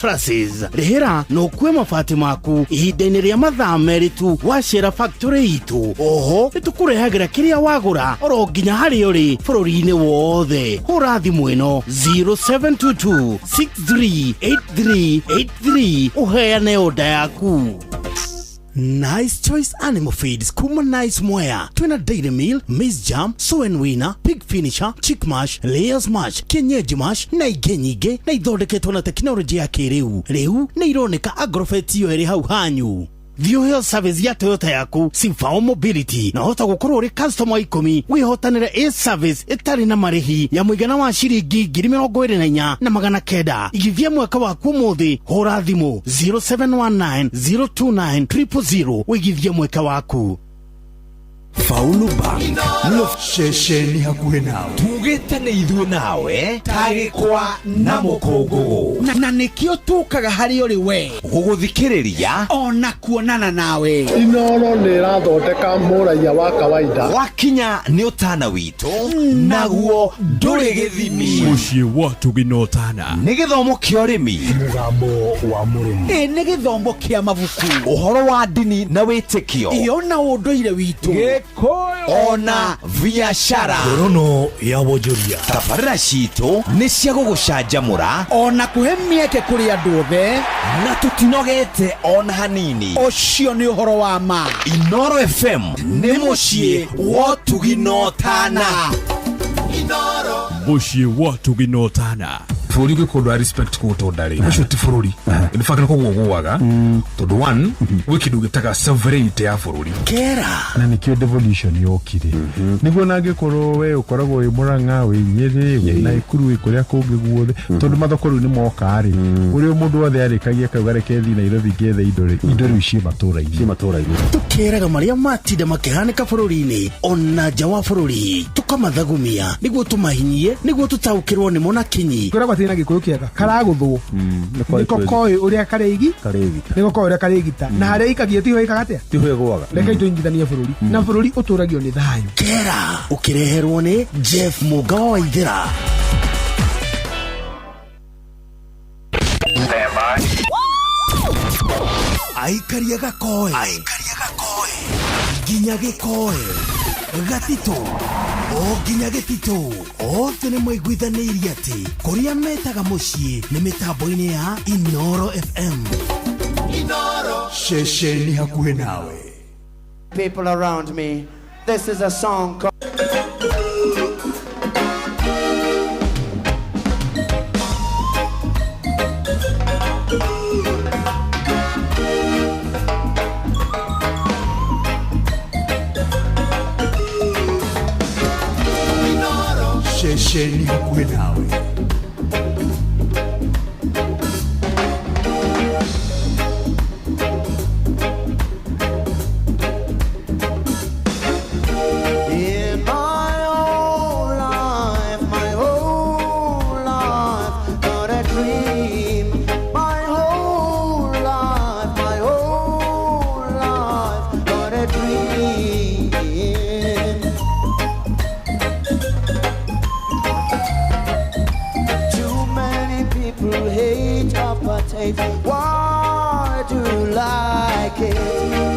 Traces rehera no kwe mafati maku ihinda-inĩ rĩa mathaa merĩ tu wacera factory itu. Oho nĩtũkũrehagira kĩrĩa wagũra oro nginya harĩa ũrĩ bũrũri-inĩ wothe. Hũra thimũ ĩno 0722 638383 uheane oda yaku. Nice Choice Animal Feeds kuma Nice Mwea. Twina Dairy Meal, Maize Jam, Soen Wiener, Pig Finisher, Chick Mash, Layers Mash, Kienyeji Mash na ingĩ nyingĩ na ithondeketwo na tekinoronjĩ ya kĩrĩu. Rĩu nĩ ironeka Agrovet iyo ĩrĩ hau hanyu. View service ya Toyota yaku Simfao Mobility na hota gũkorwo uri customer 10 wihotanire a service itari na marihi ya mũigana wa ciringi 24,900 igithia mwaka waku muthi. Hũra thimũ 0719029000 wigithia mwaka waku. Faulu Bank shesheni hakuhe nawe tugite ni ithuĩ nawe tagĩkwa na mũkũngũgũ na nĩkĩo tũkaga harĩ ũrĩ we gũgũthikĩrĩria ona kuonana nawe. Inooro nĩ ĩrathondeka mũraia wa kawaida wakinya nĩ ũtana witũ naguo ndũrĩ gĩthimi. Mũciĩ wa Tũginotana nĩ gĩthomo kĩa ũrĩmi, mũgambo wa mũrĩmi, nĩ gĩthomo kĩa mabuku, ũhoro wa ndini na wĩtĩkio, iyo na ũndũire witũ, ona biashara, ngorono ya wonjoria. tabarĩra citũ nĩ cia gũgũcanjamũra ona kũhe mĩeke kũrĩ andũ othe, na tũtinogete ona hanini. ũcio nĩ ũhoro wa ma. Inooro FM nĩ mũciĩ wa Tũginotana. Mũciĩ wa Tũginotana. Furi ko kodo respect ko to dare ucio ti fururi in fact ko gogwaga to the one wiki dugitaga sovereignty ya fururi kera na nikio devolution yokire niguo nangikorwo we ukoragwo wi Murang'a wi Nyeri wi Naikuru wi kuria kungi guothe tondu mathoko ru ni moka ari urio mundu othe arikagia kaugare kethi Nairobi gethe indo ru cie matura-ini tukeraga maria matinde makihanika bũrũri-inĩ ona nja wa bũrũri tukamathagumia niguo tumahinyie niguo tutaukirwo ni mona kinyi tina gikuyu kiega karaguthwo niko koi uria kareigi niko koi uria karegita na haria ikagie tiho ikagatia tiho igwaga reka ituingithanie bũrũri na bũrũri uturagio ni thayu. Kera ukireherwo ni Jeff Mugawa wa Ithira. Aikaria gakoe nginya gĩkoe gatito o nginya gĩtito othe nĩ maiguithanĩirie atĩ kũrĩa metaga mũciĩ nĩ mĩtambo-inĩ ya Inooro FM. Shesheni hakuhe nawe. People around me, this is a song called Shesheni hakuhe nawe. why do you like it?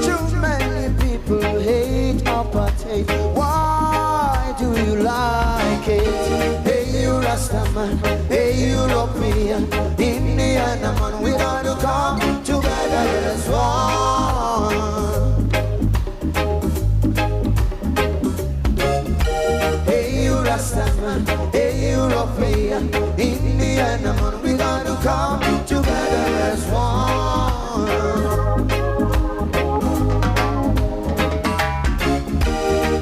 Too many people hate apartheid. Why do you like it? Hey, you Rastaman, hey, European, Indian man, we gotta come together as one. Hey, you Rastaman, hey, European, Indian man, we gotta come together as one.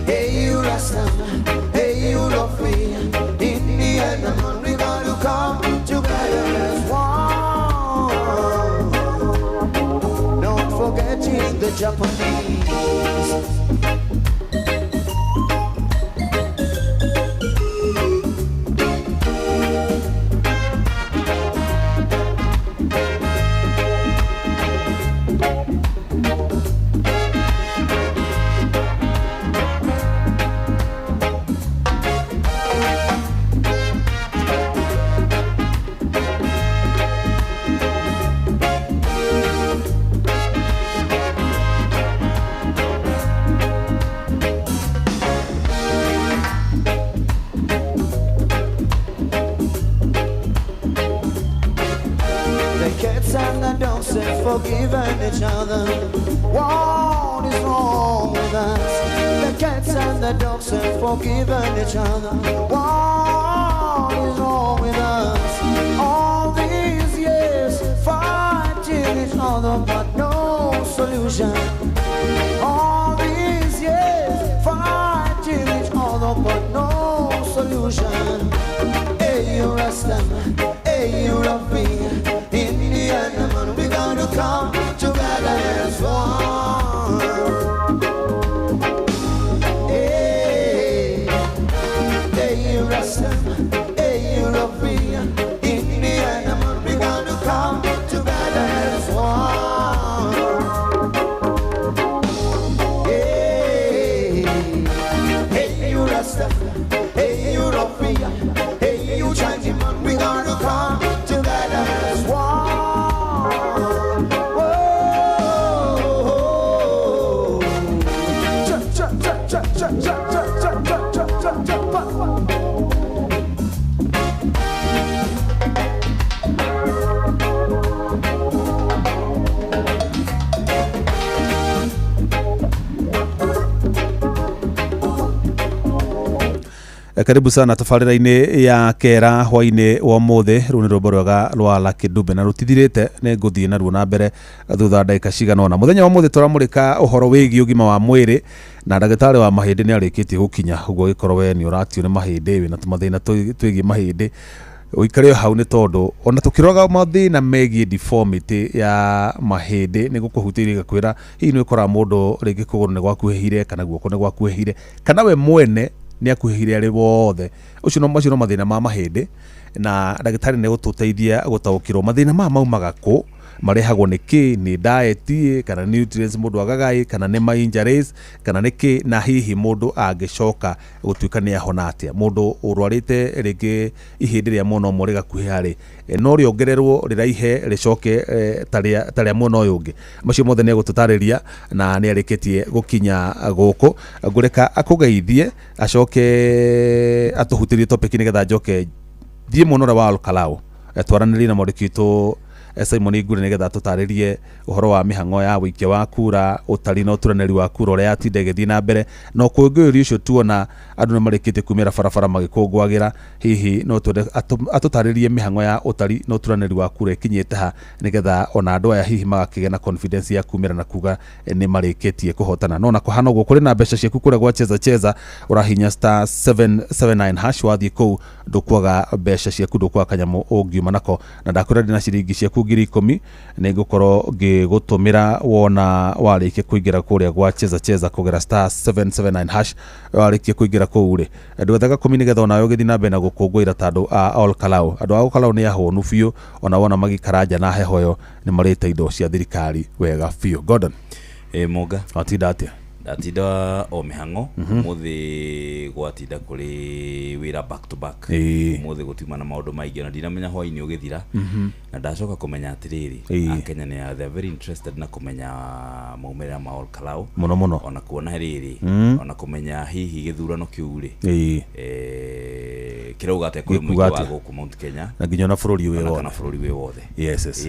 Hey, you Rastaman, hey, European, Indian man, we gotta come together as one. Don't forgetting the Japanese. The cats and the dogs ain't forgiving each other. What is wrong with us? The cats and the dogs ain't forgiving each other. What is wrong with us? All these years fighting each other, but no solution. All these years fighting each other, but no solution. Hey, you Rasta, hey, you European, Indian, man, we gotta come together as one. Hey, hey, you Rasta, hey, European, Indian, man, we gotta come together as one. Hey, hey, you Rasta, hey, European. Chinese man, we gonna come together as one. Whoa. Cha cha cha cha cha cha cha cha cha cha cha. Karibu sana tabarĩra-inĩ ya kera hwainĩ wa mũthĩ. Rũu nĩ rwĩmbo rwega rwa Lucky Dube na rũtithirĩte, nĩ ngũthiĩ naruo na mbere thutha ndagĩka cigana ũna. Mũthenya wa mũthĩ tũramũrĩka ũhoro wĩgiĩ ũgima wa mwĩrĩ, na ndagĩtarĩ wa mahĩndĩ nĩ arĩkĩtie gũkinya. Ũguo gĩkorwo we nĩ ũratio nĩ mahĩndĩ, wĩna tũmathĩna twĩgiĩ mahĩndĩ, ũikare hau nĩ tondũ ona tũkĩroga mathĩna megiĩ deformity ya mahĩndĩ nĩ gũkũhutĩria gakwĩra hihi nĩ ũkoraga mũndũ rĩngĩ kũgũrũ nĩ gwakuhĩhire kana guoko nĩ gwakuhĩhire kana we mwene nĩ akuhĩhire arĩ wothe. Ũcio no mathĩna ma mahĩndĩ, na ndagĩtarĩ nĩ gũtũteithia gũtaũkĩrwo mathĩna maya maumaga kũ, marehagwo nĩ kĩ, nĩ diet kana nutrients mũndũ agagai kana nĩ ma injuries kana nĩ kĩ, na hihi mũndũ angĩcoka gũtuĩka nĩ ahona atĩa. Mũndũ ũrwarĩte rĩngĩ ihĩndĩ rĩa mwena ũmwe rĩgakuhĩha-rĩ, no rĩongererwo rĩraihe rĩcoke tarĩa mwena ũyũ ũngĩ. Macio mothe nĩ egũtũtarĩria na nĩ arĩkĩtie gũkinya gũkũ. Ngũreka akũgeithie acoke atũhutĩrie topic nĩgetha njoke thiĩ mwena wa Olkalau twaranĩrie na mwandĩki witũ Simon Ngure nĩgetha tũtarĩrie ũhoro wa mĩhang'o ya wĩikia wa kura, ũtari na ũturanĩri wa kura ũrĩa yatinda ĩgĩthiĩ na mbere, na ũkũngũĩri ũcio tuona andũ nĩ marĩkĩtie kumĩra barabara magĩkũngũagĩra. Hihi no twende atũtarĩrie mĩhang'o ya ũtari na ũturanĩri wa kura ĩkinyĩte ha, nĩgetha ona andũ aya hihi magakĩgĩa na confidence ya kumĩra na kuga nĩ marĩkĩtie kũhotana. No na kũhana ũguo kũrĩ na mbeca ciaku kũrĩa gwa cheza ũrahinya star 779 hash, wathiĩ kũu ndũkwaga mbeca ciaku, ndũkwaga kanyamũ ũngiuma nako, na ndakwĩra ndĩ na ciringi ciaku 10,000 nĩ ngũkorwo ngĩgũtũmĩra wona warĩkia kũingĩra kũrĩa gwa cheza kũgera star 779 hash. Warĩkia kũingĩra kũu-rĩ, ndwethaga 10 nĩgetha onawe ũgĩthiĩ na mbere na gũkũngũĩra ta andũ a Olkalau. Andũ a Olkalau nĩ ahũnu biũ, ona wona magĩikara nja na heho ĩyo nĩ marĩte indo cia thirikari wega biũ. Gordon Mũga watinda atĩa? ndatinda o mĩhang'o mũthĩ gwatinda kũrĩ wĩra back to back. Mũthĩ gũtiuma na maũndũ maingĩ na ndinamenya hwainĩ ũgĩthira, na ndacoka kũmenya atĩrĩrĩ Akenya they are very interested na kũmenya maumĩrĩra ma Olkalau mũno, ona kuona rĩrĩ ona kũmenya hihi gĩthurano kĩu-rĩ kĩrauga atĩa kũrĩ mũingĩ wa gũkũ Mount Kenya na nginya na bũrũri wĩ wothe. Yes.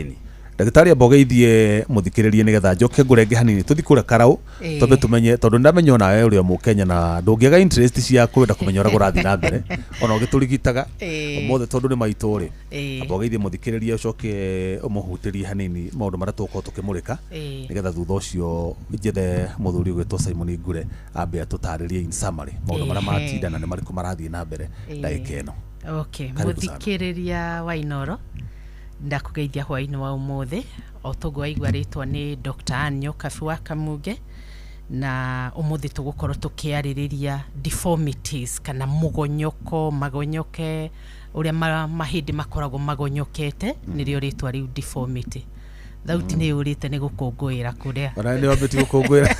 Ndagĩtarĩ ambogeithie mũthikĩrĩrie nĩgetha njoke ngũrenge hanini tũthi kũrĩa Karau tondũ tũmenye, tondũ ndamenya ona wewe ũrĩa Mũkenya na ndũngĩaga interest cia kwenda kũmenya ũrĩa gũrathiĩ na mbere ona ũgĩtũrigitaga mothe tondũ nĩ maitũ-rĩ. Ambogeithie mũthikĩrĩrie ũcoke ũmũhutĩrie hanini maũndũ marĩa tũgũkorwo tũkĩmũrĩka nĩgetha thutha ũcio njethe mũthuri ũgwĩtwo Simon Ngure ambe atũtarĩrie in summary maũndũ marĩa matinda na nĩ marĩkũ marathiĩ na mbere ndagĩka ĩno. Okay, mũthikĩrĩria wa Inoro ndakugeithia hwainĩ wa ũmũthĩ. O toguo waigua rĩtwa nĩ Dr. Anyo Kabi wa Kamuge, na ũmũthĩ tũgũkorwo tũkĩarĩrĩria deformities kana magonyoke ũrĩa mahĩndĩ makoragwo magonyokete, nĩrĩo rĩtwa rĩu deformity. Thauti nĩ ũrĩte nĩ gũkũngũĩra kũrĩa. Ona nĩ wambĩtie gũkũngũĩra.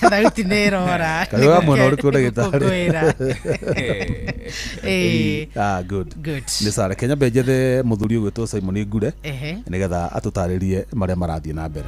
Thauti nĩ ĩrora. Kaĩ wa mwena ũrĩkũ ndagĩtarĩ? Good. Nĩ sare Kenya benjethe mũthuri ũgwĩtwo Simon Ngure nĩgetha atũtarĩrie marĩa marathiĩ na mbere.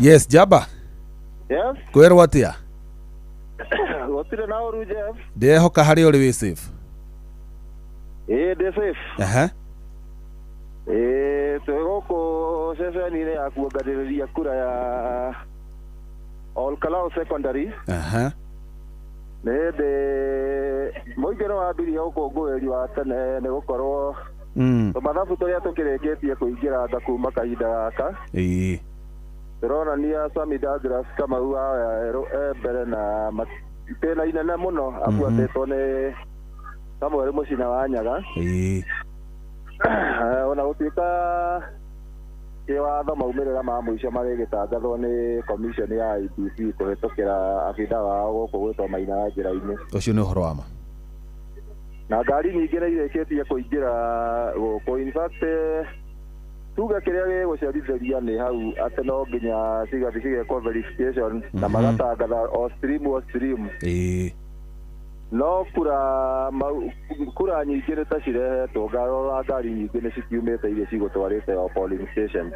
Yes, Jaba. Yes. Kwerwo atia? Gotire na oru Jeff. Ndehoka harĩ ũrĩ wĩ safe. Ndĩ safe. Aha. Twĩgũkũ ceceni-inĩ ya kuonganĩrĩria kura ya Olkalau Secondary. Aha. Nĩ hĩndĩ mũingĩ nĩ wambirie ũkũngũĩri wa tene nĩ gũkorwo tũmathabu tũrĩa tũkĩrĩkĩtie kũingĩranga kuma kahinda gaka. Tũronania Sami Douglas Kamau wa mbere na itĩna inene mũno abuatĩtwo nĩ Samuel Mũcina wa Nyaga. Ona gũtuĩka kĩwatho maumĩrĩra ma mũico marĩgĩtangathwo nĩ commission ya IEBC kũhĩtũkĩra abitha wao gũkũ gwĩtwo Maina njĩra-inĩ. Ũcio nĩ ũhoro wa ma. Na ngari nyingĩ nĩ irĩkĩtie kũingĩra gũkũ. In fact tuga kĩrĩa gĩgũcerithĩria nĩ hau atĩ no nginya cigathi cigekwo verification na magatangatha o stream. No kura nyingĩ nĩ ta cirehetwo ngarora ngari nyingĩ nĩ cikiumĩte iria cigũtwarĩte o polling station.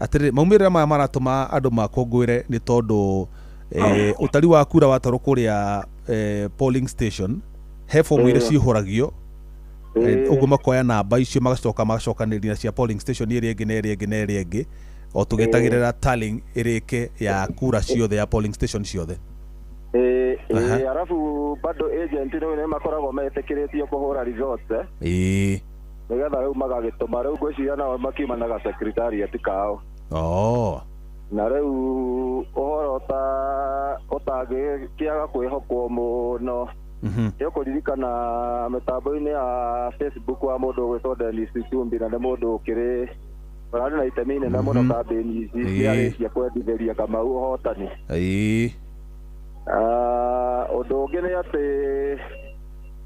Atĩrĩ maumĩrĩra maya maratũma andũ makũngũĩre nĩ tondũ ũtari wa kura watwarwo kũrĩa polling station he fomu iria cihũragio ũguo makoya namba icio magacokanĩrĩria cia polling station ĩrĩa ĩngĩ na ĩrĩa ĩngĩ na ĩrĩa ĩngĩ o tũgĩtagĩrĩra tallying ĩrĩke ya kura ciothe ya polling station ciothe. Arabu bado agent nĩ makoragwo metĩkĩrĩtio kũhũra results nĩgetha rĩu magagĩtũma rĩu ngwĩciria nao makiumanaga secretariat kao. Na rĩu ũhoro ũtangĩkĩaga kwĩhokwo mũno nĩ ũkũririkana mĩtambo-inĩ ya Facebook wa mũndũ ũgwĩtwo Dennis Itumbi na nĩ mũndũ ũkĩrĩ ararĩ na itemi inene mũno kambĩni ici nĩarĩkia kwendithĩria Kamau ũhotani. Ũndũ ũngĩ nĩ atĩ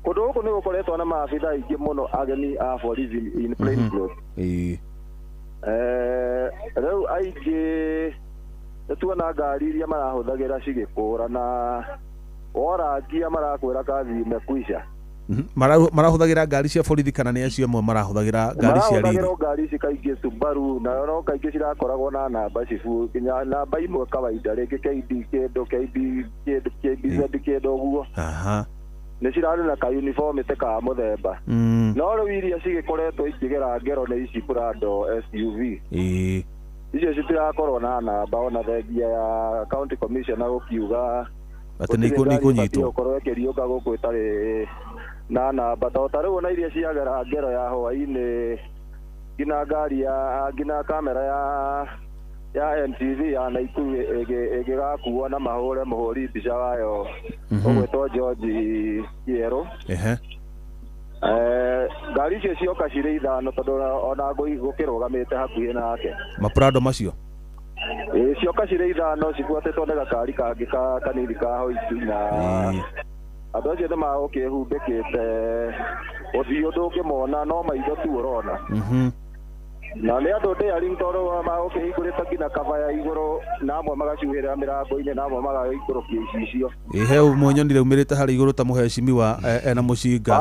kũndũ gũkũ nĩ gũkoretwo na maabitha aingĩ mũno ageni a borithi in plain clothes. Rĩu aingĩ nĩtuona ngari iria marahũthagĩra cigĩkũrana worangia marakwĩra kazi imekwisha. Marahũthagĩra ngari cia borithi kana nĩ acio amwe marahũthagĩra ngari cia riri? Marahũthagĩra ngari ici kaingĩ Subaru na no kaingĩ cirakoragwo na namba cibu nginya namba imwe kawaida rĩngĩ KD kĩndũ KBZ kĩndũ ũguo. Nĩ cirarĩ na ka uniform ka mũthemba. No rĩu iria cigĩkoretwo ikĩgera ngero nĩ ici Prado SUV. Icio citirakorwo na namba ona thengia ya county commissioner gũkiuga atĩ nĩ ikũnyitwo ũkorwo ĩkĩriũka gũkũ ĩtarĩ na namba ta rĩu ona iria ciagera ngero ya hwaĩ-inĩ ngina ngari ya ngina kamera ya NTV ya Naikuru ĩgĩgakuo na mahũre mũhũri mbica wayo ũgwĩtwo George Kĩerũ. Ngari icio cioka cirĩ ithano tondũ ona gũkĩrũgamĩte hakuhĩ nake. Maprado macio cioka cirĩ ithano cibuatĩtwo nĩ gakari kangĩ kanini ka hoiti na andũ acio nĩ magũkĩhumbĩkĩte ũthiũ ndũngĩmona no maitho tu ũrona. Na nĩ andũ daring tondũ magũkĩhingũrĩte nginya kaba ya igũrũ na amwe magacuhĩrĩra mĩrango-inĩ na amwe magagĩikũrũkia icicio. He ũmwe nyonire umĩrĩte harĩ igũrũ ta mũhecimiwa ena mũcinga.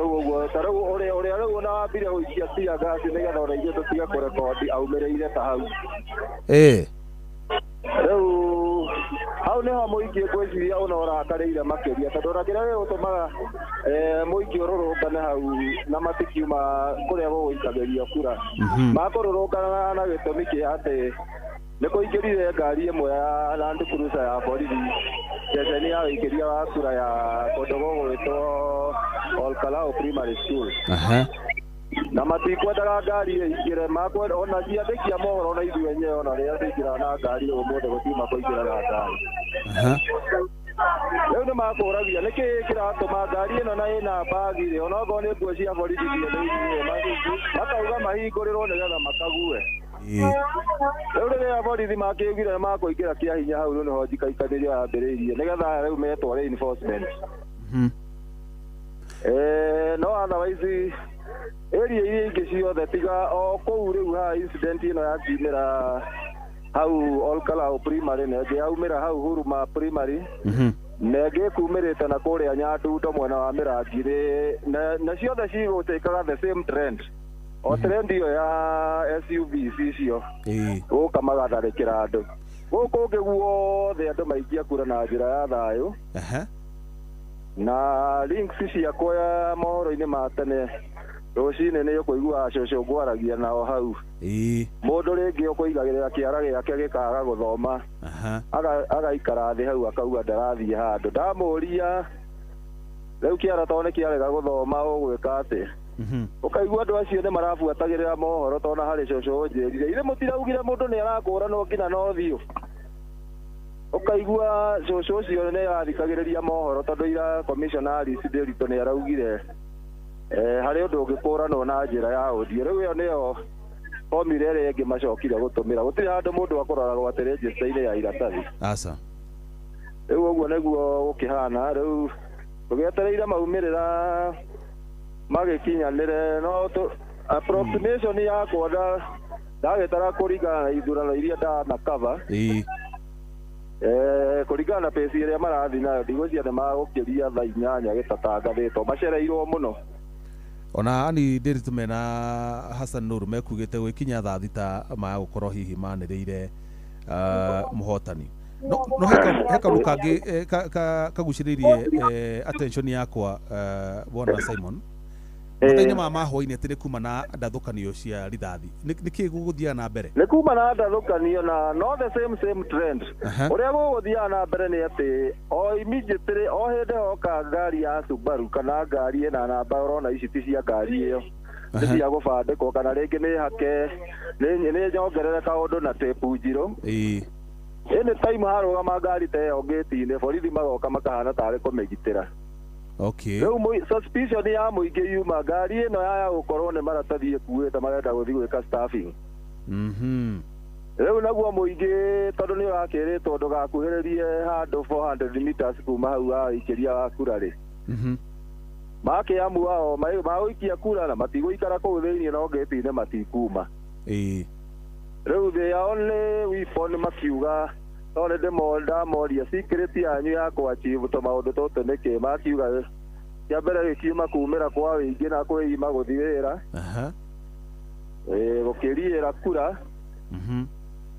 Ũguo ta rĩu ũrĩa rĩu ona wambire gũikia tia ngasi nĩgetha ona ithuĩ tũtige kũrekondi aumĩrĩire ta hau. Rĩu hau nĩho mũingĩ ngwĩciria ona ũrakarĩire makĩria tondũ ona kĩrĩa gĩgũtũmaga mũingĩ ũrũrũngane hau na matikiuma kũrĩa gũgũikagĩrio kura makũrũrũngana na gĩtũmi kĩa atĩ nĩ kũingĩrire ngari ĩmwe ya Land Cruiser ya borithi ceceni ya ũingĩria wa kura ya kũndũ gũgwĩtwo Olkalau Primary School. Na matikwendaga ngari ĩingĩre makwenda ona ciandĩki a mohoro na ithuĩ enyewe ona rĩrĩa tũingĩraga na ngari ũmũthĩ gũtiuma kũingĩra na ngari. Rĩu nĩ makũragia nĩkĩ kĩratũma ngari ĩno na ĩna mbagi ona okorwo nĩ nguo cia borithi makauga mahingũrĩrwo nĩgetha makague. Rĩu rĩrĩa borithi makĩugire nĩ makũingĩra kĩa hinya hau rĩu nĩho njikaikanĩrio yambĩrĩirie nĩgetha rĩu metwo reinforcement. No otherwise area iria ingĩ ciothe tiga o kũu rĩu ha incident ĩno yakiumĩra hau Olkalau Primary na ĩngĩ yaumĩra hau Huruma Primary na ĩngĩ kumĩrĩte na kũrĩa Nyandundo mwena wa Mĩrangirĩ na ciothe cigũtĩkaga the same trend. o trend iyo ya SUV icio gũka magatharĩkĩra andũ gũkũ ũngĩ guothe andũ maikia kura na njĩra ya thayũ na links ciakwa ya mohoro-inĩ ma tene rũcinĩ nĩ ũkũigua cũcũ ngwaragia nao hau mũndũ rĩngĩ ũkũigagĩrĩra kĩara gĩake gĩkaga gũthoma agaikara thĩ hau akauga ndarathiĩ handũ ndamũria rĩu kĩara tondũ nĩ kĩarega gũthoma ũgwĩka atĩ ũkaigua andũ acio nĩ marabuatagĩrĩra mohoro tondũ harĩ cũcũ ũnjĩrire ithe mũtiraugire mũndũ nĩ arakũranwo nginya no thiũ ũkaigua cũcũ ũcio nĩ arathikagĩrĩria mohoro tondũ ira commissionaris Nderitu nĩ araugire harĩ ũndũ ũngĩkũranwo na njĩra ya ũthiũ rĩu ĩyo nĩyo formula ĩrĩa ĩngĩ macokire gũtũmĩra gũtirĩ handũ mũndũ akoragwo atĩ register-inĩ ya iratathi rĩu ũguo nĩguo gũkĩhana rĩu tũgĩetereire maumĩrĩra magĩkinyanĩre no approximation yakwa ndagĩtara kũringana na ithurano iria ndanakava kũringana na pesi ĩrĩa marathiĩ nayo ndigũcia nĩ magũkĩria thaa 8 gĩtatangathĩtwo macereirwo mũno ona ani Nderitu mena Hassan Nur mekugĩte gwĩkinya thaa thita magũkorwo hihi manĩrĩire mũhotani no he kaũndũ kangĩ kagucĩrĩirie attention yakwa Bwana Simon mathainĩ ma mahũa-inĩ atĩ nĩ kuma na ndathũkanio cia rithathi nĩkĩĩ gũgũthiaga na mbere nĩ kuma na ndathũkanio na no the same trend ũrĩa gũgũthiaga na mbere nĩ atĩ o immediately o hĩndĩ hoka ngari ya Subaru kana ngari ĩna namba ũrona ici ti cia ngari ĩyo nĩ cia gũbandĩkwo kana rĩngĩ nĩ hake nĩ nyongerere kaũndũ na tepu njirũ any time harũgama ngari ta ĩyo ngĩti-inĩ borithi magoka makahana tarĩ kũmĩgitĩra rĩu suspicion ya mũingĩ yuma ngari ĩno ya gũkorwo nĩ maratathi ĩkuĩte marenda gũthiĩ gwĩka staffing rĩu naguo mũingĩ tondũ nĩ ũrakĩrĩtwo ndũgakuhĩrĩrie handũ 400 meters kuma hau aikĩria wa kura rĩ makĩamua o magũikia kura na matigũikara kũu thĩinĩ no ngĩti-inĩ matikuma rĩu the only weapon makiuga tondũ ndamoria secret yanyu ya kũachieve tũmaũndũ tũtũ nĩkĩ makiuga kĩa mbere gĩkiuma kumĩra kwa wĩingĩ na kwĩima gũthiĩ wĩra gũkĩriĩra kura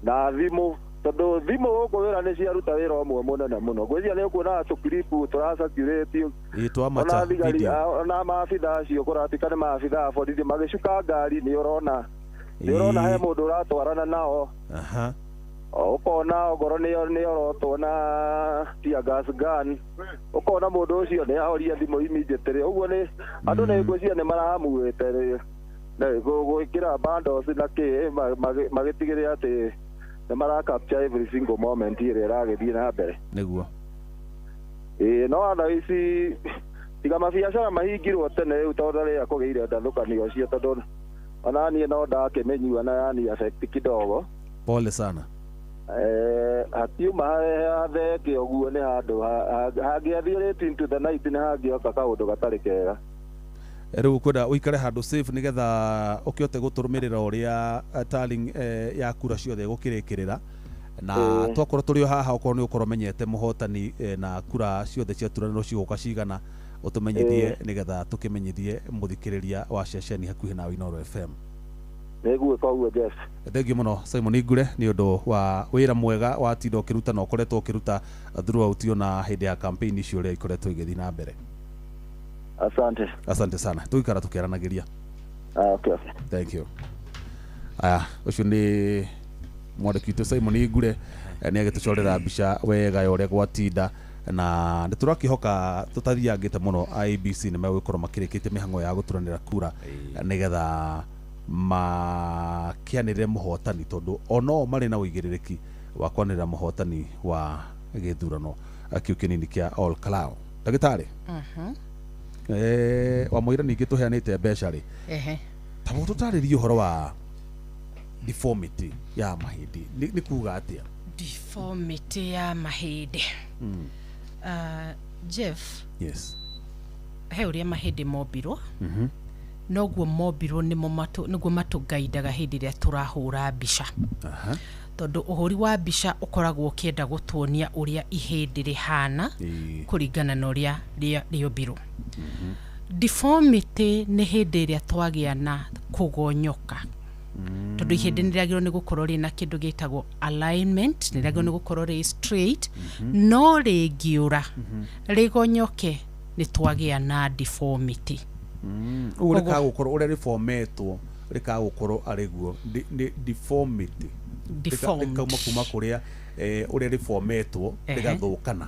na thimũ tondũ thimũ gũkũ wĩra nĩ ciaruta wĩra ũmwe mũnene mũno ngwĩciria nĩ ũkuona tũkiripu tũracakirĩtio ona thigari ona maabitha acio kũratuĩka nĩ maabitha a borithi magĩcuka ngari nĩ ũrona he mũndũ ũratwarana nao ũkona ongorwo nĩ orotwo na tear gas gun ũkona mũndũ ũcio nĩ ahoria thimũ immediately ũguo nĩ andũ nĩ ngwĩciria nĩ maramuĩte gwĩkĩra bandos na kĩ magĩtigĩrĩra atĩ nĩ mara capture every single moment ĩrĩa ĩragĩthiĩ na mbere nĩguo no ana ici tiga mabiacara mahingirwo tene rĩu tondũ rĩrĩa kũgĩire ndathũkanio cio tondũ ona niĩ no ndakĩmenyua na yani affect kidogo pole sana hatiuma hatheke ũguo nĩ handũ hangĩathiĩ late into the night nĩ hangĩoka kaũndũ gatarĩ kega rĩu ũkwenda ũikare handũ safe nĩgetha ũkĩhote gũtũrũmĩrĩra ũrĩa tallying ya kura ciothe gũkĩrĩkĩrĩra na twakorwo tũrĩ o haha ũkorwo nĩ ũkorwo menyete mũhotani na kura ciothe ciaturanĩrwo cigũka cigana ũtũmenyithie nĩgetha tũkĩmenyithie mũthikĩrĩria wa ceceni hakuhĩ na Inooro FM nĩguĩka ũguo Jeff thengiũ mũno Simon Ingure nĩ ũndũ wa wĩra mwega watinda ũkĩruta na ũkoretwo ũkĩruta throughout na hĩndĩ ya campaign icio ũrĩa ikoretwo igĩthiĩ na mbere asante sana tũikara tũkĩaranagĩria okay thank you aya ũcio nĩ mwandĩki witũ Simon Ingure nĩ agĩtũcorera mbica wega ya ũrĩa gwatinda na nĩ tũrakĩhoka tũtathiangĩte mũno IEBC nĩ megũkorwo makĩrĩkĩte mĩhang'o ya gũturanĩra kura nĩgetha makĩanĩrĩre mũhotani tondũ onao marĩ na ũigĩrĩrĩki wa kwanĩrĩra mũhotani wa gĩthurano kĩu kĩnini kĩa All Cloud ndagĩtarĩ wamũira ningĩ tũheanĩte mbeca rĩ ta tũtarĩrie ũhoro wa deformity ya mahĩndĩ nĩ kuga atĩa deformity ya mahĩndĩ Jeff he ũrĩa mahĩndĩ mombirwo noguo mombirwo nĩguo matũgaidaga hĩndĩ ĩrĩa tũrahũra mbica tondũ ũhũri wa mbica ũkoragwo ũkĩenda gũtuonia ũrĩa ihĩndĩ rĩhana kũringana na ũrĩa rĩombirwo deformity nĩ hĩndĩ ĩrĩa twagĩa na kũgonyoka tondũ ihĩndĩ nĩ rĩagĩrĩirwo nĩ gũkorwo rĩna kĩndũ gĩtagwo alignment, nĩ rĩagĩrĩirwo nĩ gũkorwo rĩ straight, no rĩngĩũra rĩgonyoke nĩ twagĩa na deformity. Ũreka gũkorwo ũrĩa rĩformetwo rĩka gũkorwo arĩguo deformity rĩkauma kuma kũrĩa ũrĩa rĩformetwo rĩgathũkana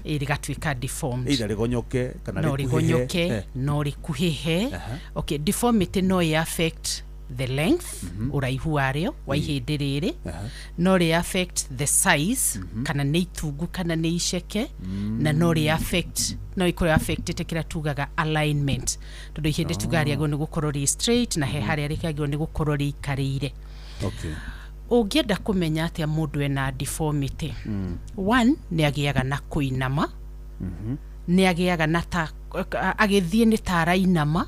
rĩgatuĩka deformed, either rĩgonyoke kana rĩgonyoke no rĩkuhĩhe. Okay, deformity no affect the length uraihu warĩo wa ihĩndĩ rĩrĩ, no rĩ affect the size kana nĩ itungu kana nĩ iceke, na no rĩ affect no ikorwo affected kĩrĩa tugaga alignment, tondũ ihĩndĩ tugaga rĩagĩrĩirwo nĩ gũkorwo rĩ straight na he harĩa rĩagĩrĩirwo nĩ gũkorwo rĩikarĩire. Okay. Ũngĩenda kũmenya atĩa mũndũ ena deformity, one nĩ agĩaga na kũinama, nĩ agĩaga na ta agĩthiĩ nĩ ta arainama,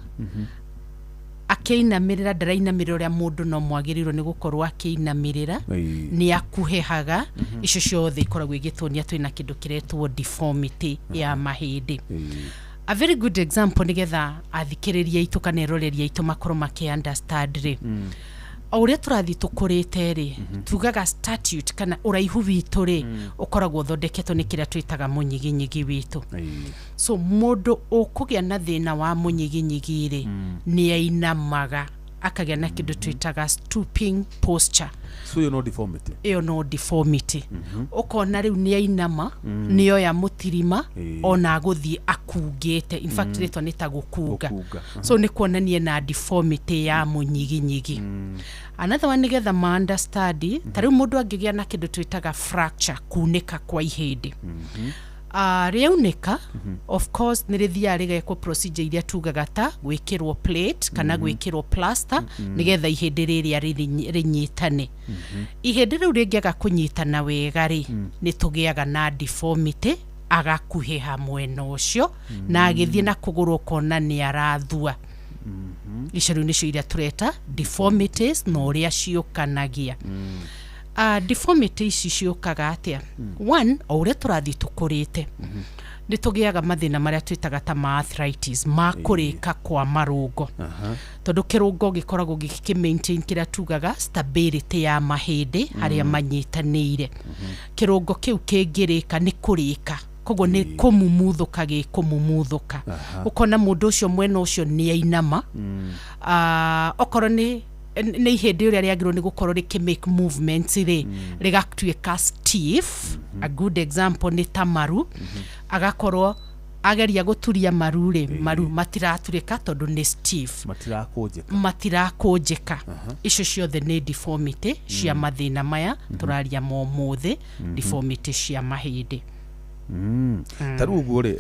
akĩinamĩrĩra ndarainamĩrĩra ũrĩa mũndũ no mwagĩrĩirwo nĩ gũkorwo akĩinamĩrĩra, nĩ akuhehaga. Icio ciothe ikoragwo igĩtuonia twĩna kĩndũ kĩretwo deformity ya mahĩndĩ. A very good example nĩgetha athikĩrĩria aitũ kana eroreria aitũ makorwo makĩ-understand rĩ, o ũrĩa tũrathiĩ tũkũrĩte rĩ, tugaga statute kana ũraihu witũ rĩ ũkoragwo ũthondeketwo nĩ kĩrĩa twĩtaga mũnyiginyigi witũ. So mũndũ ũkũgĩa na thĩna wa mũnyiginyigi rĩ nĩ ainamaga, akagĩa na kĩndũ twĩtaga stooping posture. So you know deformity. Iyo no deformity. Ukona riu ni ainama, ni oya mutirima, ona gũthiĩ akungĩte. In fact rĩtwa nĩ ta gũkunga. So nĩ kuonania na deformity ya mũnyiginyigi. Another one nĩgetha ma understand, ta rĩu mũndũ angĩgĩa na kĩndũ twĩtaga fracture, kunĩka kwa ihĩndĩ. Rĩaunĩka, of course nĩ rĩthiaga rĩgekwo procedure iria tugaga ta gwĩkĩrwo plate kana gwĩkĩrwo plaster nĩgetha ihĩndĩ rĩrĩa rĩnyitane. Ihĩndĩ rĩu rĩngĩaga kũnyitana wega rĩ nĩ tũgĩaga na deformity, agakuhĩha mwena ũcio na agĩthiĩ na kũgũrũ ũkona nĩ arathua. Icio rĩu nĩcio iria tũreta deformities na ũrĩa ciũkanagia. Deformity ici ciũkaga atĩa? One, o ũrĩa tũrathiĩ tũkũrĩte nĩ tũgĩaga mathĩna marĩa twĩtaga ta ma arthritis, ma kũrĩka kwa marũngo. Tondũ kĩrũngo gĩkoragwo gĩkĩ-maintain kĩrĩa tugaga stability ya mahĩndĩ harĩa manyitanĩire. Kĩrũngo kĩu kĩngĩrĩka nĩ kũrĩka, koguo nĩ kũmumuthũka gĩkũmumuthũka. Ũkona mũndũ ũcio mwena ũcio nĩ ainama, okorwo nĩ ihĩndĩ ũrĩa rĩagĩrĩirwo nĩ gũkorwo rĩkĩ-make movements rĩ rĩgatuĩka stiff. A good example nĩ ta maru, agakorwo ageria gũturia maru rĩ, maru matiraturĩka tondũ nĩ stiff, matirakũnjĩka. Icio ciothe nĩ deformity cia mathĩna maya tũraria mũthĩ, deformity cia mahĩndĩ. Ta rĩu ũguo rĩ,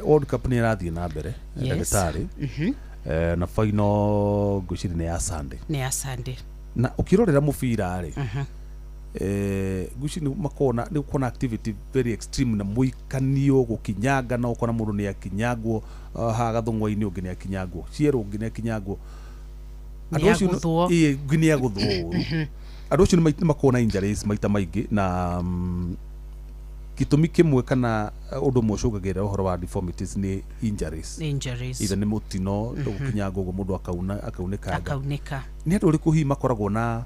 World Cup nĩ ĩrathiĩ na mbere ndagĩtarĩ, na final ngwĩciria nĩ ya Sunday. Nĩ ya Sunday. Na ũkĩrorera mũbira rĩ, ngwĩciria nĩ ũkona activity very extreme na mũikanio gũkinyanga, na ũkona mũndũ nĩ akinyangwo haha gathũng'wa-inĩ, ũngĩ nĩ akinyangwo ciero, ũngĩ nĩ akinyangwo nĩ agũthwo. Andũ acio nĩ makona injuries maita maingĩ, na gĩtũmi kĩmwe kana ũndũ ũmwe ũcũngagĩrĩra ũhoro wa deformities nĩ injuries. Either nĩ mũtino gũkinyanga ũguo mũndũ akaunĩkanga. Nĩ andũ ũrĩkũ hihi makoragwo na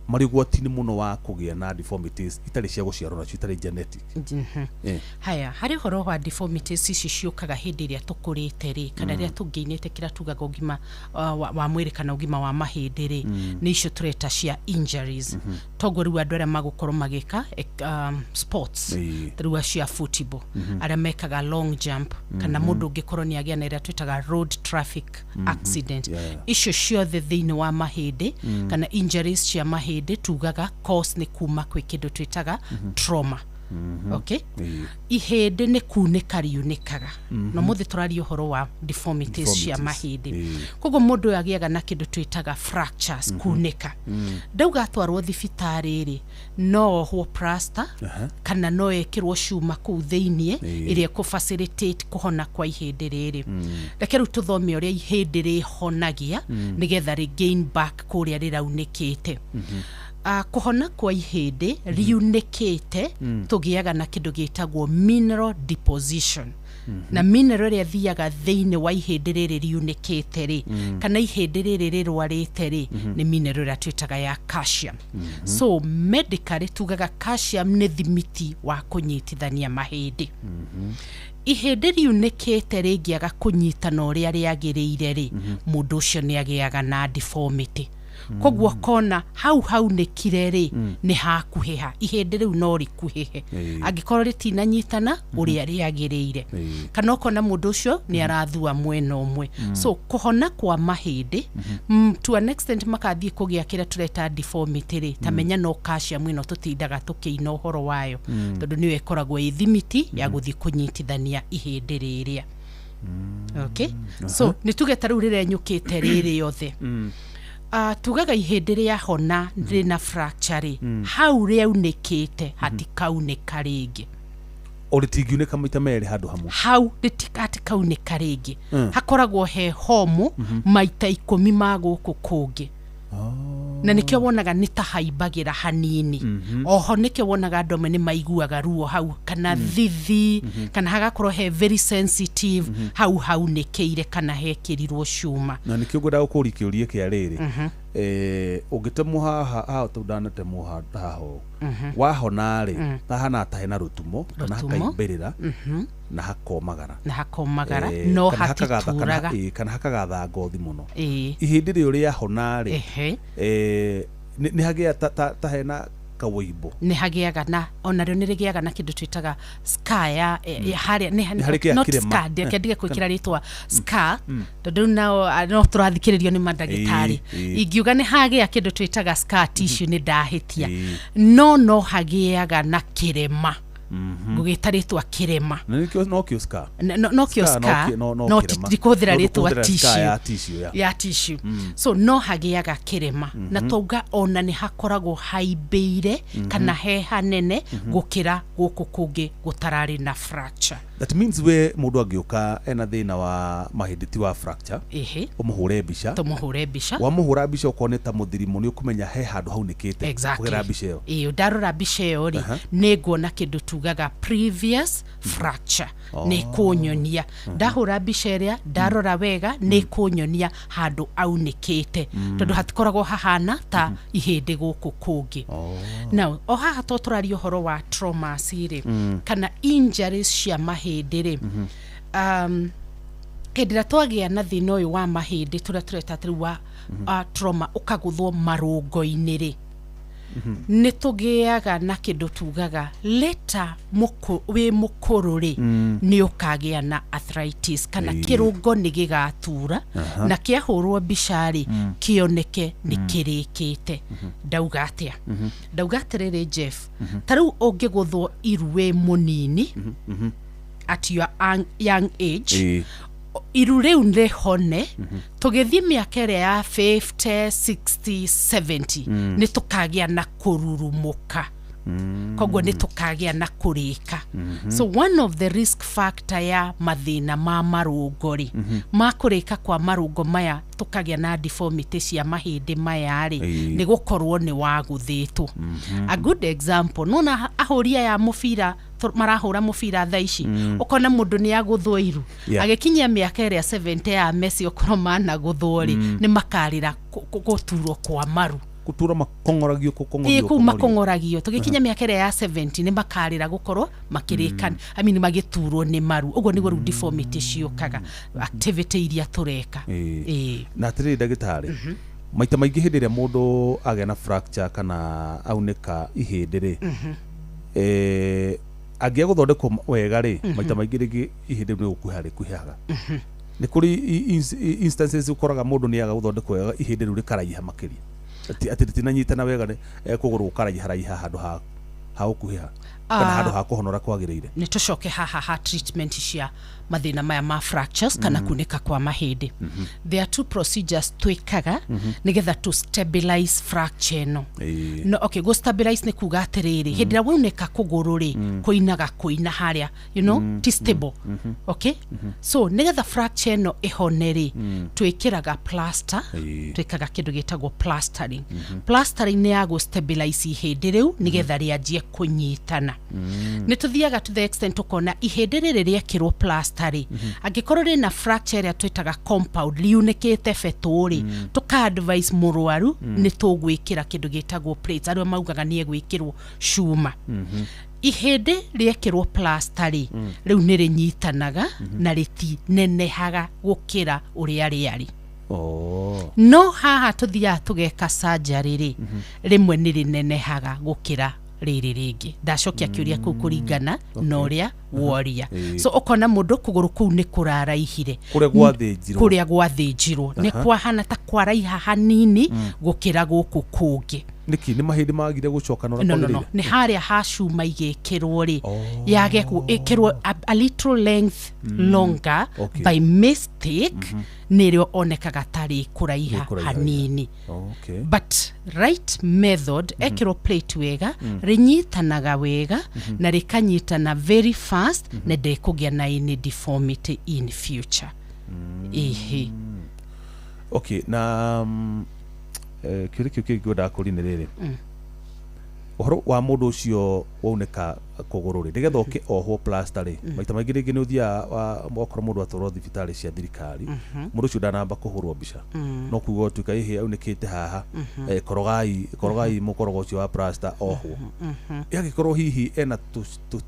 marĩ ũgwati-inĩ mũno wa kũgĩa na deformities itarĩ cia gũciarwo nacio, itarĩ genetic? Haya, harĩ ũhoro wa deformities ici ciũkaga hĩndĩ ĩrĩa tũkũrĩte rĩ, kana rĩrĩa tũngĩinĩte kĩrĩa tugaga ũgima wa mwĩrĩ kana ũgima wa mahĩndĩ rĩ, nĩ icio tũreta cia injuries. Toguo rĩu andũ arĩa magũkorwo magĩka sports, rĩu cia football, arĩa mekaga long jump, kana mũndũ ũngĩkorwo nĩ agĩa na ĩrĩa twĩtaga road traffic accident, icio ciothe thĩinĩ wa mahĩndĩ kana injuries cia mahĩndĩ tugaga cause nĩ kuma kwĩ kĩndũ twĩtaga trauma. Okay? Ihĩndĩ nĩ kunĩka riunĩkaga. No mũthĩ tũraria ũhoro wa deformities cia mahĩndĩ. Koguo mũndũ ũyũ agĩaga na kĩndũ twĩtaga fractures, kunĩka. Ndauga atwarwo thibitarĩ rĩ, no ohwo plaster kana no ekĩrwo cuma kũu thĩiniĩ ĩrĩa kũ-facilitate kũhona kwa ihĩndĩ rĩrĩ. Reke rĩu tũthome ũrĩa ihĩndĩ rĩhonagia nĩgetha rĩ gain back kũrĩa rĩraunĩkĩte. kuhona kwa ihindi riunekete tugiaga na kindu gitagwo mineral deposition na mineral ria thiaga thiini wa ihindi riri riunekete ri kana ihindi riri rirwarite ri ni mineral ria twitaga ya calcium so medically tugaga calcium ni thimiti wa kunyitithania mahindi ihindi riunekete ringiaga kunyitana uria riagiriire ri mundu ucio ni agiaga na deformity kogwo kona hau ne kirere ni hakuheha ihindi riu no rikuhehe angikorwo ritinanyitana uria riagiriire kana okona mundu ucio ni arathua mwena umwe so kuhona kwa mahindi to an extent makathie kugia kira tureta deformity ri tamenya no calcium ino tutindaga tukiina uhoro wayo tondu niwe koragwo ithimiti ya guthi kunyitithania ihindi riria okay so nitugeta riu rirenyukite riri yothe tugaga ihindi ria hona rina fracture hau riaunekete hatikauneka ringi oritingiuneka maita meri handu hamwe hau ritikatikauneka ringi hakoragwo he homu maita 10 ma guku kungi na nikyo wonaga nitahaimbagira hanini oho nikyo wonaga andome ni maiguaga ruo hau kana thithi kana hagakorwo he very sensitive hau nekeire kana hekirirwo cuma na nikyo ngoda ukuri kiurie kia riri ugitemwo haha tudanatemwo haho wahona ri tahana tahena rutumo kana hakaimbirira na hakomagara no hatituraga kana hakagatha ngothi muno ihindi ri uria hona ri ni hagia tahena kawibo ni hagiaga na onario ni rigiaga na kindu twitaga scar ya haria not scar ndikendige kwikira ritwa scar tondu no turathikiririo ni madagitari ingiuga ni hagia kindu twitaga scar tissue ni ndahitia no hagiaga na kirema gugitaritwa kirema no kio scar no tikuthira ritwa tissue ya tissue so no hagiaga kirema na touga ona ni hakoragwo haimbeire kana he hanene gukira guku kungi gutarari na fracture that means we mundu agiuka ena thina wa mahindi wa fracture umuhure bisha wamuhura bisha ukoneta muthirimo ni ukumenya he handu hau nikite kugira bisha iyo ndarora bisha iyo ri niguona kindu tugaga previous fracture ni kunyonia ndahura bisha iria ndarora wega ni kunyonia handu aunikite tondu hatikoragwo hahana ta ihindi guku kungi now oha to turario horo wa trauma siri kana injuries cia mahindi ri kedira twagia na thina uyu wa mahindi tureta wa trauma ukaguthwo marungo-ini ri ni tugiaga na kindu tugaga leta wi mukuru ri ni ukagia na arthritis kana kirungo ni gigatura na kiahurwo bishari kioneke ni kirikite ndauga atia ndauga atiriri Jeff tariu ungiguthwo iruwe munini at your young age iru riu nrihone tugithie miaka iria ya 50 60 70 ni tukagia na kururumuka kogwo ni tukagia na kurika so one of the risk factor ya mathina ma marungori ma kurika kwa marungo maya tukagia na deformity cia mahindi maya ri ni gukorwo ni waguthitwo a good example nona ahuria ya mufira marahura mufira thaici ukona mundu ni aguthwo iru agikinyia miaka iria 70 ya Messi okoroma na guthwori ni makarira guturwo kwa maru kutura makongoragio makongoragio tugikinya miaka iria ya 70 ni makarira gukorwo makirikana magiturwo ni maru ugo ni guru deformity ciukaga activity iria tureka na tiri ndagitari maita maingi hindi ria mundu agena fracture kana auneka ihindi ri agia guthondekwo wega ri maita maingi ringi ihindi ni gukuhaga ni kuri instances ukoraga mundu ni aga guthondekwo wega ihindi ri rikaraiha makiria ati tinanyitana wega kuguru gukaraiha haraiha handu ha ukuhiha kana handu ha kuhonora kwagirire ni tucoke ha treatment cia mathina maya ma fractures kana kunika kwa mahindi. There are two procedures twikaga nigetha to stabilize fracture no. No, okay, go stabilize ni kuga atiriri hindira woneka kuguru ri kuinaga kuina haria, you know, ti stable. Okay? So nigetha fracture no ihoneri twikiraga plaster, twikaga kindu gitagwo plastering. Plastering ni ya go stabilize ihindi riu nigetha rianjie kunyitana. Ni tuthiaga to the extent tukona ihindi riri riekirwo plastari angikorwo rina fracture ya twitaga compound liunikite feturi tuka advise murwaru ni tugwikira kindu gitagwo plates aru maugaga ni egwikirwo shuma. Ihindi riekirwo plastari riu ni rinyitanaga na riti nenehaga gukira uria riari. No haha tuthia tugeka surgery ri rimwe ni rinenehaga gukira riri ringi. Ndacokia kiuria kuu kuringana na uria woria. So ukona mundu kuguru kuu ni kuraraihire kuria gwathinjirwo ni kwahana ta kwaraiha hanini gukira guku kungi. Niki ni mahindi magire gucoka no no ni haria hacuma igekirwo ri yage ku ikirwo a little length longer by mistake nirio onekaga tari kuraiha hanini. But right method ekirwo plate wega rinyitanaga wega na rikanyitana very fast na ndekugia na any deformity in future. Okay, na kiurikio kingoda kurine riri uhoro wa mundu ucio woneka kugururi nigetha uke ohwo plastari maita maingi ringi ni uthia wa okoro mundu atoro thibitari cia thirikari mundu ucio ndanamba kuhurwo mbica no kugo tuka ihi aunikite haha korogai mukorogo ucio wa plaster ohwo yagikorwo hihi ena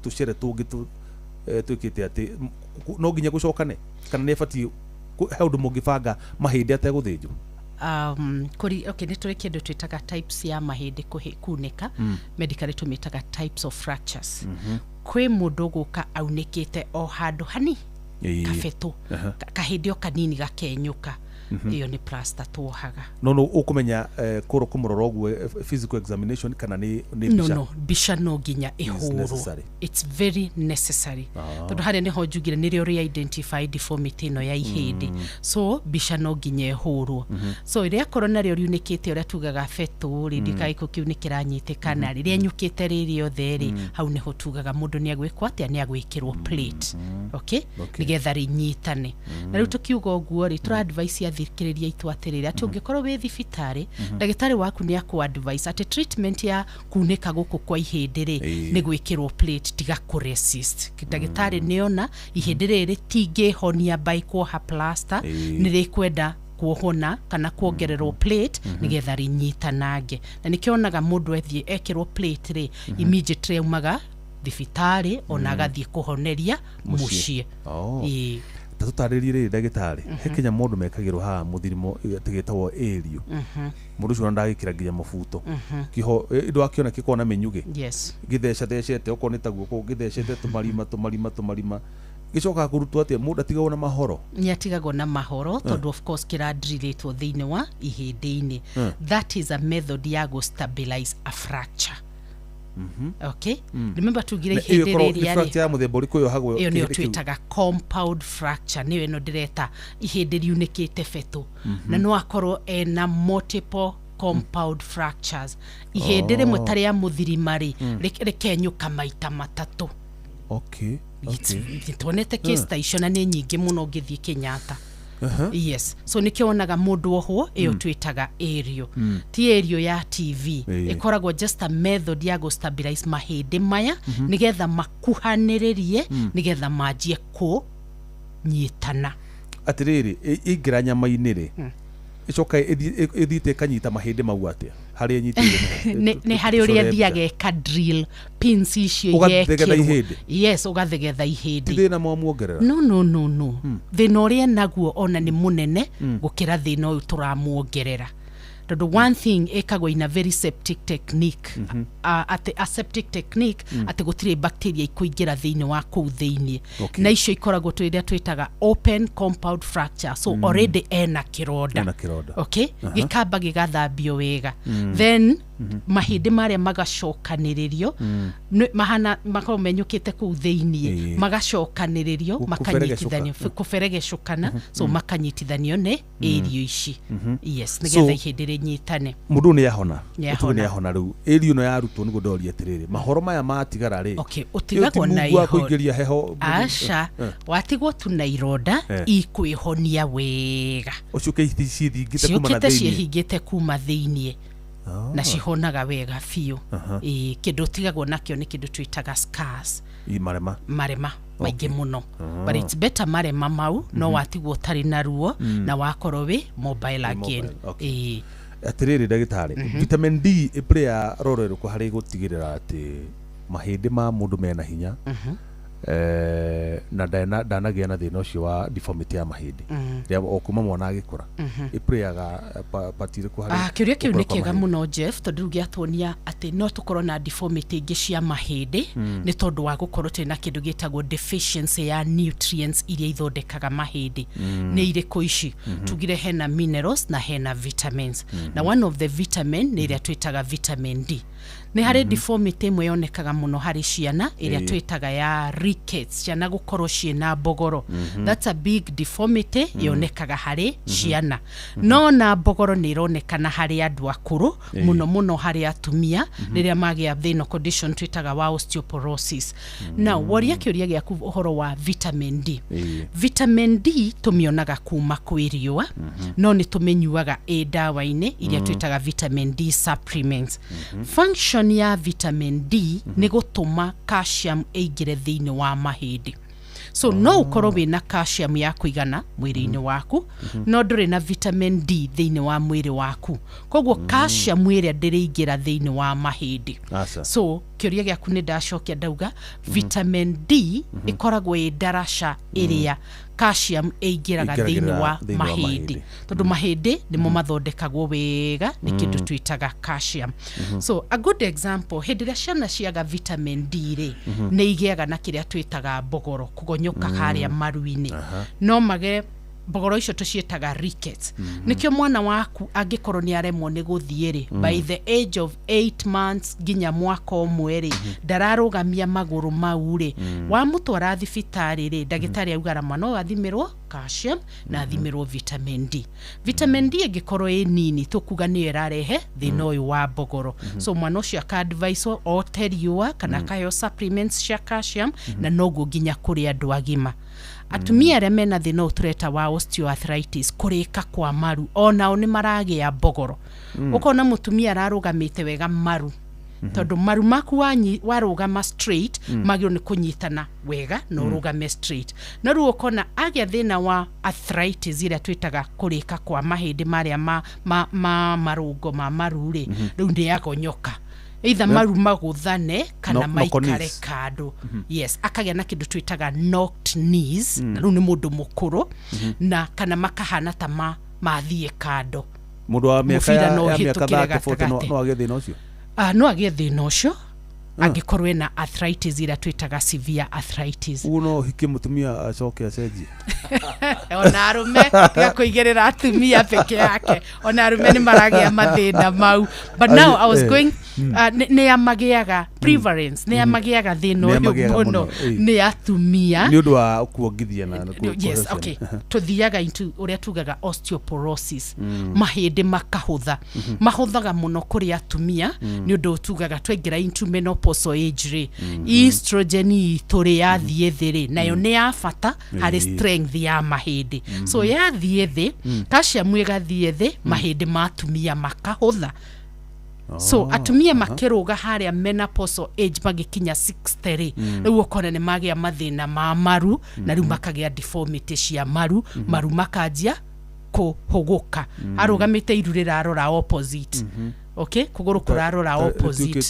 tucere tungi twikite ati no nginya gucokane kana ne fati haundu mungibanga mahindi ateguthinjwo. Okay, nitore kindu twitaga types ya mahindi kunika medically tumitaga types of fractures. Kwe mundu guka aunikite o handu hani kafetu kahindi kanini gakenyuka iyo ni plaster tuohaga. No ukumenya kuro kumurorogu physical examination kana ni bisha. No bisha no ginya ihuru. It's very necessary. Tondu haria ni hojugire ni rio re-identify deformity no ya ihindi. So bisha no ginya ihuru. So iria korona rio riunikite uria tugaga fetu ridika ikukiunikira nyitikana riria nyukite riri otheri hau ni hotugaga mundu ni agwikwa atia ni agwikirwo plate. Okay? Nigetha rinyitane. Na riu tukiuga uguo ri tura advice ya thikiriria itwatirira ati ungikorwo wi thibitari ndagitari waku ni aku advice ati treatment ya kunika guku kwa ihindi ri ni gwikirwo plate tiga ku resist. Ndagitari niona ihindi riri tingihonia by kuoha plaster ni rikwenda kuohona kana kuongererwo plate nigetha rinyitanage. Na nikionaga mundu ethie ekirwo plate ri immediately umaga thibitari ona agathie kuhoneria mucie. Tatutaririe riri ndagitari hekinya mundu mekagirwo ha muthirimo tigitagwo elio mundu ucio ndagikira nginya mabuto kiho indo akiona kikona menyuge githeca thecete okoneta guoko githecete tumarima gicoka kurutwo atia mundu atigagwo na mahoro ni atigagwo na mahoro tondu of course kira drill thiini wa ihindi-ini. That is a method ya go stabilize a fracture. Okay? Remember tugire ihindi riri ya fracture ya muthemba uriku yo hagwo iyo ni twitaga compound fracture niwe no direta ihindi riunikite fetu na no akorwo ena multiple compound fractures ihindi rimwe tari ya muthirimari rikenyuka maita matatu. Okay. Tonete case station na ni nyingi muno ngithie Kenyatta. Yes, so nikionaga mundu ohwo iyo twitaga aerial. Ti aerial ya TV ikoragwo just a method ya go stabilize mahindi maya nigetha makuhaniririe nigetha majie ku nyitana. Atiriri igira nyama-ini ri icoka ithite kanyita mahindi mau atia hari nyitire ne hari uria thiage ka drill pins icio yeke. Yes, ugathigetha ihindi thina muongerera. No thina uria naguo ona ni munene gukira thina uyu turamuongerera. The one thing ekagwo in a very septic technique at a septic technique ati gutire bacteria ikuingira thiini wa kuu thiini na icio ikoragwo twira twitaga open compound fracture. So already ena kironda. Okay, gikamba gigathambio wega then mahindi maria magacokaniririo mahana makorwo menyukite ku theinie magacokaniririo makanyitithanio kuberegecukana so makanyitithanio ne irio ici yes nigetha ihindi rinyitane mundu ni yahona ni yahona riu irio no yarutwo ni gudoria atiriri mahoro maya matigara ri okay utigagwo na iho kuingiria heho asha watigwo tu na ironda ikwihonia wega ucuke cithingite kuma na theinie cihingite kuma theinie na cihonaga wega biũ kindu tigagwo nakio ni kindu twitaga scars marema maingĩ mũno but it's better marema mau no watigwo tari na ruo na wakorwo wi mobile again atiriri ndagitari vitamin D iplaya roro iriku hari gutigirira ati mahindi ma mundu mena hinya na ndanagia na thina ucio wa deformity ya mahindi ria okuma mwana agikura iplayaga patire ku hari kiuria kiu ni kiega muno Jeff tondu giatuonia ati no tukorwo na deformity ingi cia mahindi ni tondu wa gukorwo tena kindu gitagwo deficiency ya nutrients iria ithondekaga mahindi ni iriku ici tugire hena minerals na hena vitamins na one of the vitamin ni iria twitaga vitamin D ni hari deformity imwe yonekaga muno hari ciana iria twitaga ya rickets ciana gukorwo ciena bogoro that's a big deformity yonekaga hari ciana no na bogoro ni ironekana hari andu akuru muno hari atumia riria magia thina condition twitaga wa osteoporosis now waria kiuria giaku uhoro wa vitamin D vitamin D tumionaga kuma kwiriwa no ni tumenyuaga dawa-ini iria twitaga vitamin D supplements function ya vitamin D ni gutuma calcium eigire thiini wa mahindi so no ukorwo wina calcium ya kuigana mwiri-ini waku no nduri na vitamin D thiini wa mwiri waku koguo calcium iria ndiriingira thiini wa mahindi so kiuria giaku ni ndacokia ndauga vitamin D ikoragwo daraca iria calcium eigiraga thiini wa mahindi tondu mahindi nimo mathondekagwo wega ni kindu twitaga calcium so a good example hindira ciana ciaga vitamin D ri ni igiaga na kiria twitaga bogoro kugonyoka haria maruini no mage bogoro icio tucietaga rickets nikio mwana waku angikorwo ni aremwo ni guthiiri by the age of 8 months ginya mwaka omwe ndararugamia maguru mau ri wa mutwara thibitari ri ndagitari augara mwana athimirwo calcium na athimirwo vitamin D vitamin D ingikorwo nini tukuga ni irarehe thina uyu wa bogoro so mwana ucio ka advice o teriwa kana kayo supplements cia calcium na noguo ginya kuri andu agima atumia aria mena thina utureta wa osteoarthritis kurika kwa maru ona oni maragia bogoro ukona mutumia ararugamite wega maru tondu maru maku warugama straight magiro ni kunyitana wega no rugame straight na ruo kona agia thina wa arthritis iria twitaga kurika kwa mahindi maria marungo ma maruri riu ndi yagonyoka either maru maguthane kana maikare kando yes akagia na kindu twitaga knocked knees riu ni mundu mukuru na kana makahana ta mathie kando mundu wa miaka ya miaka 30 no agie thina ucio no agie thina ucio angikorwe na arthritis iria twitaga severe arthritis uno hiki mutumia acoke acenjie ona arume ya kuigerera atumia peke yake ona arume ni maragia mathina mau but now I was going ne amagiaga prevalence ne amagiaga thina uyu muno ne atumia ni undu wa kuongithia na yes okay tuthiaga into uria tugaga osteoporosis mahindi makahutha mahuthaga muno kuri atumia ni undu tugaga twengira into menopause age estrogen ituri ya thiethiri nayo ni ya bata hari strength ya mahindi so ya thiethi calcium igathie thi mahindi matumia makahutha so atumia makiruga haria menopause age magikinya 60 riu ukona ni magia mathina ma maru na riu makagia deformity cia maru maru makanjia kuhuguka arugamite iru rirarora opposite okay kuguru kurarora opposite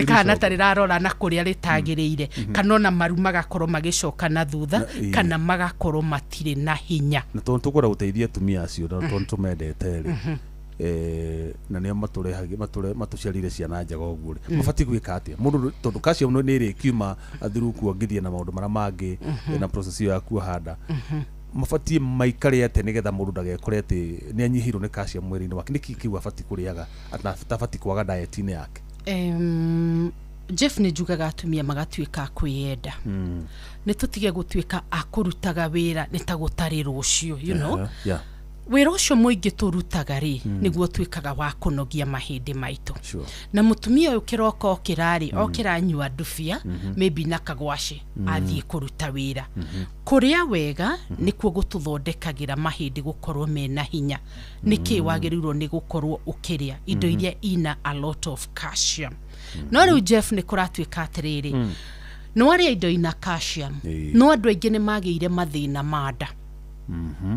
kana tarirarora na kuria ritagiriire kana na maru magakorwo magicoka na thutha kana magakorwo matire na hinya na tondu tukura guteithia atumia acio na tondu tumendete ri na nio matuciarire ciana njega uguo ri mabati gwika atia mundu tondu calcium ni iri kiuma athiru kuongithia na maundu mara mangi na process ya kuhanda mabatie maikare ate nigetha mundu ndagekore ati ni anyihirwo ni calcium mwiri-ini wake niki kiu abatie kuriaga atabatie kwaga diet-ini yake? Jeff nĩ njugaga atumia magatuĩka kwĩenda nĩ tũtige gũtuĩka akũrutaga wĩra nĩ ta gũtarĩ rũciũ you know wĩra ũcio mũingĩ tũrutaga rĩ nĩguo tuĩkaga wa kũnogia mahĩndĩ maitũ na mũtumia ũyũ kĩroko okĩrarĩ okĩranyua ndubia maybe na kagwaci athiĩ kũruta wĩra kũrĩa wega nĩkuo gũtũthondekagĩra mahĩndĩ gũkorwo mena hinya nĩkĩ wagĩrĩirwo nĩ gũkorwo ũkĩrĩa indo iria ina a lot of calcium no rĩu Jeff nĩ kũratuĩka atĩrĩrĩ no arĩa indo ina calcium no andũ aingĩ nĩ magĩire mathĩna ma nda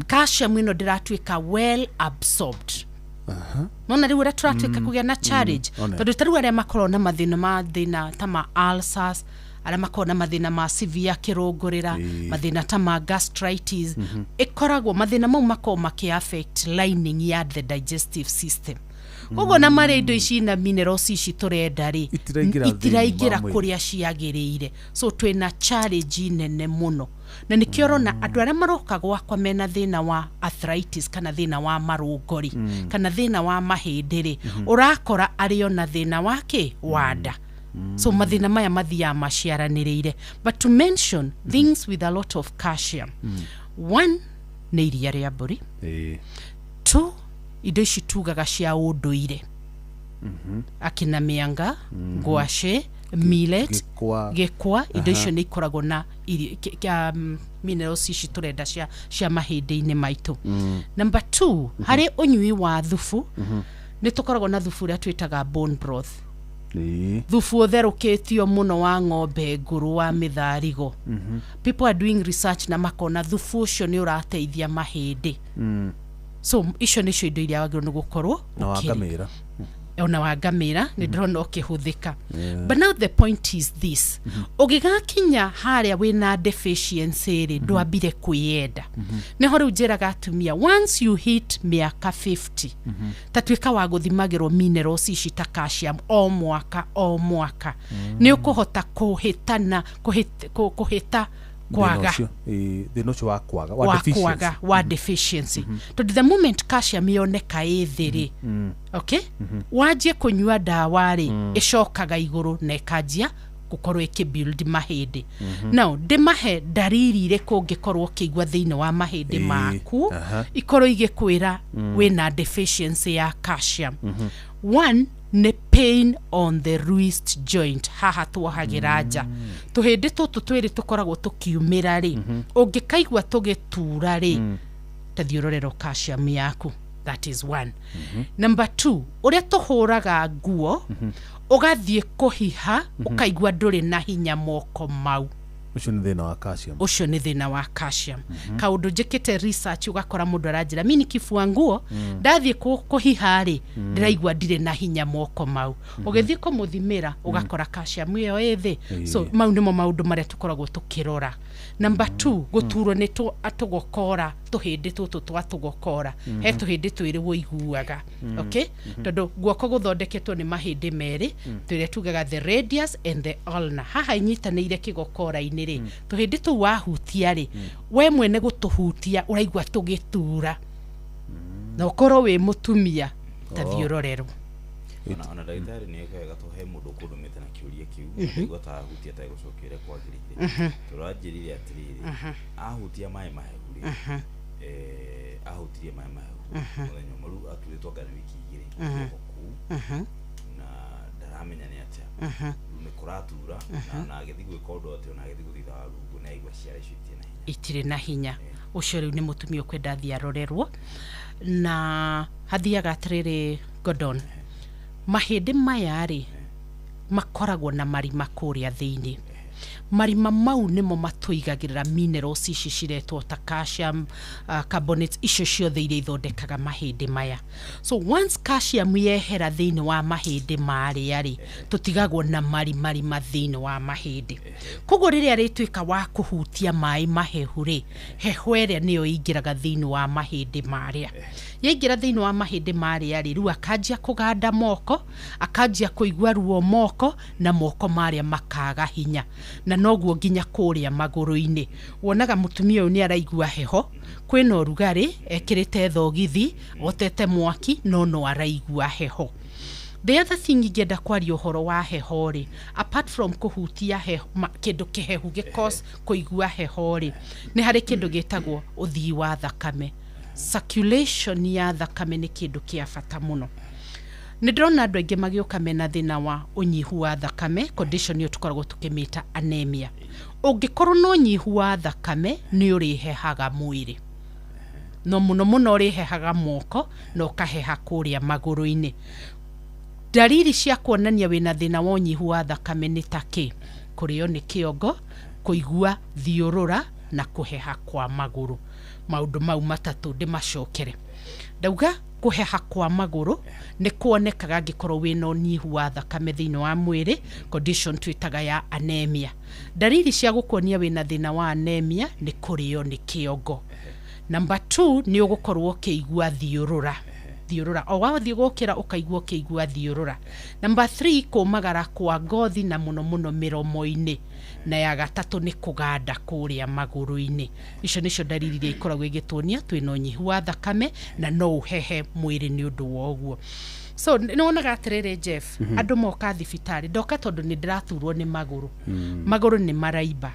calcium ĩno ndĩratuĩka well absorbed nona rĩu ũrĩa tũratuĩka kũgĩa na challenge tondũ tarĩu arĩa makorwo na mathĩna ta ma ulcers arĩa makorwo na mathĩna ma severe kĩrũngũrĩra mathĩna ta ma gastritis ĩkoragwo mathĩna mau makorwo makĩ-affect lining ya the digestive system koguo na marĩa indo ici na minerals ici tũrenda rĩ itiraingĩra kũrĩa ciagĩrĩire so twĩna challenge nene mũno na nĩkĩo ũrona andũ arĩa maroka gwakwa mena thĩna wa arthritis kana thĩna wa marũngori kana thĩna wa mahĩndĩ rĩ ũrakora arĩ ona thĩna wake wa nda so mathĩna maya mathiaga maciaranĩrĩire but to mention things with a lot of calcium one nĩ iria rĩa mbũri two indo ici tugaga cia ũndũire akina mĩanga ngwacĩ millet gĩkwa indo icio nĩ ikoragwo na minerals ici tũrenda cia mahĩndĩ-inĩ maitũ number 2 harĩ ũnyui wa thubu nĩ tũkoragwo na thubu ũrĩa twĩtaga bone broth thubu ũtherũkĩtio mũno wa ng'ombe ngũrũ wa mĩtharigo people are doing research na makona thubu ũcio nĩ ũrateithia mahĩndĩ so icio nĩcio indo iria wagĩrĩirwo nĩ gũkorwo ona wa ngamĩra nĩ ndĩrona ũkĩhũthĩka but now the point is this ũgĩgakinya harĩa wĩna deficiency rĩ ndwambire kwĩyenda nĩho rĩu njĩraga atumia once you hit mĩaka 50 tatuĩka wa gũthimagĩrwo minerals ici ta calcium o mwaka nĩ ũkũhota kũhĩtana kũhĩta kwaga thĩna ũcio wa deficiency tondũ the moment calcium yoneka ĩthĩ rĩ okay wanjie kũnyua ndawa rĩ ĩcokaga igũrũ na ĩkanjia gũkorwo ĩkĩbuild mahĩndĩ now ndĩmahe ndariri irĩkũ ũngĩkorwo ũkĩigua thĩinĩ wa mahĩndĩ maku ikorwo igĩkwĩra wĩna deficiency ya calcium one ne pain on the wrist joint haha tuohagĩra nja tũhĩndĩ tũtũ twĩrĩ tũkoragwo tũkiumĩra rĩ ũngĩkaigua tũgĩtura rĩ ta thiũrorero calcium yaku that is one number 2 ũrĩa tũhũraga nguo ũgathiĩ kũhiha ũkaigua ndũrĩ na hinya moko mau ucio nĩ thĩna wa calcium kaũndũ njĩkĩte research ũgakora mũndũ aranjĩra mimi nikifua nguo ndathiĩ kũhiha rĩ ndĩraigua ndirĩ na hinya moko mau ũgĩthiĩ kũmũthimĩra ũgakora calcium ĩyo ĩthĩ so mau nĩmo maũndũ marĩa tũkoragwo tũkĩrora number 2 gũturwo nĩ atũgokora tũhĩndĩ tũtũ twatũgokora he tũhĩndĩ twĩrĩ woiguaga okay tondũ guoko gũthondeketwo nĩ mahĩndĩ merĩ tũrĩa tugaga the radius and the ulnar haha inyitanĩire kĩgokora-inĩ rĩ tũhĩndĩ tũu wahutia rĩ we mwene gũtũhutia ũraigua tũgĩtura na ũkorwo wĩ mũtumia ta thiũrorero ona ndagĩtarĩ nĩ wega tũhe mũndũ ũkũndũmĩte na kĩũria kĩu nĩguo atahutia ategũcokia ũrĩa kwagĩrĩire tũranjĩrĩire atĩrĩrĩ ahutia maĩ mahehu rĩ ahutirie maĩ mahehu mũthenya ũmwe rĩu aturĩtwo anga nĩ wiki igĩrĩ kũu na ndaramenya nĩ atĩa nĩ kũratura na agĩthiĩ gwĩka ũndũ atĩ ona agĩthiĩ gũthitha wa rungu na aigua ciara icio itirĩ na hinya ũcio rĩu nĩ mũtumia ũkwenda athiĩ arorerwo na hathiaga atĩrĩrĩ Gordon mahĩndĩ maya rĩ makoragwo na marima kũrĩa thĩinĩ marima mau nĩmo matũigagĩrĩra minerals ici ciretwo ta calcium carbonates icio ciothe iria ithondekaga mahĩndĩ maya so once calcium yehera thĩinĩ wa mahĩndĩ marĩa rĩ tũtigagwo na marima thĩinĩ wa mahĩndĩ koguo rĩrĩa rĩtuĩka wa kũhutia maĩ mahehu rĩ heho ĩrĩa nĩyo ĩingĩraga thĩinĩ wa mahĩndĩ marĩa yaingĩra thĩinĩ wa mahĩndĩ marĩa rĩ rĩu akanjia kũganda moko akanjia kũigua ruo moko na moko marĩa makaga hinya na noguo nginya kuria maguru-ini wonaga mutumia uyu ni araigua heho kwina urugari ekirite thogithi otete mwaki no araigua heho. The other thing ingenda kwaria uhoro wa heho ri, apart from kuhutia heho kindu kihehu gikos kuigua heho ri, ni hari kindu gitagwo uthii wa thakame. Circulation ya thakame ni kindu kia bata muno. Nidrona andu aingi magioka mena thina wa unyihu wa thakame, condition yo tukoragwo tukimita anemia. Ungikorwo no unyihu wa thakame ni urihehaga mwiri. No muno urihehaga moko no kaheha kuria maguru-ini. Dalili cia kuonania wina thina wa unyihu wa thakame ni taki kurio ni kiongo, kuigua thiurura na kuheha kwa maguru. Maundu mau matatu ndimacokere. Ndauga kuheha kwa maguru ni kuonekaga angikorwo wina unyihu wa thakame thini wa mwiri, condition twitaga ya anemia. Dalili cia gukuonia wina thina wa anemia ni kurio ni kiongo. Number 2 ni ugukorwo kiigua thiurura. O wathi gukira ukaigua kiigua thiurura. Number 3 kumagara kwa ngothi na muno miromo-ini. Na ya gatatu ni kuganda kuria maguru-ini. Icio nicio dalili iria ikoragwo igituonia twina unyihu wa thakame na no uhehe mwiri ni undu wa uguo. So nionaga atiriri Jeff, andu moka thibitari ndoka tondu ni ndiraturwo ni maguru. Maguru ni maraiba.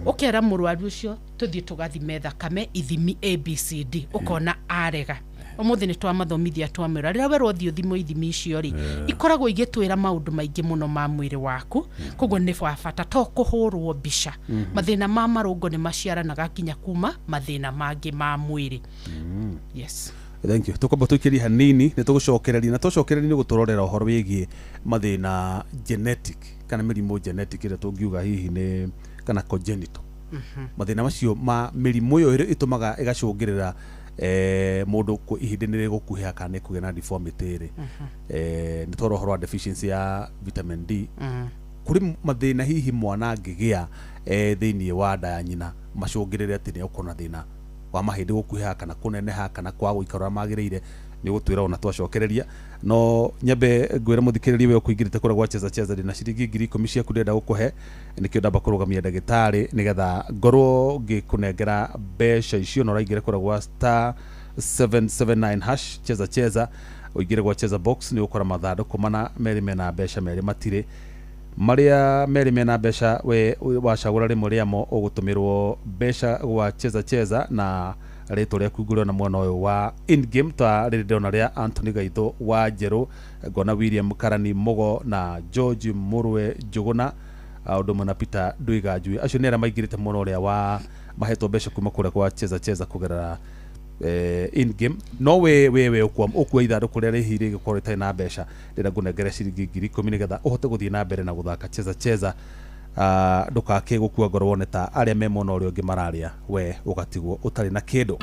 Ukera murwaru ucio tuthie tugathime thakame ithimi ABCD ukona arega. Umuthi ni twamathomithia twamwira rira werwo thio thimo ithimi icio ri ikoragwo igitwira maundu maingi muno ma mwiri waku, koguo ni bata to kuhurwo mbica. Mathina ma marungo ni maciaranaga nginya kuma mathina mangi ma mwiri. Yes. Thank you. Tukomba tukiri hanini ni tugucokereria na tucokereria ni guturorera uhoro wigie mathina genetic kana mirimu genetic ira tungiuga hihi ni kana congenital. Mathina macio ma mirimu yo itumaga igacungirira mundu ku ihindini rigukuhia kana kugena deformity ri ni toro horo wa deficiency ya vitamin D. Kuri mathina hihi mwana ngigia thiini wa nda ya nyina macungirire ati ni ukona thina wa mahindi gukuhia kana kuneneha kana kwa guikarura magirire ni gutwira ona twacokereria. No nyambe ngwira muthikiriria we kuingirite kura gwa cheza ndina ciringi 10,000 ciaku ndenda gukuhe nikio ndamba kurugamia ndagitari nigetha ngorwo ngikunengera mbeca icio no raingire kura gwa *779# cheza uingire gwa cheza box ni ukora mathanduku mana meri mena mbeca meri matire maria meri mena mbeca we wacagura rimwe riamo ugutumirwo mbeca gwa cheza na rito ria kugurwa na mwana uyu wa in game ta rirona ria Anthony Gaitho wa Jeru ngona William Karani Mogo na George Murwe Juguna undu mwana Peter Duiga Jui acio nera maigirite muno ria wa maheto mbeca kuma kura kwa cheza kugerera in game. No we ukwa ithanduku ria rihiri gikorwo itai na mbeca ndira ngunengere ciringi 10,000 nigetha uhote guthie na mbere na guthaka cheza ndukake gukua ngoro wone ta aria me mona urio ngi mararia we ugatigwo utari na kindu.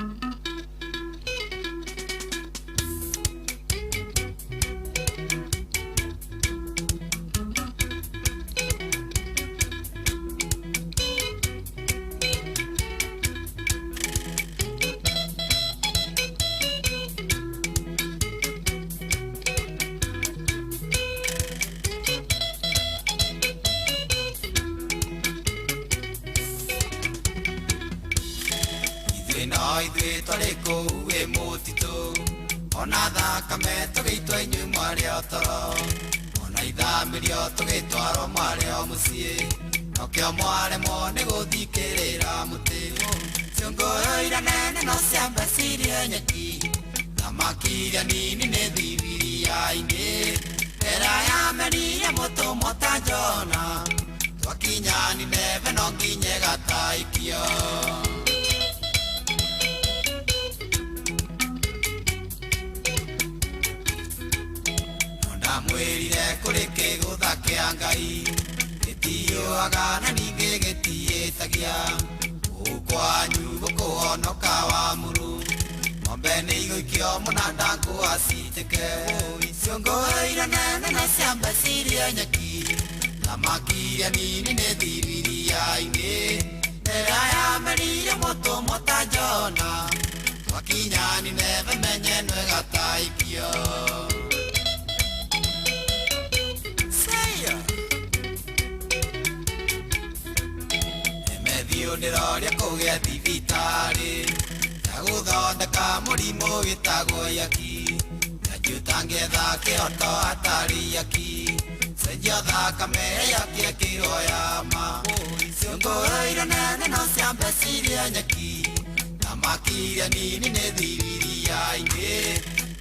ndiroria kugia thibitari na guthondeka murimu witagwo yaki na jutangetha kioto atari yaki senjia thakame yaki kiroyama siongoraire nene no ciambe ciria nyaki na makiria nini nĩ thiriria ingĩ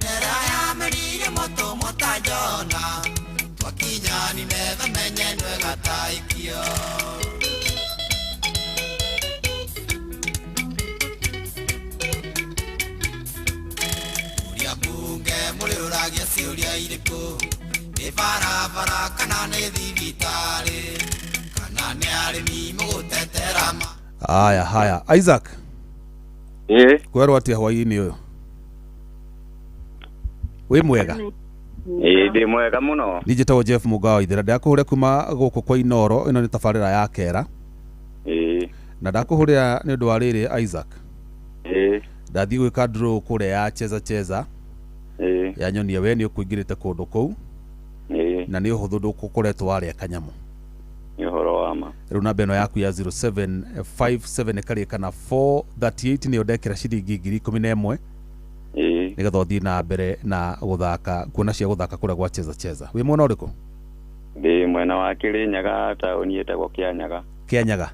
nera yamerire moto motajona twakinya ni metha menye nwega taikio uria bunge mũrĩũragia ciũria irĩkũ nĩ barabara kana nĩ thibitarĩ kana nĩ arĩmi mũgũtetera haya Isaac kwerwo atia hwainĩ ũyũ wĩ mwega ndĩ mwega mũno Njĩtagwo Jeff Mugawa Ithera ndakũhũrĩra kuma gũkũ kwa Inoro ĩno nĩ tabarĩra ya Kera na ndakũhũrĩra nĩ ũndũ wa rĩrĩ Isaac ndathiĩ gwĩka draw kũrĩa ya cheza ya nyonia we nĩ ũkũingĩrĩte kũndũ kũu na nĩ ũhũthũ ndũkoretwo warĩa kanyamũ nĩ ũhoro wa ma rĩu namba ĩno yaku ya 0757 karĩ kana 438 nĩyo ndekĩra ciringi 11,000 nĩgetha ũthiĩ na mbere na gũthaka kuona cia gũthaka kũrĩa gwa cheza wĩ mwena ũrĩkũ ndĩ mwena wa Kĩrĩnyaga taũni ĩtagwo Kĩanyaga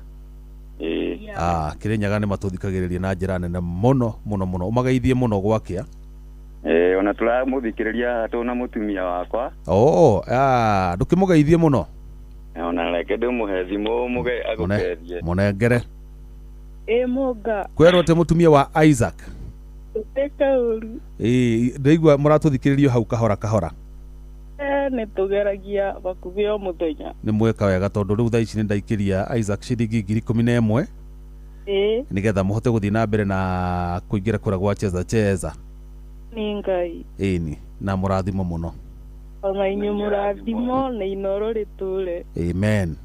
Kĩrĩnyaga nĩ matũthikagĩrĩria na njĩra nene mũno ũmageithie mũno gwakĩa ona tũramũthikĩrĩria tũna mũtumia wakwa ndũkĩmũgeithie mũno ona reke ndĩmũhe thimũ agũkeithie mũnengere mũnga kwerwo atĩ mũtumia wa Isaac ekaũru ndaigua mũratũthikĩrĩrio hau kahora nĩ tũgeragia bakuhĩ o mũthenya nĩ mweka wega tondũ rĩu thaa ici nĩ ndaikĩria Isaac ciringi 11,000 nĩgetha mũhote gũthiĩ na mbere na kũingĩra kũrĩa gwa cheza nĩ Ngai ĩni na mũrathimo mũno ona inyuĩ mũrathimo na Inoro rĩtũre amen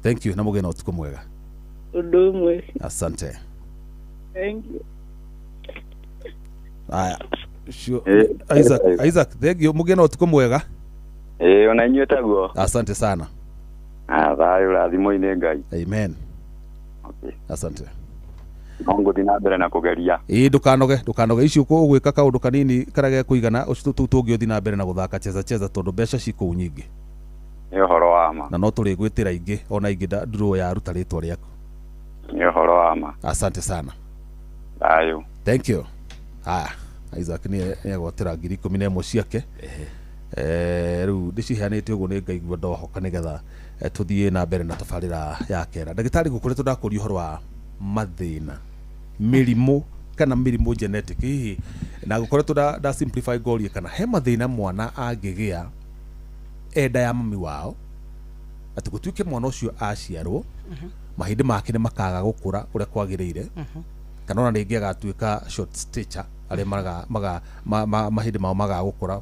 thank you na mũgĩe na ũtukũ mwega ũndũ ũmwe asante thank you Isaac thank you mũgĩe na ũtukũ mwega ona inyuĩ taguo asante sana thayũ rathimo-inĩ Ngai amen asante ngũthiĩ na mbere na kũgeria ndũkanoge icio ũgwĩka kaũndũ kanini karĩa gĩa kũigana ũcio tũngĩ ũthiĩ na mbere na gũthaka cheza tondũ mbeca cikũu nyingĩ nĩ ũhoro wa ma na no tũrĩgwĩtĩra ingĩ ona ingĩ draw ya ruta rĩtwa rĩaku nĩ ũhoro wa ma asante sana thayũ thank you Isaac nĩ agwatĩra 11,000 ciake rĩu ndĩciheanĩte ũguo nĩ ngaigua ndohoka nĩgetha tũthiĩ na mbere na tabarĩra ya Kera ndagĩtarĩ gũkoretwo ndakũria ũhoro wa mathĩna mĩrimũ kana mĩrimũ genetic hihi na gũkoretwo nda simplify gorie kana he mathĩna mwana angĩgĩa enda ya mami wao atĩ gũtuĩke mwana ũcio aciarwo mahĩndĩ make nĩ makaga gũkũra ũrĩa kwagĩrĩire kana ona rĩngĩ agatuĩka short stature arĩa mahĩndĩ mao magaga gũkũra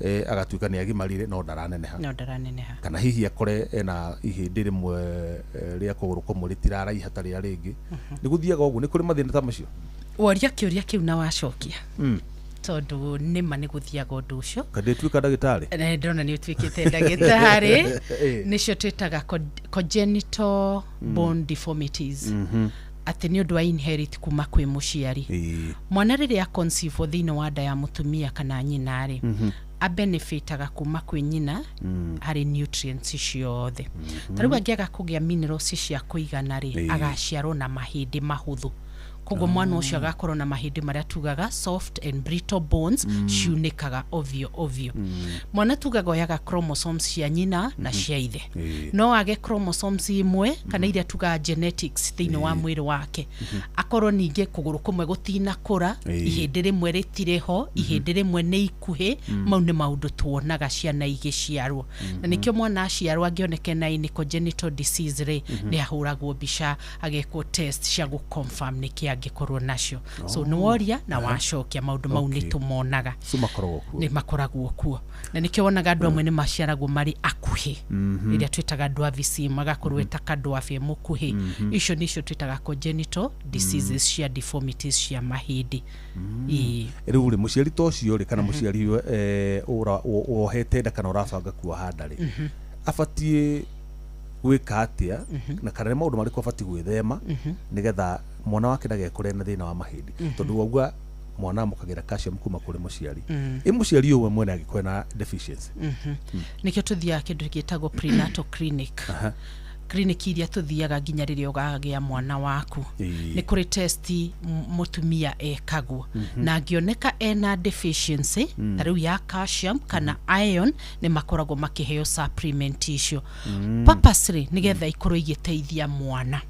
agatuĩka nĩ agimarire no ndaraneneha kana hihi akore ena ihĩndĩ rĩmwe rĩa kũgũrũ kũmwe rĩtiraraiha ta rĩa rĩngĩ nĩ gũthiaga ũguo nĩ kũrĩ mathĩna ta macio woria kĩũria kĩu na wacokia tondũ nĩma nĩ gũthiaga ũndũ ũcio kana tuĩka ndagĩtarĩ ndona nĩ ũtuĩkĩte ndagĩtarĩ nĩcio twĩtaga congenital bone deformities atĩ nĩ ũndũ wa inherit kuma kwĩ mũciari mwana rĩrĩa conceive thĩinĩ wa nda ya mũtumia kana nyina rĩ a benefitaga kuma kwĩ nyina harĩ nutrients ciothe tarĩu angĩaga kũgĩa minerals cia kũigana rĩ agaciarwo na mahĩndĩ mahũthũ koguo mwana ũcio agakorwo na mahĩndĩ marĩa tugaga soft and brittle bones ciunĩkaga ovyo mwana tugaga oyaga chromosomes cia nyina na cia ithe no age chromosomes imwe kana iria tugaga genetics thĩinĩ wa mwĩrĩ wake akorwo ningĩ kũgũrũ kũmwe gũtinakũra ihĩndĩ rĩmwe rĩtirĩ ho ihĩndĩ rĩmwe nĩ ikuhĩ mau nĩ maũndũ tuonaga ciana igĩciarwo na nĩkĩo mwana aciarwo angĩoneke na congenital disease rĩ nĩ ahũragwo mbica agekwo test cia gũconfirm nĩkĩ angĩkorwo nacio so nĩ woria na wacokia maũndũ mau nĩ tũmonaga nĩ makoragwo kuo na nĩkĩo wonaga andũ amwe nĩ maciaragwo marĩ akuhĩ iria twĩtaga dwarfism magakorwo etaka dwarf mũkuhĩ icio nĩcio twĩtaga congenital diseases cia deformities cia mahĩndĩ rĩu rĩ mũciari ta ũcio rĩ kana mũciari wohete nda kana ũrabanga kuoha nda rĩ abatiĩ gwika atia na kana maundu mariko abati gwithema nigetha mwana wake ndagekore na thina wa mahindi tondu wauga mwana mukagira calcium kuma kuri muciari muciari uwe mwene agikwena deficiency nikio tuthia kindu gitagwo prenatal clinic clinic iria tuthiaga nginya riria ugagia mwana waku ni kuri testi mutumia ekagwo na ngioneka ena deficiency tariu ya calcium kana iron ni makoragwo makiheo supplement icio purposely nigetha ikorwo igiteithia mwana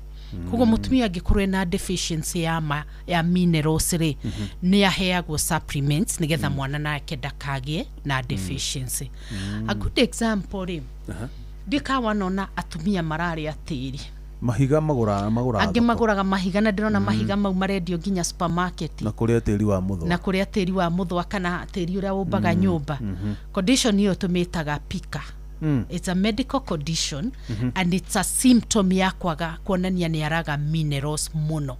koguo mutumia angikorwo na deficiency ya minerals ri ni aheagwo supplements nigetha mwana nake ndakagie na deficiency a good example ri ndikawa nona atumia marari atiri mahiga magura ange maguraga mahiga na ndirona mahiga mau marendio nginya supermarket na kuria tiri wa muthwa kana tiri uria umbaga nyumba condition hiyo tumitaga pika it's a medical condition and it's a symptom ya kwaga kuonania ni araga minerals muno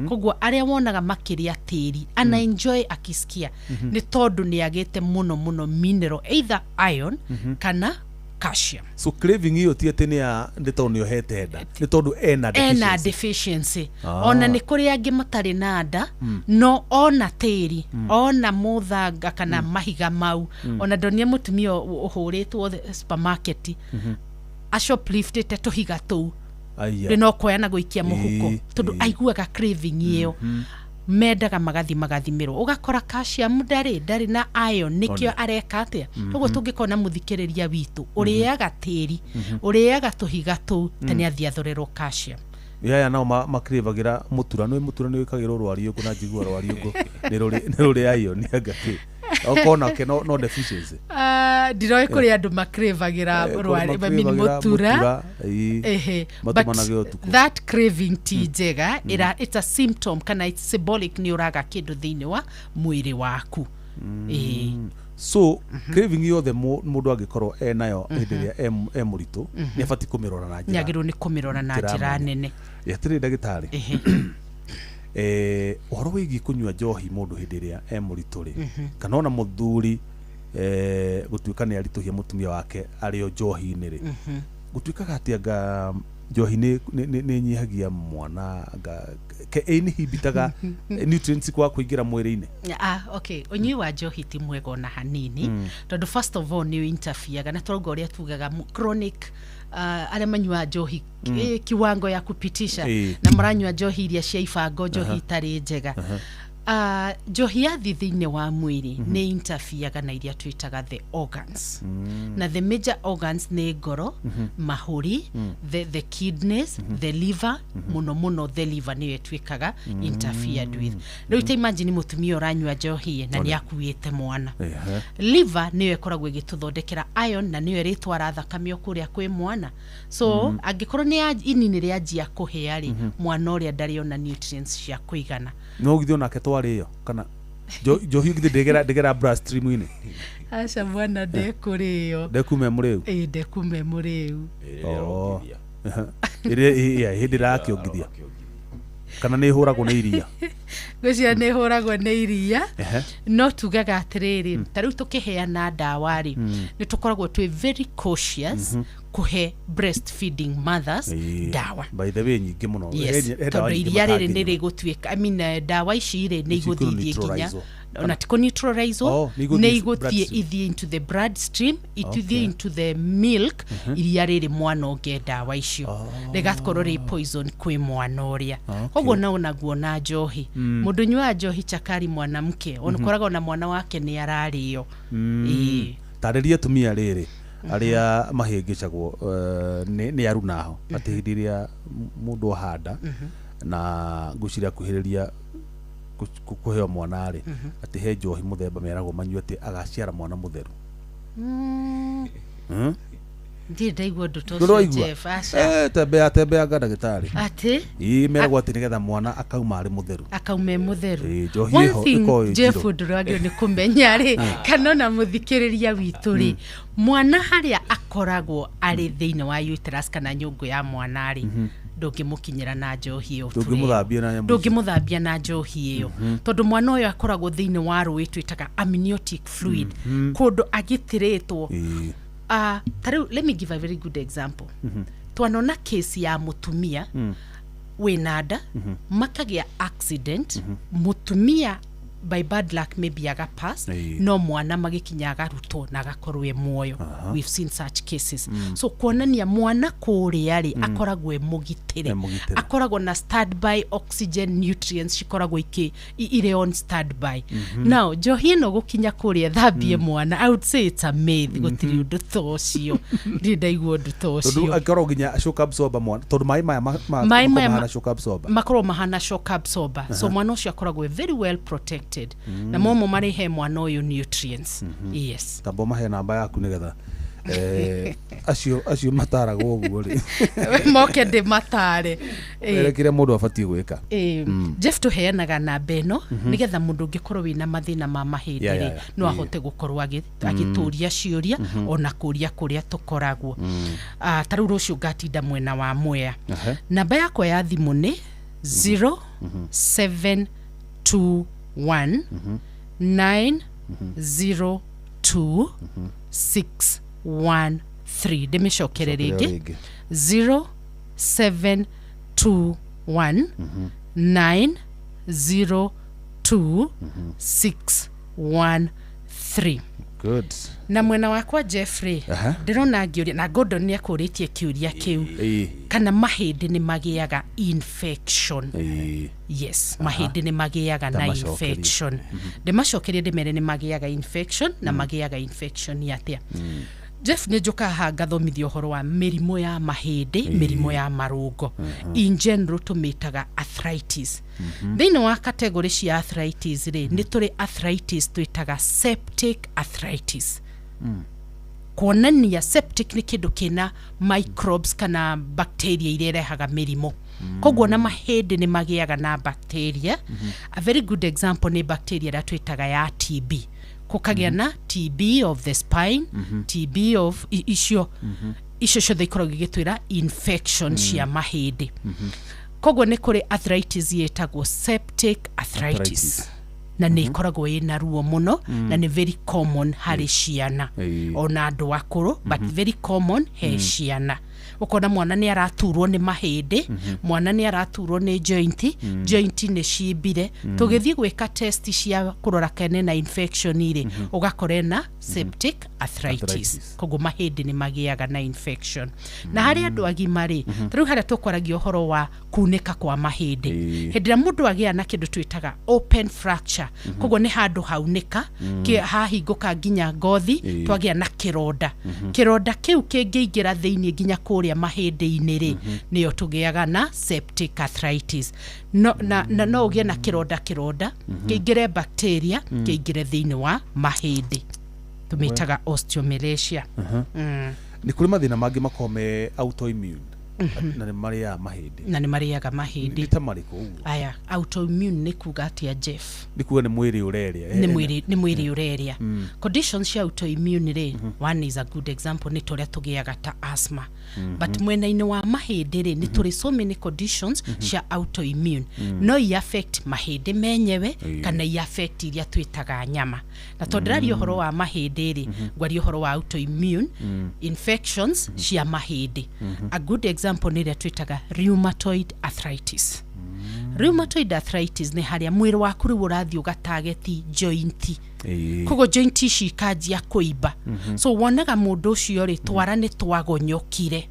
koguo aria wonaga makiria tiri ana enjoy akisikia ni tondu ni agete muno mineral either iron kana calcium. So craving hiyo tiete ni ya ndito ni ohete nda ni tondu ena deficiency ona ni kuri angi matari na nda no ona tiri ona muthanga kana mahiga mau ona ndonie mutumia uhuritwo supermarket ashoplifted tuhiga tu no koyana guikia muhuko tondu aiguaga craving hiyo mendaga magathimiro ugakora calcium ndari na iron nikio areka atia uguo tungikona muthikiriria witu uriaga tiri uriaga tuhiga tu tani athiathorerwo calcium yaya nao makrivagira mutura ni wikagirwo rwariungu na njigua rwariungu ni ruri iron agaki okona ke no deficiency diroi kuri andu makrivagira rwari mini mutura that craving tijega it's a symptom kana it's symbolic ni uraga kindu thini wa mwiri waku so craving yo the mundu agikorwo enayo hindiria emuritu ni abati kumirora na njira nyagirwo ni kumirora na njira nene yatiri ndagitari uhoro wigi kunywa njohi mundu hindiria emuritu ri kana ona muthuri gutuika ni arituhia mutumia wake ario njohi-ini ri gutuikaga atia ga njohi ni nyihagia mwana ke ni hibitaga nutrients kwa kuingira mwiri-ini okay onyi wa njohi ti mwega na hanini tondu first of all ni interfere na torugo uria tugaga chronic ale manywa njohi kiwango ya kupitisha na maranywa njohi iria cia ibango njohi tari njega njohi ya thithine wa mwiri ni interfere na iria twitaga the organs na the major organs ni ngoro mahuri the kidneys the liver muno the liver ni twikaga interfered with no ite imagine mutumia uranywa njohi na ni akuite mwana liver ni ikoragwo igituthondekera iron na ni ritwara thakame okuria kwi mwana so angikorwo ni inini ria njia kuhea ri mwana uria ndari ona nutrients cia kuigana no githio nake twariyo kana njohi ngithindegera bloodstream ini acha mwana ndekuriyo ndekume muriu ndekume muriu ire hindira akiongithia kana ni huragwo ni iria gwicia ni huragwo ni iria no tugaga atiriri tariu tukiheana ndawa ri ni tukoragwo twi very cautious kuhe breastfeeding mothers dawa by the way nyingi muno tondu iria riri ni rigutuika dawa ici ri ni iguthithie nginya ona tiko neutralize ni iguthie ithie into the bloodstream ithie into the milk iria riri mwana onge dawa icio rigakorwo ri poison kwi mwana uria koguo na guona njohi mundu nywa njohi chakari mwanamke onokoraga na mwana wake ni arario tariria tumia riri aria mahingicagwo ni arunaho ati hindiria mundu ahanda na nguciria kuhiriria kuheo mwana ri ati he njohi muthemba meragwo manyue ati agaciara mwana mutheru ndaigua ndoto Jeff aca tembea ndagitari ati meragwo ati nigetha mwana akauma ari mutheru akaume mutheru Jeff nduragio ni kumenya ri kana na muthikiriria witu ri mwana haria akoragwo ari thiini wa uterus kana nyungu ya mwana ri ndungimukinyira na njohi iyo ndungimuthambia na njohi iyo tondu mwana uyu akoragwo thiini wa rui twitaga amniotic fluid kundu agitiritwo let me give a very good example twanona case ya mutumia wenada makagia accident mutumia by bad luck maybe agapass no mwana magikinya agaruto na agakorwe muoyo. We've seen such cases. So kuonania mwana kuria ri akoragwe mugitire, akoragwo na standby oxygen nutrients cikoragwo ire on standby. Now johino gukinya kuria thambie mwana, I would say it's a myth, gutiri undu tocio ndaigwo undu tocio tondu akorwo ginya shock absorber mwana tondu mai mahana shock absorber makoro mahana shock absorber. So mwana ucio akoragwo very well protected na momo marihe mwana uyu nutrients. Yes, tambo mahe namba yaku nigetha acio mataragwo guo ri moke de matare kire mundu abatie gwika. Jeff tuheanaga namba ino nigetha mundu ngikorwo wina mathina ma mahindi ri no ahote gukorwo agituria ciuria ona kuria kuria tukoragwo. Taru rucio ngatinda mwena wa Mwea. Namba yakwa ya thimu ni 0721 902 613. Demishokere rege 0721 902 613. Good. Na mwena wakwa Jeffrey ndirona ngiuria na Gordon ni akuritie kiuria kiu kana mahindi ni magiaga infection. Yes, mahindi ni magiaga na infection. Ndimacokerie ndimere ni magiaga infection na magiaga infection yatia. Jeff ni joka hagathomithio horo wa mirimo ya mahindi, mirimo ya marungo. In general tumitaga arthritis. Thĩinĩ wa category cia arthritis ri ni turi arthritis twitaga septic arthritis. Kuonania septic ni kindu kina microbes kana bacteria iria irehaga mirimo. Koguo na mahindi ni magiaga na bacteria. A very good example ni bacteria ria twitaga ya TB. Kukagia na TB of the spine, TB of icio ciothe ikoragwo igitwira infection cia mahindi. Koguo ni kuri arthritis yetagwo septic arthritis. Na ni ikoragwo ina ruo muno na ni very common hari ciana ona andu akuru, but very common he ciana. Ukona mwana ni araturwo ni mahindi, mwana ni araturwo ni joint ni cibire, tugithii gwika test cia kurora kene na infection ire ugakore na septic arthritis. Koguo mahindi ni magiaga na infection. Na hari andu agima ri riu haria tukoragio horo wa kunika kwa mahindi, hindira mundu agia na kindu twitaga open fracture. Koguo ni handu haunika hahinguka nginya ngothi, twagia na kironda. Kironda kiu kingiingira thiini nginya kuria mahindi-ini ri niyo tugiaga na septic arthritis. No ugie na kironda kiingire bacteria kiingire thiini wa mahindi, tumitaga osteomalacia. Ni kuri mathina mangi makome autoimmune na ni maria mahindi na ni mariaga mahindi ni tamariko aya. Autoimmune ni kuga atia Jeff? Ni kuga ni mwiri ureria ni mwiri ureria. Conditions ya autoimmune ri one is a good example ni toria tugiaga ta asthma. But mwena-ini wa mahindi ri ni turi so many conditions cia autoimmune. No i affect mahindi menyewe kana i affect iria twitaga nyama. Na tondirario horo wa mahindi ri ngwario horo wa autoimmune infections cia mahindi. A good example ni ria twitaga rheumatoid arthritis. Rheumatoid arthritis ni haria mwiri waku riu urathii ugatageti joint. Kogo joint ici ikajia kuiba. So wonaga mundu ucio ri twara ni twagonyokire.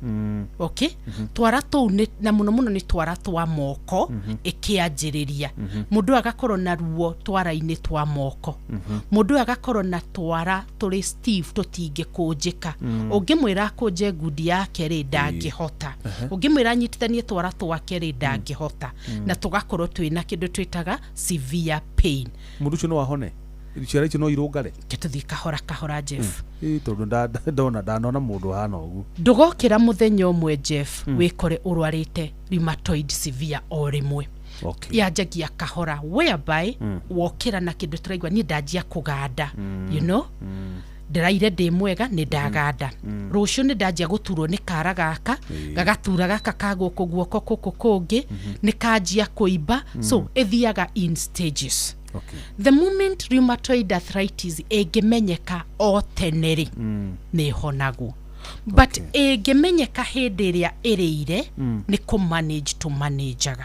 Okay? Twara tu na muno ni twara twa moko ikianjiriria. Mundu agakorwo na ruo twara-ini twa moko. Mundu agakorwo na twara turi stiff tutinge kunjika. Ungimwira kunje ngudi yake ri ndangihota. Ungimwira nyitithanie twara twake ri ndangihota. Na tugakorwo twina kindu twitaga severe pain. Mundu ucio no ahone ciara icio no irungare tuthii kahora Jeff. Tondu ndanona mundu hana ugu ndugokira muthenya umwe Jeff wikore urwarite rheumatoid severe o rimwe. Yajagia kahora whereby wokira na kindu turaigwa ni ndajia kuganda, you know, ndiraire ndi mwega ni ndaganda. Rucio ni ndajia guturwo ni kara gaka gagatura gaka kaguko guoko kungi ni kajia kuiba. So ethiaga in stages. The moment rheumatoid arthritis egemenyeka o teneri ni honagu. but ĩngĩmenyeka hĩndĩ ĩrĩa ĩrĩire nĩ kũ-manage to manageaga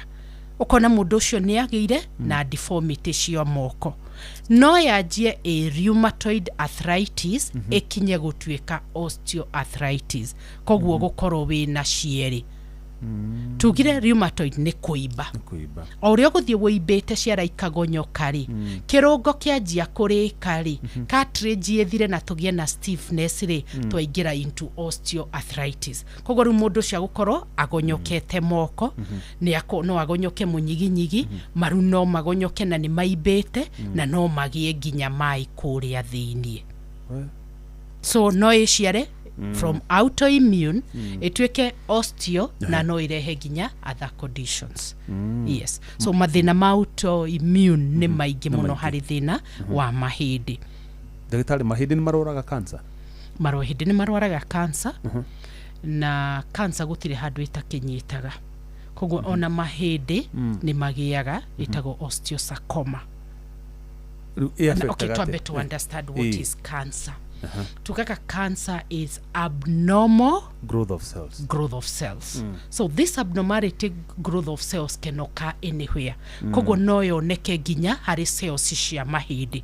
ukona mũndũ ũcio nĩ agĩire na deformity cia moko no yanjie rheumatoid arthritis ikinye gũtuĩka osteoarthritis koguo gũkorwo wĩna cierĩ tugire rheumatoid nĩ kũimba o ũrĩa gũthiĩ wũimbĩte ciara ikagonyoka rĩ kĩrũngo kĩanjia kũrĩka rĩ cartilage ĩthire na tũgĩe na stiffness rĩ twaingĩra into osteoarthritis koguo rĩu mũndũ ũcio gũkorwo agonyokete moko no agonyoke mũnyiginyigi maru no magonyoke na nĩ maimbĩte na no magĩe nginya mai kũrĩa thĩiniĩ so no ĩciare from autoimmune ituike osteo na no irehe ginya other conditions yes so mathina ma autoimmune ni maingĩ mũno harĩ thina wa mahĩndĩ ndagĩtarĩ mahĩndĩ nĩ marwaraga cancer mahĩndĩ nĩ marwaraga cancer na cancer gũtirĩ handũ ĩtakĩnyitaga koguo ona mahĩndĩ nĩ magĩaga ĩtagwo osteosarcoma okay twambe to understand what is cancer Tukaka cancer is abnormal growth of cells. So this abnormality growth of cells can occur anywhere. Koguo no yoneke ginya hari cells cia mahĩndĩ.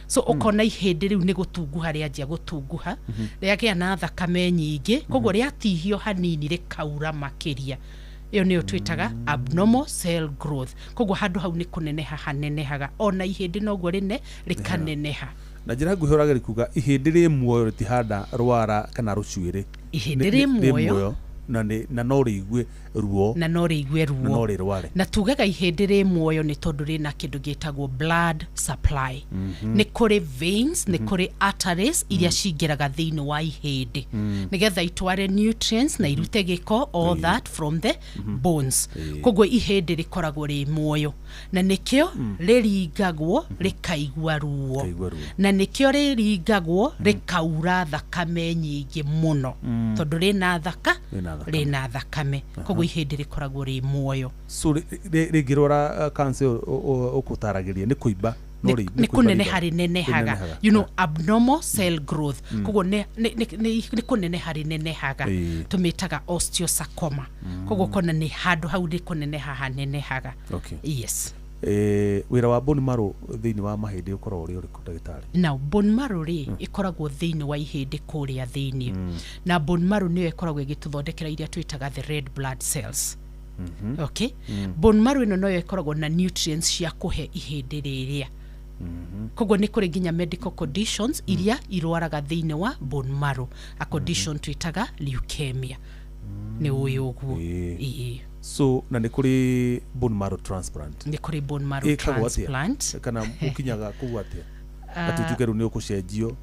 So ukona ihĩndĩ riu nĩ gũtunguha rĩanjia gũtunguha rĩagĩa na thakame nyingĩ koguo rĩatihio hanini rĩkaura makĩria iyo niyo twitaga abnormal cell growth koguo handũ hau nĩ kũneneha hanenehaga ona ihĩndĩ noguo rĩne rĩkaneneha na njĩra nguhĩ ũrageri kuga ihĩndĩ rĩ muoyo rĩtihanda rwara kana rũcuĩrĩ ihĩndĩ rĩ muoyo na no rĩigue ruo no rĩrware na tugaga ihĩndĩ rĩ muoyo nĩ tondũ rĩna kĩndũ gĩtagwo blood supply nĩ kũrĩ veins nĩ kũrĩ arteries iria cingĩraga thĩinĩ wa ihĩndĩ nĩgetha itware nutrients na irute gĩko all that from the bones koguo ihĩndĩ rĩkoragwo rĩ muoyo na nĩkĩo rĩringagwo rĩkaigua ruo na nĩkĩo rĩringagwo rĩkaura thakame nyingĩ mũno tondũ rĩna thakame koguo ihĩndĩ rĩkoragwo rĩ muoyo so rĩngĩrwara cancer ũkũtaragĩria nĩ kũimba nĩ kũneneha rĩnenehaga you know abnormal cell growth koguo nĩ kũneneha rĩnenehaga tũmĩtaga osteosarcoma koguo kona nĩ handũ hau nĩ kũneneha hanenehaga yes wĩra wa bone marrow thĩinĩ wa mahĩndĩ ũkoragwo ũrĩ ũrĩkũ ndagĩtarĩ na bone marrow rĩ ĩkoragwo thĩinĩ wa ihĩndĩ kũrĩa thĩinĩ na bone marrow nĩyo ĩkoragwo ĩgĩtũthondekera iria twĩtaga the red blood cells okay bone marrow ĩno noyo ĩkoragwo na nutrients cia kũhe ihĩndĩ rĩrĩa koguo nĩ kũrĩ nginya medical conditions iria irwaraga thĩinĩ wa bone marrow a condition twĩtaga leukemia nĩ ũyũ ũguo so na nĩ kũrĩ bone marrow transplant nĩ kũrĩ bone marrow transplant kana ũkinyaga kũu atĩa atutuke rĩu nĩ ũkũcenjio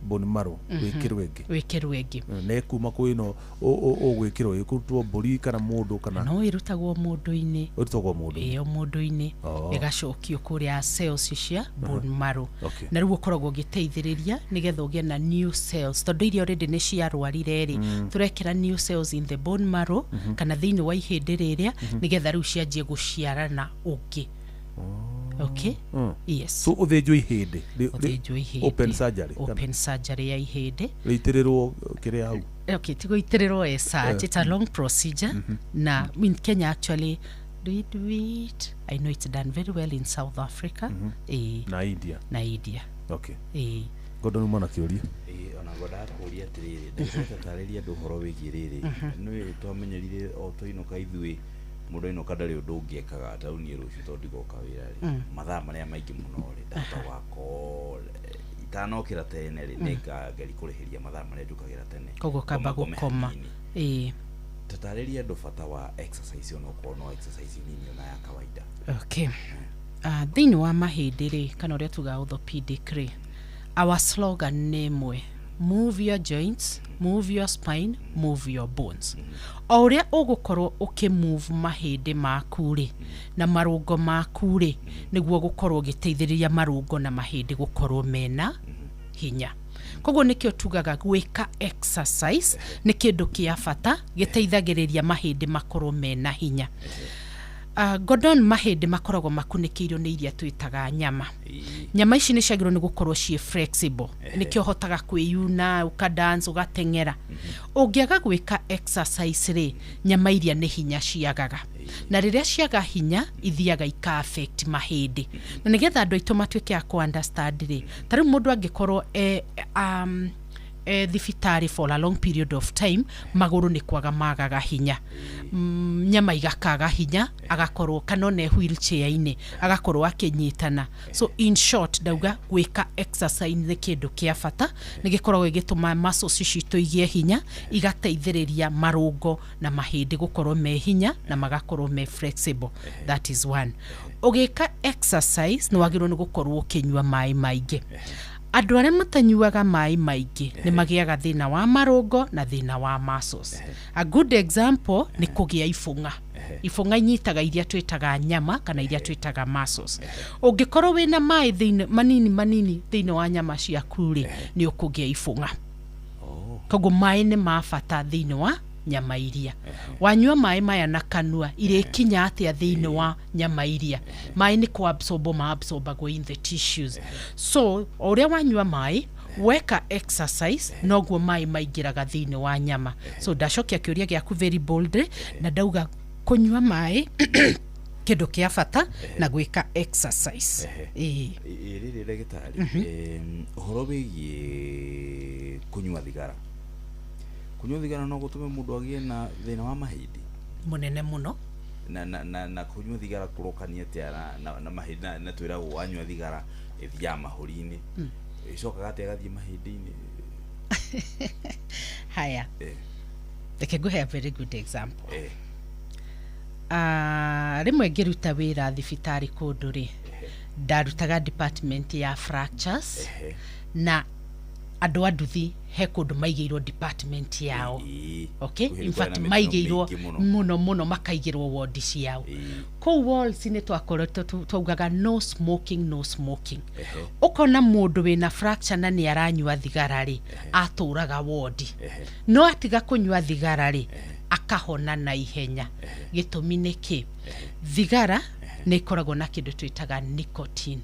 bone marrow wĩkĩrwo ĩngĩ na kuma kwĩ ĩno ũgwĩkĩrwo ĩkũrutwo mbũri kana mũndũ kana no ĩrutagwo mũndũ-inĩ ĩyo mũndũ-inĩ ĩgacokio kũrĩa cells cia bone marrow na rĩu ũkoragwo ũgĩteithĩrĩria nĩgetha ũgĩe na new cells tondũ iria already nĩ ciarwarire rĩ tũrekĩra new cells in the bone marrow kana thĩinĩ wa ihĩndĩ rĩrĩa nĩgetha rĩu cianjie gũciarana ũngĩ okay yes so ũthĩnjwo ihĩndĩ open surgery ya ihĩndĩ rĩitĩrĩrwo kĩrĩa hau okay tigũitĩrĩrwo it's a long procedure na in Kenya actually do it I know it's done very well in South Africa na India okay Gordon mwana kĩũria ona ngoda kũria atĩrĩrĩ ndĩratarĩria andũ ũhoro wĩgiĩ rĩrĩ nĩ twamenyerire o tũinũka ithuĩ mũndũ ino kadarĩ ũndũ ũngĩekaga taũni rũciũ tondũ ngoka wĩra rĩ mathaa marĩa maingĩ mũno rĩ ndata wako itanokĩra tene rĩ nĩngageri kũrĩhĩria mathaa marĩa njũkagĩra tene koguo kamba gũkoma tatarĩria andũ bata wa exercise onokorwo no exercise nini ona ya kawaida okay thĩinĩ wa mahĩndĩ rĩ kana ũrĩa tugaga orthopedic rĩ our slogan nĩ ĩmwe move your joints, move your spine, move your bones. O ũrĩa ũgũkorwo ũkĩmove mahĩndĩ maku rĩ na marũngo maku rĩ nĩguo gũkorwo ũgĩteithĩrĩria marũngo na mahĩndĩ gũkorwo mena hinya. Koguo nĩkĩo tugaga gwĩka exercise nĩ kĩndũ kĩa bata gĩteithagĩrĩria mahĩndĩ makorwo mena hinya. Gordon mahĩndĩ makoragwo makunĩkĩirwo nĩ iria twĩtaga nyama. Nyama ici nĩ ciagĩrĩirwo nĩ gũkorwo ciĩ flexible. Nĩkĩo hotaga kwĩyuna, ukadance, ugateng'era. Ũngĩaga gwĩka exercise rĩ, nyama iria nĩ hinya ciagaga. Na rĩrĩa ciaga hinya ithiaga ika affect mahĩndĩ. Na nĩgetha andũ aitũ matuĩke a understand rĩ, ta rĩu mũndũ angĩkorwo thibitarĩ for a long period of time, magũrũ nĩ kwaga magaga hinya, nyama igakaga hinya, agakorwo kanone wheelchair-inĩ, agakorwo akĩnyitana. So in short, ndauga gwĩka exercise nĩ kĩndũ kĩa bata, nĩ gĩkoragwo gĩgĩtũma muscles citũ igĩe hinya, igateithĩrĩria marũngo na mahĩndĩ gũkorwo me hinya na magakorwo me flexible. That is one. Ũgĩka exercise nĩ wagĩrĩirwo nĩ gũkorwo ũkĩnyua maĩ maingĩ. Andũ arĩa matanyuaga maĩ maingĩ nĩ magĩaga thĩna wa marũngo na thĩna wa muscles. A good example nĩ kũgĩa ibũng'a. Ibũng'a inyitaga iria twĩtaga nyama kana iria twĩtaga muscles. Ũngĩkorwo wĩna maĩ manini thĩinĩ wa nyama ciaku rĩ, nĩ ũkũgĩa ibũng'a. Koguo maĩ nĩ ma bata thĩinĩ wa nyama iria. Wanyua maĩ maya na kanua irĩkinya atĩa thĩinĩ wa nyama iria. Maĩ nĩ absorbagwo in the tissues. So ũrĩa wanyua maĩ, weka exercise, noguo maĩ maingĩraga thĩinĩ wa nyama. So ndacokia kĩũria gĩaku very boldly, na ndauga kũnyua maĩ kĩndũ kĩa bata na gwĩka exercise. Rĩrĩ ndagĩtarĩ, ũhoro wĩgiĩ kũnyua thigara. Kunyua thigara no gũtũme mũndũ agĩe na thĩna wa mahĩndĩ mũnene mũno. Na kunyua thigara kũrokania atĩa na mahĩndĩ, na twĩragwo wanyua thigara ĩthiaga mahũri-inĩ, ĩcokaga atĩa ĩgathiĩ mahĩndĩ-inĩ? Haya, reke ngũhe a very good example. Rĩmwe ngĩruta wĩra thibitarĩ kũndũ rĩ, ndarutaga department ya fractures, na andũ a nduthi he kũndũ maigĩirwo department yao. Okay, in fact maigĩirwo mũno makaigĩrwo ward ciao. Kũu walls nĩ twakoretwo twaugaga no smoking. Ũkona mũndũ wĩna fracture na nĩ aranyua thigara rĩ, atũraga ward. No atiga kũnyua thigara rĩ, akahona na ihenya. Gĩtũmi nĩ kĩ? Thigara nĩ ikoragwo na kĩndũ twĩtaga nicotine.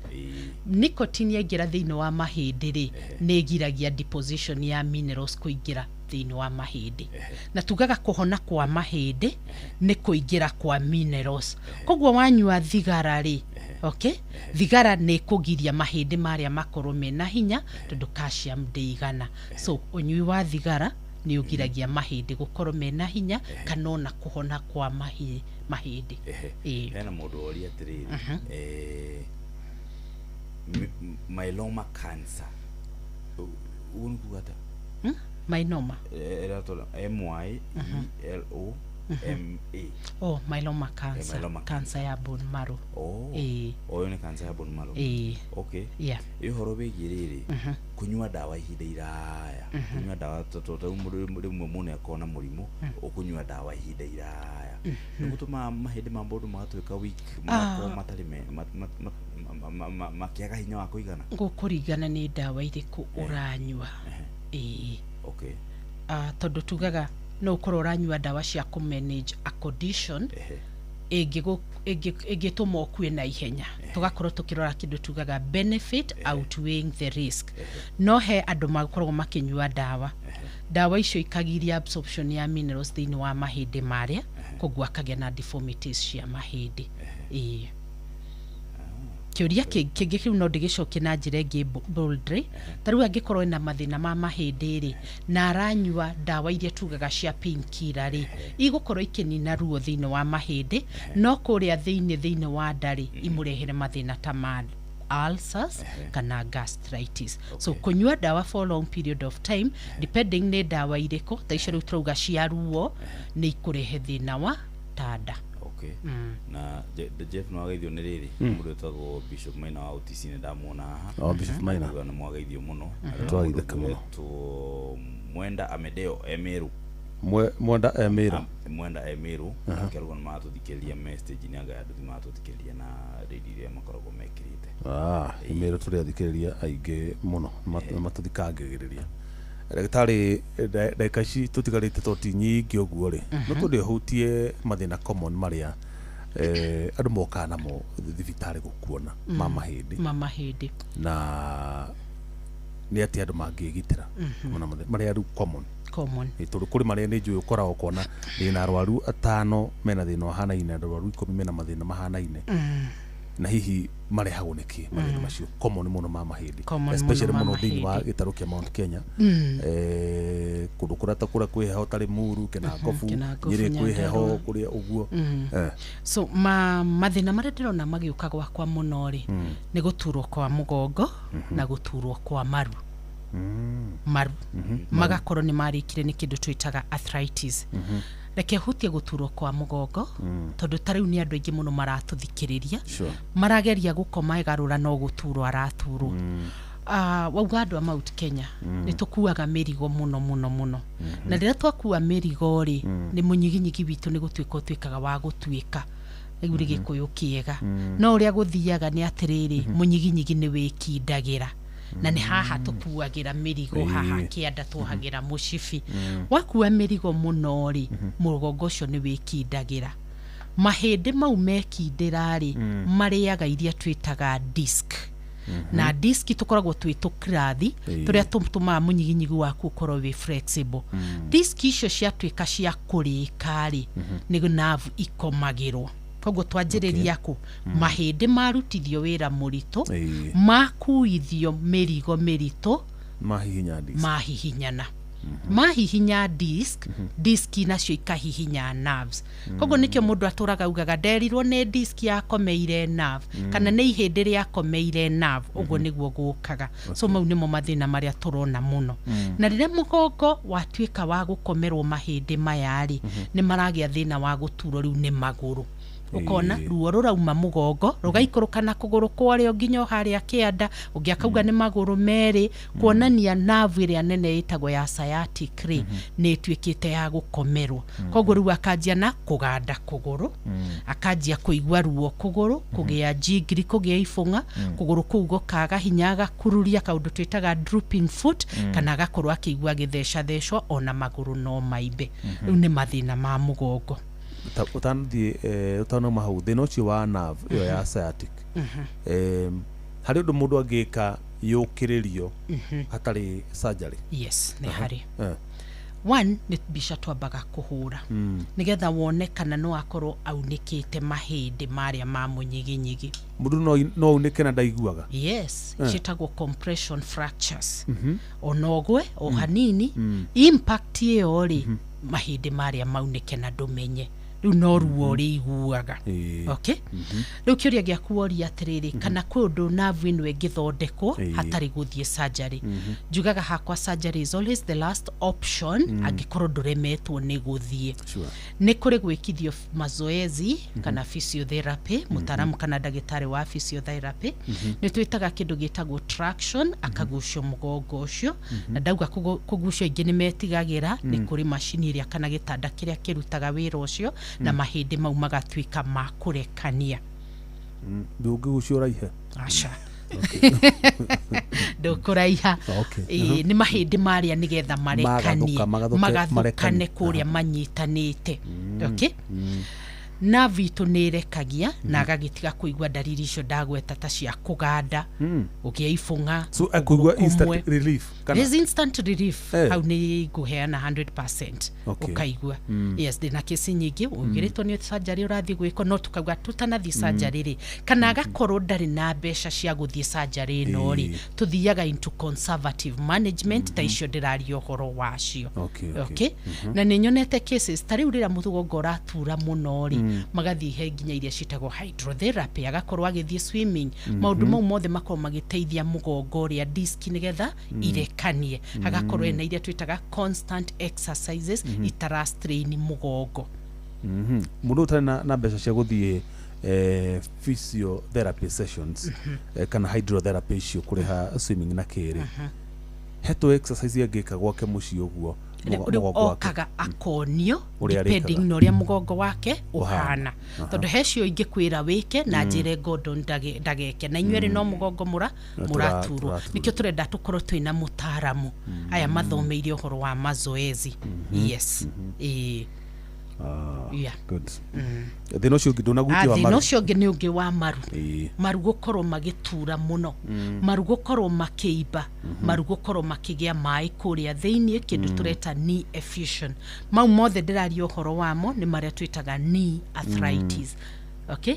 Nicotine yaingĩra thĩinĩ wa mahĩndĩ rĩ, nĩ ĩgiragia deposition ya minerals kũingĩra thĩinĩ wa mahĩndĩ. Na tugaga kũhona kwa mahĩndĩ nĩ kũingĩra kwa minerals. Koguo wanyua thigara rĩ, okay, thigara nĩ kũgiria mahĩndĩ marĩa makorwo mena hinya tondũ calcium ndĩigana. So ũnyui wa thigara nĩ ũgiragia mahĩndĩ gũkorwo mena hinya kana ona kũhona kwa mahĩndĩ. Hena mũndũ oria atĩrĩrĩ, myeloma cancer. Ũguo nĩ kuuga atĩa? Myeloma. M-Y-E-L-O-M-A. Oh, myeloma cancer. Cancer ya bone marrow. Ũyũ nĩ cancer ya bone marrow. Okay. Ũhoro wĩgiĩ rĩrĩ, kunyua ndawa ihinda iraya. Kunyua ndawa rĩmwe mũndũ akona mũrimũ, ũkũnyua ndawa ihinda iraya. Nĩ gũtũma mahĩndĩ ma mũndũ magatuĩka weak, magakorwo matarĩ makĩaga hinya wa kũigana. Gũkũringana nĩ ndawa irĩkũ ũranyua. Okay. Tondũ tugaga no ũkorwo ũranyua ndawa cia kũmanage a condition ĩngĩtũma ũkue na ihenya. Tũgakorwo tũkĩrora kĩndũ tugaga benefit outweighing the risk. No he andũ makoragwo makĩnyua ndawa icio ikagiria absorption ya minerals thĩinĩ wa mahĩndĩ marĩa, koguo akagĩa na deformities cia mahĩndĩ. Kĩũria kĩngĩ kĩu no ndĩgĩcokie na njĩra ĩngĩ boldly. Ta rĩu angĩkorwo ena mathĩna ma mahĩndĩ rĩ, na aranyua ndawa iria tugaga cia painkiller rĩ, igũkorwo ikĩnina ruo thĩinĩ wa mahĩndĩ, no kũrĩa thĩinĩ wa nda rĩ, imũrehere mathĩna ta ma ulcers kana gastritis. So kunyua ndawa for long period of time, depending nĩ ndawa irĩkũ, ta icio rĩu turauga cia ruo, nĩ ikũrehe thĩna wa tada. Okay. Na Jeff no ageithio nĩ rĩrĩ, mũndũ etagwo Bishop Maina wa OTC nĩ ndamuona haha. Bishop Maina nĩ mwageithio mũno. Twageithĩka mũno. Mwenda Amedeo Emeru. Mwenda Emeru. Mwenda Emeru. Akĩrũga nĩ matũthikĩrĩria message nĩ anga andũ matũthikĩrĩria na radio iria makoragwo mekĩrĩte. Emeru tũrĩa thikĩrĩria aingĩ mũno matũthikagĩrĩria. Ndagĩtarĩ, ndagĩka ici tũtigarĩte toti nyingĩ ũguo rĩ, no tũrĩhutie mathĩna common marĩa andu moka namo thibitari gukuona mama hindi na ni ati andu mangigitira mona maria ru common tondå kå rä marä a nä njå å kona ndä na arwaru 5 mena thä na wahanaine arwaru 10 mena mathä na mahanaine na hihi marehagwo nä kä mathä na macio common må no ma mahä especially må no thä inä wa gä tarå kä Mount Kenya kå ndå kå rä a ta kå rä a kwä heho tarä Muru Kenagofu Nyeri kwä heho kå rä a å guo so mathä na marä a ndä rona magä å ka gwakwa må no rä nä gå turwo kwa må gongo na gå turwo kwa maru magakorwo nä marikire nä kä ndå twitaga arthritis reke hutie guturwo kwa mugongo tondu tariu ni andu aingi muno maratå thikä rä ria marageria gå koma egarå no guturwo araturwo wauga andå a Mount Kenya nä tå kuaga mä rigo muno na rä rä a twakua mä rigo rä nä må nyiginyigi witå nä gå tuä ka å tuä kaga wa gå tuä ka rä gä kå yå kä ega no å rä a gå thiaga nä atä rä rä må nyiginyigi nä wä kindagä ra na nä haha tå kuagä ra mä rigo haha kä anda twahagä ra må cibi wakua mä rigo må no rä må gongo å cio nä wä kindagä ra mahä ndä mau mekindä ra rä marä aga iria twä taga disk na disk tå koragwo twä tå krathi tå rä a tå tå maga må nyiginyigu waku å korwo wä flexible disk icio ciatuä ka cia kå rä ka rä nä nerve ikomagä rwo koguo twanjĩrĩria kũ mahĩndĩ marutithio wĩra mũritũ makuithio mĩrigo mĩritũ mahihinyana mahihinya disk nacio ikahihinya nerves koguo nĩkĩo mũndũ atũraga augaga nderirwo nĩ disk yakomeire nerve kana nĩ ihĩndĩ rĩakomeire nerve ũguo nĩguo gũkaga so mau nĩmo mathĩna marĩa tũrona mũno na rĩrĩa mũgongo watuĩka wa gũkomerwo mahĩndĩ maya rĩ nĩ maragĩa thĩna wa gũturwo rĩu nĩ magũrũ ukona ruo rurauma mugongo rugaikũrũka na kũgũrũ kwarĩo nginya harĩa kĩanda ũngĩ akauga nĩ magũrũ merĩ kuonania nerve ĩrĩa nene ĩtagwo ya sciatic ray nĩ ĩtuĩkĩte ya gũkomerwo koguo rĩu akanjia na kũganda kũgũrũ akanjia kũigua ruo kũgũrũ kũgĩa jigri kũgĩa ibũng'a kũgũrũ kũu gũkaga hinya agakururia kaũndũ twĩtaga drooping foot kana agakorwo akĩigua gĩthecathecwo ona magũrũ no maimbe rĩu nĩ mathĩna ma mugongo utano mahau thina ucio wa nerve iyo ya sciatic hari undu mundu angika yukiririo hatari surgery yes ni hari one nĩ mbica twambaga kũhũra nĩgetha wone kana no akorwo aunĩkĩte mahĩndĩ marĩa ma mũnyiginyigi mũndũ no aunĩke na ndaiguaga yes ciĩtagwo compression fractures ona ũgwe o hanini impact ĩyo rĩ mahĩndĩ marĩa maunĩke na ndũmenye rĩu no ruo rĩiguaga okay rĩu kĩũria gĩaku woria atĩrĩrĩ kana kwĩ ũndũ nerve ĩno ĩngĩthondekwo hatarĩ gũthiĩ surgery njugaga hakwa surgery is always the last option angĩkorwo ndũremetwo nĩ gũthiĩ nĩ kũrĩ gwĩkithio mazoezi kana physiotherapy mũtaramu kana ndagĩtarĩ wa physiotherapy nĩ twĩtaga kĩndũ gĩtagwo traction akagucio mũgongo ũcio na ndauga kũgucio ingĩ nĩ metigagĩra nĩ kũrĩ macini ĩrĩa kana gĩtanda kĩrĩa kĩrutaga wĩra ũcio na mahĩndĩ mau magatuĩka ma kũrekania ndũngĩgucio raihe aca ndũkũraiha nĩ mahĩndĩ marĩa nĩgetha magathũkane kũrĩa manyitanĩte okay nerve itũ nĩ rekagia na agagĩtiga kũigua ndariri icio ndagweta ta cia kũganda ũgĩa ibũng'a so akũigua instant relief kana instant relief hau nĩ ngũheana 100% ũkaigua yes ndĩna kesi nyingĩ ũngĩrĩtwo nĩ surgery ũrathiĩ gwĩkwo no tukauga tũtanathiĩ surgery rĩ kana agakorwo ndarĩ na mbeca cia gũthiĩ surgery ĩno rĩ tũthiaga into conservative management ta icio ndĩraria ũhoro wacio okay na nĩ nyonete cases ta rĩu rĩrĩa mũgongo ũratura mũno rĩ magathiĩ he nginya iria citagwo hydrotherapy agakorwo agĩthiĩ swimming maũndũ mau mothe makorwo magĩteithia mũgongo ũrĩa disk nĩgetha irekanie agakorwo ena iria twĩtaga constant exercises itarastrain mũgongo mũndũ ũtarĩ na mbeca cia gũthiĩ physiotherapy sessions kana hydrotherapy icio kũrĩha swimming na kĩrĩ hetwo exercise angĩka gwake mũciĩ ũguo okaga akonio depending na ũrĩa mũgongo wake ũhana tondũ hecio ingĩkwĩra wĩke na njĩre ngondo ndageke na inyuĩ no mũgongo mũraturwo nĩkĩo tũrenda tũkorwo twĩna mũtaaramu aya mathomeire ũhoro wa mazoezi yes Yeah. Good. Thina ucio ndunagutia wa maru. Thina ucio ngi ni ungi wa maru. Maru gukorwo magitura muno. Maru gukorwo makiiba. Maru gukorwo makigia mai kuria thiini kindu tureta knee effusion. Mau mothe ndiraria uhoro wamo ni maria twitaga knee arthritis. Okay?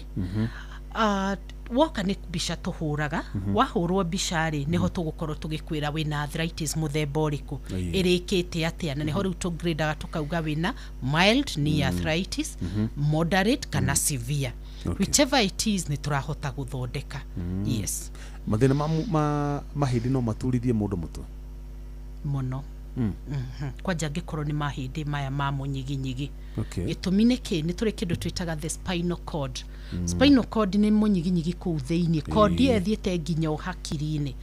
Woka ni bisha tuhuraga wahurwo bishari niho tugukorwo tugikwira wina arthritis muthemba uriku irikite atia na niho riu tugradaga tukauga wina mild knee arthritis, moderate kana severe. Whichever it is ni turahota guthondeka. Yes. Mathina mahindi no maturithie mundu mutwe muno. Kwanja ngikorwo ni mahindi maya ma munyiginyigi. Gitumi niki ni turi kindu twitaga the spinal cord. Spinal cord ni munyiginyigi ku thiini. Cord yethiete nginya hakiri-ini.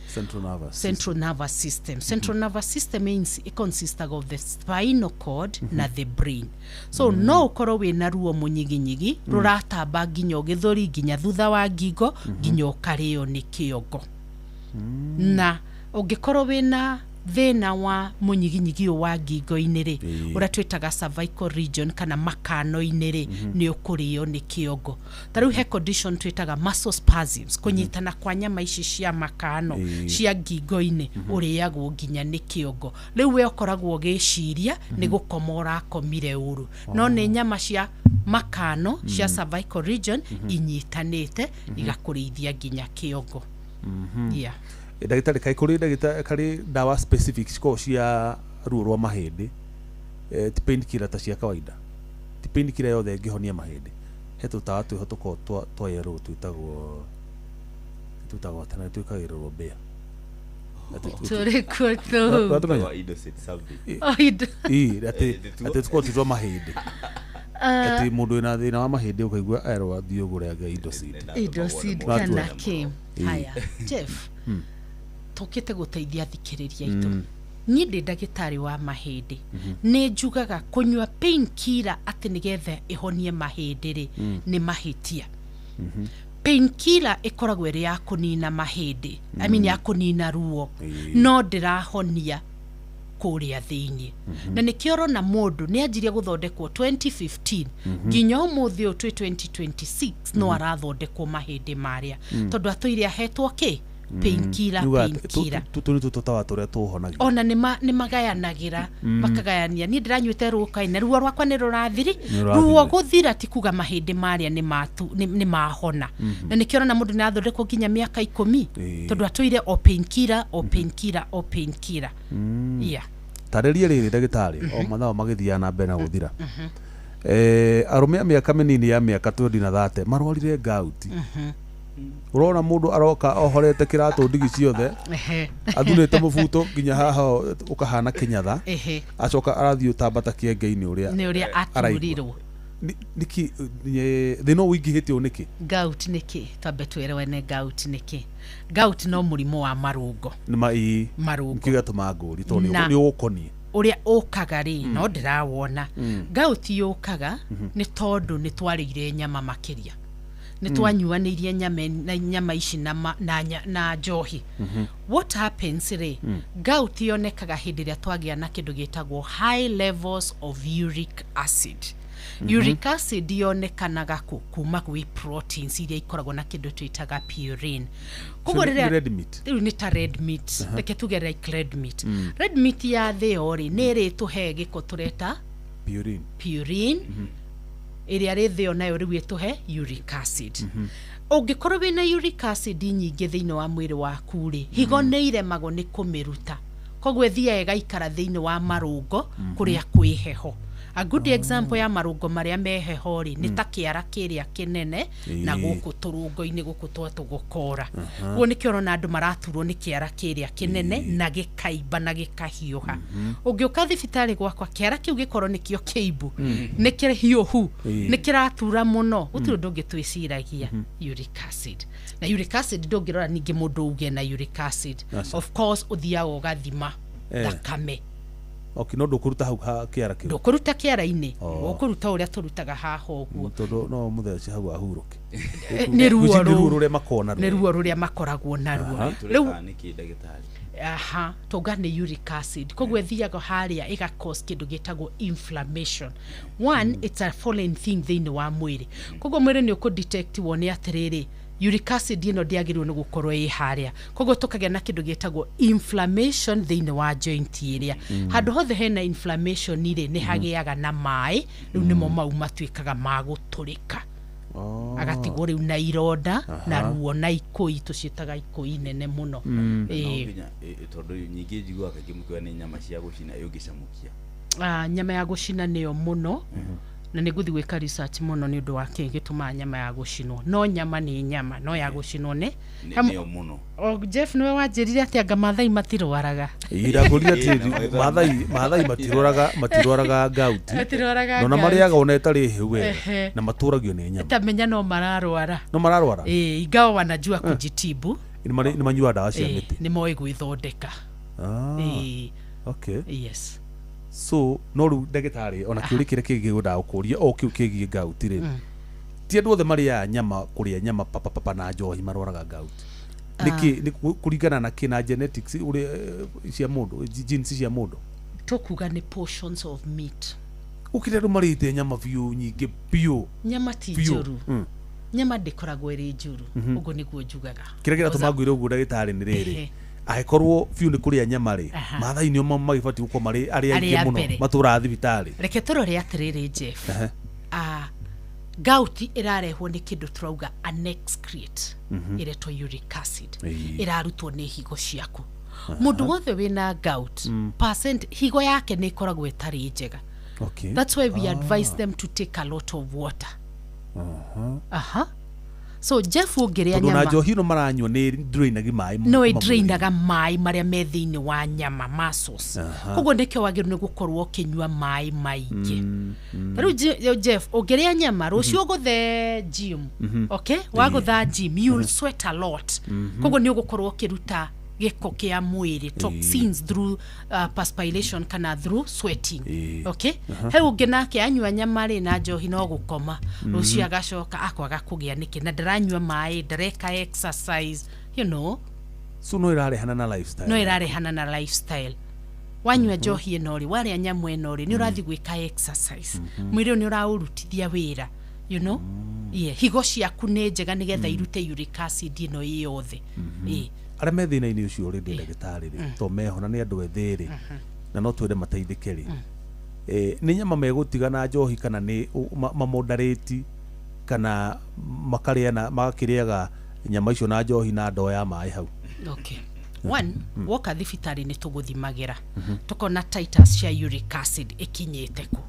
Central nervous system. Central nervous system means it consists of the spinal cord na the brain. So no ukorwo wina ruo munyiginyigi ruratamba nginya githuri nginya thutha wa ngingo nginya ukario ni kiongo. Na ungikorwo wina thina wa munyiginyigi wa ngingo-ini ri ura twitaga cervical region kana makano-ini ri ni ukurio ni kiongo. Tariu he condition twitaga muscle spasms kunyitana kwa nyama ici cia makano cia ngingo-ini uriagwo nginya ni kiongo. Riu we ukoragwo giciria ni gukomora komire uru no ni nyama cia makano cia cervical region inyitanite igakurithia nginya kiongo. Yeah. Ndagitari kai kuri ndagitari dawa specific ko cia ruo rwa mahindi ti painkiller ta cia kawaida ti painkiller yothe ingihonia mahindi he tutawa twiho tuko twa twitagwo tana twikagirwo bea turi kutu ati tuko tutwa mahindi ati mundu ina thina wa mahindi ukaigua aerwa thio gurega indo seed kana kim. Haya Jeff, tukite guteithia thikiriria itu. Ni ndi ndagitari wa mahindi. Ne njugaga kunywa painkiller ati nigethe ihonie mahindi ri ni mahitia. Painkiller ikoragwo iri ya kunina mahindi. I mean ya kunina ruo. No ndirahonia kuria thiini. Na nikioro na mundu ni anjiria guthondekwo 2015 nginya umuthi 2026 no arathondekwo mahindi maria tondu atuire ahetwo ki painkiller. Tutuni tutawa turia tuhonagia ona ni magayanagira makagayania. Ni ndiranyuite rukaine ruo rwakwa ni rurathiri ruo guthira ti kuga mahindi maria ni mahona. Na nikiona na mundu ni athondekwo nginya miaka 10 tondu atuire o painkiller o painkiller o painkiller. Yeah. Tareria riri ndagitari o mathaa magithia na mbere na guthira. Arume miaka minini ya miaka 20 na 30 marwarire gout. Urona mundu aroka ohorete kiratu ndigi ciothe athunete mubuto nginya haha ukahana kinyatha acoka arathio tambata kienge-ini uria aturirwo niki thina wingihitio niki gout niki tambe twerewe ne gout niki. Gout no murimo wa marungo ni marungo kigatuma nguri to ni ukoni uria ukaga ri no ndirawona. Gout yukaga ni tondu ni twarire nyama makiria ni twanyuanirie nyama ici na njohi. What happens ri gout yonekaga hindi ria twagia na kindu gitagwo high levels of uric acid. Uric acid yonekanaga kuma gwi proteins iria ikoragwo na kindu twitaga purine. Kugo red meat ni ta red meat reke tuge like red meat. Red meat ya theo ri ni ri tuhe giko tureta purine iria ri theo nayo ri tuhe uric acid. Ungikorwo wina uric acid nyingi thiini wa mwiri waku ri higo ni iremagwo ni kumiruta kogwe thia igaikara thiini wa marungo kuria kwi heho. A good example ya marungo maria meheho ri ni ta kiara kiria kinene na guku turungo-ini guku twatugukora. Uo nikiona na andu maraturwo ni kiara kiria kinene na gikaiba na gikahiuha. Ungiuka thibitari gwakwa kiara kiu gikorwo nikio kiibu nikire hiuhu nikiratura muno gutiro ndungitwiciragia uric acid. Na uric acid ndungirora ningi mundu uge na uric acid. Of course uthiaga ugathima thakame Okay, no ndukuruta hau ha kiara kiu. Ndukuruta kiara-ini. Ukuruta uria turutaga haha uguo. Tondu no mutheci hau ahuruke. Ni ruo ruria makona. Ni ruo ruria makoragwo naruo. Riu ni kindagitari. Aha, toga ni uric acid. Kogwe thiaga haria iga cause kindu gitagwo inflammation. One, it's a foreign thing thiini wa mwiri. Kogwe mwiri ni ukudetect wone atiriri uric acid ino ndiagirwo ni gukorwo i haria. Kogwe tukagĩa na kindu gitagwo inflammation thiini wa joint area. Handu hothe hena inflammation ire ni hagiaga na mai, riu nimo mau matuikaga maguturika. Agatigwo riu na ironda na ruo na ikoi tuciitaga ikoi nene muno. Tondu nyingi njiguaga kaingĩ mkiwa ni nyama cia gucina yungicamukia. Nyama ya gucina niyo muno. Na niguthi gwika research muno ni undu wa gituma nyama ya gucinwo. No nyama ni nyama, no ya gucinwo ni niyo muno. Jeff niwe wanjirire ati anga Maathai matirwaraga. Iragurire ati Maathai matirwaraga gout. No mariaga ona itari hiu na maturagio ni nyama. Tamenya no mararwara. No mararwara. Ingawa wanajua kujitibu. Ni manyua dawa cia miti. Ni moe gwithondeka. Okay. Yes. So no ru ndagitari ona kiuri kire kigiguda ukuria o kiu kigie gout ri ti andu othe maria nyama kuria nyama papa na njohi marwaraga gout niki kuringana na kina genetics uri cia mundu genes cia mundu tukuga ni portions of meat ukire ru marite nyama biu nyingi biu nyama ti njuru nyama ndikoragwo iri njuru ugo niguo njugaga kire gira tumagwire uguo ndagitari ni riri aikorwo biu ni kuria nyama ri Maathai nio magibati guko mari ari aingi muno matura thibitari reke turore atiriri Jeff gout irarehwo ni kindu turauga an excrete iretwo uric acid irarutwo ni higo ciaku mundu wothe wina gout percent higo yake ni ikoragwo itari njega. That's why we advise them to take a lot of water. So Jeff ugeria nyama. Tuna njohi no maranywa ni drainagi mai. No drainaga mai maria me thiini wa nyama muscles. Koguo nikyo wagiru ni gukorwo kinyua mai maingi. Riu Jeff ugeria nyama rucio guthe gym. Okay? Wagutha gym you will sweat a lot. Koguo ni ugukorwo kiruta giko kia mwiri toxins through perspiration kana through sweating. Okay? Heu nginake anywa nyama ri na njohi no gukoma rucio agacoka akwaga kugia niki na ndaranywa mai ndareka exercise, you know. So no irarehana na lifestyle. No irarehana na lifestyle. Wanywa njohi ino ri waria nyamwe ino ri ni urathi gwika exercise. Mwiri ni uraurutithia wira, you know. Higo ciaku ni njega nigetha irute uric acid ino yothe. Ara me thina-ini ucio ri ndagitari ri to mehona ni andu ethiri na no twende mateithikeri ni nyama megutiga na njohi kana ni moderate kana makaria na makiriaga nyama icio na njohi na ndoo ya mai hau. Okay. One, woka thibitari ni tuguthimagira tukona titers cia uric acid ikinyite ku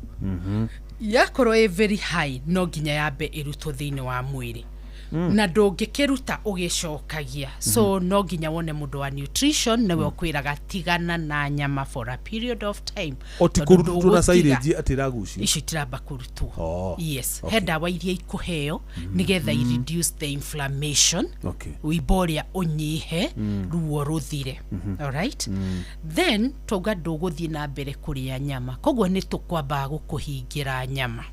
yakorwo e very high no nginya yambe irutwo thiini wa mwiri na ndungikiruta ugicokagia. So no nginya wone mundu wa nutrition nawe ukwiraga tigana na nyama for a period of time. Otikurutu na silage atiraguci ici tiramba kurutwo. Yes, heda wa iria ikuheo nigetha i reduce the inflammation. Uiboria unyihe ruo ruthire. All right? Then toga nduguthie na mbere kuria nyama. Kogwo ni tukwamba gukuhingira nyama.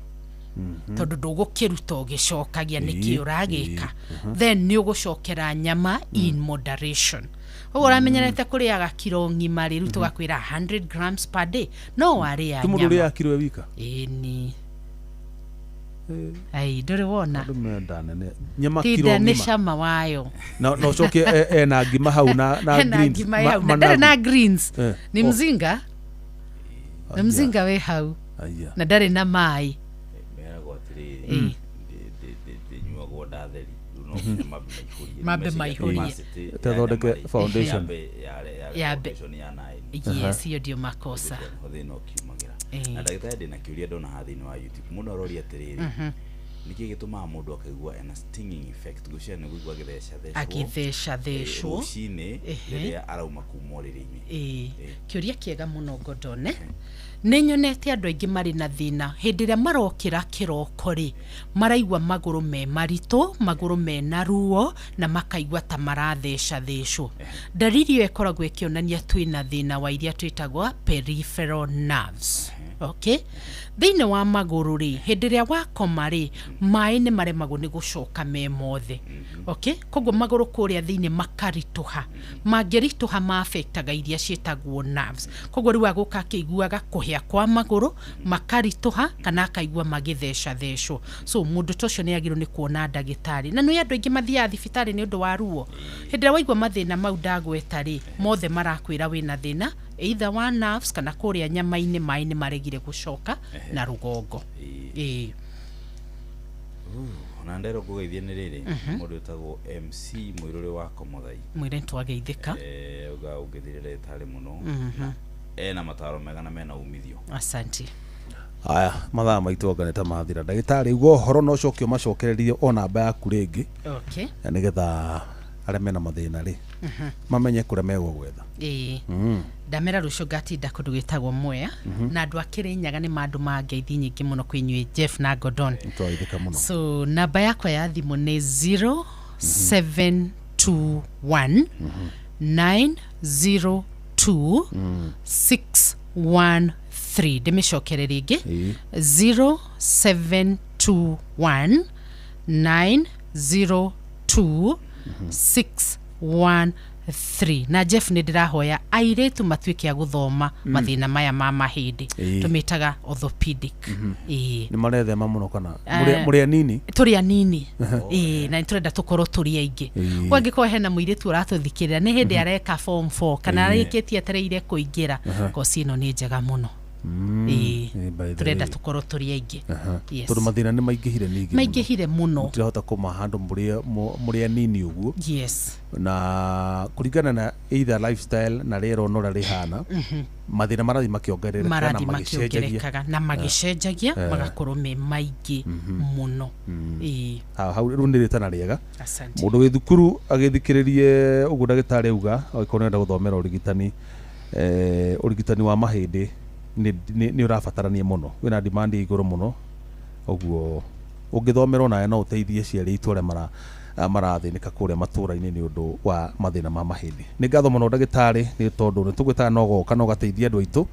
Tondu ndugukiruta ugicokagia niki uragika. Then ni ugucokera nyama in moderation. Uramenyerete kuriaga kilo ngima riru tugakwira 100 grams per day. No waria nyama. Tumudu ria kilo wika. Ni ai ndore wona nyama kilo ngima ni shama wayo no coke na ngima hau na greens na greens ni mzinga na mzinga we hau na ndare na mai mabe maihuria tathondeke foundation yes hiyo ndio makosa na ndagitari ndina kiuria ndona hathini wa YouTube muno rori atiriri niki gituma mundu akaigua ena stinging effect gucia ni guigua agitheca thecwo ucine riria arauma kuma riri-ini kiuria kiega muno Godone nĩ nyonete andũ aingĩ marĩ na thĩna hĩndĩ ĩrĩa marokĩra kĩroko rĩ maraigua magũrũ me maritũ magũrũ me na ruo na makaigua ta maratheca thecwo dalili ĩyo ĩkoragwo ĩkĩonania twĩna thĩna wa iria twĩtagwo peripheral nerves okay thĩinĩ wa magũrũ rĩ hĩndĩ ĩrĩa wakoma rĩ maĩ nĩ maremagwo nĩ gũcoka me mothe okay koguo magũrũ kũrĩa thĩinĩ makaritũha mangĩritũha ma-affectaga iria ciĩtagwo nerves koguo rĩu agũka akĩiguaga kũhĩa kwa magũrũ makaritũha kana akaigua magĩtheca thecwo so mũndũ ta ũcio nĩ agĩrĩirwo nĩ kuona ndagĩtarĩ na nĩ andũ aingĩ mathiaga thibitarĩ nĩ ũndũ wa ruo hĩndĩ ĩrĩa waigua mathĩna mau ndagweta rĩ mothe marakwĩra wĩna thĩna either wa nerves kana kũrĩa nyama-inĩ maĩ nĩ maregire gũcoka na rũgongo na ndero kugeithia nĩ rĩrĩ mũndũ ũtagwo MC Mũirũrĩ wa Komothai mwĩre twageithĩka uga ũngĩthire ndagĩtarĩ mũno ena mataro mega na mena umithio asante aya mathaa maitũ onganĩte mathira ndagĩtarĩ ugo horo no cokio macokererie o namba yaku rĩngĩ okay nĩgetha arĩa mena mathĩna rĩ mamenye kũrĩa megwo gwetha ndamera rũciũ ngatinda kũndũ gwĩtagwo Mwea na andũ a Kĩrĩnyaga nĩ mandũ mangeithi nyingĩ mũno kwĩ inyuĩ Jeff na Gordon so namba yakwa ya thimũ nĩ 0721 902 613 ndĩmĩcokere rĩngĩ 0721 902 613 na Jeff nĩ ndĩrahoya airĩtu matuĩke a gũthoma mathĩna maya ma mahĩndĩ tũmĩtaga orthopedic nĩ marethema mũno kana mũrĩ anini tũrĩ anini na nĩtũrenda tũkorwo tũrĩ aingĩ wangĩkorwo hena mũirĩtu ũratũthikĩrĩra nĩ hĩndĩ areka form 4 kana arĩkĩtie atereire kũingĩra kosi ĩno nĩ njega mũno turenda tukorwo turi aingĩ tondũ mathĩna nĩ maingĩhire mũno turahota kuma handũ mũrĩ anini ũguo na kũringana na either lifestyle na rĩera ũrĩa rĩhana mathĩna marathi makĩongererekaga na magĩcenjagia magakorwo me maingĩ mũno hau rĩu nĩ rĩtana rĩega mũndũ wĩ thukuru agĩthikĩrĩrie ũguo ndagĩtarĩ auga angĩkorwo nĩenda gũthomera ũrigitani wa mahĩndĩ nĩ ũrabatarania mũno wĩna demand igũrũ mũno ũguo ũngĩthomera nawe no ũteithie ciarĩ itu arĩa marathĩnĩka kũrĩa matũra-inĩ nĩ ũndũ wa mathĩna ma mahĩndĩ nĩ ngatho mũno ndagĩtarĩ nĩ tondũ nĩ tũgwĩtaga no goka no gateithia andũ aitũ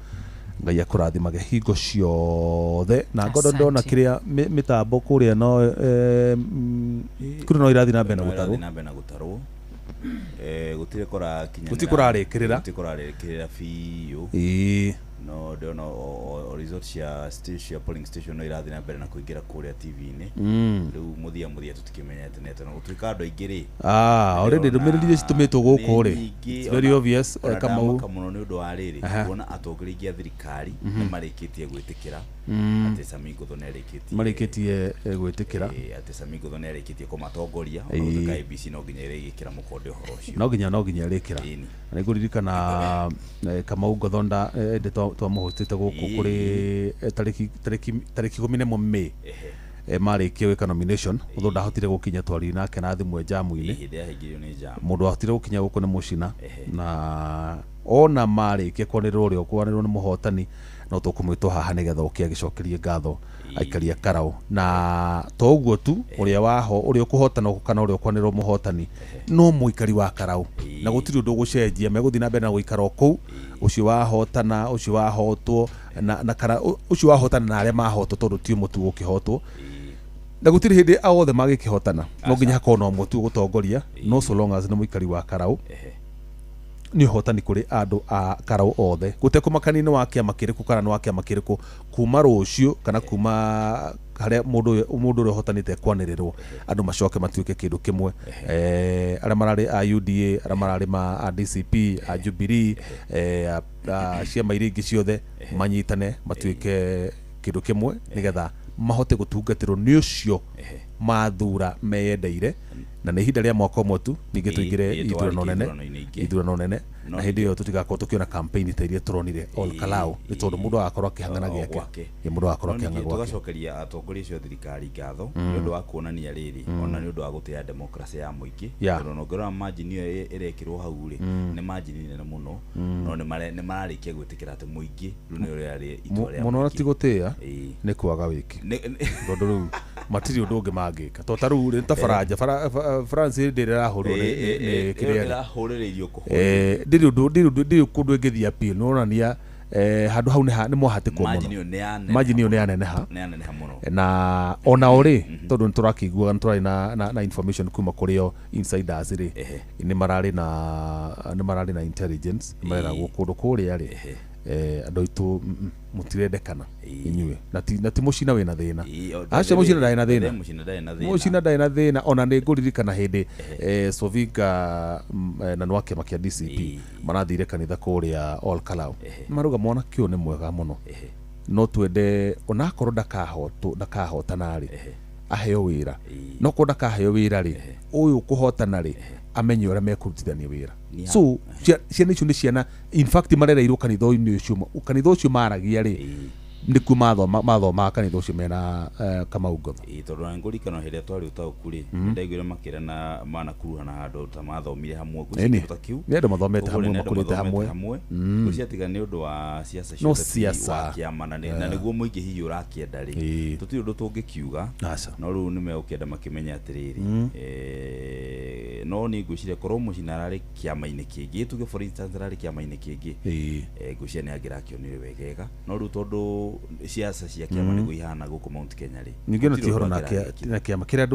Ngai akũrathimage hingo ciothe na ngodo ndona kĩrĩa mĩtambo kũrĩa no kũrĩ no irathi na mbere na gũtarwo gũtirĩ kũrarĩkĩrĩra biũ no ndona resort cia station polling station no irathi na mbere na kũingĩra kũrĩa TV-inĩ rĩu muthia tũtikĩmenyete nete no gũtuĩka andũ aingĩ rĩ already ndũmĩrĩri citũmĩtwo gũkũ rĩ very obvious Kamau mũno nĩ ũndũ wa rĩrĩ kuona atongoria a thirikari nĩ marĩkĩtie gwĩtĩkĩra atĩ Sami Ngũthũ marĩkĩtie gwĩtĩkĩra atĩ Sami Ngũthũ nĩ arĩkĩtie kũmatongoria gũtuĩka ABC no nginya ĩrĩgĩkĩra mũkonde ũhoro ũcio no nginya ĩrĩkĩra nĩ ngũririkana Kamau Ngũthonda twamũhostete gũkũ kũrĩ tarĩki 11 May marĩkia gwĩka nomination ũthũ ndahotire gũkinya twarĩ nake na thimũ jamu-inĩ mũndũ ahotire gũkinya gũkũ nĩ mũcina na ona marĩkia kwanĩrĩrwo ũrĩa ũkwanĩrĩrwo nĩ mũhotani no tũkũmwĩtwo haha nĩgetha ũkĩ agĩcokerie ngatho aikaria Karau na to ũguo tu ũrĩa ũkũhotana kana ũrĩa ũkwanĩrĩrwo mũhotani no mũikari wa Karau na gũtirĩ ũndũ ũgũcenjia megũthiĩ na mbere na gũikara kũu ũcio wahotana ũcio wahotwo na kana ũcio wahotana na arĩa mahotwo tondũ ti mũtu ũkĩhotwo na gũtirĩ hĩndĩ aothe magĩkĩhotana no nginya hakorwo na mũtu gũtongoria no so long as nĩ mũikari wa Karau nĩ hotani kũrĩ andũ a Karau othe gũtekũmakania wa kĩama kĩrĩkũ kana wa kĩama kĩrĩkũ kuma rũciũ kana kuma harĩa mũndũ ũrĩa ũhotanĩte kwanĩrĩrwo andũ macoke matuĩke kĩndũ kĩmwe arĩa mararĩ a UDA arĩa mararĩ a DCP a Jubilee ciama iria ingĩ ciothe manyitane matuĩke kĩndũ kĩmwe nĩgetha mahote gũtungatĩrwo nĩ ũcio mathura meyendeire na nĩ ihinda rĩa mwaka ũmwe tu ningĩ tũingĩre ithurano nene na hindi yo tutigakorwo tukiona campaign ta iria turonire Ol Kalou ni tondu mundu agakorwo akihang'ana giake ye mundu agakorwo akihang'ana gwake tugacokeria atongoria cio thirikari ngatho ni undu wa kuonania riri ona ni undu wa gutia demokrasia ya muingi tondu nongorwa margin iyo irekirwo hau ri ni margin nene muno no ni mararikia gwitikira ati muingi runi uria ri itua ria muno ti gutia ni kwaga wiki tondu riu matiri undu ungi mangika to taru ri ta Faranja France ndirira hurwo ni kiria hurireirio ndiri kundu ngithia appeal nonania handu hau ni mohatikwo muno margin iyo ni aneneha muno na ona ori tondu niturakigua nturari na information kuma kurio insiders ri ni marari na intelligence marera gukundu kuria ri andu itu mutirendekana inyue na ti mucina wina thina acha mucina ndai na thina ona ni nguririkana hindi Sovinga na nwake makia DCP marathire kanitha kuria Ol Kalou maruga mwana kio ni mwega muno no twende ona korwo ndakahotana ri aheo wira no korwo ndakaheo wira ri uyu kuhotana ri amenye ora mekurutithania wira so ciana icio ni ciana in fact marereirwo kanitho-inĩ ũcio maragia ri ndiku mathoma kanitho ucio mena Kamau Ngotho tondu na ngurikana hĩndĩ twari utaũku ri ndaiguire makĩra na manakuruhana handũ ta mathomire hamwe guciĩta kiu nĩ andũ mathomete hamwe makurĩte hamwe guciatiga nĩ ũndũ wa siasa wa kĩama na nĩguo mũingĩ hihi ũrakĩenda ri tũtirĩ ũndũ tũngĩkiuga no rĩu nĩ megũkĩenda makĩmenya atĩrĩrĩ no nĩ ngwĩciria korwo mũcina ararĩ kĩama-inĩ kĩngĩ tuge for instance ararĩ kĩama-inĩ kĩngĩ ngwĩciria nĩ angĩrakĩonire wegega no rĩu tondũ siasa cia kiama niguo ihana guku Mount Kenya ri ningi no tihoro na kiama kiria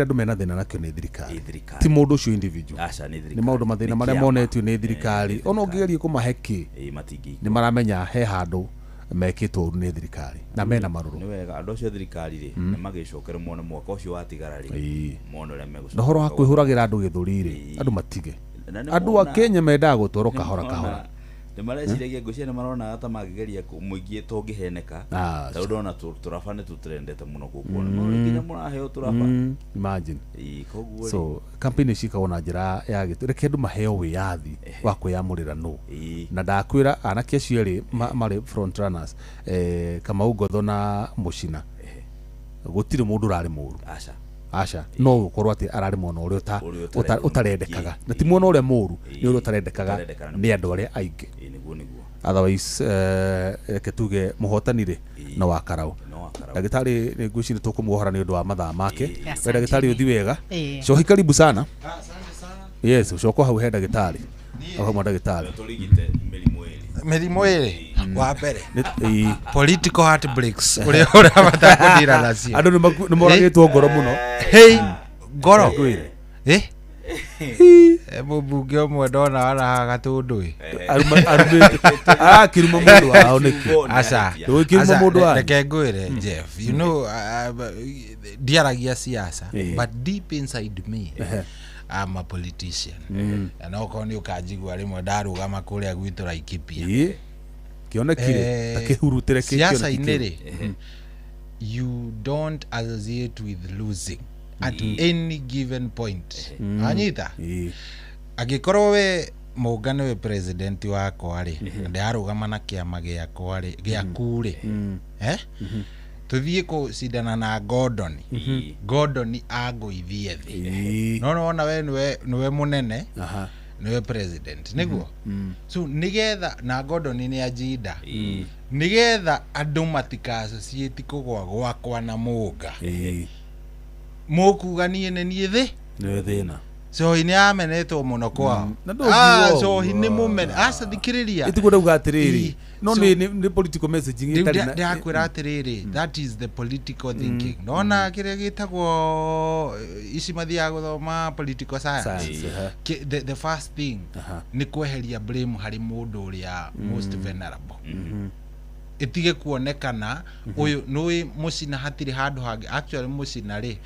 andu mena thina nakio ni thirikari ti mundu ucio individual ni maundu mathina maria monetio ni thirikari ona ungigeria kumaheki ni maramenya he handu mekitwo ni thirikari na mena maruru ni wega andu acio thirikari ri ni magicokere muone mwaka ucio watigara ri muone uria megucoka ndohoro wa kwihuragira andu githuri ri andu matige andu a Kenya mendaga gutoro kahora mareciria ngũcia nĩ marona ata mangĩgeria mũingĩ tũngĩheneka tondũ ona turabane tutrendete muno gũkuona no nginya mũraheo turaba imagine so campaign cikagwo na njĩra ya reke andũ maheo wĩyathi wa kwĩyamũrĩra no na ndakwĩra anake acio erĩ marĩ front runners Kamau Ngotho na Mũcina gũtirĩ mũndũ ũrarĩ mũru aca no ukorwo ati arari mwana uria utarendekaga na ti mwana uria muru ni uria utarendekaga ni andu aria aingi otherwise ketuge muhotani ri no wa Karau dagitari ni ngwici ni tukumuhora ni undu wa mathaa make dagitari uthi wega cohi karibu sana yes ucoko hau he dagitari aho dagitari mĩrimũ ĩrĩ wa mbere political heartbreaks ũrĩa ũrabatara kũndira nacio andũ nĩ moragĩtwo ngoro mũno ngoro mũmbunge ũmwe ndona warahaga gatũndũ kirimo mũndũ wao nĩkĩ aca kirimo mũndũ wao reke ngwĩre Jeff you know ndiaragia siasa but deep inside me I'm a politician na uko ni ukajigwa rimwe ndarugama kuria gwitu Laikipia kionekire takihurutire siasa inere you don't associate with losing at any given point anyita agikorwo we mugane we president wakwa ri ndarugama na kiama giakwa ri giakure tuthie ko sidana na Gordon agũithie thi no ona we niwe munene niwe president niguo so nigetha na Gordon ni ajida nigetha andu matika associate kugwa gwakwa na muga mukuganie ni thi ni thina so ini amenetwo muno kwao so ini mumen asa thikiriria itigo ndauga atiriri no ni political messaging ndakwira atiriri that is the political thinking nona kire gitagwo ici mathia guthoma political science the first thing ni kweheria blame hari mundu uria most vulnerable itige kuonekana uyu nui Mũcina hatiri handu hangi actually Mũcina ri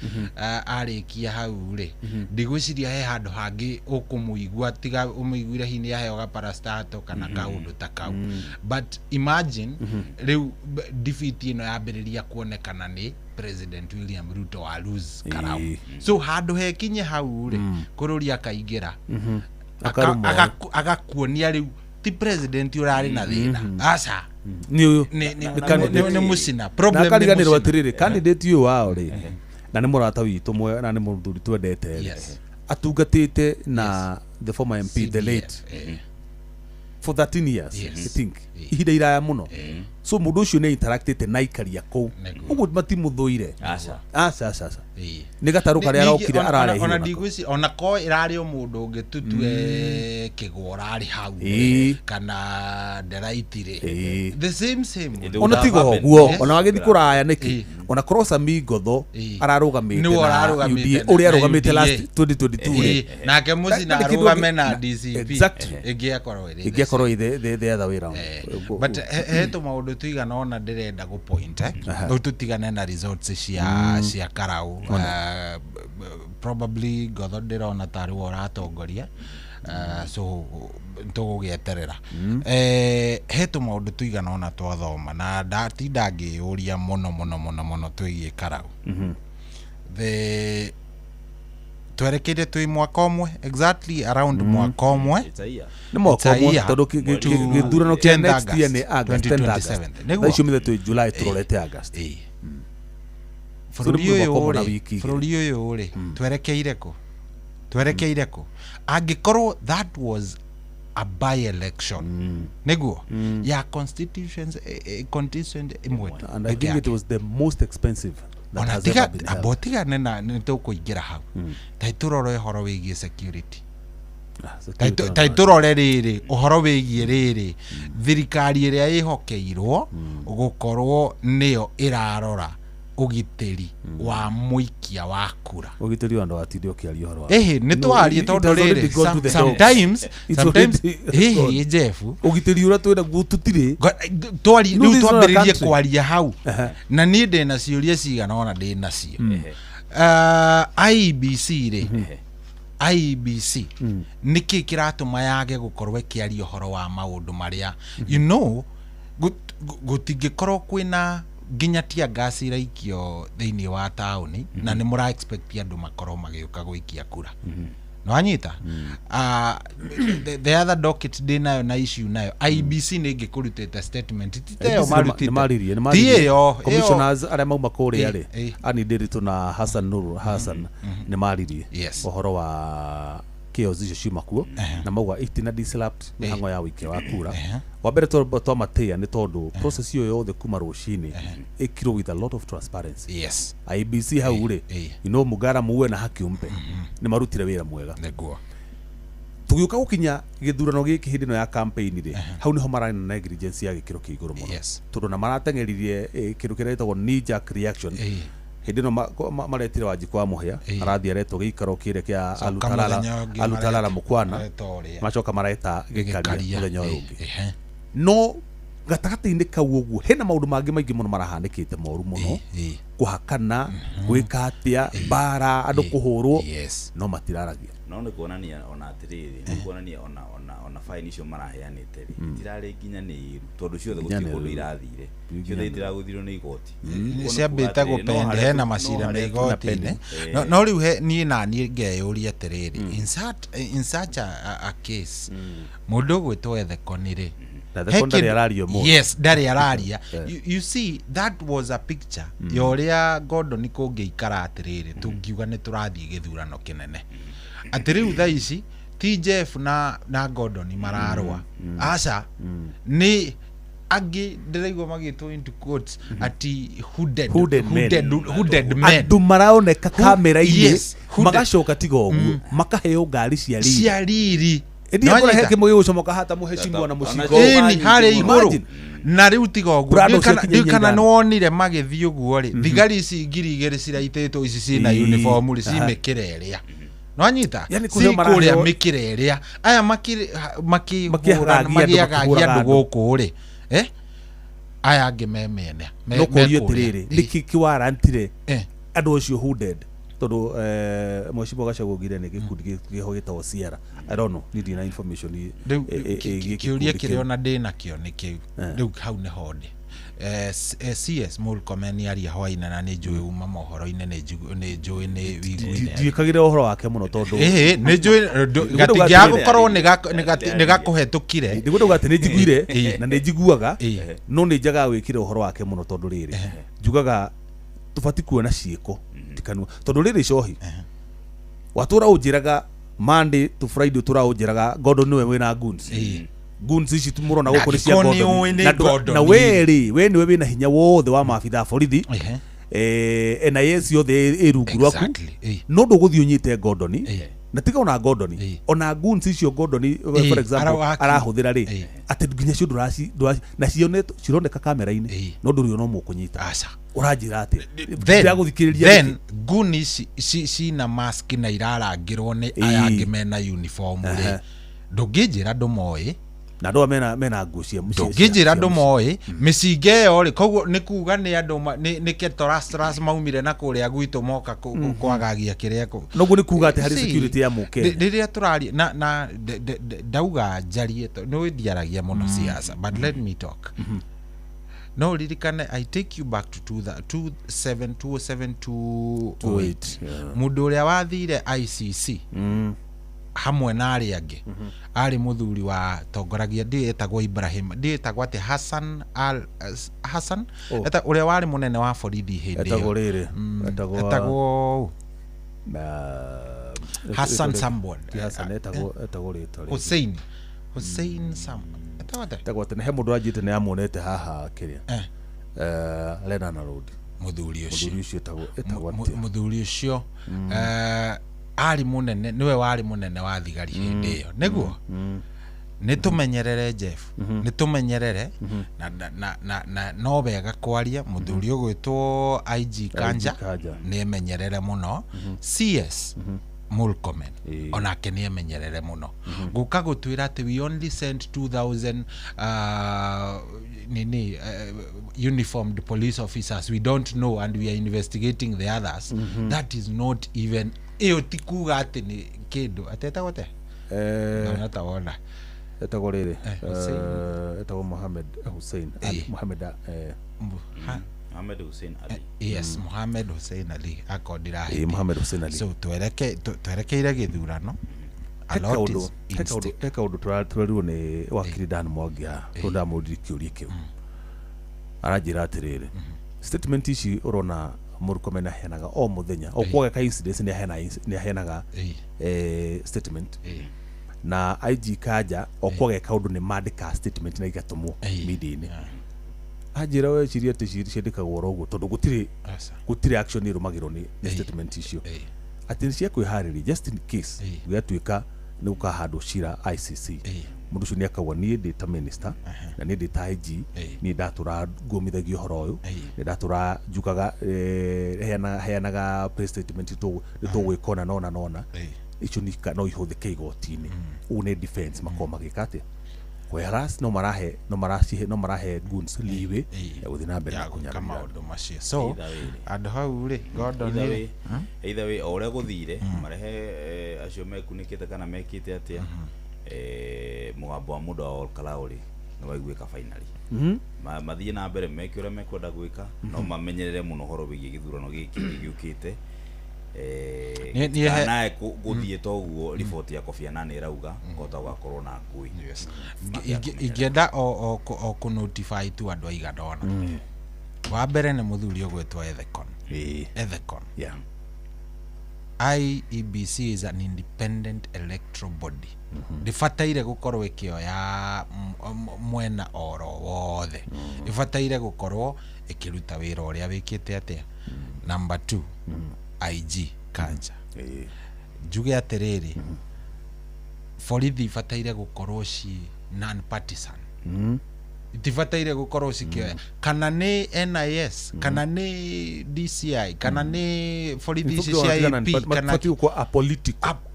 arikia hau ri ndigwiciria he handu hangi ukumuigua tiga umuiguire hini yaheo ga parastato kana kaundu ta kau but imagine riu defeat ino yambiriria kuonekana ni President William Ruto wa lose Karau so handu hekinye hau ri kururia kaingira agakuonia riu ti president urari na thina aca ni uyu ni musina na problem kariganirwo atiriri candidate uyu wao ri na ni murata witu mwe na ni muthuri twendete atungatite na the former MP the late for 13 years I think ihinda iraya muno so mundu ucio ni interactite na ikaria kou uguo matimuthuire aca ni gataru karia arokire arare ona ndigwisi ona ko irari o mundu ungi tutue kigora ari hau kana nderaitire the same ona tigo guo ona wagithi kuraya niki ona cross amigotho ararugamite na UDA uri arugamite last 2022 nake muci na arugame na DCP igiakorwo the other way around but heto maundu tuigana ona ndirenda go point tutigane na results cia Karau probably gotho ndirona tari waratongoria so tugugieterera heto maundu tuigana ona twathoma na ndatinda ngiuria muno twigie Karau the twerekeire twi mwaka umwe exactly around mwaka umwe ni mwaka umwe tondu githurano kia next year ni August 10 naicio mithe twi July turorete August bururi uyu uri twerekeire ku angikorwo that was a by election niguo ya constitutions imwe and I think it was the most expensive abotiga nena nitukuingira hau taituroro horo wigie security taiturore riri uhoro wigie riri thirikari iria ihokeirwo gukorwo niyo irarora ugiteri wa muikia wa kura ugiteri wa ndo atinde ukiaria horo nitwarie tondu riri sometimes Jeff ugiteri ura twenda gututire twari riu twambiririe kwaria hau na ni ndina ciuria cigana ona ndina cio IBC ri IBC niki kiratuma yage gukorwo ikiaria horo wa maundu maria you know gutingikorwo kwina nginya tia gasi raikio thiini wa tauni na ni mura expect andu makorwo magiuka guikia kura no anyita the other docket dinayo na issue nayo IBC ningi kurutete statement titeo marutite commissioners aria mauma kuri ari ani Ndiritu na Hassan Nur Hassan ni maririe uhoro wa chaos icio ciuma kuo na mauga itina disrupt mihango ya wiki wa kura wa mbere to matia ni tondu process iyo yothe kuma rucini ikiro with a lot of transparency IBC hau ri mugara muwe na haki umpe ni marutire wira mwega neguo tugiuka gukinya githurano giki hindi no ya campaign ri hau niho marana na negligence ya gikiro kiiguru muno tondu na maratengeririe kindu kiretagwo knee jerk reaction hindi no maretire Wanjiku wa Muhia arathi aretwo giikaro kire kia alutalala mukwana macoka mareta gikaria muthenya uyu ungi no gatagati-ini kau uguo hena maundu mangi maingi muno marahanikite moru muno kuhakana gwika atia bara andu kuhurwo no matiraragia no ni kuonania ona atiriri ni kuonania ona fine icio maraheanite ri tirari nginya ni tondu ciothe guti kundu irathire ciothe itiraguthirwo ni igoti ciambite gupende hena macira me igoti no riu ni na ni ngeyuria atiriri in such a case mundu gwitwo ethekonire yes ndari araria you see that was a picture yoria Gordon kungiikara atiriri tungiuga ni turathie githurano kinene atiriu tha ici TJF na Gordon mararwa aca ni agi ndiraigwa magitwo into quotes ati hooded men andu maraoneka kamera-ini magacoka tiga uguo makaheo ngari cia riri ndio kuna heke moyo ucomoka hata muheshimiwa na mucingo ni hare iguru na riu tiga uguo kana nonire magithii uguo ri thigari ici ngiri igiri ciraititwo ici cina uniform ri cimekireria no anyita kuria mikireria aya makihuragia andu guku ri aya angi memene no kurio tiriri niki kiwarantire andu acio hooded tondu mweshimbo gacagugire ni gikundi gihogitwo Sierra I don't know need na information kiuria kire ona ndina kio ni kiu riu hau ni hodi CS Murkomen aria hwaina na nĩ njũĩ uma mohoro-inĩ nĩ njũĩ nĩ wiguire ndiĩkagĩre ũhoro wake mũno tondũ nĩ njũĩ gatingĩaga gũkorwo nĩ gakũhetũkire ndigũdauga atĩ nĩ njiguire na nĩ njiguaga no nĩ njaga gwĩkĩra ũhoro wake mũno tondũ rĩrĩ njugaga tũbati kuona ciĩko tikanua tondũ rĩrĩ cohi watũra ũnjĩraga Monday to Friday ũtũra ũnjĩraga Gordon nĩwe wĩna guns ici tumurona gũkũ nĩ cia Gordon na we niwe wĩna hinya wothe wa maabitha borithi NIS yothe ĩrungu rwaku no ndũgũthiĩ ũnyite Gordon na tiga ona Gordon ona guns icio Gordon for example arahũthĩra rĩ atĩ nginya cio ndũraci na cironeka kamera-inĩ no ndũrĩ ona mũkũnyita ũranjĩra atĩ then gun ici cina mask na irarangĩrwo nĩ aya angĩ mena uniform rĩ ndũngĩnjĩra ndũmoĩ na andũ mena nguo cia mũciĩ ndũngĩnjĩra ndũmoĩ mĩcinga ĩyo rĩ koguo nĩ kuga nĩ andũ nĩ ketoras maumire na kũrĩa gwitũ moka kwagagia kĩrĩa noguo nĩ kuga atĩ harĩ security ya mũkenya rĩrĩa tũraria na ndauga njarie nĩ wĩthiaragia mũno siasa but let me talk no ririkane I take you back to 2007 mundu ũrĩa wathire ICC hamwe na arĩa angĩ arĩ mũthuri wa tongoragia ndĩetagwo Ibrahim ndĩetagwo atĩ Hassan ũrĩa warĩ mũnene wa borithi hĩndĩ ĩyo etagwo Hassan Sambon Hussein Sambon etagwo atĩ he mũndũ anjĩte nĩ amuonete haha kĩrĩa Lenana Road mũthuri ũcio ari munene niwe wari munene wa thigari hĩndĩ ĩyo nĩguo nĩtũmenyerere Jeff nĩtũmenyerere na no wega kwaria mũthuri ũgwĩtwo IG Kanja nĩemenyerere mũno CS Murkomen onake nĩemenyerere mũno gũka gũtwĩra atĩ we only sent 2000 uniformed police officers we don't know and we are investigating the others that is not even iyo tikuga ati ni kindu ateta gote nata wona etagwo rĩrĩ etagwo Mohammed Hussein Mohammed Hussein Ali yes Mohammed Hussein Ali akodira Mohammed Hussein Ali so twerekeire githurano eka undu turarirwo ni wakiri Dan Mwangia tundamũndire kĩũria kĩu aranjĩra atĩrĩrĩ statement ici urona Murkomen aheanaga o muthenya o kwaga incident ni aheanaga statement na IG Kanja o kwaga kaundu ni mandika statement na igatumwo media-inĩ ajira we ciria te ciandikagwo roguo tondu gutire action irumagirwo ni statement icio ati cia kwĩharĩria just in case gĩatuĩka nĩ gũkahandwo cira ICC mundu ucio ni akagwa nie ndita minister na nie ndita IG ni ndatura ngomithagio horo uyu ni ndatura njukaga heanaga press statement tugwikona nona icio ni no ihuthike igoti-inĩ une defense makoma gikate whereas no marahe guns liwe guthi na mbere kunyara maundu macio so and how ri Gordon either way ore guthire marehe acio mekunikite kana mekite atia mugambo wa mundu wa Kalauri no waiguika finally mathie na mbere meke ure mekwenda gwika no mamenyerere muno horo wigi githurano giki giukite nae guthie toguo report ya Kofi Annan irauga ngota gwakorwo na ngui ingenda o ku notify tu andu aiga ndona wa mbere ni muthuri ogwetwa Ethecon IEBC is an independent electoral body ndibataire gukorwo ikioya mwena oro wothe ndibataire gukorwo ikiruta wira uria wikite atia number 2 IG Kanja njuge atiriri borithi ibataire gukorwo ci non partisan itibataire gukorwo cikioya kana ni NIS kana ni DCI kana ni borithi cia IP kana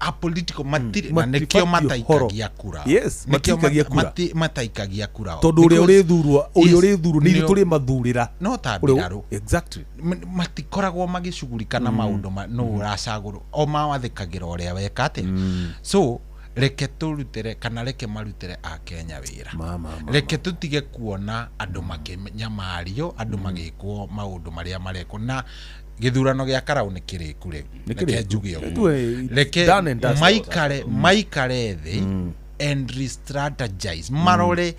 apolitical matiri na nikio mataikagia kura mataikagia kura tondu uria urithurwo ni turi mathurira no tabiraru exactly matikoragwo magicugurika na maundu no uracaguru o mawathikagira uria wekate so reke turutire kana reke marutire a Kenya wira reke tutige kuona andu makinyamario andu magikwo maundu maria mareko na githurano gya Karau ni kiriku riu reke njuge uguo reke maikare thi and re-strategize marore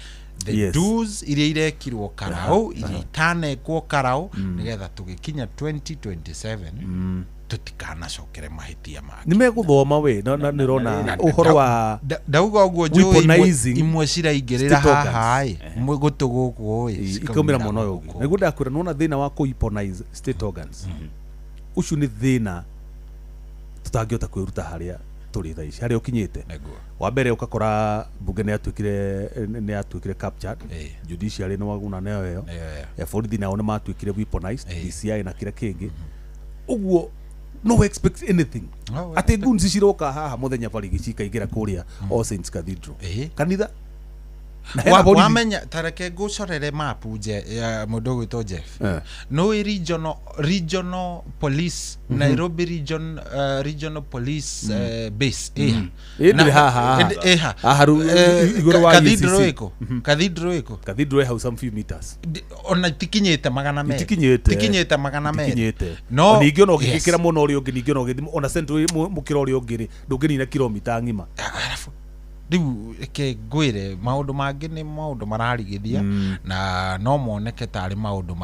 the do's iria irekirwo Karau iria itanekwo Karau nigetha tugikinya 2027 tutikana-cokere mahitia make nimeguthoma we na nirona uhoro wa ndauga uguo njui imwe ciraingirira haha imwe gutuguku ikamira muno yo niguo ndakwira nona thina wa kuiponize state organs ucio ni thina tutangiota kwiruta haria turi tha ici haria ukinyite wa mbere ukakora bunge ni atuikire captured judiciary no waguna nayo yo borithi nao ni matuikire weaponized DCI na kira kingi uguo no expect anything ati gunzi ciroka haha muthenya barigi cikaingira kuria All Saints Cathedral kanitha wamenya tareke gucorere mapu nje ya mundu gwitwo Jeff no regional police Nairobi regional police base iguru wa Cathedral iko house some few meters ona tikinyete magana me no ningi ona ugikira muno uri ungi ningi ona ugithi ona central mukira uri ungi ndungini kilomita ngima riu ke gwire maundu mangi ni maundu mararigithia na no moneke tari maundu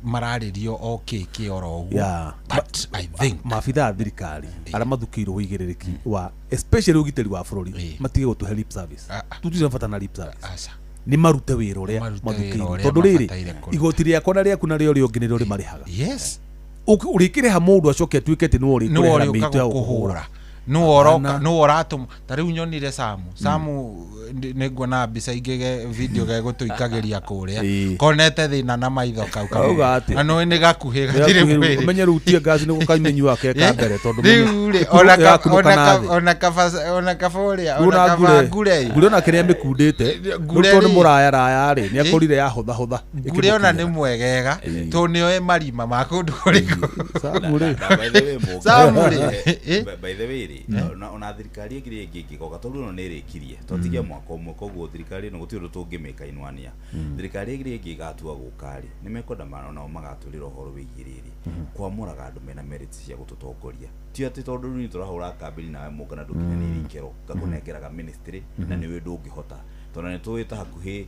mararirio okay oro uguo but I think mafitha thirikari ara mathukirwo uigiririki wa especially ugiteri wa bururi matige gutuhe lip service tutire fatana lip service ni marute wira uria mathukirwo tondu riri igoti riakwa na riaku na rio ungini rio marihaga yes urikire ha mundu acoke atuike ti no uri kuhura no oratum tariu nyonire Samu niguona mbica ingige video ge gutuikagiria kuria konete thina na maitho kau ano ni gakuhi gatire mwiri umenye rutie gazi ni gukaimenyua ke ka mbere tondu ona kaforia gure ona kiria mikundite tondu muraya raya ri ni akorire ya hotha gure ona ni mwegega to nio marima makundu kuriku Samu by the way ona thirikari igire ngikoka tondu no nirikirie totige mwaka umwe koguo thirikari no guti undu tungimeka inwania thirikari igire ngigatua gukari nimekonda mana magaturira horo wigiriri kwamuraga andu mena merits cia gututongoria ti ati tondu ni turahura kambini nawe muka na ndukinyaniri ikero gakunengeraga ministry na niwe ndungihota tondu ni tuwita hakuhi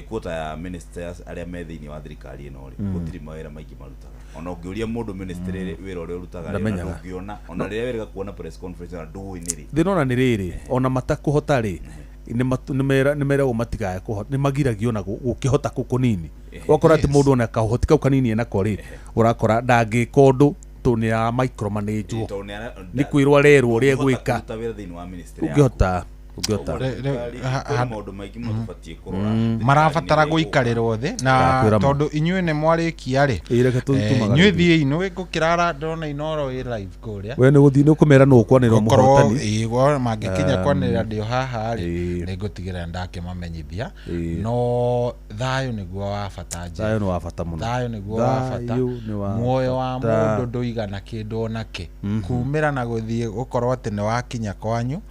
quota ya ministers aria me thiini wa thirikari ino ri gutiri mawira maingi marutaga ona ungiuria mundu ministry wira uria urutaga ri ndungiona ona riria wira kuona press conference na nduini ri thina ni riri ona matakuhota ri nimera umatigaye kuhota nimagiragio na gukihota kukunini wakora ati mundu ona kahoti kau kanini na kori urakora ndangikondu tuni ya micromanage ni kwirwa rerwo uria gwika ungihota maundu maingi matubatie kurora marabatara guikarirwo thi na tondu inyuĩ ni mwarikia ri inyuĩ thii ino gukirara ndona inoro wi live kuria we ni guthii ni kumera no kwanirwo muhotani igwa mangikinya kwanira ndio haha ri ni gutigira ndakimamenyithia no thayo niguo wa bata thayo ni wa bata muno thayo niguo wa bata muoyo wa mundu nduigana kindu onake kumira na guthii gukorwo ati ni wakinya kwanyu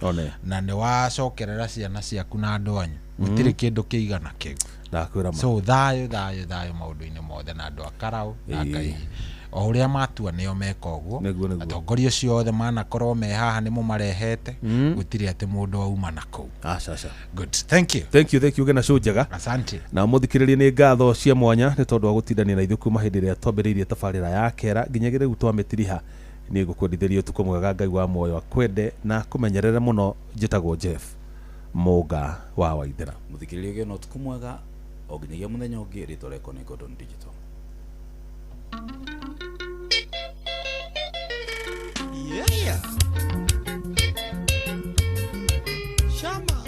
na ni wa cokerera ciana ciaku na andu anyu gutire kindu kiigana kiu ndakwira so thayo maundu-ini mothe na andu a Karau na Ngai o uria matua nio meka uguo atongoria ciothe manakorwo me haha ni mumarehete gutire ati mundu auma na kuu good thank you gena show njega asante na muthikiririe ni ngatho cia mwanya ni tondu wa gutindania na ithu kuma hindi ria twambiriirie tabarira ya kera nginya riu twamitiriha ni gukwendithiria utuko mwega Ngai wa moyo akwende na kumenyerere muno njitagwo Jeff Muga wa Waithera muthikiririe gena utuko mwega o nginyagia muthenya ungi ritwa reko ni Gordon Digital yeah shama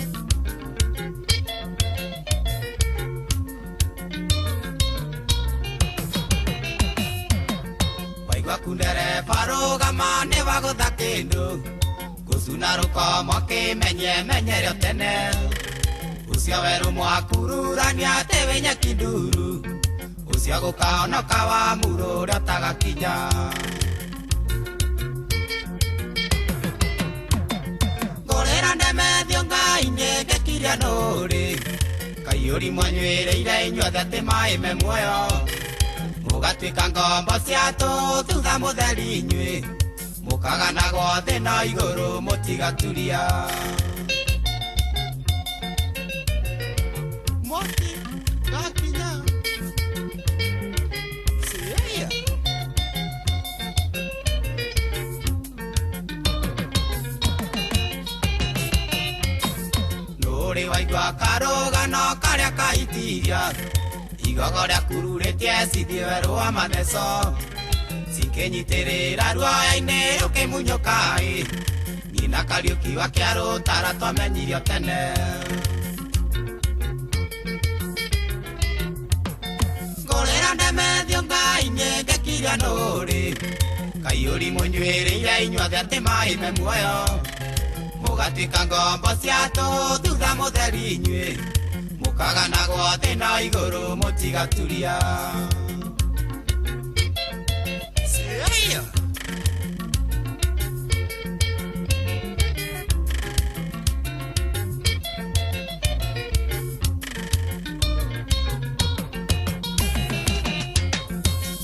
kundere parugama ne bagutha kindu gucuna rukomo kimenye tene ucio weru mwakururania tewinya kinduru ucio gukaonoka wa murura tagakinya ngorera ndemethio ngai-inĩ ngĩkiria nũrĩ kaiyũri mwanyuĩrĩire inyuothe atĩ maĩ me muoyo mũgatuĩka ngombo cia tũthutha mũtheri inyuĩ mũkaganagwo thĩ na igũrũ mũtigaturia gakinya nũrĩ waigua karũgano karĩa kaitiria igogo rĩakururĩtie cithio werũ wa matheco cikĩnyitĩrĩra ruoya-inĩ rũkĩmunyũka-ĩ nyina Kariũkiwa kĩa rũtara twamenyirio tene ngũrĩra ndemethio ngai-inĩ ngĩkiria nũrĩ kaiyũri mũnyuĩrĩire inyuothe atĩ maĩ me muoyo mũgatuĩka ngombo cia tũthutha mũtheri inyuĩ mũkaganagwo thĩ na igũrũ mũtigaturia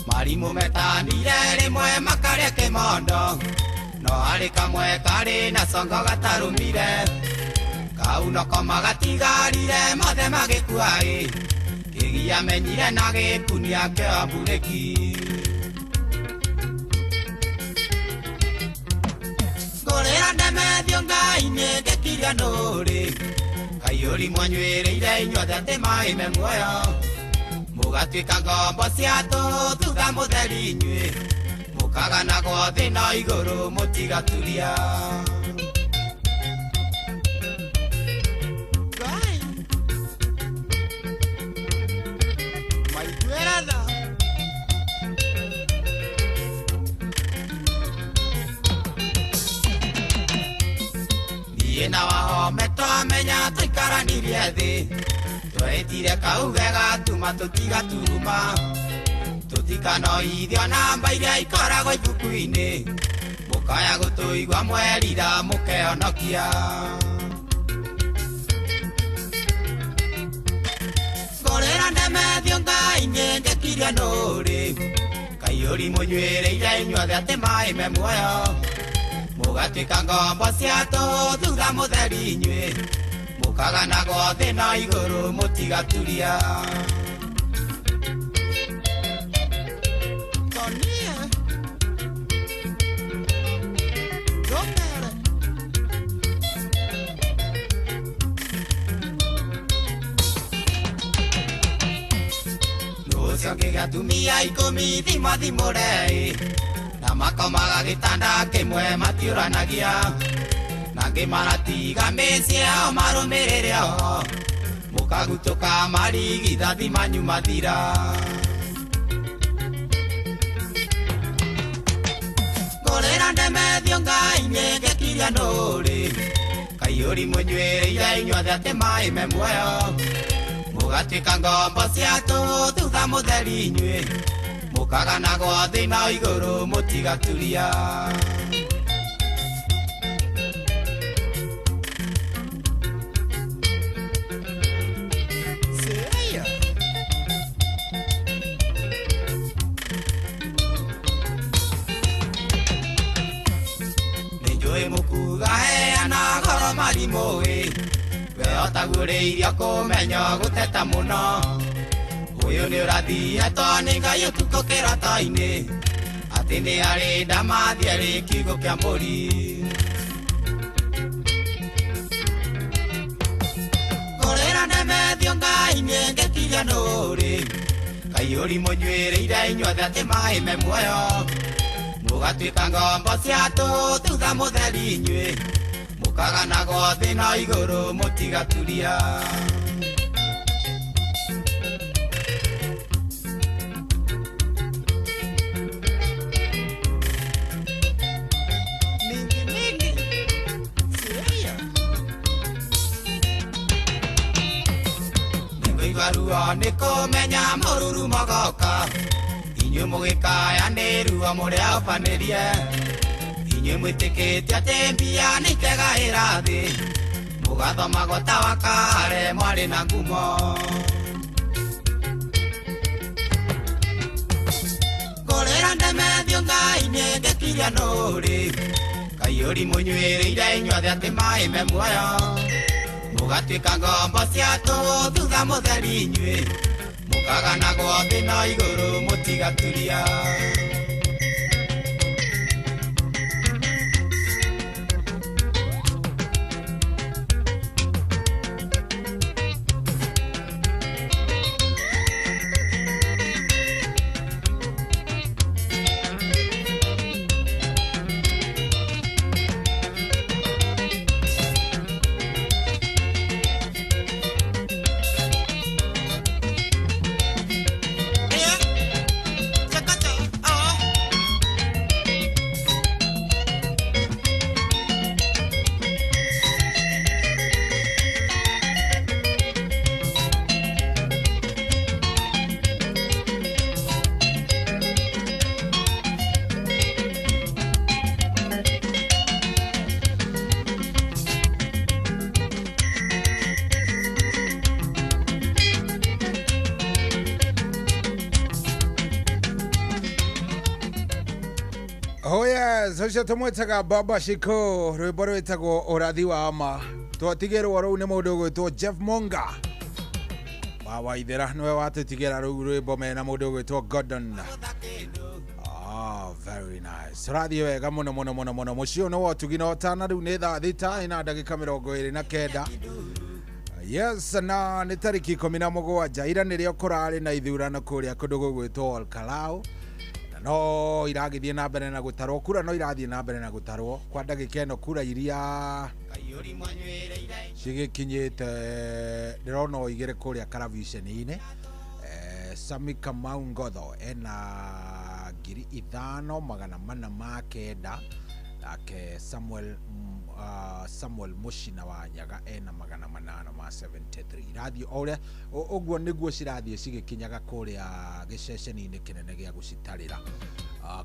marimũ metanire rĩmwe makarĩa kĩmondo no harĩ kamwe karĩ na congo gatarũmire kau noko magatigarire mothe magĩkua-ĩ kĩgia menyire na gĩkunia kĩa mburĩki ngũrĩra ndemethio ngai-inĩ ngĩkiria nũrĩ kaiyũri mwanyuĩrĩire inyuothe atĩ maĩ me muoyo mũgatuĩka ngombo cia tũthutha mũtheri inyuĩ mũkaganagwo thĩ na igũrũ mũtigaturia niĩ na wahome twamenya tũikaranirie thĩ twetire kauge gatuma tũtigaturuma tũtikanoithio namba iria ikoragwo ibuku-inĩ mũkaya gũtũigua mwerira mũkehonokia ngũrĩra ndemethio ngai-inĩ ngĩkiria nũrĩ kaiyũri mũnyuĩrĩire inyuothe atĩ maĩ me muoyo mũgatuĩka ngombo cia tũthutha mũtheri inyuĩ mũkaganagwo thĩ na igũrũ mũtigaturia rũcio ngĩgatumia ikũmi thimothimũre-ĩ na makomaga gĩtanda kĩmwe matiũranagia na ngĩmaratiga mĩciĩ yao marũmĩrĩre o mũkagutũka marigithathi manyu mathira ngũrĩra ndemethio ngai-inĩ ngĩkiria nũrĩ kaiyũri mũnyuĩrĩire inyuothe atĩ maĩ me muoyo mũgatuĩka ngombo cia tũthutha mũtheri inyuĩ mũkaganagwo thĩ na igũrũ mũtigaturia nĩnjũĩ mũkuga heana goro marimũ-ĩ we otagũrĩirio kũmenya gũteta mũno ũyũ nĩ ũrathiĩtwo nĩ Ngai ũtukũ kĩroto-inĩ atĩ nĩ arĩ ndamathi arĩ kiugo kĩa mbũri ngũrĩra ndemethio ngai-inĩ ngĩkiria nũrĩ kaiyũri mũnyuĩrĩire inyuothe atĩ maĩ me muoyo mũgatuĩka ngombo cia tũthutha mũtheri inyuĩ mũkaganagwo thĩ na igũrũ mũtigaturia ruo nĩ kũmenya mũruru mogoka inyuĩ mũgĩkaya nĩ ruo mũrĩa ũbanĩrie inyuĩ mwĩtĩkĩtie atĩ mbia nĩ ikegaĩra thĩ Mugathoma gotawaka are mwari na ngumo Korera ndemethio ngai ngekiria nuri Kayuri munywiriire inyuothe ati mai me muoyo Mugatwika ngombo cia tu thutha mutheri inyui Mukaganagwo thĩ na igũrũ mutigaturia Socio tumwetaga Baba Shiko rwimbo rwitagwo urathi wa ma twatigirwo ruu ni mundu gwitwo Jeff Monga wa Waithera niwe watutigira ruu rwimbo mena mundu gwitwo Gordon. Very nice. Rathi wega muno muno muno muno mucio no watugina otana riu ni thaa thita ina ndagika 29. Yes, na ni tariki 17 ira nirio kurari na ithurano kuria kundu gugwitwo Olkalau. No iragithie na mbere na gutarwo kura no irathie na mbere na gutarwo kwa ndagika ino kura iria cigikinyite ndirona igire kuria karavisheni-ini Sami Kamau Ngotho ena 5,409 nake Samuel Mushina wa Nyaga ena 873 radio ore oguo niguo cirathie cigikinyaga kuria giceceni-ini kinene gia gucitarira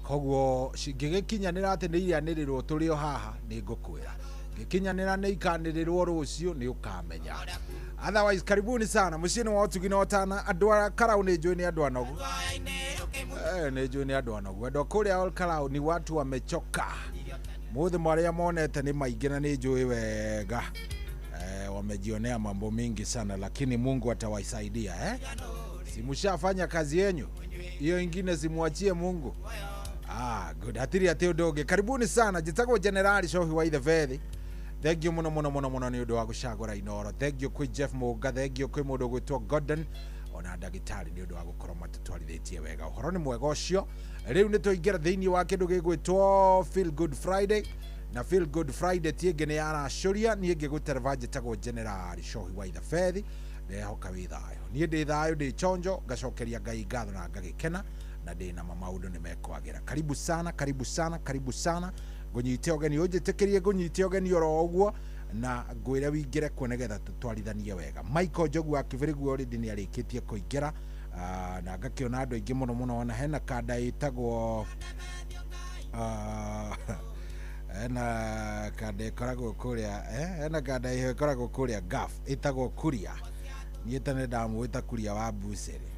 koguo cingigikinyanira ati ni irianirirwo turio haha ni ngukwira gikinyanira ni ikanirirwo rucio ni ukamenya. Otherwise karibuni sana mucini wa utugina otana andu a Karau ni njui ni andu anogu ni njui ni andu anogu andu kuria Olkalau ni watu wamechoka muthe maria monete ni maingi na ni njui wega wamejionea mambo mingi sana lakini Mungu atawasaidia simushafanya kazi yenyu hiyo ingine simwachie Mungu. Good hatiri ati udoge karibuni sana jitagwo General Shohi wa the Vethi. Thank you muno muno muno muno ni undu wa gucagura Inoro. Thank you kwi Jeff Monga, thank you kwi mundu gwitwo Gordon ona ndagitari ni undu wa gukorwo matutwarithitie wega uhoro ni mwega ucio. Riu ni tuingira thiini wa kindu gigwitwo Feel Good Friday na Feel Good Friday tienge ni aracuria ni ngigutereva njitagwo General Shohi wa the Vethi ndehoka wi thayo ni ndi thayo ndi chonjo ngacokeria Ngai ngatho na ngagikena na ndi na maundu ni mekwagira. Karibu sana karibu sana karibu sana gunyite ogeni ujitikirie gunyite ogeni oro oguo na ngwire wingire kunegetha tutwarithanie wega. Michael Jogu akivirigu already ni arikitie kuingira na ngakiona andu aingi muno muno ona hena kada itagwo ena kada ikoragwo kuria ena kada ikoragwo kuria gaf itagwo kuria ni etane ndamwita kuria wa Buceri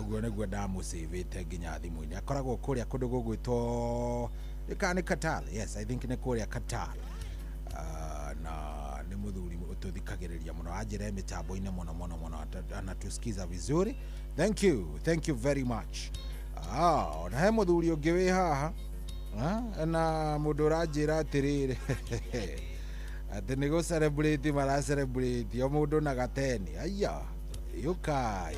oguo niguo ndamusavite nginya thimu-ini akoragwo kuria kundu gugwitwo ikani Katal. Yes, I think ni kuria Katal na ni muthuri ututhikagiriria muno ajire mitambo-ini muno muno muno anatusikiza vizuri. Thank you very much. Na he muthuri ungi wi haha na mundu urajira atiriri ati ni go celebrate mara celebrate o mundu na gateni aya yukai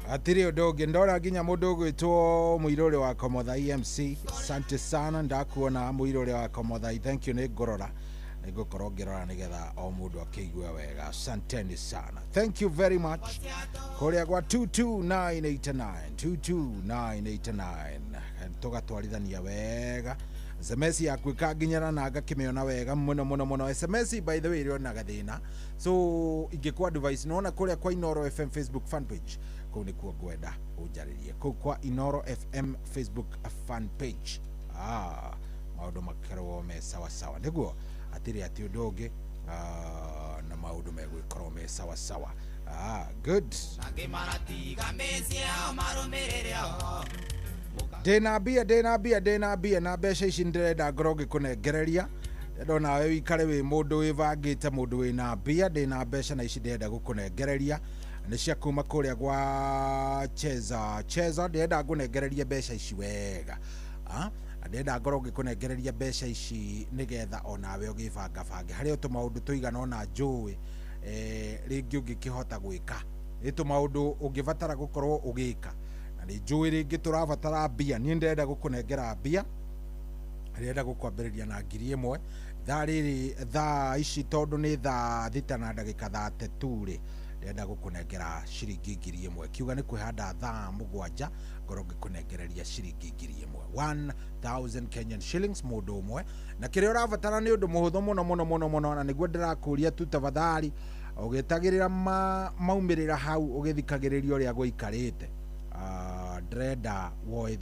atiri undu ndora nginya mundu gwitwo Muiruri wa Komothai MC. Asante sana ndakuona Muiruri wa Komothai. Thank you ni ngorora nigukorwo ngirora nigetha o mundu akigwa wega. Asanteni sana. Thank you very much. Kuria gwa 22989 tugatwarithania wega. SMS yaku ikaginyana na ngakimiona wega muno muno muno. SMS by the way iriona gathina so ingikwa device naona kuria kwa Inoro FM Facebook fan page kuu ni kuo gwenda unjaririe kuu kwa Inoro FM Facebook fan page maundu makorwo me sawa sawa niguo atiri ati undu ungi na maundu megwikorwo me sawa sawa. Good. Ndina mbia na mbeca ici ndirenda ngorwo ngikunengereria ndona we wikare wi mundu wivangite mundu wina mbia ndina mbeca na ici ndirenda gukunengereria ni cia kuma kuria gwa cheza ndirenda ngunengereria mbeca ici wega ndenda ngorwo ngikunengereria mbeca ici nigetha onawe ugibangabange haria tu maundu tuigana ona njui ringi ungikihota gwika itu maundu ungibatara gukorwo ugika na ni njui ringi turabatara mbia ni ndenda gukunengera mbia ndenda gukwambiriria na 1,000 thaa ici tondu ni thaa 6 na ndagika 32 ri ndenda gukunengera ciringi 1,000 kiuga ni kwihanda thaa 7 ngorwo ngikunengereria ciringi 1,000 1000 Kenyan shillings mundu umwe na kire urabatara ni undu muhuthu muno na niguo ndirakuria tu tafadhali ugitagirira maumirira hau ugithikagiriria uria guikarite ndrenda woe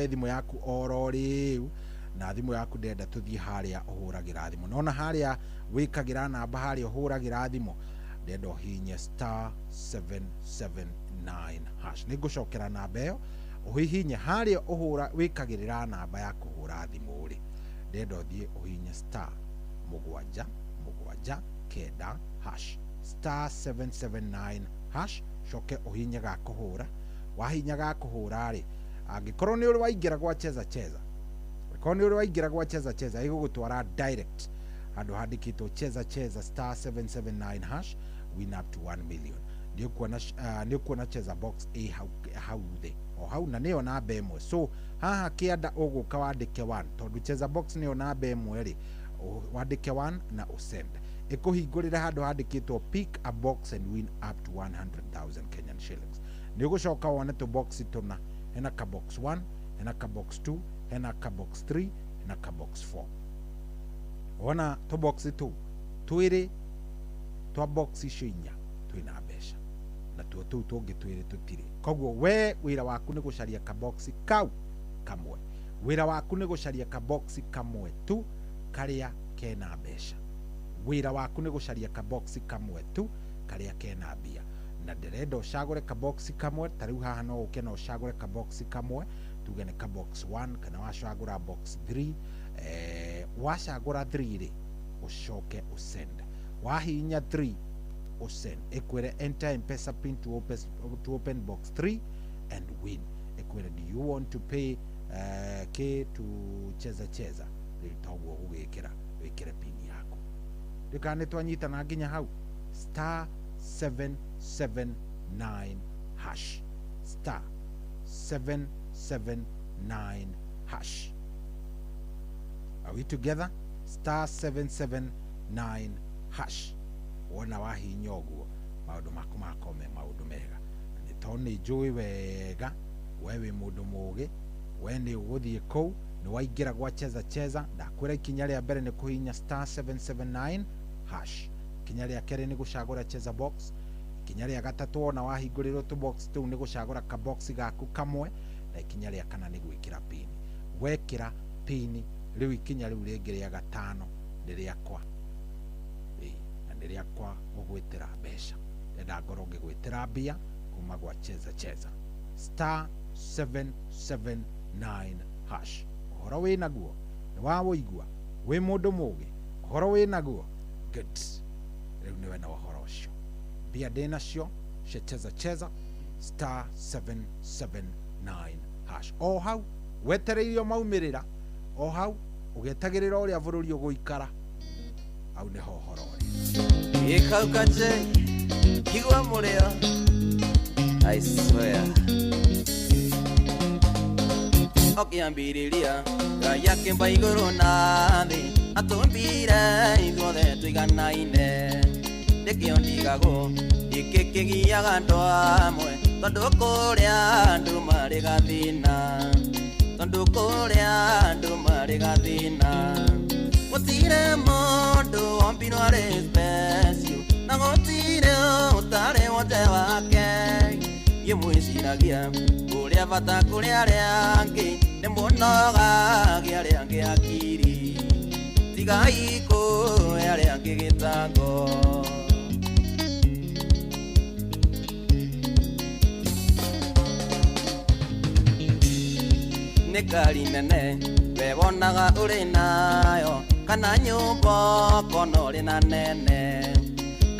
thimu yaku oro riu na thimu yaku ndenda tuthie haria uhuragira thimu nona haria wikagira namba haria uhuragira thimu ndenda uhinye *779# nigucokera namba iyo uhihinye haria uhura wikagirira namba ya kuhura thimu ri ndenda uthie uhinye *779# *779# coke uhinye ga kuhura wahinya ga kuhura ri angikorwo ni uri waingira gwa cheza igugutwara direct handu handikitwo cheza *779# win up to 1 million ndio kuona cheza box a hau the o hau na nio namba imwe so haha kianda uguka wandike 1 tondu cheza box nio namba imwe ri wandike 1 na usend ikuhingurira handu handikitwo pick a box and win up to 100,000 Kenyan shillings ndio gucoka wone to box tuna hena ka box 1 hena ka box 2 hena ka box 3 hena ka box 4 wona to box 2 twiri twa box icio twina mbeca na tuo tu tungi twiri tutiri koguo we wira waku ni gucaria ka box kau kamwe wira waku ni gucaria ka box kamwe tu karia kena mbeca wira waku ni gucaria ka box kamwe tu karia kena mbia na ndirenda ucagure ka box kamwe tariu haha no ukena ucagure ka box kamwe tuge ni ka box 1 kana wacagura box 3 wacagura 3 ri ucoke usend wahinya 3 usend ekwere enter M-Pesa pin to open box 3 and win ekwere do you want to pay to cheza ritogwo ugikira wikire pin yako ndikane twanyita na nginya hau *779# *779# are we together *779# wona wahinya uguo maundu maku makome maundu mega ni toni njui wega wewe mundu mugi we ni uguthie kou ni waingira gwa cheza ndakwira ikinya ria mbere ni kuhinya *779# ikinya ria kere ni gucagura cheza box ikinya ria gatatu wona wahinguriro tu box tu ni gucagura ka box gaku kamwe na ikinya ria kana ni gwikira pin wekira pin riu ikinya riu ringi ria gatano ndiriakwa ndiriakwa gugwitira mbeca ndenda ngorwo ngigwitira mbia kuma gwa cheza *779# uhoro wi naguo ni wawoigua wi mundu mugi uhoro wi naguo good riu niwe na uhoro ucio mbia ndinacio cia cheza *779# o hau wetereirio maumirira o hau ugetagirira uria bururi uguikara au ni hohoro ikaukaje kigwa murio I swear okiambiriria gaya kimba iguru na thi atumbire ithuothe tuiganaine ndikio ndigago ikikigiaga andu amwe tondu kuria andu mari gathina gutire mundu ombirwo arĩ special na gutire utari wothe wake ye mwiciragia uria bata kuri aria angi nĩ mũnogagia arĩa angĩ akiri tigai kũhe arĩa angĩ gĩtango nĩ ngari nene we wonaga ũrĩ nayo kana nyũmba kona ũrĩ na nene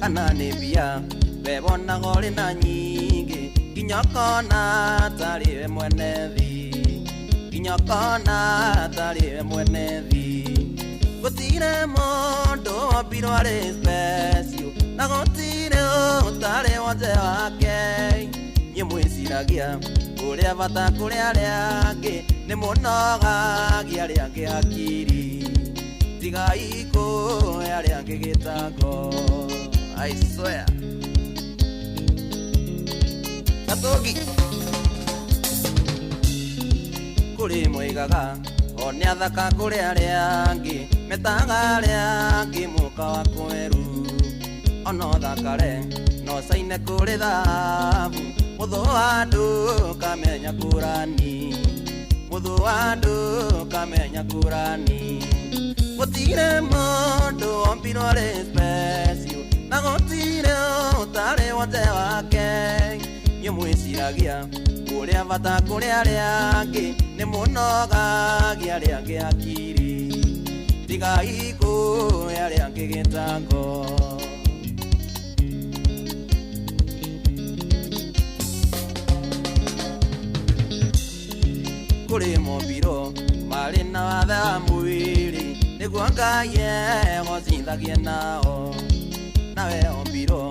kana nĩ mbia we wonaga ũrĩ na nyingĩ nginya kona tarĩ we mwene thi nginya kona tarĩ we mwene thi gũtirĩ mũndũ wombirwo arĩ special na gũtirĩ ũtarĩ wonje wake niĩ mwĩciragia ũrĩa bata kũrĩ arĩa angĩ nĩ mũnogagia arĩa angĩ akiri tigai kũhe arĩa angĩ gĩtango I swear Gatogi kũrĩ moigaga o nĩ athaka kũrĩ arĩa angĩ metaga arĩa angĩ mũka wa kweru ona ũthakare no caine kũrĩ thahabu mũthũ wa andũ kamenya kũrani mũthũ wa andũ kamenya kũrani gũtirĩ mũndũ wombirwo arĩ special na gũtirĩ ũtarĩ wonje wake niĩ mwĩciragia ũrĩa bata kũrĩ arĩa angĩ nĩ mũnogagia arĩa angĩ akiri tigai kũhe arĩa angĩ gĩtango kũrĩ mombiro marĩ na wathe wa mwĩrĩ nĩguo Ngai egũcithagie nao nawe ombiro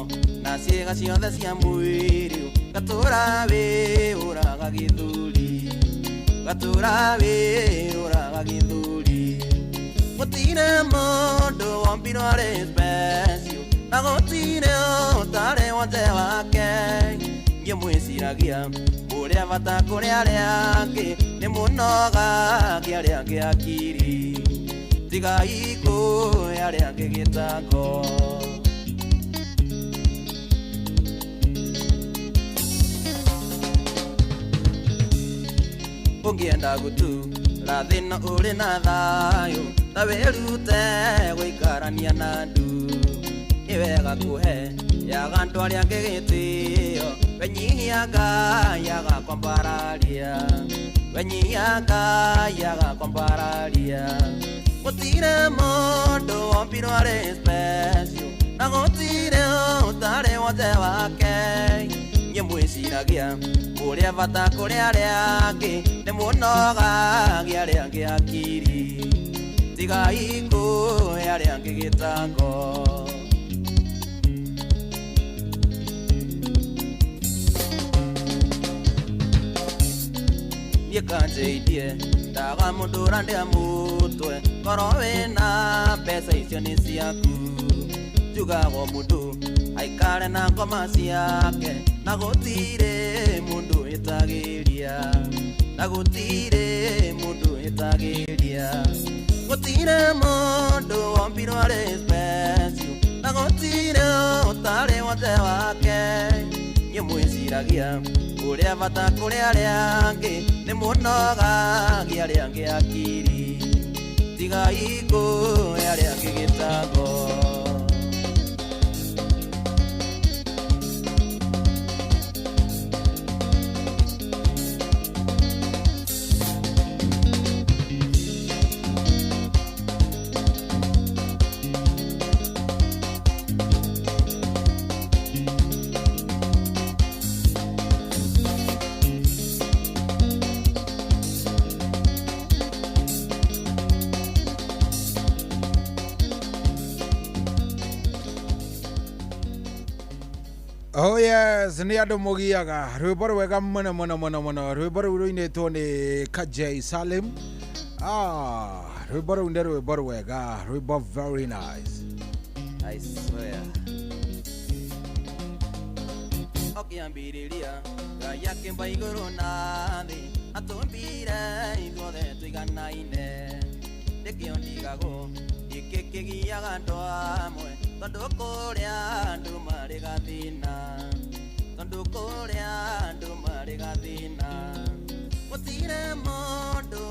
na ciĩga ciothe cia mwĩrĩ gatũra wĩũraga gĩthũri gatũra wĩũraga gĩthũri gũtirĩ mũndũ wombirwo arĩ special na gũtirĩ ũtarĩ wonje wake niĩ mwĩciragia ũrĩa bata kũrĩ arĩa angĩ nĩ mũnogagia arĩa angĩ akiri tigai kũhe arĩa angĩ gĩtango ũngĩenda gũtura thĩna ũrĩ na thayũ ta wĩrute gũikarania na andũ nĩ wega kũhe yaga andũ arĩa angĩ gĩtĩo wenyihia Ngai agakwambararia wenyihia Ngai agakwambararia gũtirĩ mũndũ wombirwo arĩ special na gũtirĩ ũtarĩ wonje wake niĩ mwĩciragia ũrĩa bata kũrĩ arĩa angĩ nĩ mũnogagia arĩa angĩ akiri tigai kũhe arĩa angĩ gĩtango niĩ kanjĩirie ndaga mũndũ ũrandĩa mũtwe korwo wĩna mbeca icio nĩ ciaku njugaga mũndũ aikare na ngoma ciake na gũtirĩ mũndũ wĩtagĩria na gũtirĩ mũndũ wĩtagĩria gũtirĩ mũndũ wombirwo arĩ special na gũtirĩ ũtarĩ wonje wake niĩ mwĩciragia ũrĩa bata kũrĩ arĩa angĩ nĩ mũnogagia arĩa angĩ akiri tigai kũhe arĩa angĩ gĩtango Oh yes, nĩ andũ mũgiaga rwĩmbo rwega mũno mũno mũno mũno rwĩmbo rũu rũinĩtwo nĩ Kajay Salim rwĩmbo rũu nĩ rwĩmbo rwega rwĩmbo very nice I swear Okiambĩrĩria Ngai akĩmba igũrũ na thĩ atũmbire ithuothe tũiganaine nĩkĩo ndigagwo gĩkĩ kĩgiaga andũ amwe tondũ kũrĩa andũ marĩ gathĩna tondũ kũrĩa andũ marĩ gathĩna gũtirĩ mũndũ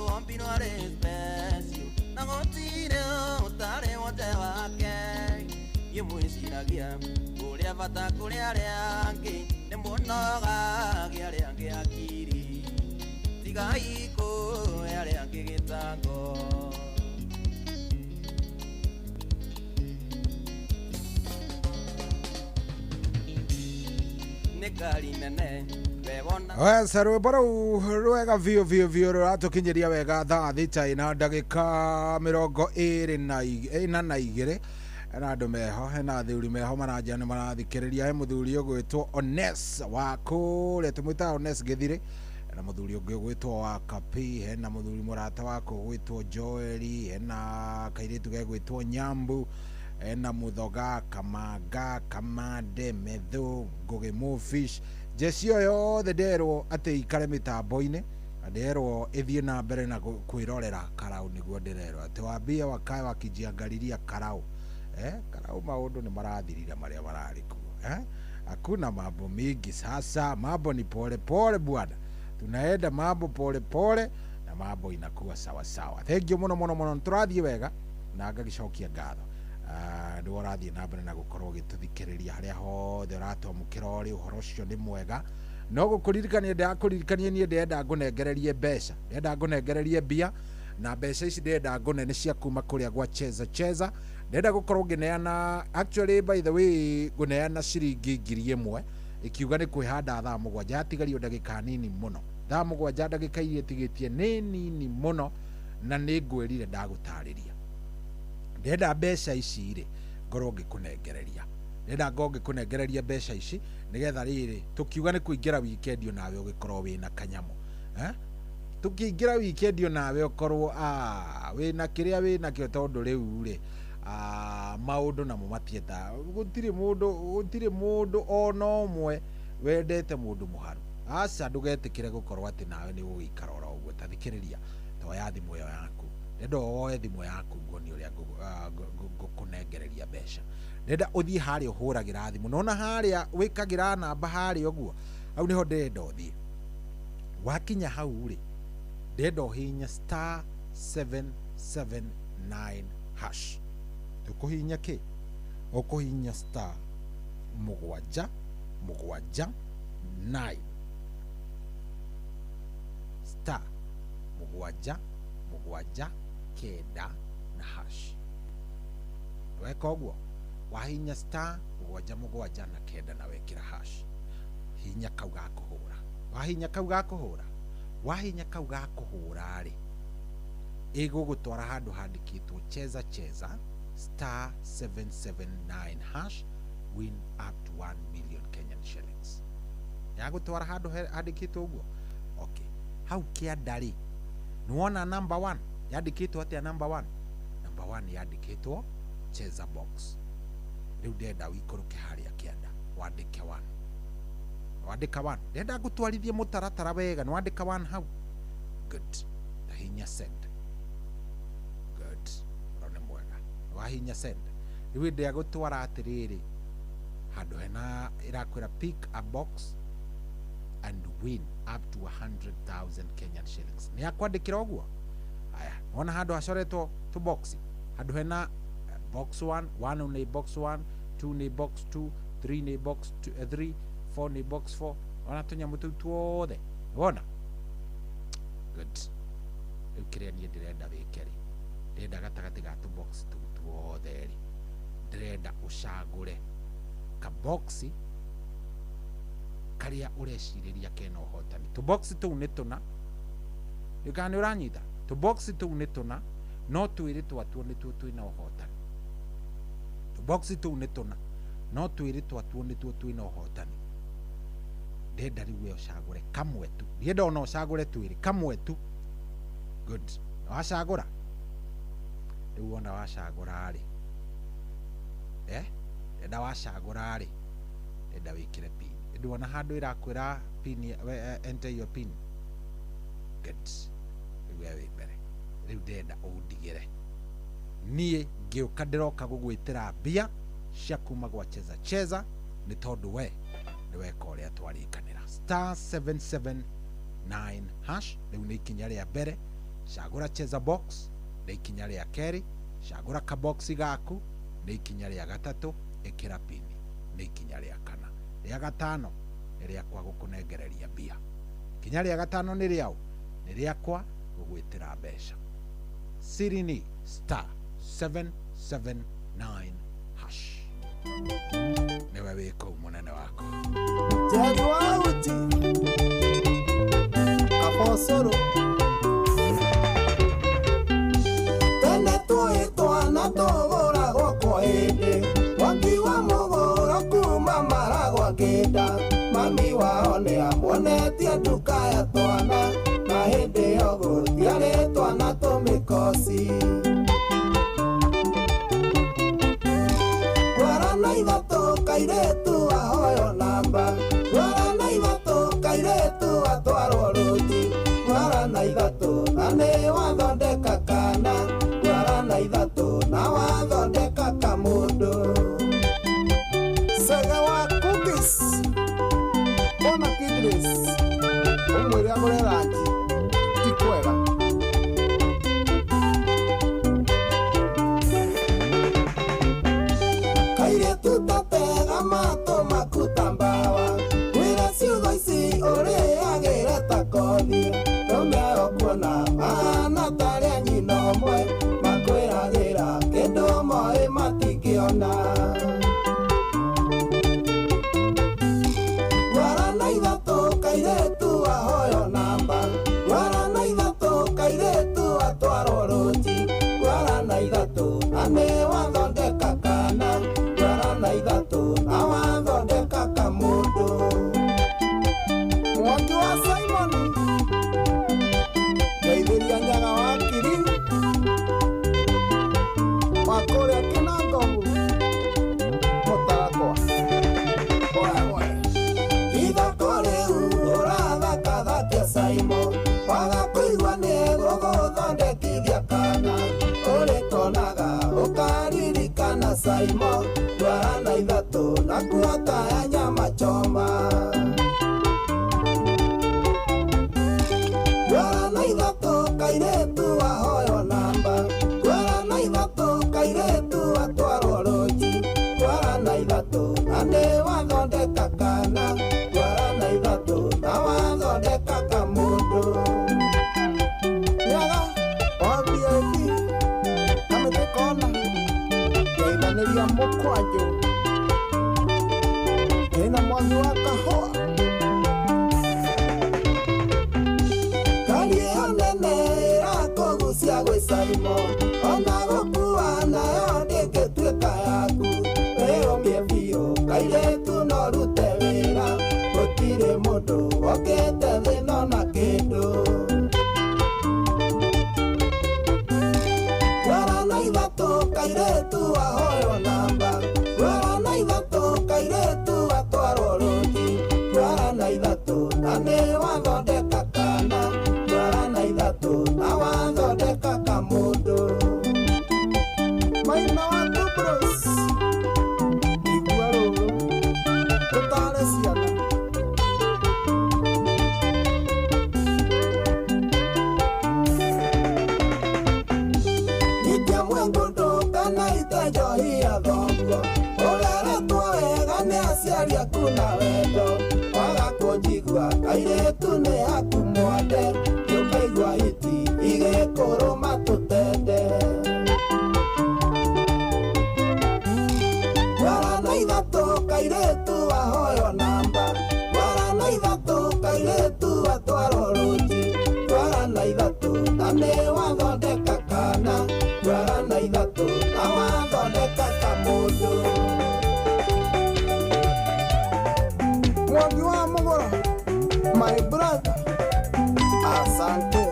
ũrĩ special na gũtirĩ ũtarĩ wote wake gĩmwĩciragia ũrĩa bata kũrĩ arĩa angĩ nĩ mũnogagia arĩa angĩ akiri tigai kũhe arĩa angĩ gĩtango nĩ ngari nene Wesa rwĩmbo rũu rwega biũ biũ biũ rũratũkinyĩria wega thaa thita ina ndagĩka 22 na andũ meho hena athuri meho maranjia nĩ marathikĩrĩria he mũthuri ũgwĩtwo Ones wa kũrĩa tũmwĩtaga Ones Gĩthirĩ na mũthuri ũngĩ ũgwĩtwo wa Kapi hena mũthuri mũrata wako ũgwĩtwo Joeli hena kairĩtu gegwĩtwo Nyambu hena Mũthoga Kamanga Kamande Methu Ngũgĩ Mũfish Jesio yothe nderwo atĩ ikare mĩtambo-inĩ nderwo ĩthiĩ na mbere na kwĩrorera Karau nĩguo ndĩrerwo atĩ wambie wakae wakijiangalilia Karau Karau maũndũ nĩ marathirira marĩa mararĩ kuo hakuna mambo mingi sasa mambo ni pole pole bwana tunaenda mambo pole pole na mambo inakuwa sawa sawa thank you mũno mũno mũno tũrathiĩ wega na ngagĩcokia ngatho nĩ ũrathiĩ na mbere na gũkorwo ũgĩtũthikĩrĩria harĩa hothe ũratwamũkĩra ũrĩ ũhoro ũcio nĩ mwega no gũkũririkania ndakũririkania niĩ ndĩrenda ngũnengererie mbeca ndĩrenda ngũnengererie mbia na mbeca ici ndĩrenda ngũne nĩ cia kuma kũrĩa gwa Cheza ndĩrenda gũkorwo ngĩneana actually by the way ngũneana ciringi 1000 ikiuga nĩ kwĩhanda thaa 7 yatigario ndagĩka nini mũno thaa 7 ndagĩka iria tigĩtie nĩ nini mũno na nĩ ngwĩrire ndagũtarĩria ndĩrenda mbeca ici rĩ ngorwo ngĩkũnengereria ndĩrenda ngorwo ngĩkũnengereria mbeca ici nĩgetha rĩrĩ tukiuga nĩ kũingĩra weekend nawe ũgĩkorwo wĩna kanyamũ tukiingĩra weekend nawe ũkorwo wĩna kĩrĩa wĩna kĩo tondũ rĩu rĩ maũndũ namo matienda gũtirĩ mũndũ ona ũmwe wendete mũndũ mũharu aca ndũgetĩkĩre gũkorwo atĩ nawe nĩ ũgũikara oro ũguo tathikĩrĩria toya thimũ ĩyo yaku ndenda woe thimũ yaku nguoni ũrĩa ngũkũnengereria mbeca ndenda ũthiĩ harĩa ũhũragĩra thimũ nona harĩa wĩkagĩra namba harĩa ũguo hau nĩho ndenda ũthiĩ wakinya hau rĩ ndenda ũhihinya *779# ũkũhihinya kĩ ũkũhihinya *779 *779# weka ũguo wahihinya *779 na wekĩra hash hihinya kau gakũhũra wahihinya kau gakũhũra rĩ ĩgũgũtwara handũ handĩkĩtwo Cheza *779# win up to 1 million Kenyan shillings yagũtwara handũ handĩkĩtwo ũguo okay hau kĩanda rĩ nĩwona number 1 yandĩkĩtwo atĩa number 1 yandĩkĩtwo Cheza box rĩu ndenda wikũrũke harĩa kĩanda wandĩka 1 ndenda ngũtwarithie mũtaratara wega nĩwandĩka 1 hau good tahinya send good rone mwega wahinya send rĩu ndĩa gũtwara atĩrĩrĩ handũ hena ĩrakwĩra pick a box and win up to 100,000 Kenyan shillings nĩ akwandĩkĩra ũguo haya ona handũ hacoretwo tu box handũ hena box 1 nĩ box 1 2 nĩ box 2 3 nĩ box 3 4 nĩ box 4 ona tũnyamũ tũu tuothe wona good rĩu kĩrĩa niĩ ndĩrenda wĩke rĩ ndĩrenda gatagatĩ ga tu box tũu tuothe rĩ ndĩrenda ũcagũre ka box karĩa ũrecirĩria kena ũhotani tu box tũu nĩ tũna kana nĩ ũranyita tu box tũu nĩ tũna no twĩrĩ twatuo nĩtuo twĩna ũhotani tu box tũu nĩ tũna no twĩrĩ twatuo nĩtuo twĩna ũhotani ndenda rĩu we ũcagũre kamwe tu ndienda ona ũcagũre twĩrĩ kamwe tu good wacagũra rĩu ona wacagũra rĩ ndenda wacagũra rĩ ndenda wĩkĩre pin ndona handũ ĩrakwĩra pin enter your pin good rĩu we wĩ mbere rĩu ndenda ũndigĩre niĩ ngĩũka ndĩroka gũgwĩtĩra mbia cia kuma gwa Cheza nĩ tondũ we nĩ weka ũrĩa twarĩkanĩra *779# rĩu nĩ ikinya rĩa mbere cagũra cheza box nĩ ikinya rĩa kerĩ, cagũra kaboxi gaku nĩ ikinya rĩa gatatũ, ĩkĩra pini nĩ ikinya rĩa kana. Rĩa gatano nĩ rĩakwa gũkũnengereria mbia. Ikinya rĩa gatano nĩ rĩaũ? Nĩ rĩakwa gũgwĩtĩra mbeca. Siri ni *779# nĩwe wĩ kũu mũnene wako. Jaji wa uti Apostolo tene tũĩtwana tũgũragwo kwa hĩndĩ, wakiwa mũgũro kuma maragwa kĩnda, mami wao nĩ amuonetie nduka ya twana, na hĩndĩ ĩyo gũtiarĩ twana tũmĩkoci. Kwarana ithatũ kairĩtu ahoyo namba, kwarana ithatũ kairĩtu atwarwo rũji, kwarana ithatũ na nĩ wathondeka kana, kwarana ithatũ na wathondeka kamũndũ. Sega wa cookies ona Kidris ũmwĩre agũre ranji ti kwega. Kairĩtu tatega matũ makuta mbawa, wĩra ciugo ici ũrĩagĩre ta kothi, tũmĩayo kuona mahana tarĩa nyina ũmwe, makwĩragĩra kĩndũ moĩ matingĩona. Kwarana ithatũ kairĩtu ahoyo namba, kwarana ithatũ kairĩtu atwarwo rũji, kwarana ithatũ na nĩ wathondeka kana, kwarana ithatũ na wathondeka kamũndũ. Mwangi wa Simon Geithĩria Nyaga wa Kiri wa kũrĩa Kĩnangobu mũtarakwa ithako rĩu ũrathakathakia Simon, waga kũigua nĩ gũgũthondekithia kana, ũrĩkonaga ũkaririkana Simon, kwarana ithatũ na kuota ya nyama choma. Kwarana ithatũ kairĩtu ahoyo namba, kwarana ithatũ kairĩtu atwarwo rũji, kwarana ithatũ na nĩ wathondeka kana, kwarana ithatũ na wathondeka kamũndũ. Nyaga OBAB amĩtekona geithanĩria mũkwanjũ ĩna mwangi wa kahũa. Ngari ĩyo nene ĩrakũgucia gwĩ Simon, ona gũkua nayo ndĩngĩtuĩka yaku, wĩyũmie biũ kairĩtu no rute wĩra, gũtirĩ mũndũ wokĩte thĩno na kĩndũ. Kwarana ithatũ kairĩtu ahoyo namba, kwarana ithatũ kairĩtu atwarwo rũji, kwarana ithatũ na nĩ wathondeka kana, kwarana ithatũ na wathondeka kamũndũ. Maina wa Dubros igua rũrũ tũtare ciana. Itia mwengũndũ kana ite njohi ya thoguo, ũreretwo wega nĩ aciari aku na wendo, waga kũnjigua kairĩtu nĩ aku mwende, ũkaigua hiti igĩkũrũma tũtende. Kwarana ithatũ kairĩtu ahoyo namba, kwarana ithatũ kairĩtu atwarwo rũji, kwarana ithatũ na nĩ wathondeka kana, kwarana ithatũ na wathondeka kamũndũ. Mwangi wa mũgũro my brother asante.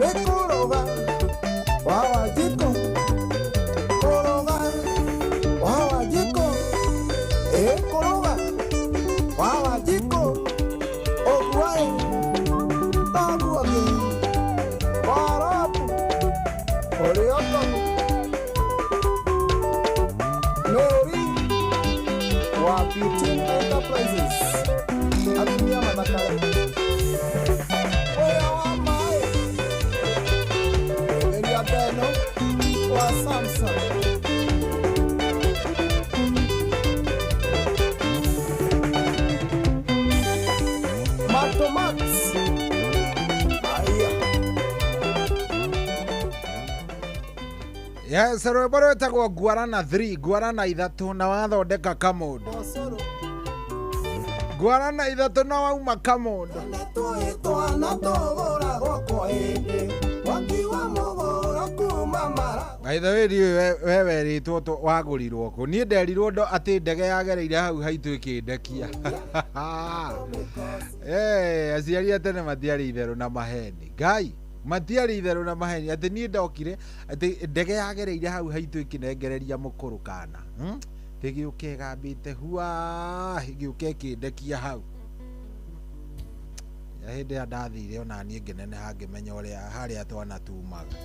Nĩkũrũga wa Wanjikũ, kũrũga wa Wanjikũ, kũrũga wa Wanjikũ, ũguaĩ toguogi warabu ũrĩ otogu Mary wa Beauty Enterprises atumia mathakara Yes, rwimbo rwĩtagwo Guarana 3, Guarana 3 na wathondeka Kamondo. Guarana 3 na wauma Kamondo. By the way, wewe ritwo wagũrirwo kũ? Niĩ nderirwo ndo atĩ ndege yagereire hau haitũ ĩkĩndekia. Aciari a tene matiarĩ itherũ na maheni. Ngai, matiarĩ itherũ na maheni. Atĩ niĩ ndokire atĩ ndege yagereire hau haitũ ĩkĩnengereria mũkũrũ kana. Gĩũke gambĩte hua, gĩũke ĩkĩndekia hau. Hĩndĩ ya ndathire ona niĩ ngĩneneha ngĩmenya ũrĩa harĩa twana tumaga.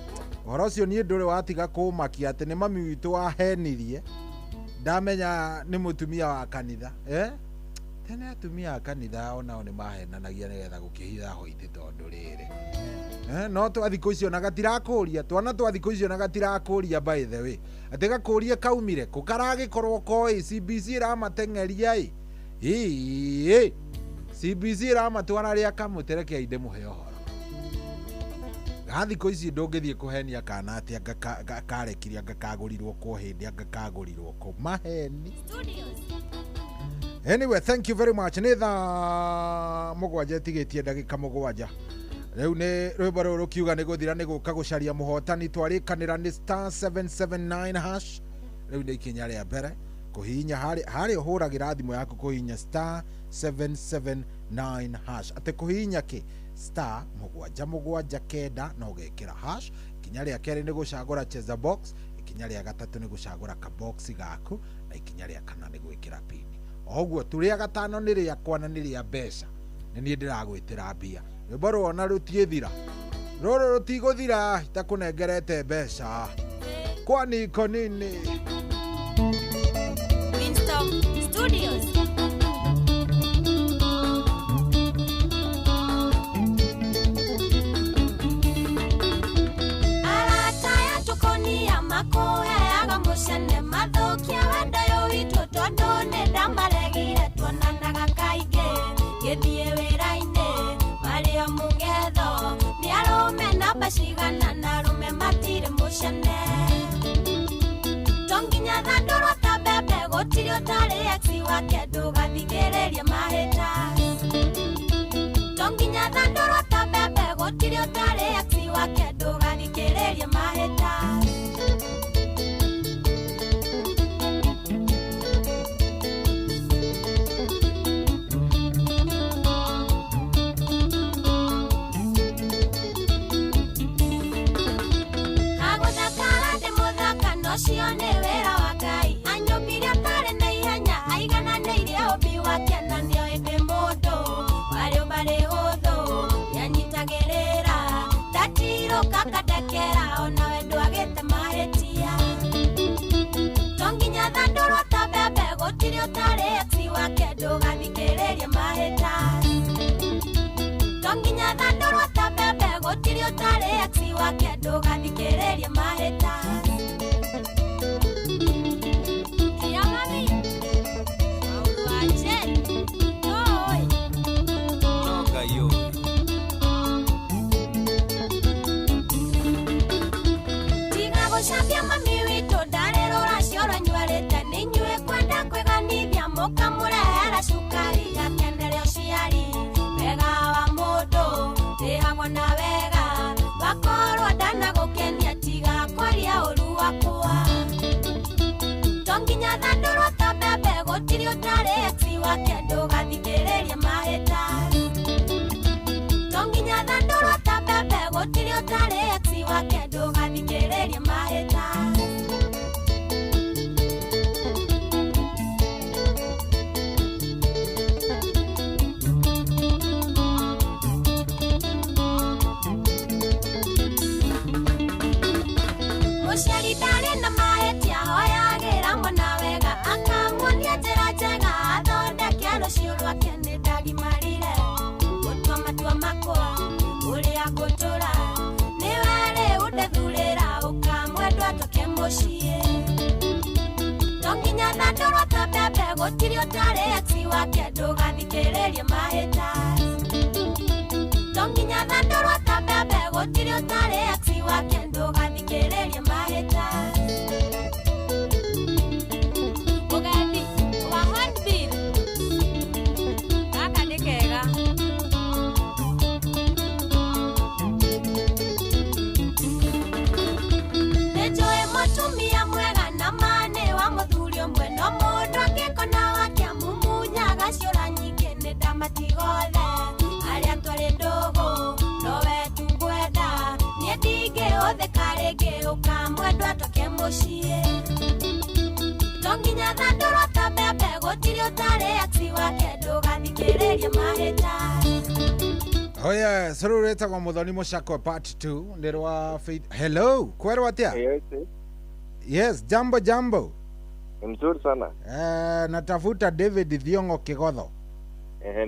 Ũhoro ũcio niĩ ndũrĩ watiga kũmakia atĩ nĩ mami witũ wahenirie. Ndamenya nĩ mũtumia wa kanitha. Tene atumia a kanitha onao nĩ mahenanagia nĩgetha gũkĩhitha hoiti tondũ rĩrĩ. No twa thikũ icio na gatirakũria, twana twa thikũ icio na gatirakũria by the way. Atĩ gakũrie kaumire, kũ karagĩkorwo koĩ CBC ĩramateng'eria ĩ. CBC ĩramatwara rĩa kamũterekea inde mũhe ũhoro. Gathikũ ici ndũngĩthiĩ kũhenia kana atĩ karekiria ngakagũrirwo kũ hĩndĩ ngakagũrirwo kũ maheni. Anyway, thank you very much. Nĩ thaa mũgwanja ĩtigĩtie ndagĩka mũgwanja. Rĩu nĩ rwĩmbo rũrũ kiuga nĩ gũthira nĩ gũka gũcaria mũhotani twarĩkanĩra nĩ *779#. Rĩu nĩ ikinya rĩa mbere kuhinya harĩ ũhũragĩra thimũ yaku kuhinya *779#. Atĩ kuhinya kĩ *779 kenda na ũgekĩra hash. Ikinya rĩa kerĩ nĩ gũcagũra cheza box. Ikinya rĩa gatatũ nĩ gũcagũra ka box gaku na ikinya rĩa kana nĩ gwĩkĩra pin. Oguo tũrĩa gatano nĩ rĩa kwana nĩ rĩa mbeca. Nĩ niĩ ndĩragwĩtĩra mbia. Rwĩmbo rwona rũtiĩthira. Rũrũ rũtigũthira itakũnengerete mbeca. Kwani iko nini? Winstop Studios. Arataya tukonia makuheaga mũcene mathũkia wendayo witũ tondũ nĩ ndamaregire tuonanaga kaingĩ gĩthiĩ wĩra-inĩ marĩa mũgetho nĩ arũme namba cigana na arũme matirĩ mũcene. Tonginya thandũrwo ta mbembe gũtirĩ ũtarĩ ex wake ndũgathigĩrĩrie mahĩta. Tonginya thandũrwo ta mbembe gũtirĩ ũtarĩ ex wake ndũgathigĩrĩrie mahĩta. Ũcio nĩ wĩra wa Ngai anyũmbire atarĩ na ihenya aigananĩirie ũmbi wake na nĩoĩ ndĩ mũndũ warĩ marĩ hũthũ nĩanyitagĩrĩra ndatirũka ngandekera ona we ndwagĩte mahĩtia. Tonginya thandũrwo ta mbembe gũtirĩ ũtarĩ ex wake ndũgathikĩrĩrie mahĩta. Tonginya thandũrwo ta mbembe gũtirĩ ũtarĩ ex wake ndũgathikĩrĩrie mahĩta. Shambia mami witũ ndarĩ rũracio rũanyuarĩte nĩ inyuĩ kwenda kwĩganithia mũkamũrehera cukari gakenere ũciari. Wega wa mũndũ rĩhagwo na wega wakorwo ndanagũkenia tiga kwaria ũru wakwa. Tonginya thandũrwo ta mbembe gũtirĩ ũtarĩ ex wake ndũgathikĩrĩrie mahĩta. Tonginya thandũrwo ta mbembe gũtirĩ ũtarĩ ex wake ndũgathikĩrĩrie mahĩta. Mũciari ndarĩ na mahĩtia hoyagĩra mwana wega akamuonia njĩra njega athondeke rũciũ rwake nĩ ndagimarire gũtua matua makwa ũrĩa ngũtũra nĩ werĩ ũndethurĩra ũkamwendwa tũke mũciĩ. Tonginya thandũrwo ta mbembe gũtirĩ ũtarĩ ex wake ndũgathikĩrĩrie mahĩta. Tonginya thandũrwo ta mbembe gũtirĩ ũtarĩ ex wake ndũgathikĩrĩrie mahĩta. mucie tonginya thandũro ta mbembe gũtirĩ ũtarĩ aksi wake ndũgathikĩrĩrie mahĩta. Oya, sororeta kwa Muthoni Mucakwe part 2 ndirwa Faith. Hello, kwero atia? Yes, jambo. Mzuri sana. Natafuta David Thiongo Kigodho.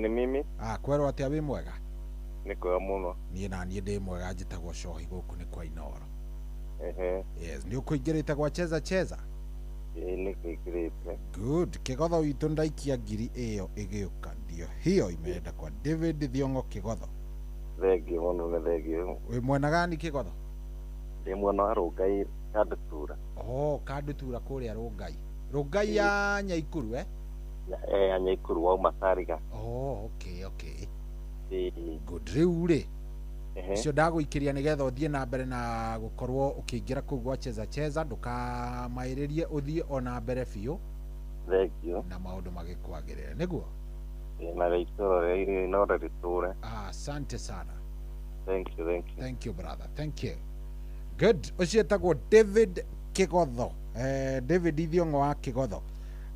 Ni mimi. Kwero atia wi mwega? Niko muno. Niĩ na niĩ ndĩ mwega njĩtagwo Cohi gũkũ nĩ kwa Inoro. Yes, nĩ ũkũingĩrĩte kwa cheza? Nĩ kũingĩrĩte. Good. Kigodho witũ ndaikia ngiri ĩyo ĩgĩũka ndio hiyo imeenda kwa David Thiongo Kigodho. Thengio mũno nĩ thengio. Wĩ mwena gani Kigodho? Ndĩ mwena wa Rongai Kandutura. Kandutura kũrĩa Rongai. Rongai ya Nyaikuru ya Nyaikuru wa Masariga. Okay. Good. Rĩu rĩ cio ndagũikĩria nĩgetha ũthiĩ na mbere na gũkorwo ũkĩingĩra kũu gwa cheza ndũkamaĩrĩrie ũthiĩ ona mbere biũ. Thengio. Na maũndũ magĩkwagĩrĩra nĩguo? Na gĩtũro rĩrĩ no rĩtũre. Asante sana. Thank you brother. Thank you. Good. Ũcio etagwo David Kigodho. David Thiongo wa Kigodho.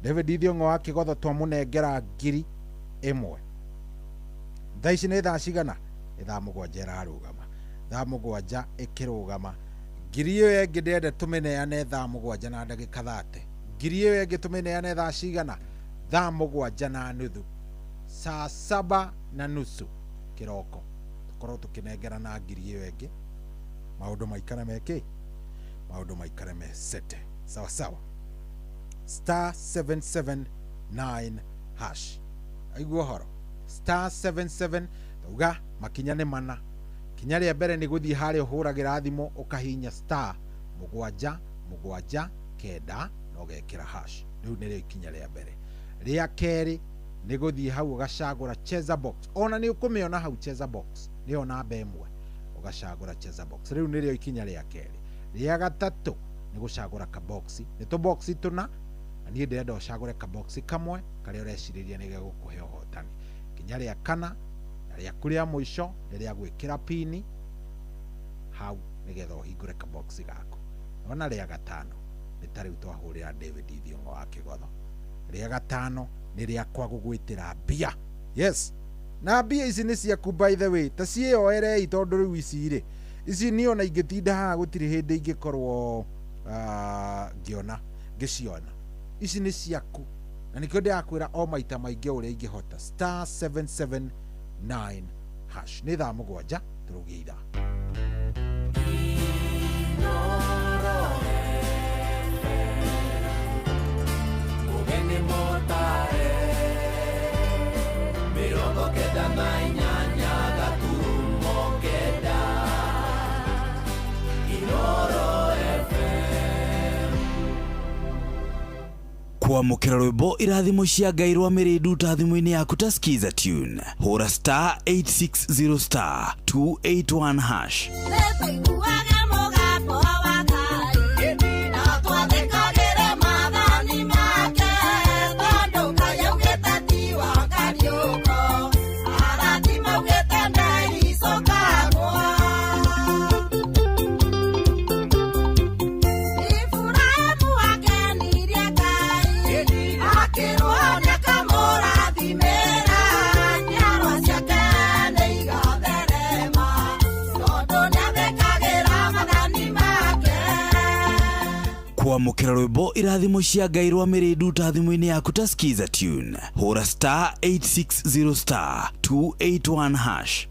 David Thiongo wa Kigodho twamũnengera ngiri ĩmwe. Thaa ici nĩ thaa cigana? Thaa mũgwanja ĩrarũgama. Thaa mũgwanja ĩkĩrũgama. Ngiri ĩyo ĩngĩ ndĩrenda tũmĩneane thaa mũgwanja na ndagĩka 30. Ngiri ĩyo ĩngĩ tũmĩneane thaa cigana? Thaa mũgwanja na nuthu. Saa 7:30 kĩroko. Tukorwo tũkĩnengera na ngiri ĩyo ĩngĩ. Maũndũ maikare meke. Maũndũ maikare me sete. Sawa. Star 779 hash. Aigua horo. Star 77 uga makinya nĩ mana. Kinya rĩa mbere nĩ gũthiĩ harĩa ũhũragĩra thimũ ũkahinya star 779 na ũgekĩra hash. Rĩu nĩrĩo ikinya rĩa mbere. Rĩa kerĩ nĩ gũthiĩ hau ũgacagũra cheza box. Ona nĩ ũkũmĩona hau cheza box. Nĩyo namba ĩmwe. Ũgacagũra cheza box. Rĩu nĩrĩo ikinya rĩa kerĩ. Rĩa gatatũ nĩ gũcagũra ka box. Nĩ tũ box tũna na niĩ ndĩrenda ũcagũre ka box kamwe karĩa ũrecirĩria nĩ gĩgũkũhe ũhotani. Kinya rĩa kana na rĩa kũrĩa mũico nĩ rĩa gwĩkĩra pini hau nĩgetha ũhingũre ka box gaku. Ona rĩa gatano nĩ ta rĩu twahũrĩra David Thiongo wa Kigodho. Rĩa gatano nĩ rĩa kwa gũgwĩtĩra mbia. Yes. Na mbia ici nĩ ciaku by the way. Ta ciĩyoerei tondũ rĩu ici rĩ. Ici nĩ ona ingĩtinda haha gũtirĩ hĩndĩ ingĩkorwo ngĩciona. Ici nĩ ciaku. Na nĩkĩo ndĩrakwĩra o maita maingĩ ũrĩa ingĩhota. Star 779 hash. Nĩ thaa mũgwanja tũrũgie ithaa. Kwamũkĩra rwĩmbo irathimo cia Ngai rwa Mĩrĩndu ta thimũ-inĩ yaku ta skiza tune. Hũra star 860 star 281 hash. Kwamũkĩra rwĩmbo irathimo cia Ngai rwa Mĩrĩndu ta thimũ-inĩ yaku ta skiza tune. Hũra star 860 star 281 hash.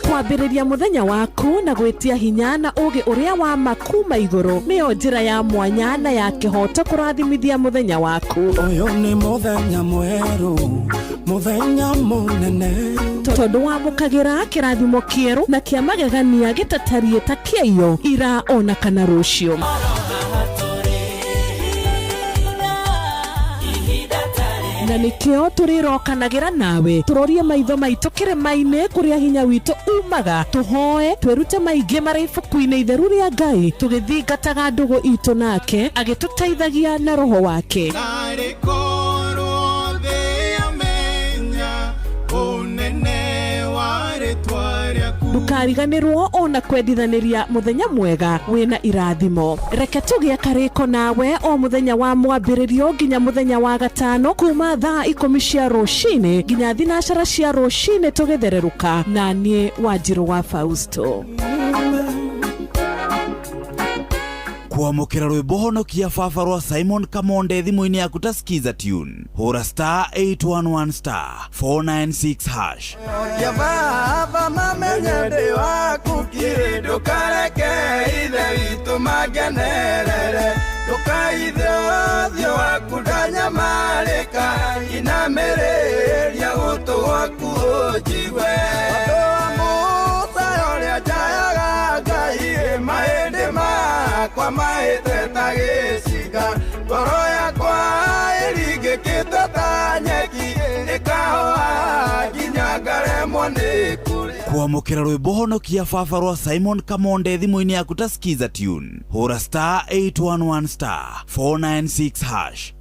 Kwambĩrĩria mũthenya waku na gwĩtia hinya na ũgĩ ũrĩa wa makuma igũrũ nĩyo njĩra ya mwanya na ya kĩhoto kũrathimithia mũthenya waku. Ũyũ nĩ mũthenya mwerũ, mũthenya mũnene, tondũ wamũkagĩra kĩrathimo kĩerũ na kĩa magegania gĩtatariĩ ta kĩayo ira ona kana rũciũ. Na nĩkĩo tũrĩrokanagĩra nawe tũrorie maitho maitũ kĩrĩma-inĩ kũrĩa hinya witũ umaga, tũhoe twĩrute maingĩ marĩ ibuku-inĩ itheru rĩa Ngai tũgĩthingataga ndũgũ itũ nake agĩtũteithagia na roho wake. ndukariganirwo ona kwendithaniria muthenya mwega wina irathimo. Reke tugie kariko nawe o muthenya wa mwambiririo nginya muthenya wa gatano kuma thaa 10 cia rucini nginya thinacara cia rucini tugithereruka na nie Wanjiru wa Fausto. Kuamukira rwimbo honokia baba rwa Simon Kamonde thimu-ini yaku ta skiza tune hura star 811 star 496 hash. Ya baba mamenyende waku kiri ndukareke ithe witũ magenerere ndukaithe ũthiũ waku ndanyamarĩka inamĩrĩria gũtũ gwaku ũnjigwe andũ a Musa ũrĩa njayaga Ngai mahĩndĩ makwa mahĩte ta gĩciga ngoro yakwa ĩringĩkĩte ta nyeki ĩkahũa nginya ngaremwo nĩ kũrĩa. Kuamukira rwimbo honokia baba rwa Simon Kamonde thimu-ini yaku ta skiza tune hura star 811 star 496 hash.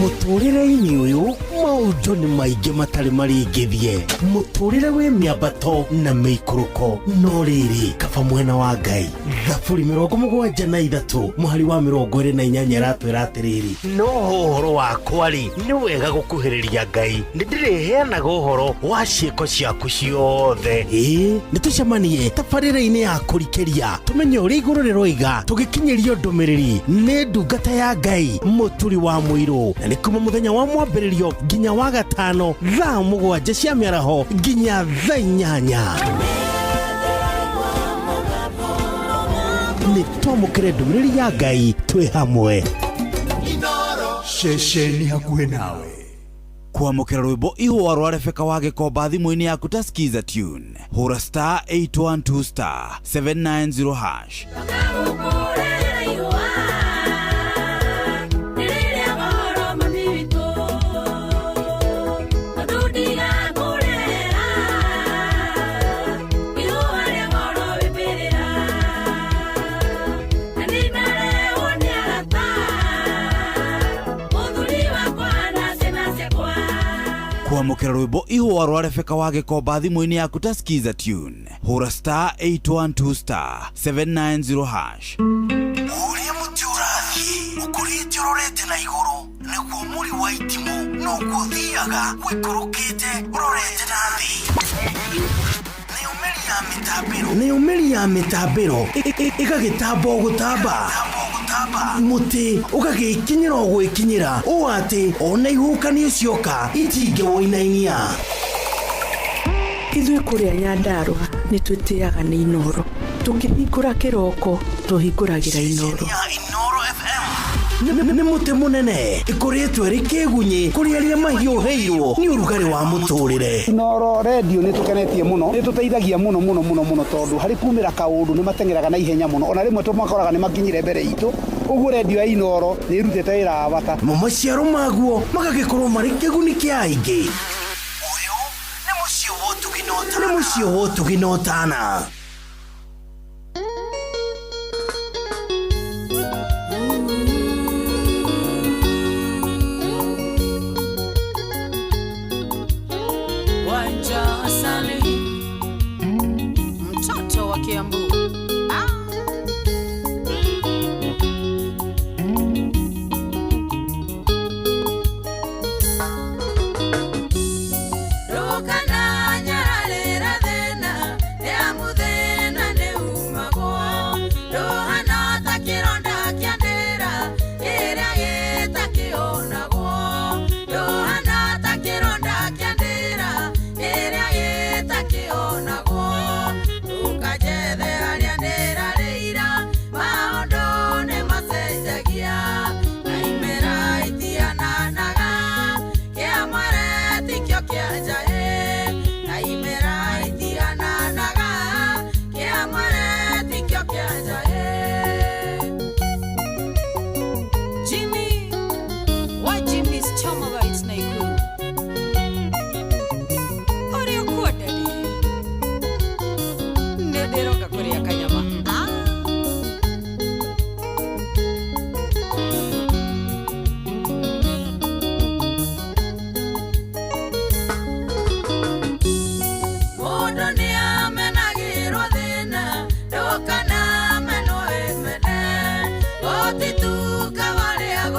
Muturire-ini uyu maundu ni maingi matari maringithie muturire wi miambato na miikuruko no riri kaba mwena wa Ngai Thaburi 73 muhari wa 28 ratwira atiriri no horo wakwa ri ni wega gukuhiriria Ngai ndiriheanaga uhoro wa ciiko ciaku ciothe nitucemanie tabarĩra-inĩ ya kũrikĩria tumenye ũrĩa igũrũ rĩroiga tũgĩkinyĩrio ndũmĩrĩri nĩ ndungata ya Ngai mũturi wa mũirũ na nĩ kuma muthenya wa mwambĩrĩrio nginya wa gatano thaa 7 cia mĩaraho nginya thaa 8 nĩ twamũkĩre ndũmĩrĩri ya Ngai twĩ hamwe. Ceceni hakuhĩ nawe. Kuamukira rwimbo ihũa rwa Rebeka wa Gĩkomba thimu-ini yaku ta skiza tune hura star 812 star 790 hash. Kuamukira rwimbo ihũa rwa Rebeka wa Gĩkomba thimu-ini yaku ta skiza tune hura star 812 star 790 hash. Uria muti ũrathiĩ ũkũrĩte ũrorete na igũrũ nĩguo mũri wa itimũ no gũthiaga wĩkũrũkĩte ũrorete na thĩ. Nĩ ũmĩri ya mĩtambĩro ĩgagĩtamba gũtamba muti ũgagĩkinyĩra gwĩkinyĩra ũũ atĩ ona ihukanio cioka itingĩwoinainia. Ithuĩ kũrĩa Nyandarua nĩ twĩtĩaga nĩ Inoro tũkĩhingũra kĩroko tũhingũragĩra Inoro. Nĩ mũtĩ mũnene ĩkoretwo ĩrĩ kĩgunyi kũrĩ arĩa mahiũhĩirwo nĩ ũrugarĩ wa mũtũrĩre. Inoro radio nĩ tũkenetie mũno nĩ tũteithagia mũno tondũ harĩ kumĩra kaũndũ nĩ matengeraga na ihenya mũno ona rĩmwe tũmakoraga nĩ makinyire mbere itũ. Ũguo radio ya Inoro nĩ ĩrutĩte wĩra wa bata. Maciaro maguo magagĩkorwo marĩ kĩguni kĩa aingĩ. Ũyũ nĩ mũciĩ wa Ũtugi na Ũtana. Mtoto wa Kiambu. Rukana nyaralera thena ya muthe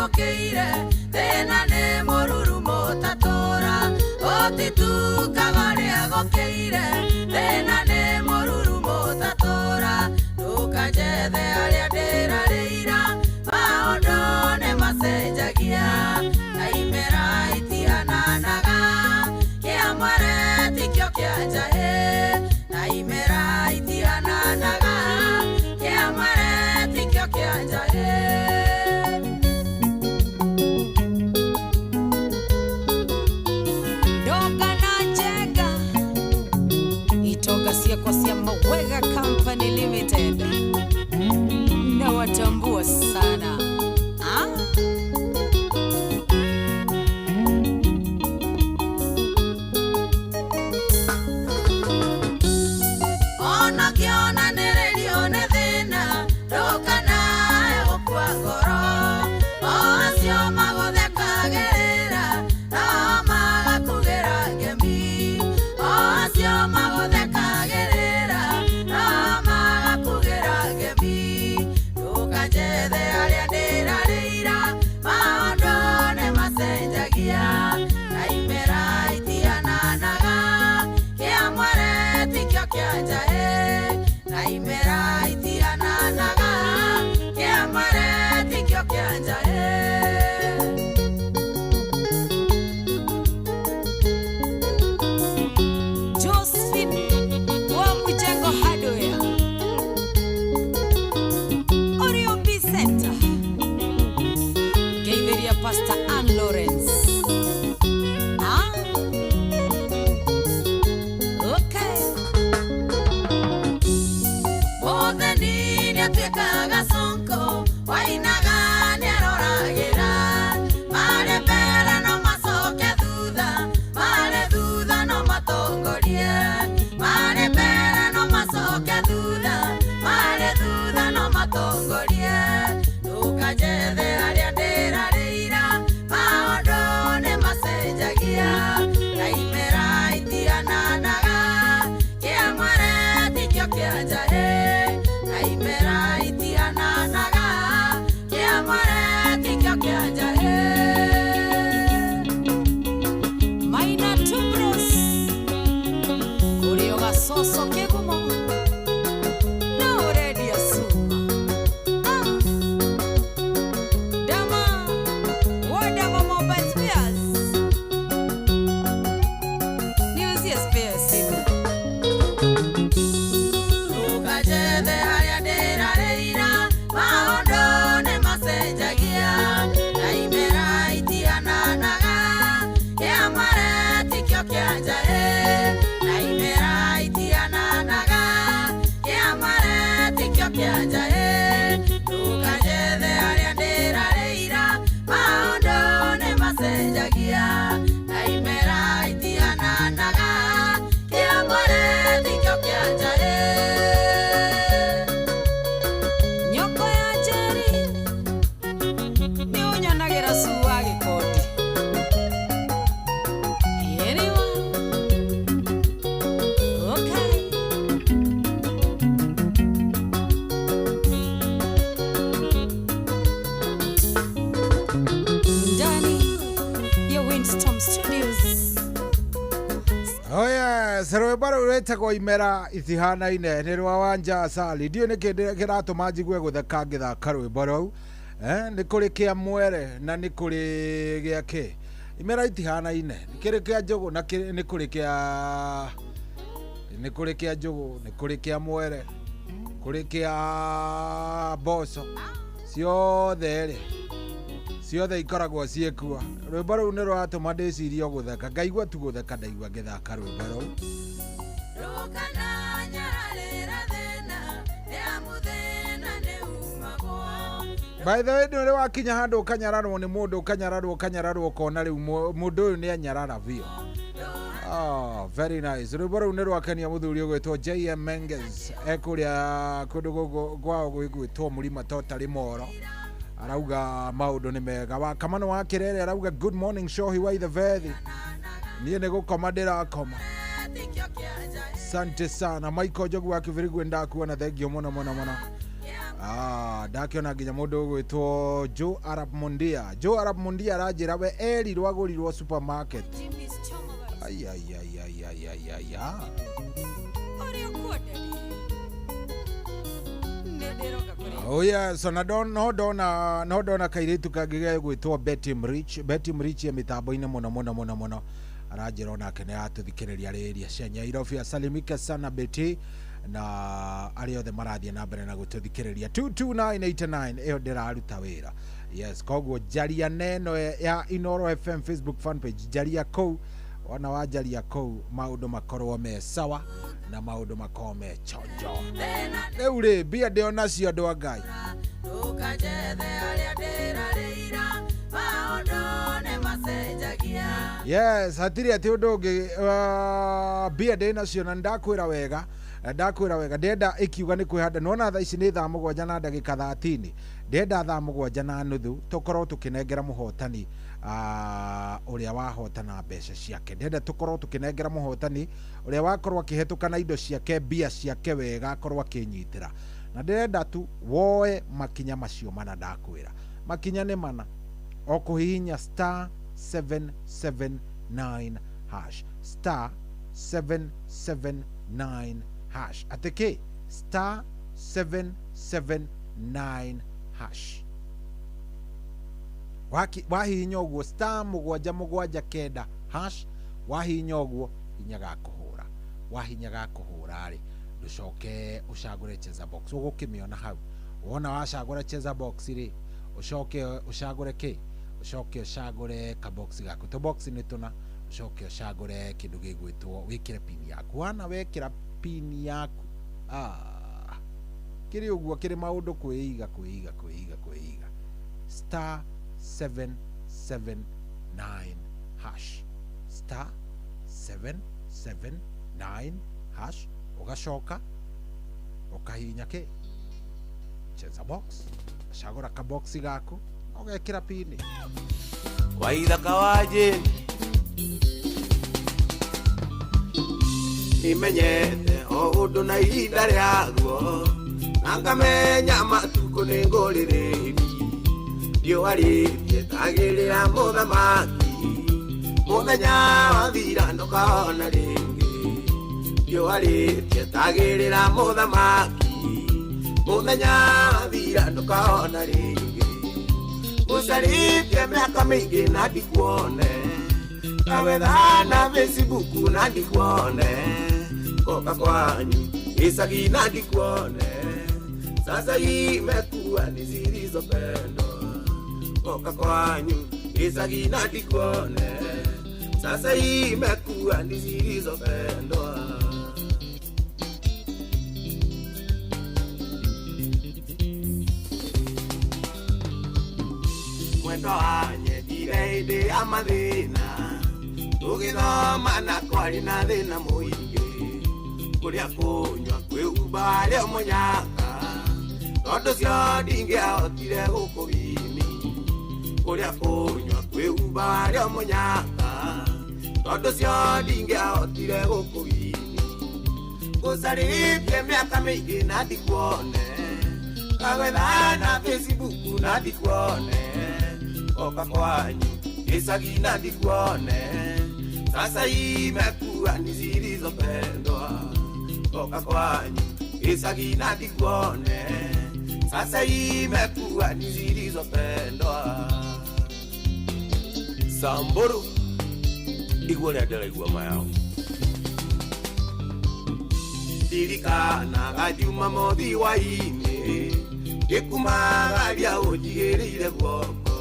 gokeire thina ni mururu mutatura otitukaga ria gokeire thina ni mururu mutatura ndukajethe aria ndirarira maundu ni macenjagia na imera itiananaga kiamware tikio kia njahi na imera itiananaga kiamware tikio kia njahi kwa Siama Wega Company Limited na watambua sana ona kiona nererio ne thina ndokana egokua ngoro acio magothekagĩrĩra na magakugĩra ngemi acio magothekagĩrĩra na magakugĩra ngemi ndukajethe arĩa ndĩrarĩira maũndũ nĩ macenjagia na imera itiananaga kĩamware tikio kĩa njahi na imera itiananaga kĩamware tikio kĩa njahi Pastor Ann Lawrence. Okay. Modeni nyatwekaga sonko wainaga nyaroragira mare pera no masoke thutha no matongorie mare pera no masoke thutha no matongorie ndukajethe aria ndirarĩira maũndũ nĩ macenjagia na imera itiananaga kĩamware tikio kĩa njahi na imera itiananaga kĩamware tikio kĩa njahi Maina Tumros kũrĩ ũgacoco kĩgumo na ũrendia cuma Rwĩmbo rũu rwĩtagwo imera itihanaine nĩ rwa Wanja Asali ndiũ nĩ kĩndũ kĩratũma njigue gũtheka ngĩthaka rwĩmbo rũu nĩ kũrĩ kĩa mwere na nĩ kũrĩ gĩa kĩ imera itihanaine nĩ kĩrĩ kĩa njũgũ na nĩ kũrĩ kĩa njũgũ nĩ kũrĩ kĩa mwere kũrĩ kĩa mboco ciothe ikoragwo ciĩkuo rwĩmbo rũu nĩ rwatũma ndĩcirie gũtheka ngaigua tu gũtheka ndaigua ngĩthaka rwĩmbo rũu By the way, nĩ wakinya handũ ũkanyararwo nĩ mũndũ ũkanyararwo ũkona rĩu mũndũ ũyũ nĩ anyarara biũ. Oh, very nice. Rwĩmbo rũu nĩ rwakenia mũthuri ũgwĩtwo JM Menges ekũrĩa kũndũ gwao gwĩtwo Mũrima Totally Moro. Arauga maũndũ nĩ mega. Wa Kamano wa Kĩrere arauga good morning show hiwa the vethi. Niĩ nĩ gũkoma ndĩrakoma. Asante sana. Michael Jogu wa Kĩvĩrĩgu ndakuona thengio mũno. ndakiona nginya mundu gwitwo Joe Arab Mundia aranjira we erirwo agurirwo supermarket. Ai. Oh yeah, so no dona kairitu kagige gwitwo Betty Mrich ya mitambo-ine muno aranjira onake ni atuthikiriria riria cia Nyairobi. Asalimike sana Betty na ari othe marathie na mbere na gututhikiriria 22989 iyo ndiraruta wira. Yes, koguo jaria neno ya Inoro FM Facebook fan page, jaria kou ona wajaria kou maundu makorwo me sawa na maundu makorwo me chonjo. Eure bia de onacio andu a Ngai. Yes, hatiri ati undu ungi bia de nacio na ndakwira wega ndenda ikiuga ni kwihanda nona thaa ici ni thaa 7 na ndagika 30 ndenda thaa 7 na nuthu tukorwo tukinengera muhotani uria wahotana mbeca ciake. Ndenda tukorwo tukinengera muhotani uria wakorwo akihetuka na indo ciake bia ciake wega akorwo akinyitira, na ndenda tu woe makinya macio mana ndakwira. Makinya ni mana: o kuhihinya *779# *779# ateke *779# wahihinya uguo *779# wahihinya uguo hinya gakuhura. Wahinya gakuhura ri ducoke ucagure cheza box ugukimiona hau. Wona wacagura cheza box ri ucoke ucagure ki ucoke ucagure ka box gaku. To box ni tuna ucoke ucagure kindu gigwitwo wikire pin yaku. Wana wekira pin yaku kiri uguo kiri maundu kwiiga *779# *779# ugacoka ukahinya ki cheza box ucagura ka box gaku ugekira pin waithaka waje imenyete o undu na ihinda riaguo na ngamenya matuko ni nguriri riua rĩtietagĩrĩra mũthamaki mũthenya wathira ndũkona rĩngĩ riua rĩtietagĩrĩra mũthamaki mũthenya wathira ndũkona rĩngĩ ũcarĩtie mĩaka mĩingĩ na ndikuone kawetha na Facebook na ndikuone koka kwanyu icagi na ndikuone sasa imekuwa ni zilizopendwa koka kwanyu icagi na ndikuone sasa imekuwa ni zilizopendwa mwendo wanye direide ya mathina tugithoma na kwari na thina muingi kuria kunywa kwĩhumba rĩa mũnyaka tondu cio ndingĩahotire gũkũgini kuria kunywa kwĩhumba rĩa mũnyaka tondu cio ndingĩahotire gũkũgini ngũcarĩtie mĩaka mĩingĩ na ndikuone kawetha na Facebook na ndikuone oka kwanyu icagi na ndikuone sasa imekuwa ni zilizopendwa oka kwanyu icagi na ndikuone sasa imekuwa ni zilizopendwa Samburu igua rĩa ndĩraigua mayao ndirikanaga Juma mothi wainĩ ngĩkumaga ũnjigĩrĩire guoko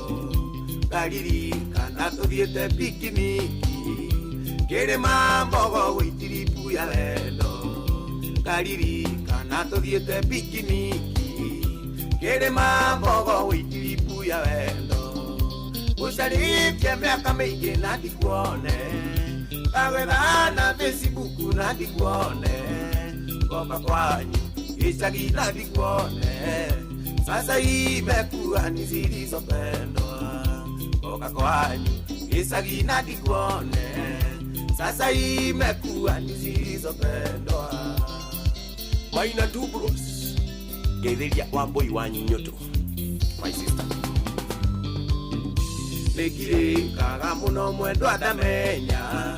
ngaririkana tũthiĩte pikiniki kĩrĩma Mbogo gwĩtiripu ya wendo ngaririkana tũthiĩte pikiniki kĩrĩma Mbogo gwĩtiripu ya wendo ũcarĩtie mĩaka mĩingĩ na ndikuone kawetha na Facebook na ndikuone koka kwanyu icagi na ndikuone sasa imekuwa ni zilizopendwa koka kwanyu icagi na ndikuone sasa imekuwa ni zilizopendwa Maina Dubros Getheria Wambui wa Nyutu, my sister. Nikirikaga muno mwendo atamenya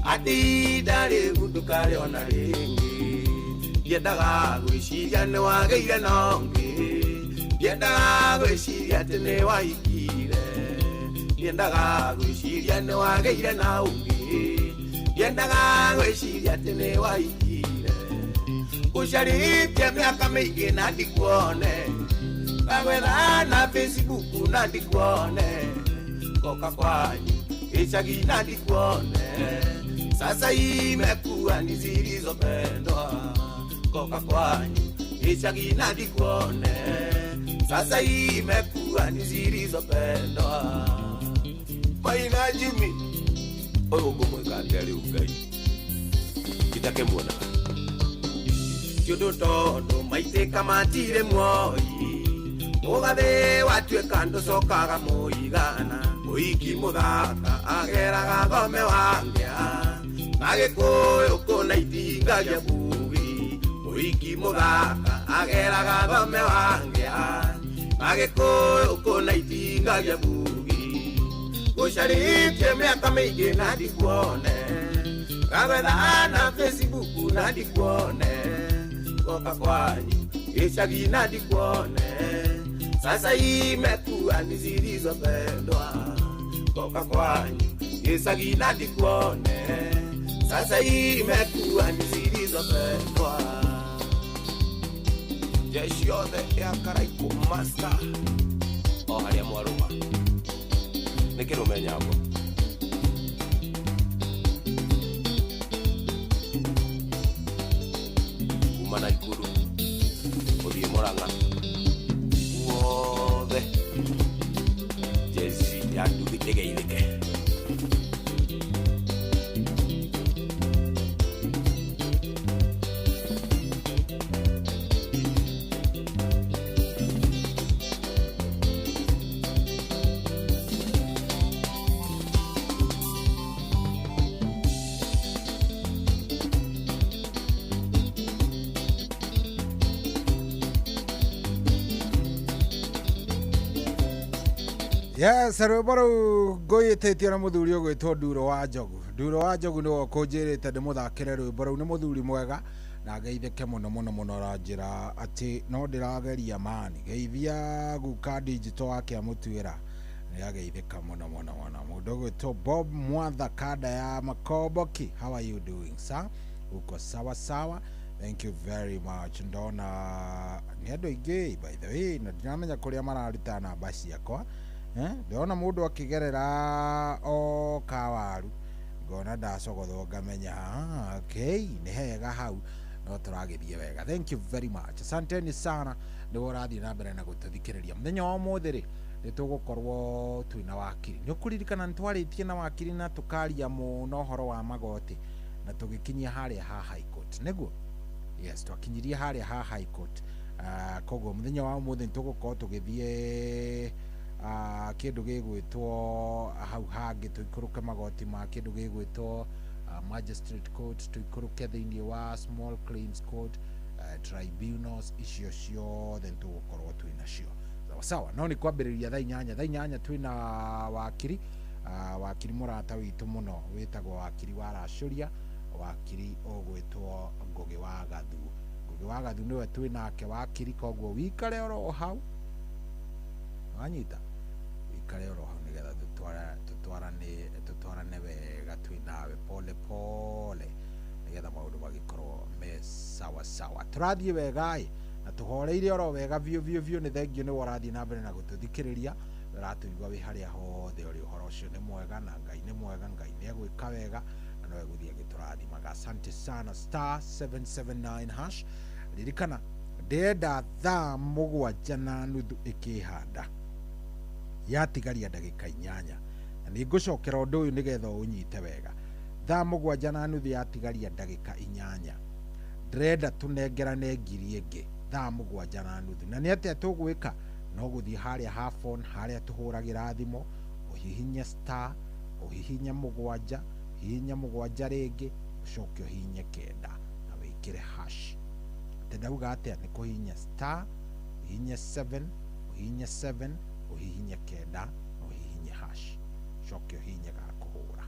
ati ndari mundu kare ona ringi ndiendaga gwiciria ni wageire nongi ndiendaga gwiciria ati ni waikire ndiendaga gwiciria ni wageire na ungi ndiendaga gwiciria ati ni waikire ucaritie miaka miingi na ndikuone kagwetha na Facebook na ndikuone koka kwanyu icagi na ndikuone sasa imekuwa ni zilizopendwa koka kwanyu icagi na ndikuone sasa imekuwa ni zilizopendwa Maina Jimmy oyo ngomweka ndeli ugai kitake muona kyodo tondo maite kama tire moi mugathe watweka nducokaga muigana muiki muthaka ageraga thome wangea magikuyu kuna itingagia bugi muiki muthaka ageraga thome wangea magikuyu kuna itingagia bugi gucaritie miaka miingi na ndikuone kagwetha na Facebook na ndikuone koka kwanyu icagi na ndikuone sasa imekuwa ni zilizopendwa koka kwanyu icagi na ndikuone sasa imekuwa ni zilizopendwa jeshi yothe ya Karaiku Master o haria mwaruma nikirumenya hapo kumana ikuru uthie Murang'a wothe jeshi ya nduthi ĩgeithĩke Yes, rwimbo ngoyitetie na muthuri ugwitwo Nduro wa Njogu. Nduro wa Njogu niwe kunjirite ndimuthakire rwimbo ruu ni muthuri mwega na ngeithike muno muno muno ranjira ati no ndirageria mani geithia guka digital wake amutwira ni ageithika muno muno muno mundu ugwitwo Bob Mwatha kada ya Makoboki. How are you doing, sir? Uko sawa sawa? Thank you very much. Ndona ni andu aingi by the way na ndiramenya kuria mararuta namba ciakwa. Ndona mundu akigerera o kawaru ngona ndacogothwo ngamenya okay ni hega hau no turagithie wega. Thank you very much, asanteni sana niwe urathii na mbere na gututhikiriria muthenya wa umuthi ri nitugukorwo twina wakiri ni ukuririkana ntwaritie na wakiri na tukaria muno horo wa magoti na tugikinyia haria ha high court niguo. Yes, twakinyirie haria ha high court. Koguo muthenya wa umuthi nitugukorwo tugithie kindu gigwitwo hau hangi tuikuruke magoti ma kindu gigwitwo magistrate court tuikuruke thiini wa small claims court tribunals icio ciothe tugukorwo twina cio sawa sawa. No ni kwambiriria thaa inyanya twina wakiri wakiri murata witu muno witagwo wakiri wa Racuria wakiri ogwitwo Ngugi wa Gathu. Ngugi wa Gathu niwe twinake wakiri koguo wikare oro hau anyita wikare oro hau nigetha tutwarane wega twinawe pole pole nigetha maundu magikorwo me sawa sawa. Turathie wega na tuhoreire oro wega biu ni thengio ni warathie na mbere na gututhikiriria ratuigwa wi haria hothe uri uhoro ucio ni mwega na Ngai ni mwega. Ngai ni egwika wega na no eguthie giturathima. Asante sana. *779# ririkana ndenda thaa 7:30 ikihanda yatigaria ndagika 8 na ni ngucokera undu uyu nigetha unyite wega. Thaa 7:30 yatigaria ndagika 8 ndrenda tunengerane ngiri ingi thaa 7:30 na ni atia tugwika no guthie haria ha phone haria tuhuragira thimo uhihinya star uhihinya 7 hihinya 7 ringi ucoke uhihinye 9 na wikire hash. Ndauga atia ni kuhihinya star uhihinye 7 uhihinye 7 uhihinye 9 uhihinye hash coke uhihinye gakuhura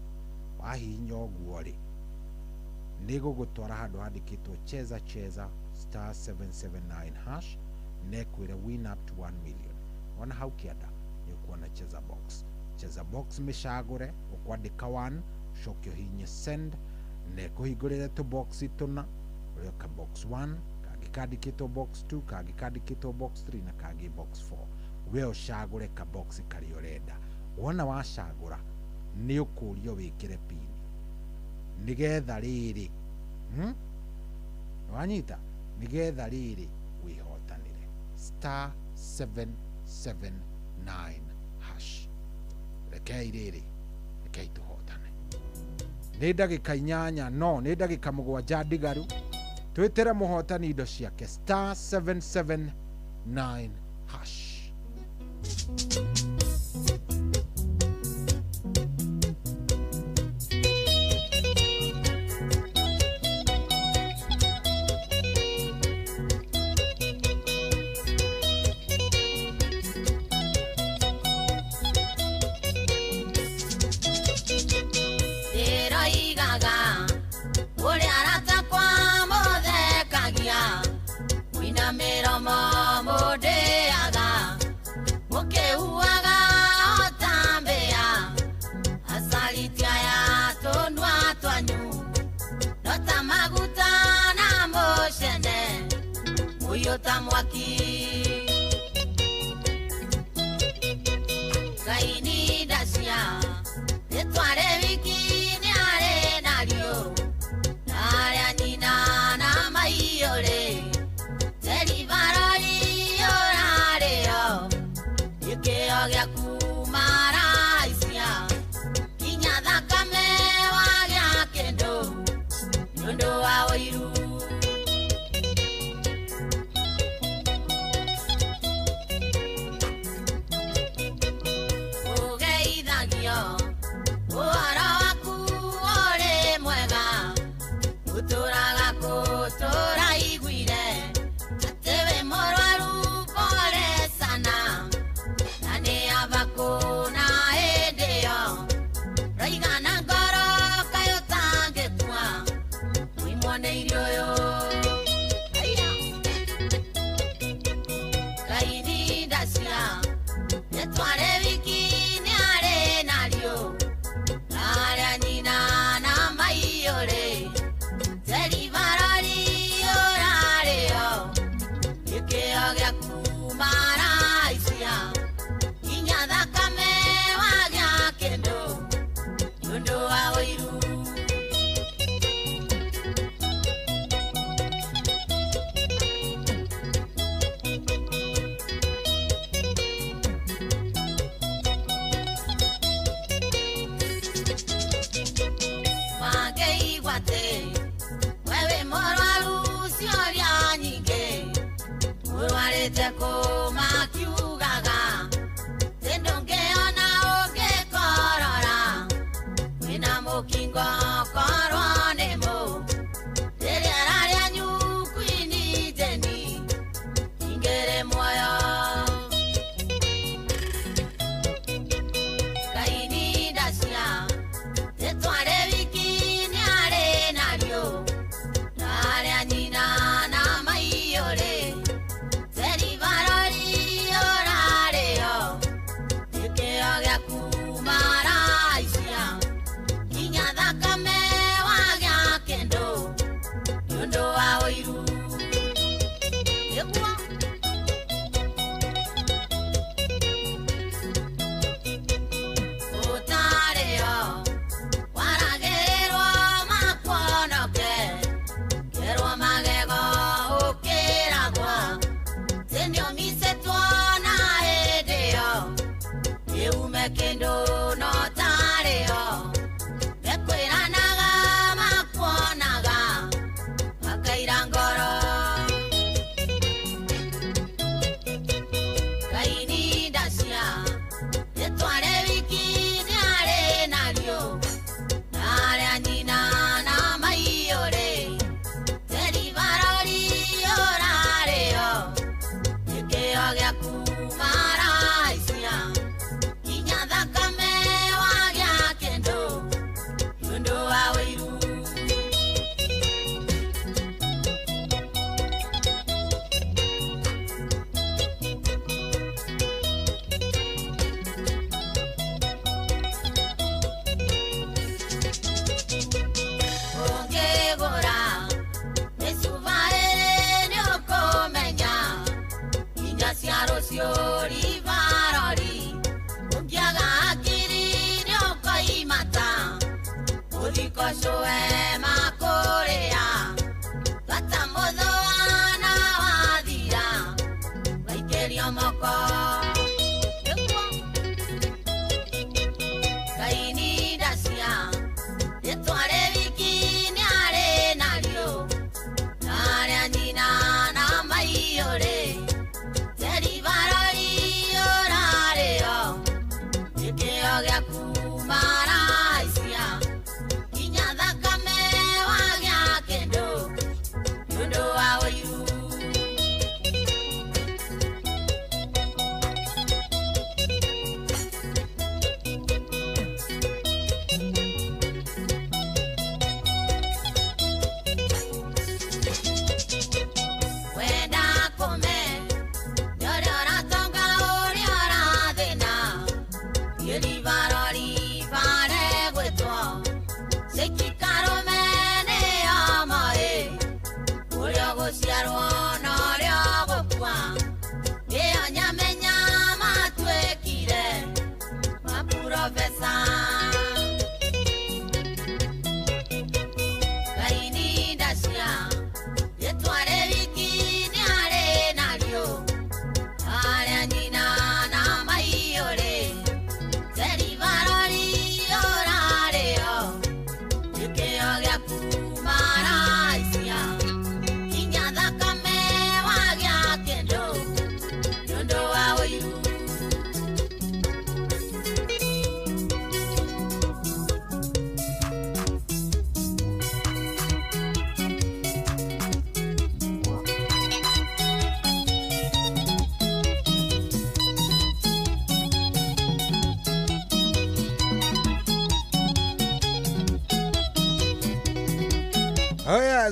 wahihinya oguo ri nigugutwara handu handikitwo cheza star 779 hash nekwire win up to 1 million. Ona hau kianda nikuona cheza box mishagure ukwandika 1 coke uhihinye send nekuhingurire tu box tuna ureka box 1 kagi kandikitwo box 2 kagi kandikitwo box 3 na kagi box 4 we ucagure ka box kari urenda. Wona wacagura ni ukurio wikire pin nigetha riri wanyita nigetha riri wihotanire star 779 hash rekei riri rekei tuhotane ni ndagika 8 no ni ndagika 7 ndigaru twitire muhotani indo ciake star 779 hash. Tamwaki Kaini dasia Etware wiki ni are nario Nare nina na maiore Teri varori orare yo Yuke ogya kumara isia Kinya dhakame wagya kendo Yondo wa oiru Kumara isia, kinya dhaka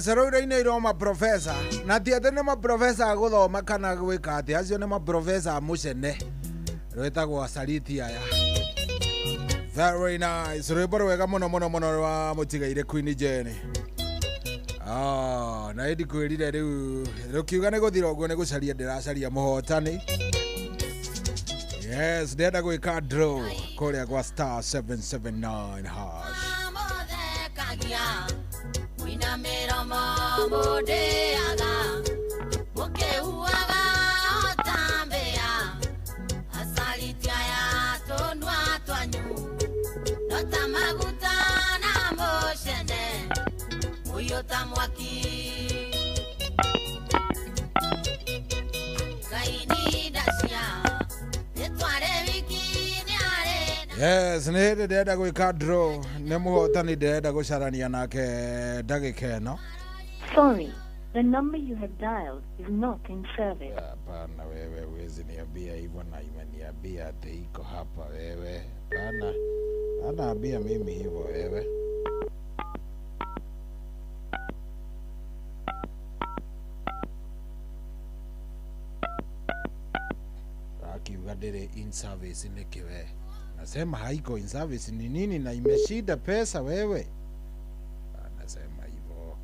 Saroira-inĩ iroma professor na ti atĩ nĩ ma professor a gũthoma kana gwĩka atĩ acio nĩ ma professor a mũcene rwĩtagwo Saliti aya. Very nice. Rwĩmbo rwega mũno mũno mũno rwa mũtigaire Queen Jane. Na ĩndi kwĩrire rĩu rũkiuga nĩ gũthira ũguo nĩ gũcaria ndĩracaria mũhotani. Yes, ndĩrenda gwĩka draw kũrĩa gwa star 779 hash. Wina miromo mudeaga mukehuaga otambea asalitia ya tonwa twanyu nota maguta na moshene uyota mwaki kaini dasia etware wikini arena. Yes, nĩ ndĩrenda gwĩka draw nĩ mũhotani ndĩrenda gũcarania nake ndagĩka ĩno. Sorry, the number you have dialed is not in service. Hapana wewe, huwezi niambia hivyo na imeniambia ati iko hapa wewe. Hapana, anaambia mimi hivyo wewe. Akiuga ndĩrĩ in service nĩkĩ we? Nasema haiko in service ni nini na imeshida pesa wewe? Anasema hivyo.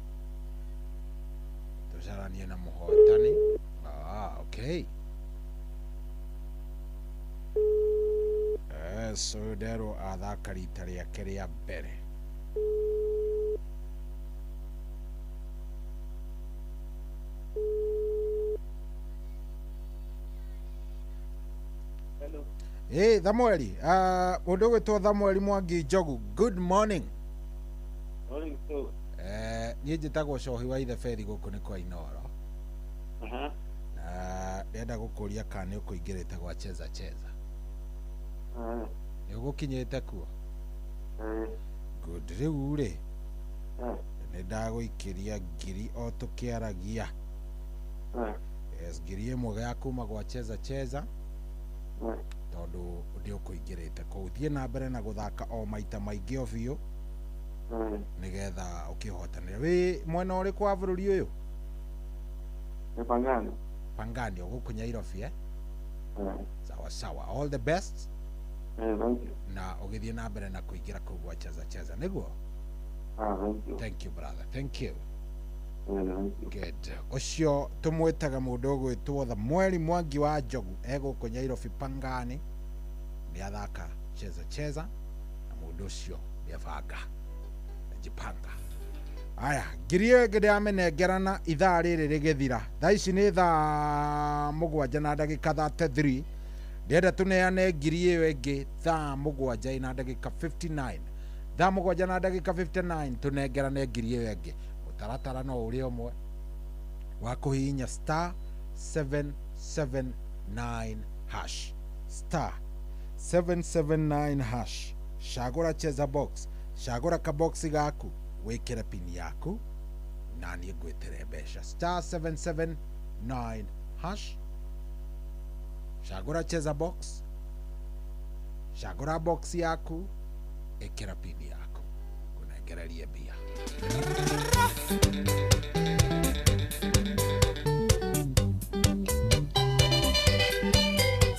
Tusharanie na muhotani. Okay. So dero athaka rita rĩake rĩa mbere. Hello. Hey, Thamweri. Mũndũ gwĩtwo Thamweri Mwangi Njogu. Good morning. Morning, so. Niĩ njĩtagwo Cohi wa Ithe Fethi gũkũ nĩ kwa Inoro. Ndĩrenda gũkũria kana nĩ ũkũingĩrĩte gwa Cheza Cheza. Nĩ ũgũkinyĩte kuo? Good. Rĩu rĩ, nĩ ndagũikĩria ngiri o tũkĩaragia. Yes, ngiri ĩmwe ya kuma gwa Cheza Cheza. Tondũ ndĩ ũkũingĩrĩte kũu. Thiĩ na mbere na gũthaka o maita maingĩ o biũ. Nĩgetha ũkĩhotanĩra. Wĩ mwena ũrĩkũ wa bũrũri ũyũ? Pangani. Pangani, gũkũ Nyairobi Sawa sawa. All the best. Na ũgĩthiĩ na mbere na kũingĩra kũu gwa Cheza Cheza nĩguo? Thank you brother. Thank you. Good. Ũcio tũmwĩtaga mũndũ ũgwĩtwo Thamweri Mwangi wa Njogu egũkũ Nyairobi Pangani nĩ athaka Cheza Cheza na mũndũ ũcio nĩ abanga Jipanga. Aya, ngiri ĩyo ĩngĩ ndĩramenengerana ithaa rĩrĩ rĩgĩthira. Thaa ici nĩ thaa mũgwanja na ndagĩka 33. Ndĩrenda tũneane ngiri ĩyo ĩngĩ thaa mũgwanja na ndagĩka 59. Thaa mũgwanja na ndagĩka 59 tũnengerane ngiri ĩyo ĩngĩ. Mũtaratara no ũrĩ ũmwe wa kũhihinya star 779 hash. Star 779 hash shagura cheza box shagura ka box gaku wekera pin yaku nani ngwetere mbeca star 779 hash shagura cheza box shagura box yaku ekera pin yaku kunegereria bia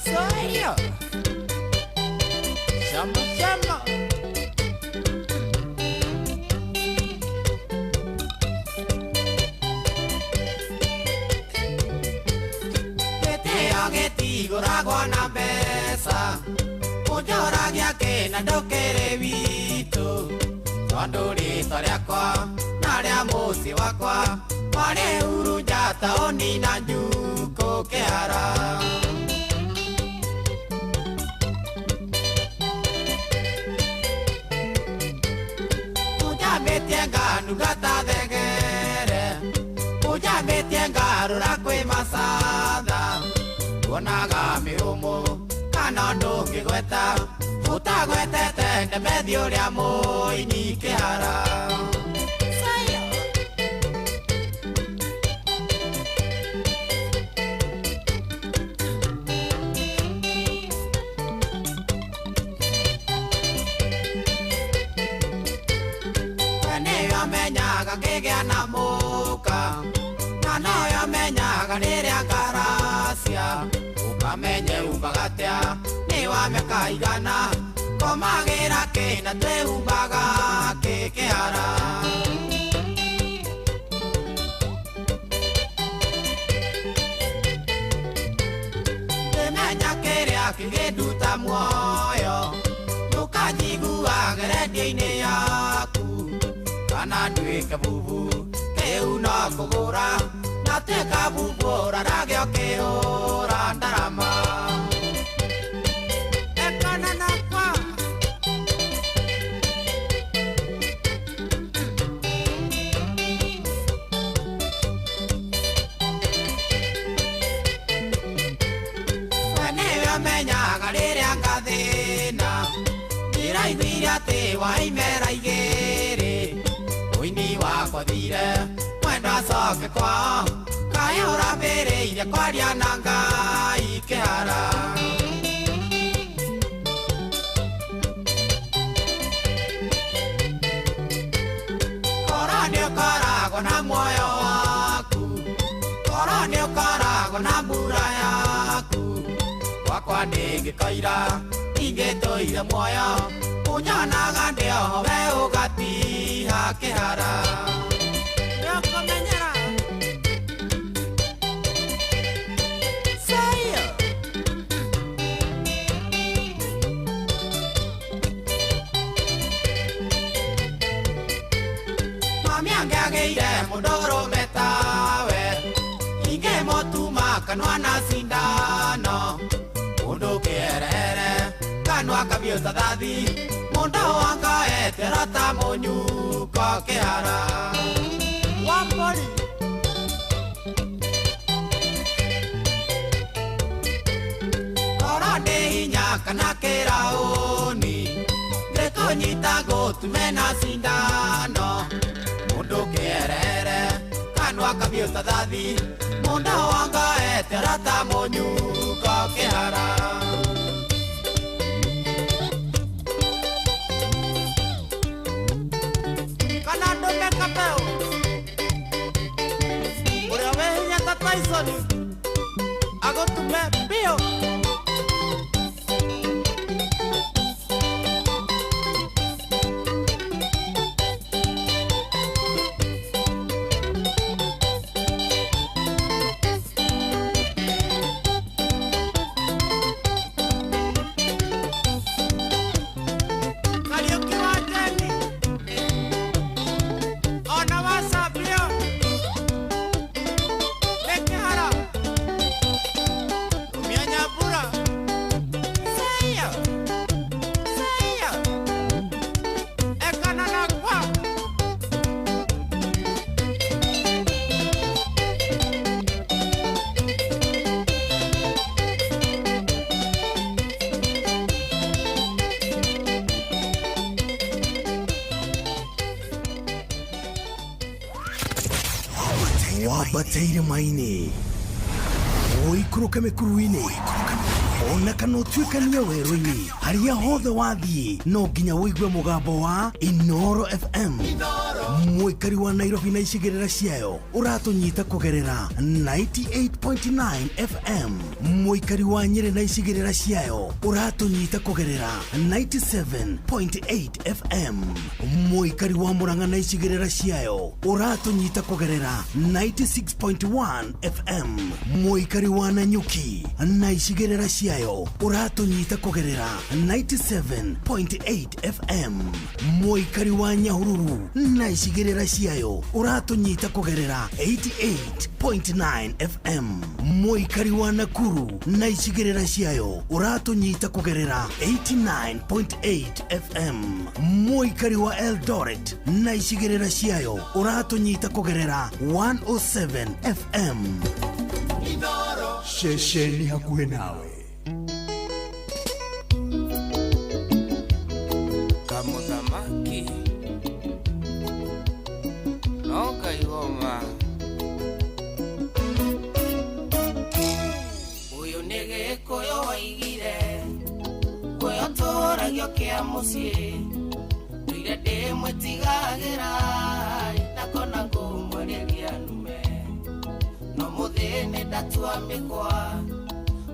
Soyo Shamba shamba Guragwa na pesa Ujoragia ke na dokere vitu Tonduri toriakwa Naria musi wakwa Wale urujata oni na juko kehara Ujametienga nugata degere Ujametienga rurakwe masada Kuonaga miumu kana ndungigweta utagwetete ndemethi uria muini kihara Niyo menyaga ngigĩa na mũka na noyo menyaga rĩrĩa ngaracia ukamenye umbagatĩa nĩ wamĩaka igana komagĩra kĩna twĩhumbaga kĩkĩhara ndĩmenya kĩrĩa kĩgĩnduta muoyo ndũkanyiguage redio-inĩ yaku kana nduĩke bubu kĩu no kũgũra na tuĩka bubu raragio kĩhũra ndarama ekana nakwa nĩwe menyaga rĩrĩa ngathĩna ndĩraiguire atĩ waimera igĩrĩ ũini wakwa thire mwenda coke kwao kaĩ ũrambĩrĩire kwaria na Ngai kĩhara kora nĩũkoragwo na muoyo waku kora nĩũkoragwo na mbura yaku gwakwa ndĩngĩkoira ingĩtũire muoyo unyonaga ndĩoho we ũgatiha kĩhara nĩũkũmenyera mami angĩagĩire mũndũ ũrũme tawe ingĩmũtuma kanua na sindano mũndũ kĩherehere kanua kabiũ ta thathi mũndũ wanga etera ta mũnyuko kĩhara wambori kora ndĩ hinya kana kĩraũni ngĩkũnyita gũtume na sindano mũndũ kĩherehere kanua kabiũ ta thathi mũndũ wanga etera ta mũnyuko kĩhara kana ndũme kapeo ũrĩa wĩ hinya ta Tyson agũtume mbio Pura wabateire maini uikuruke mikuruini ona kana utuikania werũ-inĩ harĩa hothe wathiĩ no nginya wĩigue mũgambo wa Inoro FM mũikari wa Nairobi na icigĩrĩra ciayo ũratũnyita kũgerera 98.9 FM mũikari wa Nyĩrĩ na icigĩrĩra ciayo ũratũnyita kũgerera 97.8 FM mũikari wa Murang'a na icigĩrĩra ciayo ũratũnyita kũgerera 96.1 FM mũikari wa Nanyuki na icigĩrĩra ciayo uratunyita kugerera 97.8 FM mũikari wa Nyahururu na icigĩrĩra ciayo uratunyita kugerera 88.9 FM mũikari wa Nakuru na icigĩrĩra ciayo uratunyita kugerera 89.8 FM mũikari wa Eldoret na icigĩrĩra ciayo uratunyita kugerera 107 FM Inoro shesheni hakuhe nawe. Kamutamaki no kaigoma uyu nĩ gĩkũyũ waigire kuoyo tũragio kĩa mũciĩ ndũire ndĩmwĩtigagĩra ndakona ngũmũrĩria nume no mũthĩ nĩ ndatua mĩkwa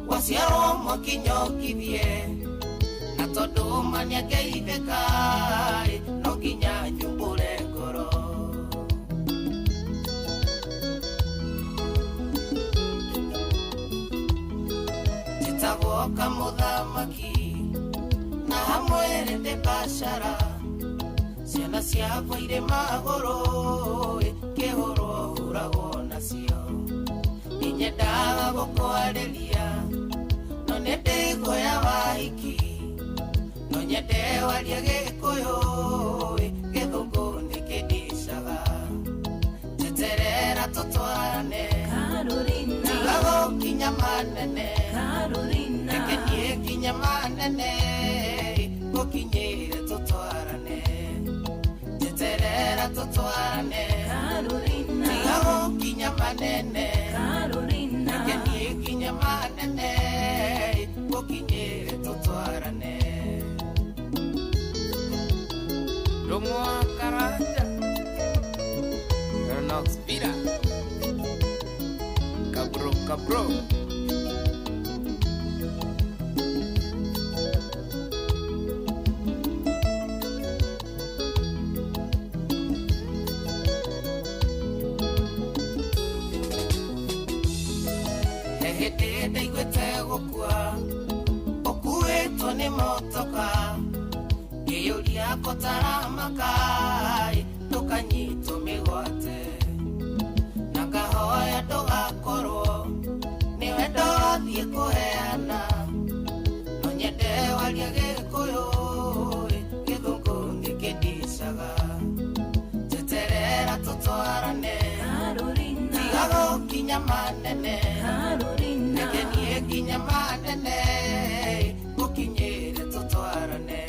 waciarwo mwakinyokithie na tondũ mania ngeithĩka no nginya nyumbũre ngoro njĩtagwo Kamũthamaki na hamwe ndĩ Bacara ciana ciakwa irĩ magũrũ kĩhũrwo hũragwo nacio nĩnyendaga gũkwarĩria no nĩ ndĩguoya wahiki no nyende warie Gĩkũyũ Gĩthũngũ nĩkĩndicaga njeterera tũtwarane tiga gũkinya manene reke niĩ nginya manene gũkinyĩre tũtwarane njeterera tũtwarane tiga gũkinya manene reke niĩ nginya manene gũkinyĩre tũtwarane Romo Karanja Nox Pira Cabro Hehete ndaigwete gũkua ũkuĩtwo nĩ motoka Gĩyũria kũtaramaka ndũkanyitwo mĩgwate na ngahoya ndũgakorwo nĩwe ndathiĩ kũheana no nyende warie Gĩkũyũ Gĩthũngũ nĩkĩndicaga njeterera tũtwarane tiga gũkinya manene reke niĩ nginya manene gũkinyĩre tũtwarane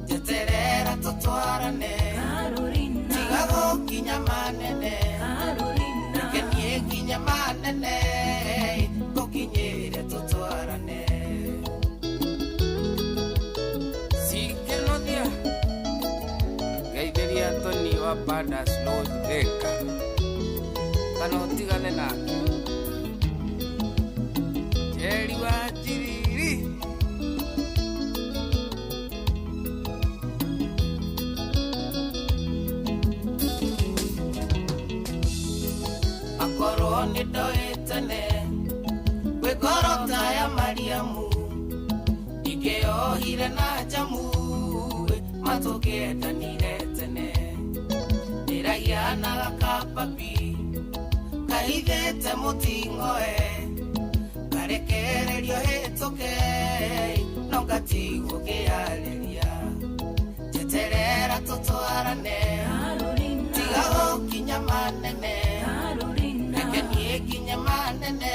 njeterera tũtwarane tiga gũkinya manene reke niĩ nginya manene gũkinyĩre tũtwarane sikenothia geithĩria Tony wa Bada Slow Theka kana ũtigane nake Jerry wa Njiriri akorwo nĩ ndoĩtene gwĩ ngoro ta ya Mariamu ingĩohire na njamu matũkĩendanire tene ndĩrahianaga kapapi kahithĩte mũting'oe ngarekererio hĩtũke no ngatigwo ngĩarĩria njeterera tũtwarane tiga gũkinya manene reke niĩ nginya manene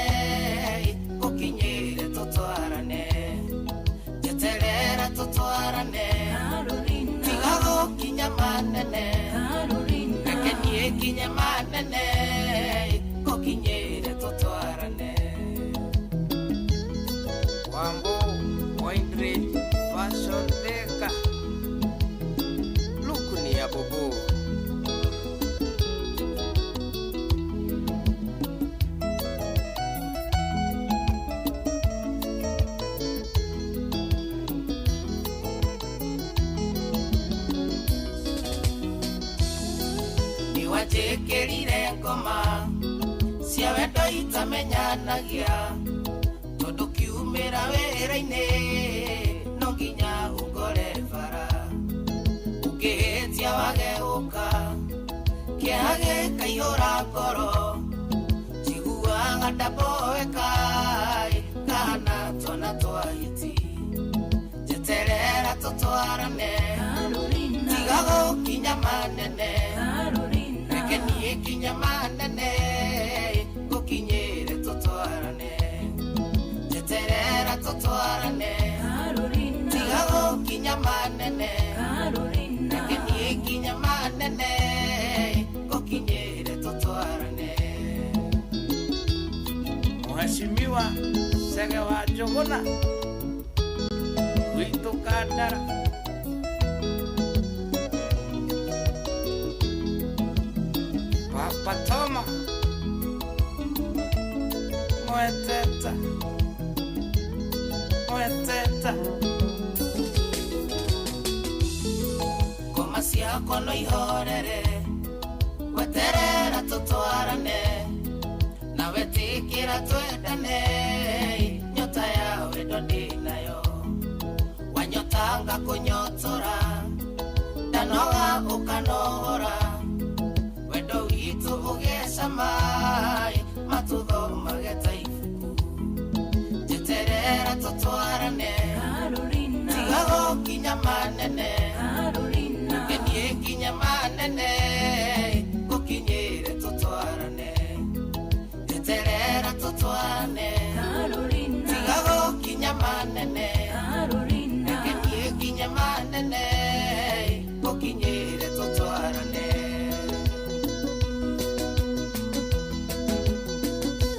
gũkinyĩre tũtwarane njeterera tũtwarane tiga gũkinya manene reke niĩ nginya manene njĩkĩrire ngoma cia wendo itamenyanagia tondũ kiumĩra wĩra-inĩ no nginya ũngore bara ũkĩhĩtia wage gũka kĩeha gĩkaihũra ngoro njiguaga ndaboeka kana twana twahĩti njeterera tũtwarane tiga gũkinya manene reke niĩ kinya manene gũkinyĩre tũtwarane njeterera tũtwarane tiga gũkinya manene reke niĩ kinya manene gũkinyĩre tũtwarane. Mheshimiwa Sege wa Njuguna witũ Kandara Papa Toma Mweteta ngoma ciakwa no ihorere weterera tũtwarane na wetĩkĩra twendane nyota ya wendo ndĩnayo wanyotanga kũnyotora ndanoga ũkanohora wendo witũ ũgĩcama matũthomage ta ibuku njeterera tũtwarane tiga gũkinya manene reke niĩ kinya manene gũkinyĩre tũtwarane njeterera tũtwarane tiga gũkinya manene reke niĩ kinya manene gũkinyĩre tũtwarane.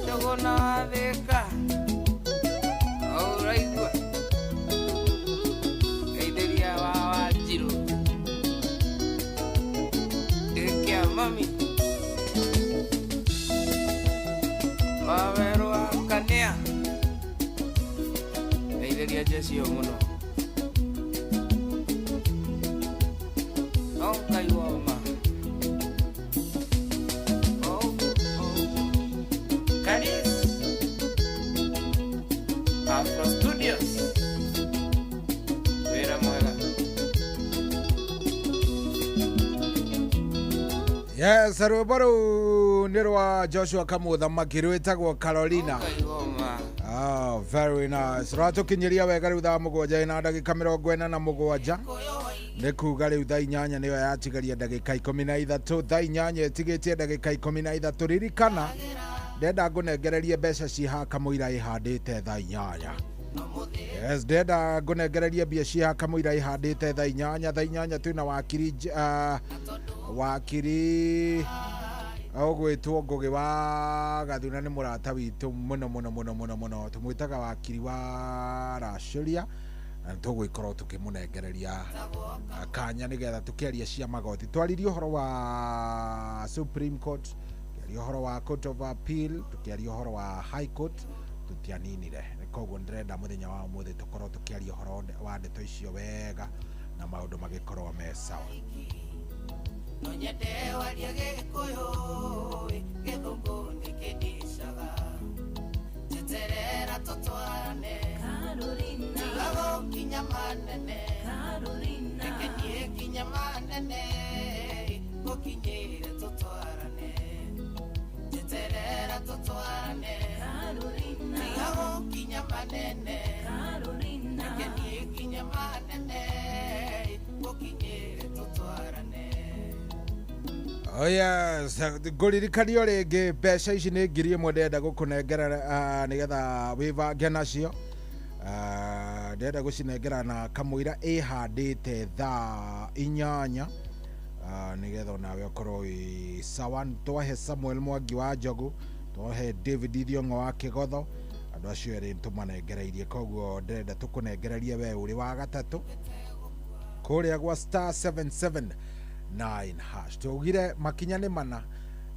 Njuguna wa Thĩka auraigua geithĩria wa Wanjirũ ndĩkia mami Waweru wa Kanĩa geithĩria Jecio mũno Ngai woma Karis Afro Studios wĩra mwega. Yes, rwĩmbo rũu nĩ rwa Joshua Kamũthamaki rwĩtagwo Carolina. Oh, very nice. Rwatũkinyĩria wega rĩu thaa mũgwanja na ndagĩka 47 nĩ kuga rĩu thaa 8 nĩyo yatigaria ndagĩka 13 thaa 8 ĩtigĩtie ndagĩka 13 ririkana ndenda ngũnengererie mbeca ciha kamũira ihandĩte thaa 8. Yes, ndenda ngũnengererie mbia ciha kamũira ihandĩte thaa 8 twĩna wakiri ogwĩtwo Ngũgĩ wa Gathuna nĩ mũrata witũ mũno tũmwĩtaga wakiri wa Racũria na tũgũikorwo tũkĩmũnengereria kanya nĩgetha tũkĩaria cia magoti twaririe ũhoro wa Supreme Court tũkĩaria ũhoro wa Court of Appeal tũkĩaria ũhoro wa High Court tũtianinire koguo ndĩrenda mũthenya wa ũmũthĩ tũkorwo tũkĩaria ũhoro wa ndeto icio wega na maũndũ magĩkorwo me sawa. No nyende waria Gĩkũyũ Gĩthũngũ nĩkĩndicaga njeterera tũtwarane tiga gũkinya manene reke niĩ kinya manene gũkinyĩre tũtwarane njeterera tũtwarane tiga gũkinya manene reke niĩ kinya manene gũkinyĩre tũtwarane. Oh yes, ngũririkanio rĩngĩ mbeca ici nĩ 1,000 ndenda gũkũnengera nĩgetha wĩbange nacio ndenda gũcinengera na kamũira ĩhandĩte thaa 8 nĩgetha nawe ũkorwo wĩ sawa. Twahe Samuel Mwangi wa Njogu, twahe David Thiong'o wa Kĩgotho, andũ acio erĩ tũmanengereirie koguo ndenda tũkũnengererie we ũrĩ wa gatatũ kũrĩa gwa *779 hash. Tugire makinya nĩ mana.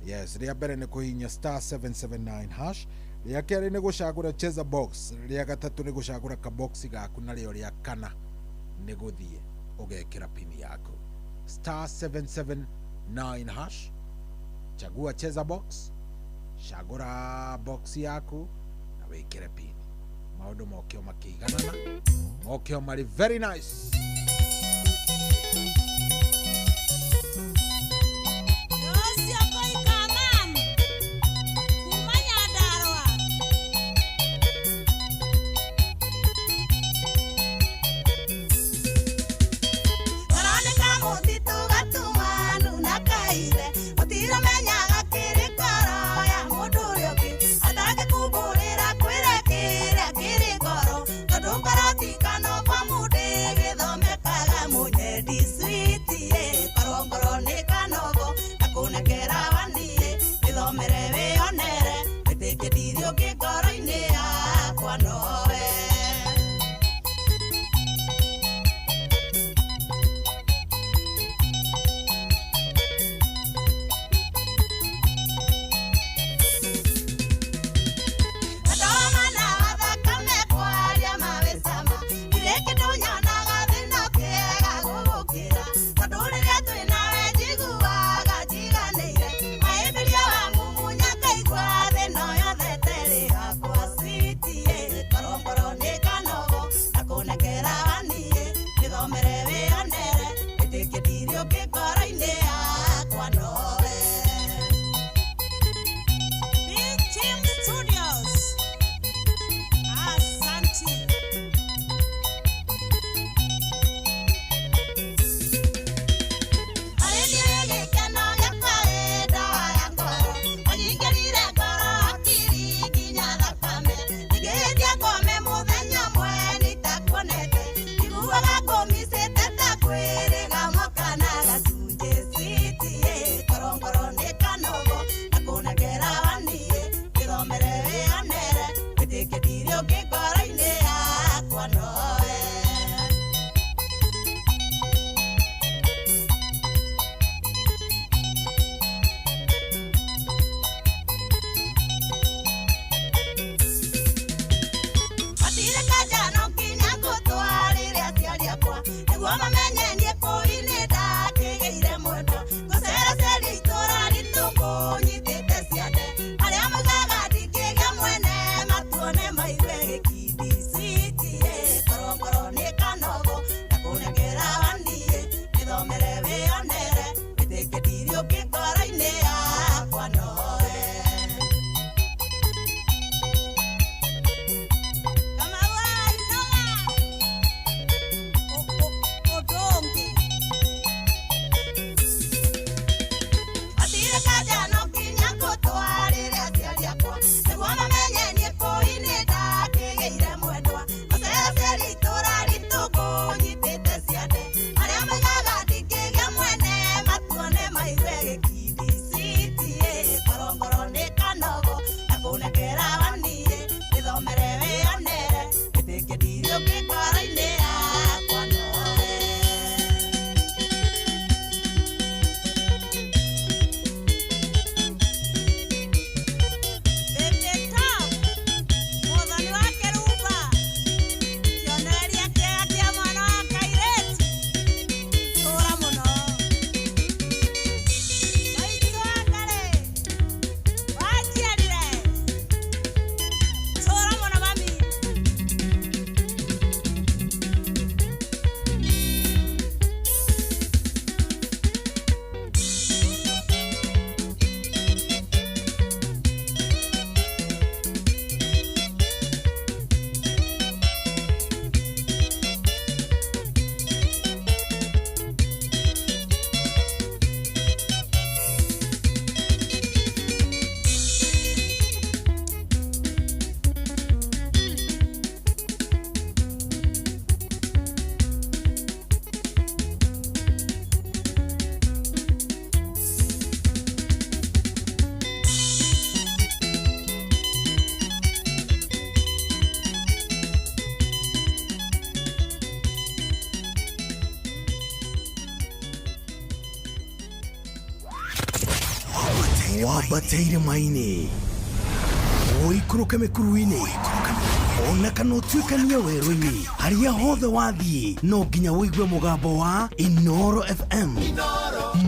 Yes, rĩa mbere nĩ kũhinya *779 hash. Rĩa kerĩ nĩ gũcagũra cheza box. Rĩa gatatũ nĩ gũcagũra ka box gaku na rĩo rĩa kana nĩ gũthiĩ ũgekĩra pin yaku *779 hash chagua cheza box, shagura box yaku na wikire pin. Maundu mokio makiiganana, mokio mari very nice. wambateire maini oikũrũke mĩkuru-inĩ ona kana ũtuĩkanie werũ-inĩ harĩa hothe wathiĩ no nginya wĩigue mũgambo wa Inoro FM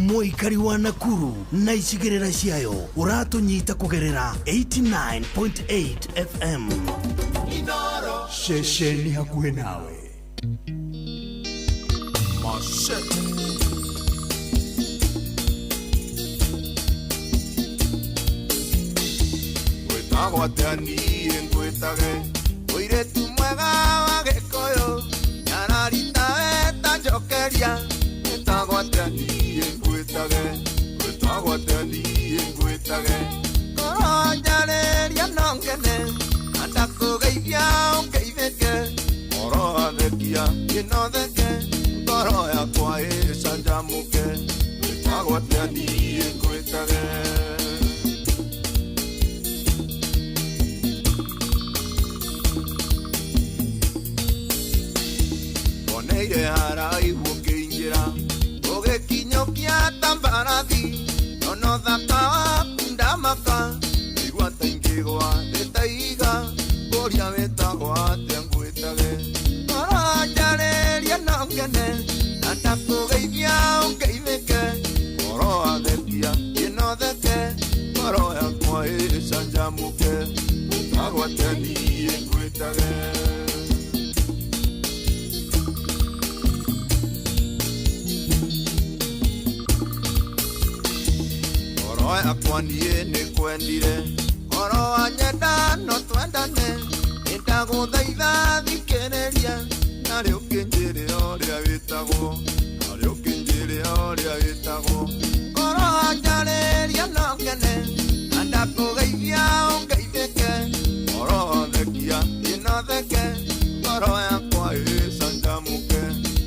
mũikari wa Nakuru na icigĩrĩra ciayo ũratũnyita kũgerera 89.8 FM Inoro ceceni hakuhĩ nawe Agwatani ngwitage oiretu mwega wa Gĩkũyũ nyararita weta njokeria agwatani ngwitage agwatani ngwitage korwo njarĩria no ngene andakũgeithia ũngeithĩke ngoro athekia ĩnotheke ngoro yakwa ĩcanjamũke agwatani ngwitage Neire haraihu ũkĩingĩra ũgĩkinyũkia ta mbarathi ono thaka waku ndamaka igua ta ingĩgwa thĩ ta ihiga mbũria wĩtagwo atĩa ngwĩtage ngoro njarĩria no ngene na ndakũgeithia ũngeithĩke ngoro athekia ĩnotheke ngoro yakwa ĩcanjamũke agwatani ngwĩtage akwa niĩ nĩ kwendire ngoro wanyenda no twendane nĩndagũthaitha thikĩrĩria narĩ ũkĩnjĩre ũrĩa wĩtagwo narĩ ũkĩnjĩre ũrĩa wĩtagwo ngoro wanjarĩria no ngene na ndakũgeithia ũngeithĩke ngoro thekia ĩnotheke ngoro yakwa ĩcanjamũke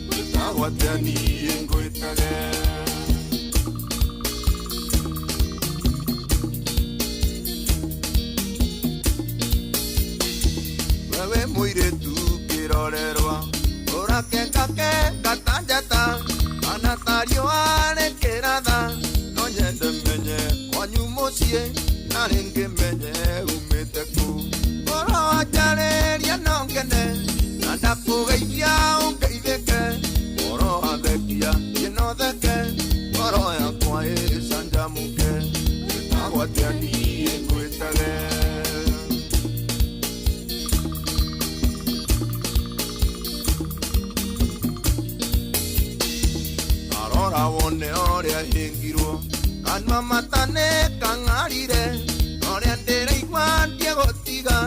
wĩtagwo atĩa niĩ ngwĩtage we mũirĩtu kĩrorerwa ũrakengakenge tanjata kana tariũa rĩkĩratha no nyende menye kwanyu mũciĩ na rĩngĩ menye umĩte kũ ngoro wanjarĩria no ngene na ndakũgeithia ũngeithĩke ngoro athekia ĩnotheke ngoro yakwa ĩcanjamũke wĩtagwo atĩa niĩ ngwĩtage Ora wone oria hingirwo kanwa matane kang'arire oria ndĩraigua ndiegũtiga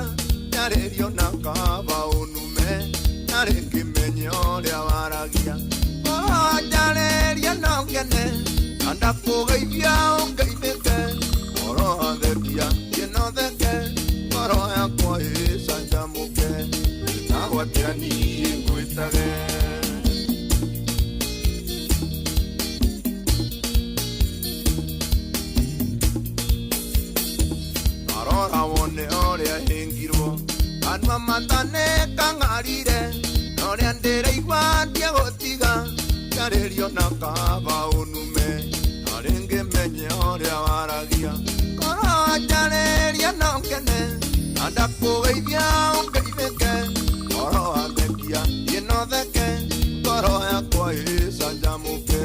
nyarĩrio na kaba ũnume na rĩngĩ menye oria waragia ngoro njarĩria no ngene na ndakũgeithia ũngeithĩke ngoro athekia ĩnotheke ngoro yakwa ĩcanjamũke wĩtagwo atĩa niĩ ngwĩtage Arora wone oria hingirwo kanwa matane kang'arire oria ndĩraigua ndiegũtiga nyarĩrio na kaba ũnume na rĩngĩ menye oria waragia ngoro njarĩria no ngene na ndakũgeithia ũngeithĩke ngoro athekia ĩnotheke ngoro yakwa ĩcanjamũke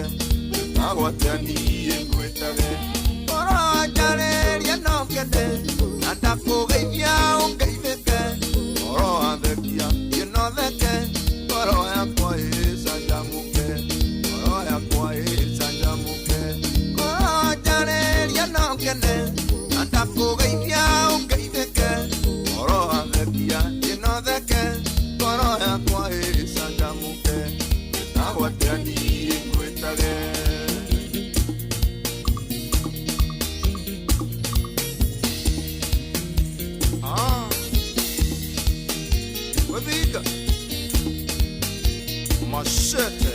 wĩtagwo atĩa niĩ ngwĩtage ngoro njarĩria no ngene na ndakũgeithia ũngeithĩke ngoro athekia ĩnotheke ngoro yakwa ĩcanjamũke ngoro yakwa ĩcanjamũke ngoro njarĩria no ngene na ndakũgeithia ũngeithĩke ngoro athekia ĩnotheke ngoro yakwa ĩcanjamũke wĩtagwo atĩa niĩ ngwĩtage Wabika Machete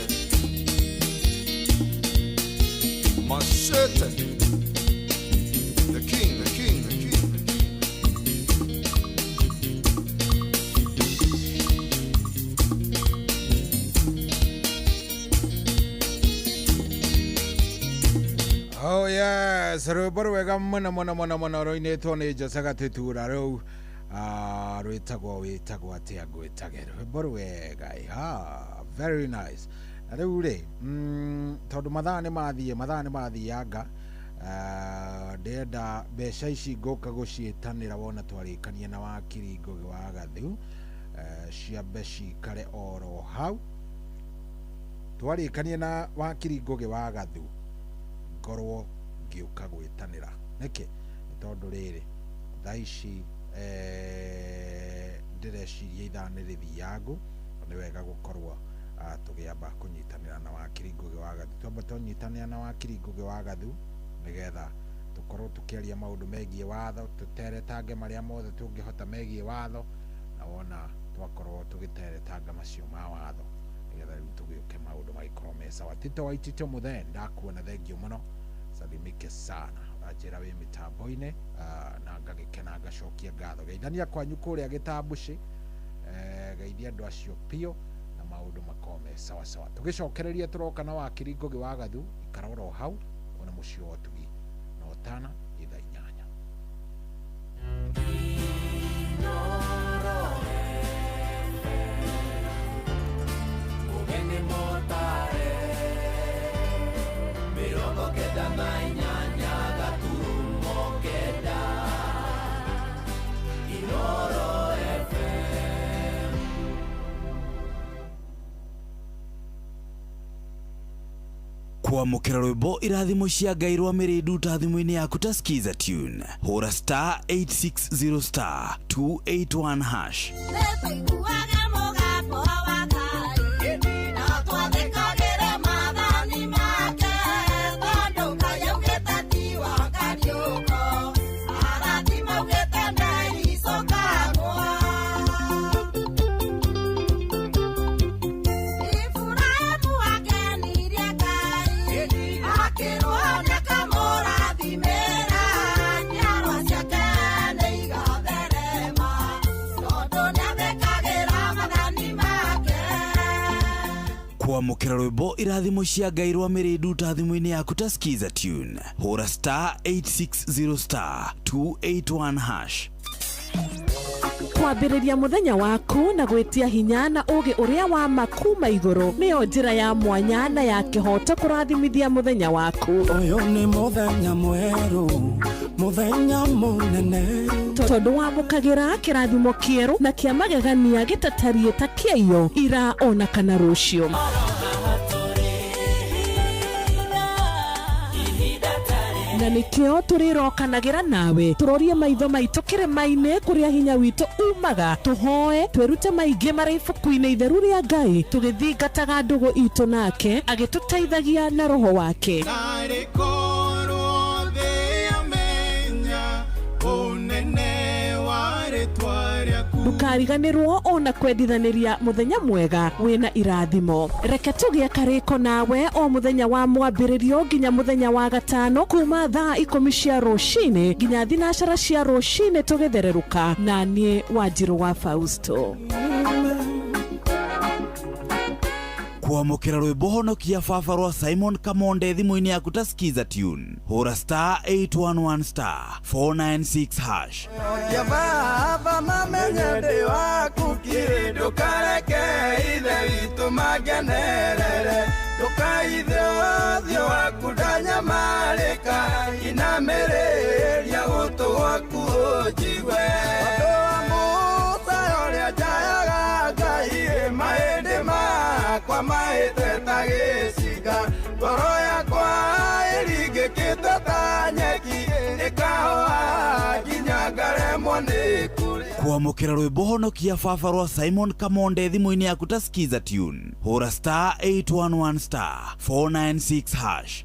Machete The king, the king, the king, the Oh yes, rwimbo rwega mũno mũno mũno mũno rũinĩtwo nĩ Jose Gatutura rũu rwĩtagwo atĩa ngwĩtage rwimbo rwega very nice. Na rĩu rĩ tondũ mathaa nĩ mathianga ndenda mbeca ici ngũka gũciĩtanĩra wona twarĩkania na wakiri Ngũgĩ wa Gathu ciambe cikare oro hau twarĩkania na wakiri Ngũgĩ wa Gathu ngorwo ngĩũka gwĩtanĩra nĩkĩ tondũ rĩrĩ thaa ici ndĩreciria ithaa nĩ rĩthiangu nĩ wega gũkorwo tũgĩamba kũnyitanĩra na wakiri Ngũgĩ wa Gathu twamba tũnyitanĩra na wakiri Ngũgĩ wa Gathu nĩgetha tũkorwo tũkĩaria maũndũ megiĩ watho tũteretange marĩa mothe tũngĩhota megiĩ watho na wona twakorwo tũgĩteretanga macio ma watho nĩgetha rĩu tũgĩũke maũndũ magĩkorwo me sawa. Tito wa Itito Mũthee ndakuona thengio mũno salimike sana ajira wĩ mĩtambo-inĩ na ngagĩkena ngacokia ngatho geithania kwanyu kũrĩa Gĩtambuci geithia andũ acio pio na maũndũ makorwo me sawa sawa. Tũgĩcokereria tũroka na wakiri Ngũgĩ wa Gathu ikara oro hau ona mũciĩ wa Tugi na Otana ithaa 8. Kwamũkĩra rwĩmbo irathimo cia Ngai rwa Mĩrĩndu ta thimũ-inĩ yaku ta skiza tune hũra *860*281#. Kwamũkĩra rwĩmbo irathimo cia Ngai rwa Mĩrĩndu ta thimũ-inĩ yaku ta skiza tune hũra *860*281#. Kwambĩrĩria mũthenya waku na gwĩtia hinya na ũgĩ ũrĩa wa makuma igũrũ nĩyo njĩra ya mwanya na ya kĩhoto kũrathimithia mũthenya waku. Ũyũ nĩ mũthenya mwerũ, mũthenya mũnene, tondũ wamũkagĩra kĩrathimo kĩerũ na kĩa magegania gĩtatariĩ ta kĩayo ira ona kana rũciũ. Na nĩkĩo tũrĩrokanagĩra nawe tũrorie maitho maitũ kĩrĩma-inĩ kũrĩa hinya witũ umaga tũhoe twĩrute maingĩ marĩ ibuku-inĩ itheru rĩa Ngai tũgĩthingataga ndũgũ itũ nake agĩtũteithagia na roho wake. Ndũkariganĩrwo ona kwendithanĩria mũthenya mwega wĩna irathimo. Reke tũgĩe karĩko nawe o mũthenya wa mwambĩrĩrio nginya mũthenya wa gatano kuma thaa 10 cia rũcinĩ nginya thinacara cia rũcinĩ tũgĩthererũka na niĩ Wanjirũ wa Fausto. Kwamũkĩra rwĩmbo honokia baba rwa Simon Kamonde thimũ-inĩ yaku ta skiza tune hũra *811*496#. Baba mamenye ndĩ waku kiri ndũkareke ithe witũ mangenerere ndũkaithe ũthiũ waku ndanyamarĩka inamĩrĩria gũtũ gwaku ũnjigwe andũ a Musa ũrĩa njayaga Ngai mahĩndĩ makwa mahĩte ta gĩciga ngoro yakwa ĩringĩkĩte ta nyeki ĩkahoha nginya ngaremwo nĩ kũrĩa. Kwamũkĩra rwĩmbo honokia baba rwa Simon Kamonde thimũ-inĩ yaku ta skiza tune hũra *811*496#.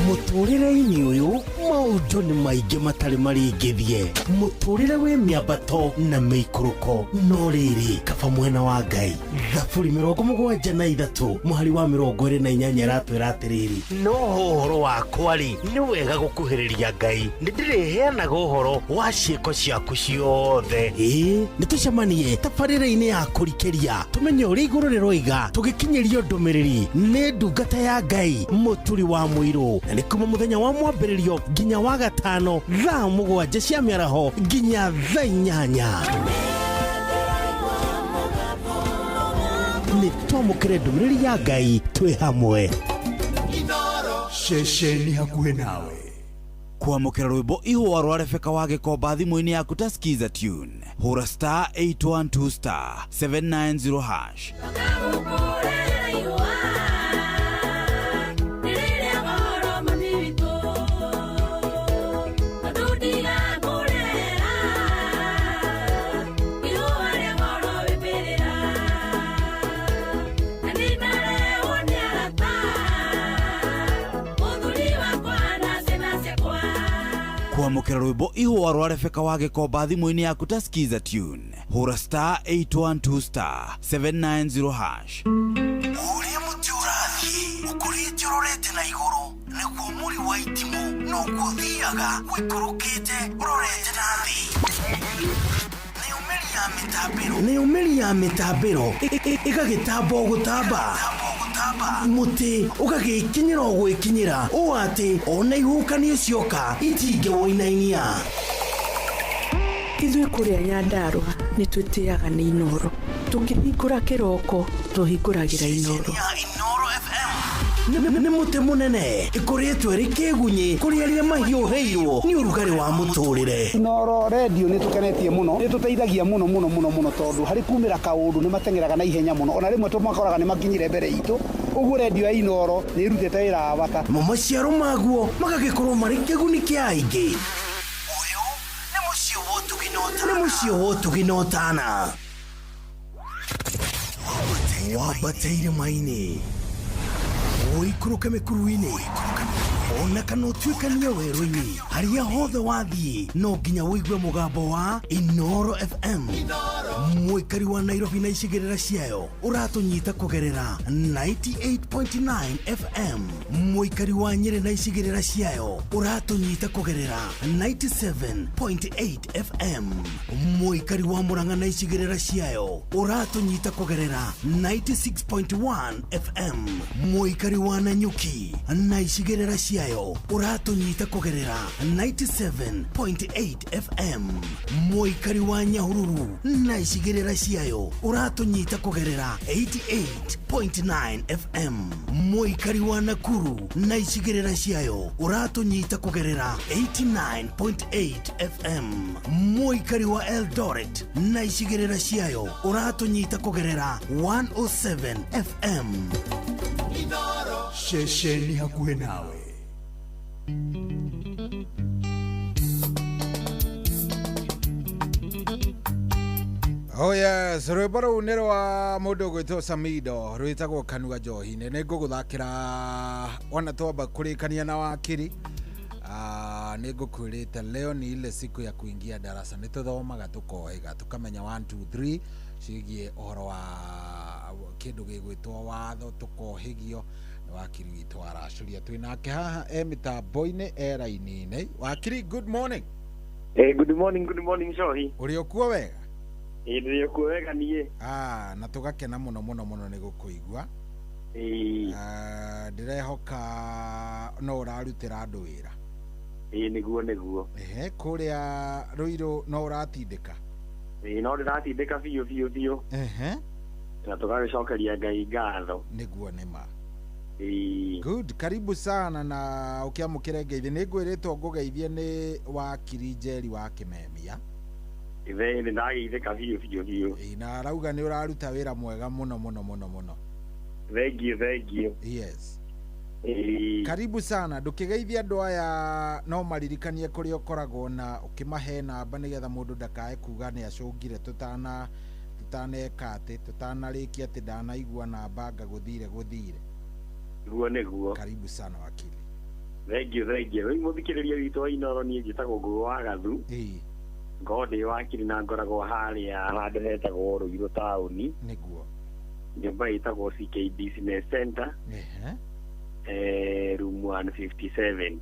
Mũtũrĩre-inĩ ũyũ maũndũ nĩ maingĩ matarĩ maringithie. Mũtũrĩre wĩ mĩambato na mĩikũrũko, no rĩrĩ kaba mwena wa Ngai. Thaburi 73 mũhari wa 28 ratwĩra atĩrĩrĩ, no ũhoro wakwa-rĩ nĩ wega gũkuhĩrĩria Ngai, nĩ ndĩrĩheanaga ũhoro wa ciĩko ciaku ciothe. Nĩ tũcemanie tabarĩra-inĩ ya kũrikĩria tũmenye ũrĩa igũrũ rĩroiga, tũgĩkinyĩrio ndũmĩrĩri nĩ ndungata ya Ngai mũturi wa mũirũ, na nĩ kuma mũthenya wa mwambĩrĩrio nginya wa gatano thaa 7 cia mĩaraho nginya thaa 8. Nĩ twamũkĩre ndũmĩrĩri ya Ngai twĩ hamwe. Ceceni hakuhĩ nawe. Kwamũkĩra rwĩmbo ihũa rwa Rebeka wa Gĩkomba thimũ-inĩ yaku ta skiza tune, hũra star 812 star 790 hash. Kwamũkĩra rwĩmbo ihũa rwa Rebeka wa Gĩkomba thimũ-inĩ yaku ta skiza tune, hũra star 812 star 790 hash. Ũrĩa mũtĩ ũrathiĩ ũkũrĩte ũrorete na igũrũ, nĩguo mũri wa itimũ noguo ũthiaga wĩikũrũkĩte ũrorete na thĩ. Nĩ ũmĩri ya mĩtambĩro ĩgagĩtamba gũtamba, mũtĩ ũgagĩkinyĩra gwĩkinyĩra, ũũ atĩ ona ihukanio cioka itingĩwoinainia. Ithuĩ kũrĩa Nyandarua nĩ twĩtĩaga nĩ Inoro, tũkĩhingũra kĩroko tũhingũragĩra Inoro. Nĩ mũtĩ mũnene ĩkoretwo ĩrĩ kĩgunyi kũrĩ arĩa mahiũhĩirwo nĩ ũrugarĩ wa mũtũrĩre. Inoro radio nĩ tũkenetie mũno, nĩ tũteithagia mũno mũno mũno mũno, tondũ harĩ kumĩra kaũndũ nĩ matengeraga na ihenya mũno, ona rĩmwe tũmakoraga nĩ makinyire mbere itũ. Ũguo radio ya Inoro nĩ ĩrutĩte wĩra wa bata, maciaro maguo magagĩkorwo marĩ kĩguni kĩa aingĩ. Ũyũ nĩ mũciĩ wa Ũtugi na Ũtana, wambatĩire maini ũikũrũke mĩkuru-inĩ, ona kana ũtuĩkanie werũ-inĩ, harĩa hothe wathiĩ no nginya wĩigue mũgambo wa Inoro FM. Mũikari wa Nairobi na icigĩrĩra ciayo ũratũnyita kũgerera 98.9 FM. Mũikari wa Nyĩrĩ na icigĩrĩra ciayo ũratũnyita kũgerera 97.8 FM. Mũikari wa Murang'a na icigĩrĩra ciayo ũratũnyita kũgerera 96.1 FM. Mũikari wa Nanyuki na icigĩrĩra ciayo ũratũnyita kũgerera 97.8 FM. Mũikari wa Nyahururu na icigĩrĩra ciayo ũratũnyita kũgerera 88.9 FM. Mũikari wa Nakuru na icigĩrĩra ciayo ũratũnyita kũgerera 89.8 FM. Mũikari wa Eldoret na icigĩrĩra ciayo ũratũnyita kũgerera 107 FM. Ceceni hakuhĩ nawe. Oh yes, rwĩmbo rũu nĩ rwa mũndũ ũgwĩtwo Samido rwĩtagwo Kanua Njohi. Nĩ ngũgũthakĩra ona twamba kũrĩkania na Wakiri. Nĩ ngũkwĩrĩte leo ni ile siku ya kuingia darasa, nĩ tũthomaga tukohĩga tukamenya 1 2 3 ciĩgiĩ ũhoro wa kĩndũ gĩgwĩtwo watho, tukohĩgio. Wakiri witũ aracũria twĩnake haha mĩtambo-inĩ raini-inĩ. Wakiri, good morning. Good morning Njohi. Ũrĩ okuo wega? Ndĩrĩ okuo wega niĩ. Na tũgakena mũno mũno mũno nĩ gũkũigua. Ndĩrehoka no ũrarutĩra andũ wĩra. Nĩguo. Kũrĩa Rũirũ no ũratindĩka? No ndĩratindĩka biũ. Na tũgagĩcokeria Ngai ngatho. Nĩguo nĩma. Good, karibu sana na ũkĩamũkĩre ngeithi. Nĩ ngwĩrĩtwo ngũgeithie nĩ Wakiri Njeri wa Kĩmemia. Nĩ ndageithĩka biũ. Na arauga nĩ ũraruta wĩra mwega mũno. Thank you. Yes. Karibu sana. Ndũkĩgeithia andũ aya no maririkanie kũrĩa ũkoragwo na ũkĩmahe namba nĩgetha mũndũ ndakae kuga nĩ acũngire tũtaneka atĩ tũtanarĩkia atĩ ndanaigua namba ngagũthire. Nĩguo. Karibu sana Wakili. Thengiũ rĩu mũthikĩrĩria witũ wa Inoro niĩ njĩtagwo Ngũgũ wa Gathu ngoragwo ndĩ wakiri na ngoragwo harĩa handũ hetagwo Rũirũ taũni nĩguo nyũmba ĩtagwo CK Business Center room 157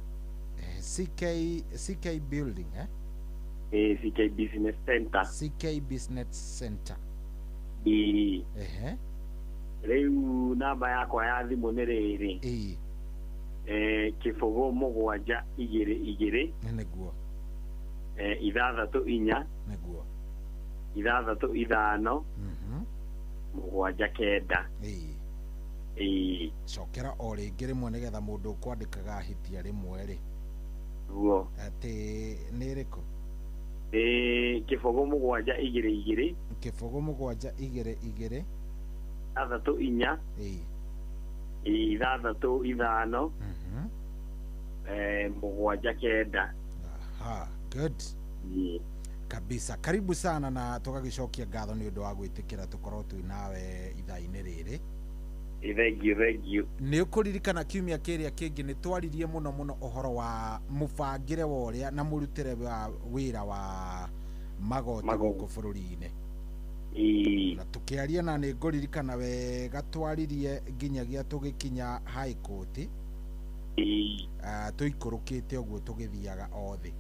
CK building CK Business Center CK Business Center rĩu namba yakwa ya thimũ nĩ rĩrĩ kĩbũgũ 722 nĩguo 6 nĩguo 6 5 7 9 cokera o rĩngĩ rĩmwe nĩgetha mũndũ ũkwandĩkaga hitia rĩmwe rĩ guo atĩ nĩ rĩkũ kĩbũgũ 722 kĩbũgũ 722 6 4 6 5 7 9 good kabisa. Karibu sana na tũgagĩcokia ngatho nĩ ũndũ wa gwĩtĩkĩra tũkorwo twĩ nawe ithaa-inĩ rĩrĩ. Thengiũ. Nĩ ũkũririkana kiumia kĩrĩa kĩngĩ nĩ twaririe mũno ũhoro wa mũbangĩre wa ũrĩa na mũrutĩre wa wĩra wa magoti gũkũ bũrũri-inĩ. Na tukĩaria na nĩ ngũririkana wega twaririe nginyagia tũgĩkinya high court tũikũrũkĩte ũguo tũgĩthiaga othe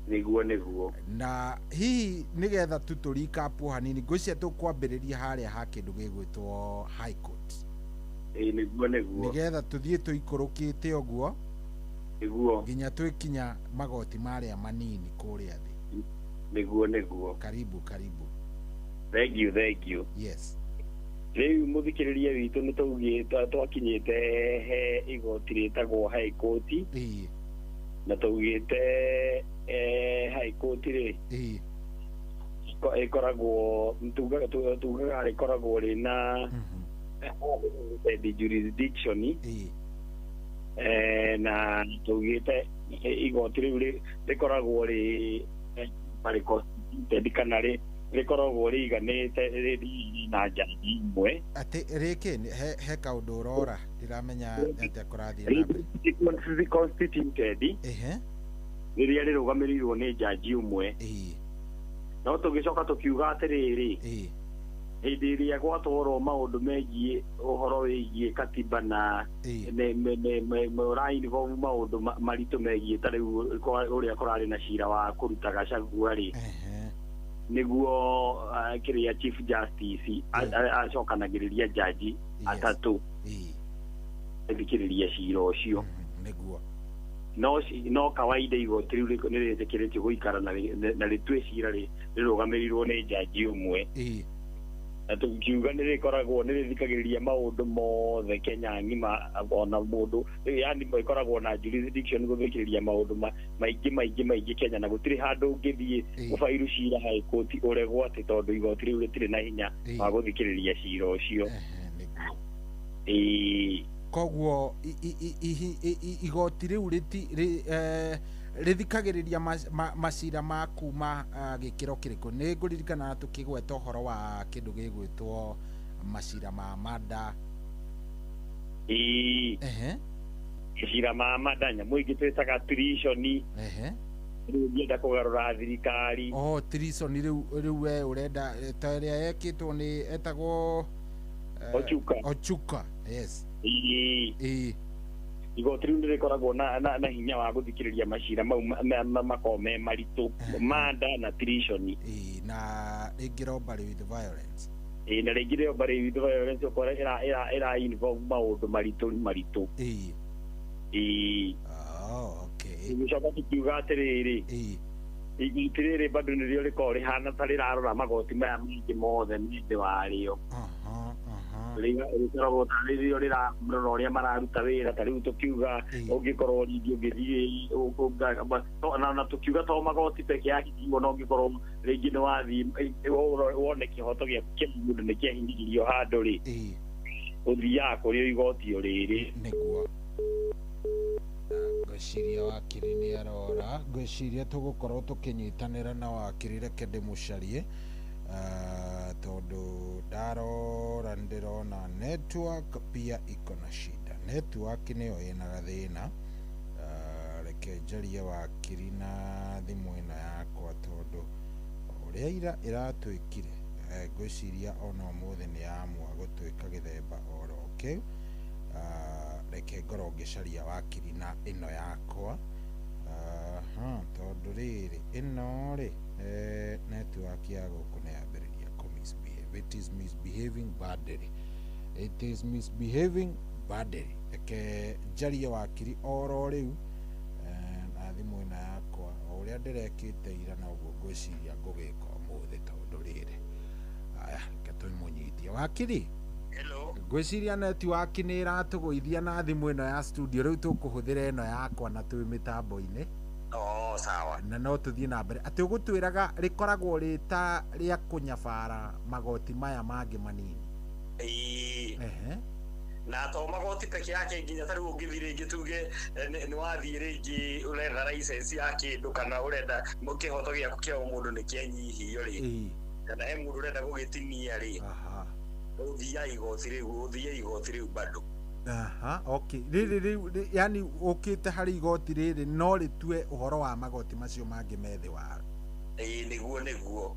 nĩguo na hihi nĩgetha tu recap hanini ngwĩciria tũkwambĩrĩria harĩa ha kĩndũ gĩgwĩtwo high court nĩguo nĩgetha tũthiĩ tũikũrũkĩte ũguo nginya twĩkinya magoti marĩa manini kũrĩa thĩ nĩguo karibu thengiũ yes rĩu mũthikĩrĩria witũ nĩ tũgĩte twakinyĩte he igoti rĩtagwo high court na tũgĩte high court rĩ ĩkoragwo tugaga rĩkoragwo rĩna the jurisdiction na tũgĩte igoti rĩu rĩkoragwo rĩ constituted kana rĩkoragwo rĩiganĩte na jaji imwe atĩ rĩkĩ he kaũndũ ũrora ndiramenya atĩ kũrathiĩ na mbere constituted rĩrĩa rĩrũgamĩrĩirwo nĩ jaji ũmwe no tũgĩcoka tũkiuga atĩrĩrĩ hĩndĩ ĩrĩa gwatwarwo maũndũ megiĩ ũhoro wĩgiĩ katiba na ũra-involve maũndũ maritũ megiĩ ta rĩu ũrĩa kũrarĩ na cira wa kũruta Gachagua rĩ nĩguo kĩrĩa chief justice acokanagĩrĩria jaji atatũ ethikĩrĩria cira ũcio nĩguo no kawaida igoti rĩu nĩ rĩtĩkĩrĩtio gũikara na rĩtue cira rĩrũgamĩrĩirwo nĩ jaji ũmwe na tũkiuga nĩ rĩkoragwo nĩ rĩthikagĩrĩria maũndũ mothe Kenya ng'ima ona mũndũ yani ĩkoragwo na jurisdiction gũthikĩrĩria maũndũ maingĩ Kenya na gũtirĩ handũ ũngĩthiĩ gũbairu cira high court ũregwo atĩ tondũ igoti rĩu rĩtirĩ na hinya wa gũthikĩrĩria cira ũcio koguo igoti rĩu rĩthikagĩrĩria macira ma kuma gĩkĩro kĩrĩkũ nĩ ngũririkana tũkĩgweta ũhoro wa kĩndũ gĩgwĩtwo macira ma mada macira ma mada nyamũ ingĩ twĩtaga treason rĩu ngĩenda kũgarũra thirikari treason rĩu we ũrenda ta ĩrĩa yekĩtwo nĩ etagwo Ochuka yes igoti rĩu nĩrĩkoragwo na hinya wa gũthikĩrĩria macira mau makoragwo me maritũ mada na treason na rĩngĩ robbery with violence na rĩngĩ robbery with violence ũkora ĩra involve maũndũ maritũ gũcoka tukiuga atĩrĩrĩ igoti rĩrĩ bado nĩrĩo rĩkoragwo rĩhana ta rĩrarora magoti maya maingĩ mothe nĩndĩ warĩo rĩkoragwo ta rĩrĩo rĩrarora ũrĩa mararuta wĩra ta rĩu tũkiuga ũngĩkorwo rĩngĩ ũngĩthiĩ na tũkiuga to magoti peke yake no ũngĩkorwo rĩngĩ nĩ wathiĩ wone kĩhoto gĩaku kĩa mũndũ nĩ kĩahinyĩrĩrio handũ rĩ ũthiaga kũrĩo igoti rĩrĩ nĩguo ngwĩciria wakiri nĩ arora ngwĩciria tũgũkorwo tũkĩnyitanĩra na wakiri reke ndĩmũcarie tondũ ndarora ndĩrona network pia iko na shida network nĩyo ĩna gathĩna reke njarie wakiri na thimũ ĩno yakwa tondũ ũrĩa ira ĩratwĩkire ngwĩciria ona ũmũthĩ nĩ yamua gũtwĩka gĩthemba oro kĩu. Reke ngorwo ngĩcaria wakiri na ĩno yakwa tondũ rĩrĩ ĩno rĩ network ya gũkũ nĩ yambĩrĩria kũ-misbehave. It is misbehaving badly. It is misbehaving badly. Reke njarie wakiri oro rĩu na thimũ ĩno yakwa o ũrĩa ndĩrekĩte ira noguo ngwĩciria ngũgĩka ũmũthĩ tondũ rĩrĩ. Aya reke tũmũnyitie wakiri. Hello. Ngwĩciria netiwaki nĩ ĩratũgũithia na thimũ ĩno ya studio, rĩu tũkũhũthĩra ĩno yakwa na twĩ mĩtambo-inĩ. Sawa. Na no tũthiĩ na mbere atĩ ũgũtwĩraga rĩkoragwo rĩta rĩa kũnyabara magoti maya mangĩ manini. Na to magoti peke yake nginya tarĩu ũngĩthiĩ rĩngĩ tuge nĩ wathiĩ rĩngĩ ũretha license ya kĩndũ kana ũrenda kĩhoto gĩaku kĩa o mũndũ nĩ kĩanyihio rĩ, kana he mũndũ ũrenda gũgĩtinia rĩ, ũthiaga igoti rĩu bado. Okay. Rĩrĩ yani ũkĩte harĩ igoti rĩrĩ no rĩtue ũhoro wa magoti macio mangĩ methĩ waro. Nĩguo.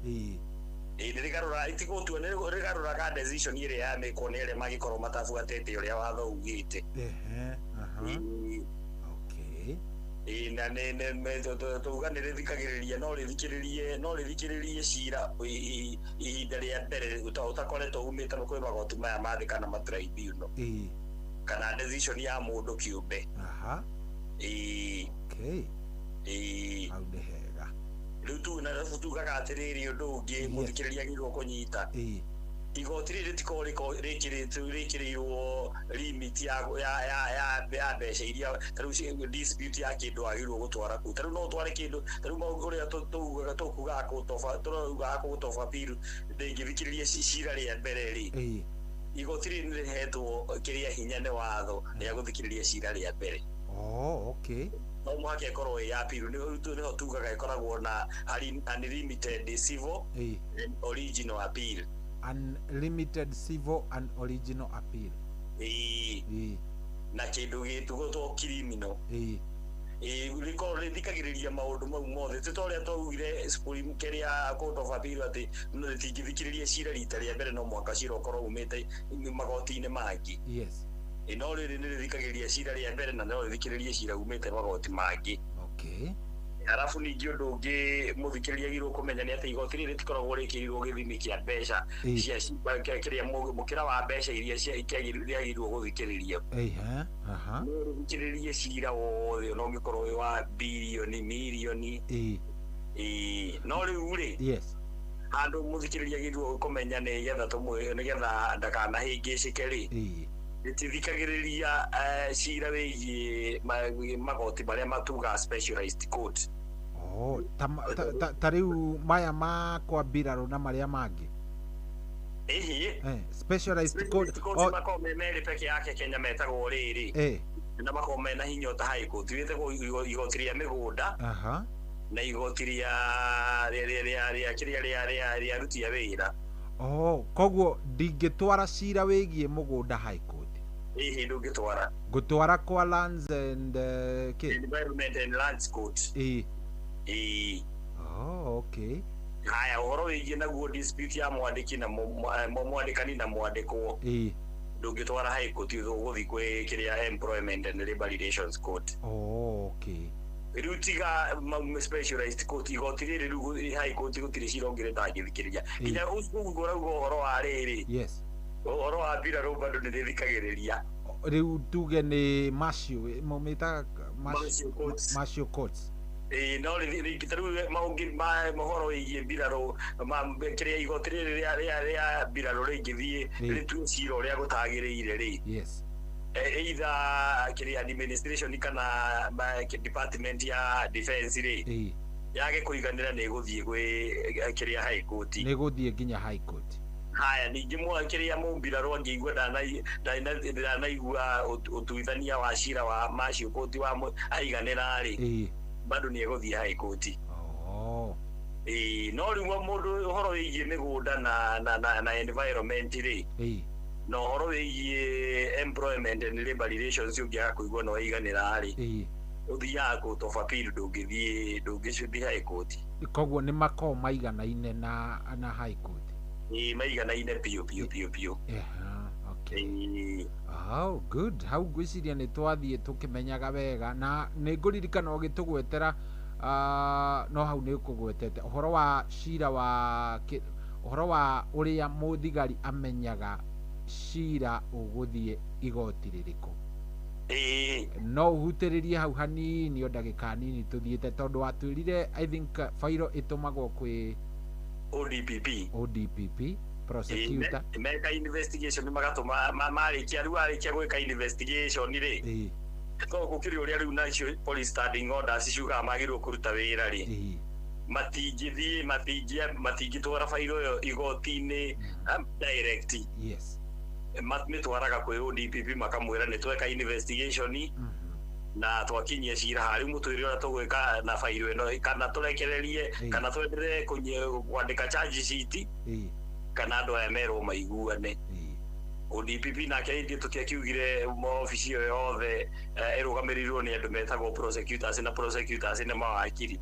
Nĩrĩgarũra itigũtua nĩrĩgarũraga decision ĩrĩa yamĩkwo nĩ arĩa magĩkorwo matabuatĩte ũrĩa watho ugĩte. Na tuga nĩrĩthikagĩrĩria no rĩthikĩrĩrie cira ihinda rĩa mbere ũtakoretwo umĩte kwĩ magoti maya mathĩ kana matribunal kana decision ya mũndũ kĩũmbe. Rĩu tugaga atĩrĩrĩ ũndũ ũngĩ mũthikĩrĩria agĩrĩirwo kũnyita. Igoti rĩrĩ rĩtikoragwo rĩkĩrĩirwo limit ya mbeca iria tarĩu dispute ya kĩndũ wagĩrĩirwo gũtwara kũu. Tarĩu no ũtware kĩndũ tarĩu ũrĩa tũkugaga gũtoba bill ndĩngĩthikĩrĩria cira rĩa mbere rĩ, igoti rĩrĩ nĩ rĩhetwo kĩrĩa hinya nĩ watho rĩa gũthikĩrĩria cira rĩa mbere. No mũhaka ĩkorwo ĩ ya appeal, nĩho tugaga ĩkoragwo na unlimited civil and original appeal. Unlimited civil and original appeal. Na kĩndũ gĩtugũtwo criminal. Rĩkorwo rĩthikagĩrĩria maũndũ mau mothe ti ta ũrĩa twaugire Supreme kĩrĩa Court of Appeal atĩ rĩtingĩthikĩrĩria cira rita rĩa mbere no mwaka cira ũkorwo umĩte magoti-inĩ mangĩ. No rĩrĩ nĩ rĩthikagĩrĩria cira rĩa mbere na no rĩthikĩrĩrie cira umĩte magoti mangĩ. Arabu ningĩ ũndũ ũngĩ mũthikĩrĩria agĩrĩirwo kũmenya nĩ atĩ igoti rĩrĩ rĩtikoragwo rĩkĩrĩirwo gĩthimi kĩa mbeca kĩrĩa mũkĩra wa mbeca iria rĩagĩrĩirwo gũthikĩrĩria. No rĩthikĩrĩrie cira wothe ona ũngĩkorwo wĩ wa birioni mirioni. No rĩu rĩ handũ mũthikĩrĩria agĩrĩirwo kũmenya nĩgetha ndakanahĩngĩcĩke rĩ, rĩtithikagĩrĩria cira wĩgiĩ magoti marĩa matuga specialized court. Ta rĩu maya ma kwa mbirarũ na marĩa mangĩ specialized court makorwo me merĩ peke yake Kenya metagwo rĩrĩ, na makorwo mena hinya ota high court. Wĩtagwo igoti rĩa mĩgũnda na igoti rĩa aruti a wĩra. Koguo ndingĩtwara cira wĩgiĩ mũgũnda high court. Ndũngĩtwara. Ngũtwara kwa lands and environment and lands court. Haya ũhoro wĩgiĩ naguo dispute ya mwandĩki na mwandĩkani na mwandĩkwo ndũngĩtwara high court, ũgũthiĩ kwĩ kĩrĩa employment and labor relations court. Rĩu tiga specialized court, igoti rĩrĩ rĩu high court gũtirĩ cira ũngĩ rĩtangĩthikĩrĩria. Nginya ũguo rauga ũhoro wa rĩrĩ, ũhoro wa mbirarũ bado nĩ rĩthikagĩrĩria. Rĩu tuge nĩ macio courts. No tarĩu maũngĩ ma mohoro wĩgiĩ mbirarũ kĩrĩa igoti rĩrĩ rĩa mbirarũ rĩngĩthiĩ rĩtue cira ũrĩa gũtagĩrĩire rĩ, either kĩrĩa administration kana department ya defense rĩ yage kũiganĩra nĩ ĩgũthiĩ gwĩ kĩrĩa high court. Nĩ ĩgũthiĩ nginya high court. Haya ningĩ kĩrĩa mũmbirarũ angĩigua ndanaigua ũtuithania wa cira wa macio court wa aiganĩra rĩ, bado nĩ egũthiĩ high court. No rĩu mũndũ ũhoro wĩgiĩ mĩgũnda na environment rĩ, na ũhoro wĩgiĩ employment and labor relations ũngĩaga kũigua no aiganĩra rĩ, uthiaga court of appeal ndũngĩcuthi high court. Koguo nĩ makoo maiganaine na high court. Maiganaine piũ. Okay. Oh, good. Hau ngwĩciria nĩ twathiĩ tũkĩmenyaga wega na nĩ ngũririkana ũgĩtũgwetera no hau nĩ ũkũgwetete ũhoro wa cira wa ũhoro wa ũrĩa mũthigari amenyaga cira ũgũthiĩ igoti rĩrĩkũ. No ũhutĩrĩrie hau hanini o ndagĩka nini tũthiĩte tondũ watwĩrire I think fairo ĩtũmagwo kwĩ ODPP prosecutor meka investigation magatũma marĩkia rĩu arĩkia gwĩka investigation rĩ koguo kĩrĩ ũrĩa rĩu nacio police standing orders ciugaga magĩrĩirwo kũruta wĩra rĩ matingĩtwara fairo ĩyo igoti-inĩ direct. Yes. Matwaraga kwĩ ODPP makamwĩra nĩ tweka investigation na twakinyia cira harĩ mũtwĩre ũrĩa tũgwĩka na fairo ĩno kana tũrekererie kana twenderee kwandĩka charge sheet kana andũ aya merwo maiguane. ODPP nake ithuĩ tũtiakiugire obici ĩyo yothe ĩrũgamĩrĩirwo nĩ andũ metagwo prosecutors na prosecutors nĩ mawakiri.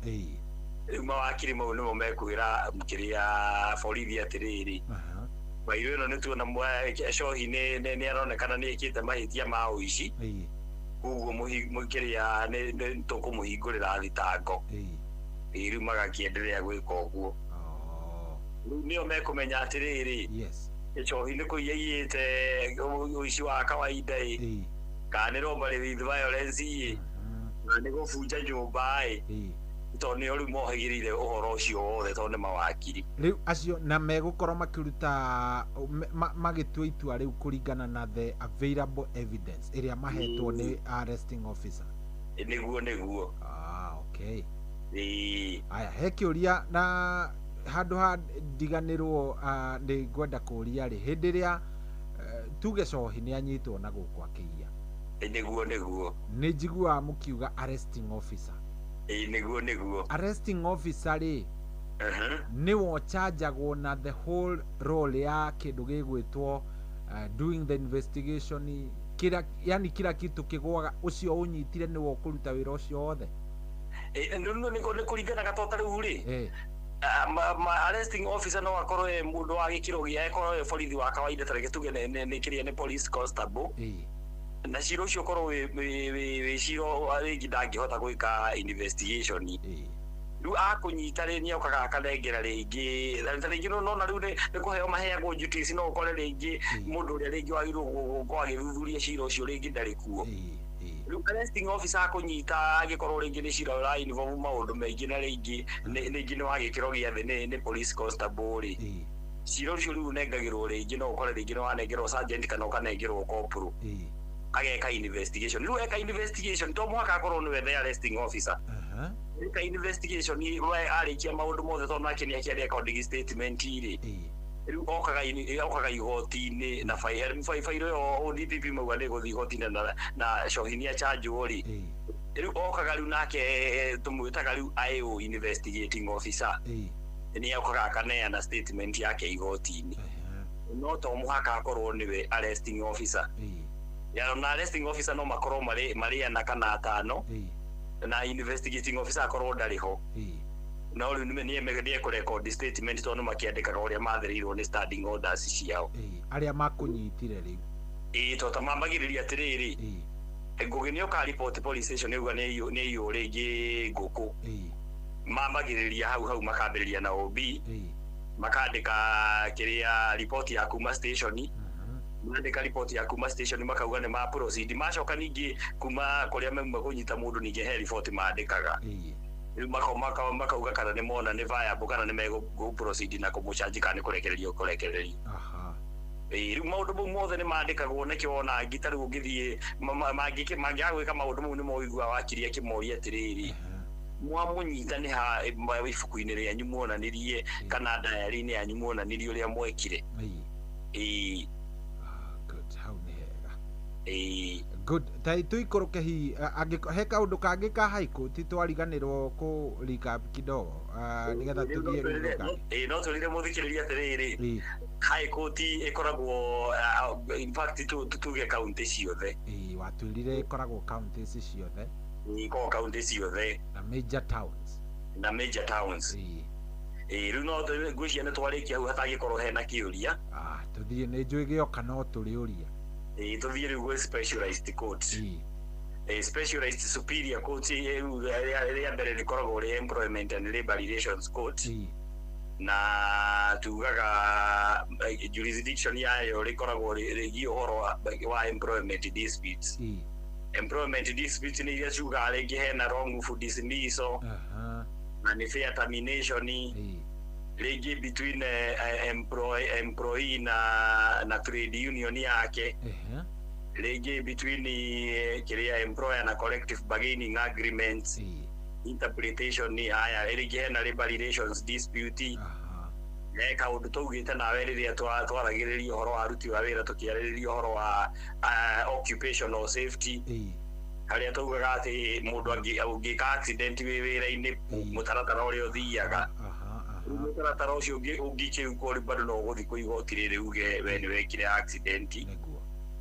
Rĩu mawakiri mau nĩmo mekwĩra kĩrĩa borithi atĩrĩrĩ fairo ĩno nĩ tuona Cohi nĩ aronekana nĩ ĩkĩte mahĩtia ma ũici koguo kĩrĩa nĩ tũkũmũhingũrĩra thitango. Rĩu magakĩenderea gwĩka ũguo. Rĩu nĩo mekũmenya atĩrĩrĩ Cohi nĩ kũiya iyĩte ũici wa kawaida kana nĩ robbery with violence na nĩ gũbunja nyũmba tondũ nĩo rĩu mohĩgĩrĩire ũhoro ũcio wothe tondũ nĩ mawakiri. Rĩu acio na megũkorwo makĩruta magĩtua itua rĩu kũringana na the available evidence ĩrĩa mahetwo nĩ arresting officer. Nĩguo. Okay. Aya he kĩũria na handũ ha ndiganĩrwo nĩ ngwenda kũũria rĩ hĩndĩ ĩrĩa tuge Cohi nĩ anyitwo na gũkũ akĩiya. Nĩguo. Nĩ njiguaga mũkiuga arresting officer. Nĩguo. Arresting officer rĩ nĩwo chargeagwo na the whole role ya kĩndũ gĩgwĩtwo doing the investigation yani kila kitu kĩgwaga ũcio ũnyitire nĩwo kũruta wĩra ũcio wothe. Nĩ kũringanaga tondũ rĩu rĩ arresting officer no akorwo mũndũ wa gĩkĩro gĩa akorwo borithi wa kawaida tarĩngĩ tuge nĩ kĩrĩa nĩ police constable na cira ũcio ũkorwo wĩ cira rĩngĩ ndangĩhota gwĩka investigation. Rĩu akũnyita rĩ nĩ okaga akanengera rĩngĩ tarĩngĩ nona rĩu nĩ kũheo maheagwo duties no ũkore rĩngĩ mũndũ ũrĩa rĩngĩ wagĩrĩirwo gũkorwo agĩthuthuria cira ũcio rĩngĩ ndarĩ kuo. Rĩu arresting officer akũnyita agĩkorwo rĩngĩ nĩ cira ũra involve maũndũ maingĩ na rĩngĩ nĩ wa gĩkĩro gĩa thĩ nĩ police constable rĩ cira ũcio rĩu ũnengagĩrwo rĩngĩ no ũkore rĩngĩ nĩ wanengerwo sergeant kana ũkanengerwo corporal ageka investigation. Rĩu eka investigation to mũhaka akorwo nĩwe the arresting officer. Eka investigation arĩkia maũndũ mothe tondũ nake nĩ akĩandĩka according statement rĩ rĩu okaga igoti-inĩ na fairo ĩyo ODPP mauga nĩ gũthiĩ igoti-inĩ na Cohi nĩ achanjwo rĩ rĩu okaga rĩu nake tũmwĩtaga rĩu IO investigating officer nĩ okaga akaneana statement yake igoti-inĩ no to mũhaka akorwo nĩwe arresting officer. Na arresting officer no makorwo marĩ ana kana atano na investigating officer akorwo ndarĩ ho. No rĩu nĩ ekũrecord statement tondũ makĩandĩkaga ũrĩa mathĩrĩirwo nĩ standing orders ciao. Arĩa makũnyitire rĩu. Tondũ mambagĩrĩria atĩrĩrĩ Ngũgĩ nĩ ũka report police station nĩuga nĩ iyo rĩngĩ ngũkũ. Mambagĩrĩria hau makambĩrĩria na OB makandĩka kĩrĩa report ya kuma station mandĩka report ya kuma station makauga nĩ ma proceed macoka ningĩ kuma kũrĩa mauma kũnyita mũndũ ningĩ he report mandĩkaga. Rĩu makauga kana nĩ mona nĩ viable kana nĩ megũ proceed na kũmũchanji kana nĩ kũrekererio. Rĩu maũndũ mau mothe nĩ mandĩkagwo nĩkĩo wona ngita rĩu ũngĩthiĩ mangĩaga gwĩka maũndũ mau nĩ moigua wakiria kĩmoria atĩrĩrĩ mwamũnyita nĩ ha ibuku-inĩ rĩanyu muonanirie kana diary-inĩ yanyu muonanirie ũrĩa mwekire. Good. Tuikũrũke hihi he kaũndũ kangĩ ka high court twariganĩrwo kũ recap kidogo nĩgetha tũthiĩ rũrũka. No tũrire mũthikĩrĩria atĩrĩrĩ high court ĩkoragwo in fact tuge county ciothe. Watwĩrire ĩkoragwo counties ciothe. Niko county ciothe na major towns riu no ngwĩciria nĩ twarĩkia hau hatangĩkorwo hena kĩũria tũthiĩ nĩ njũĩ gĩoka no tũrĩũria tũthiĩ rĩu gwĩ specialized court specialized superior court rĩa mbere rĩkoragwo rĩ employment and labor relations court na tugaga jurisdiction yayo rĩkoragwo rĩgiĩ ũhoro wa employment disputes employment disputes nĩ iria ciugaga rĩngĩ hena wrongful dismissal na nĩ fair termination rĩngĩ between employee na trade union yake rĩngĩ between kĩrĩa employer na collective bargaining agreements interpretation ni haya rĩngĩ hena labor relations dispute kaũndũ tũugĩte nawe rĩrĩa twaragĩrĩria ũhoro wa aruti wa wĩra tũkĩarĩrĩria ũhoro wa occupational safety harĩa taugaga atĩ mũndũ angĩka accident wĩ wĩra-inĩ mũtaratara ũrĩa ũthiaga mũtaratara ũcio ũngĩkĩrũkwo bado no ũgũthiĩ kwĩ igoti rĩrĩ uge we nĩ wekire accident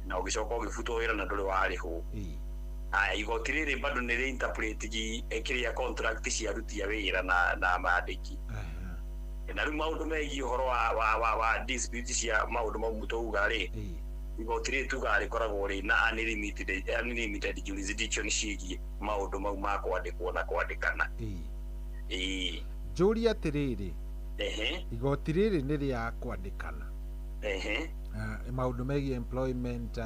na ũgĩcoka ũgĩbutwo wĩra na ndũrĩ warĩhwo igoti rĩrĩ bado nĩ reinterpret kĩrĩa contract cia aruti a wĩra na maandĩki na rĩu maũndũ megiĩ ũhoro wa dispute cia maũndũ mau tũuga rĩ igoti rĩrĩ tugaga rĩkoragwo rĩ na unlimited jurisdiction ciĩgiĩ maũndũ mau ma kwandĩkwo na kwandĩkana njũria atĩrĩrĩ igoti rĩrĩ nĩ rĩa kwandĩkana maũndũ megiĩ employment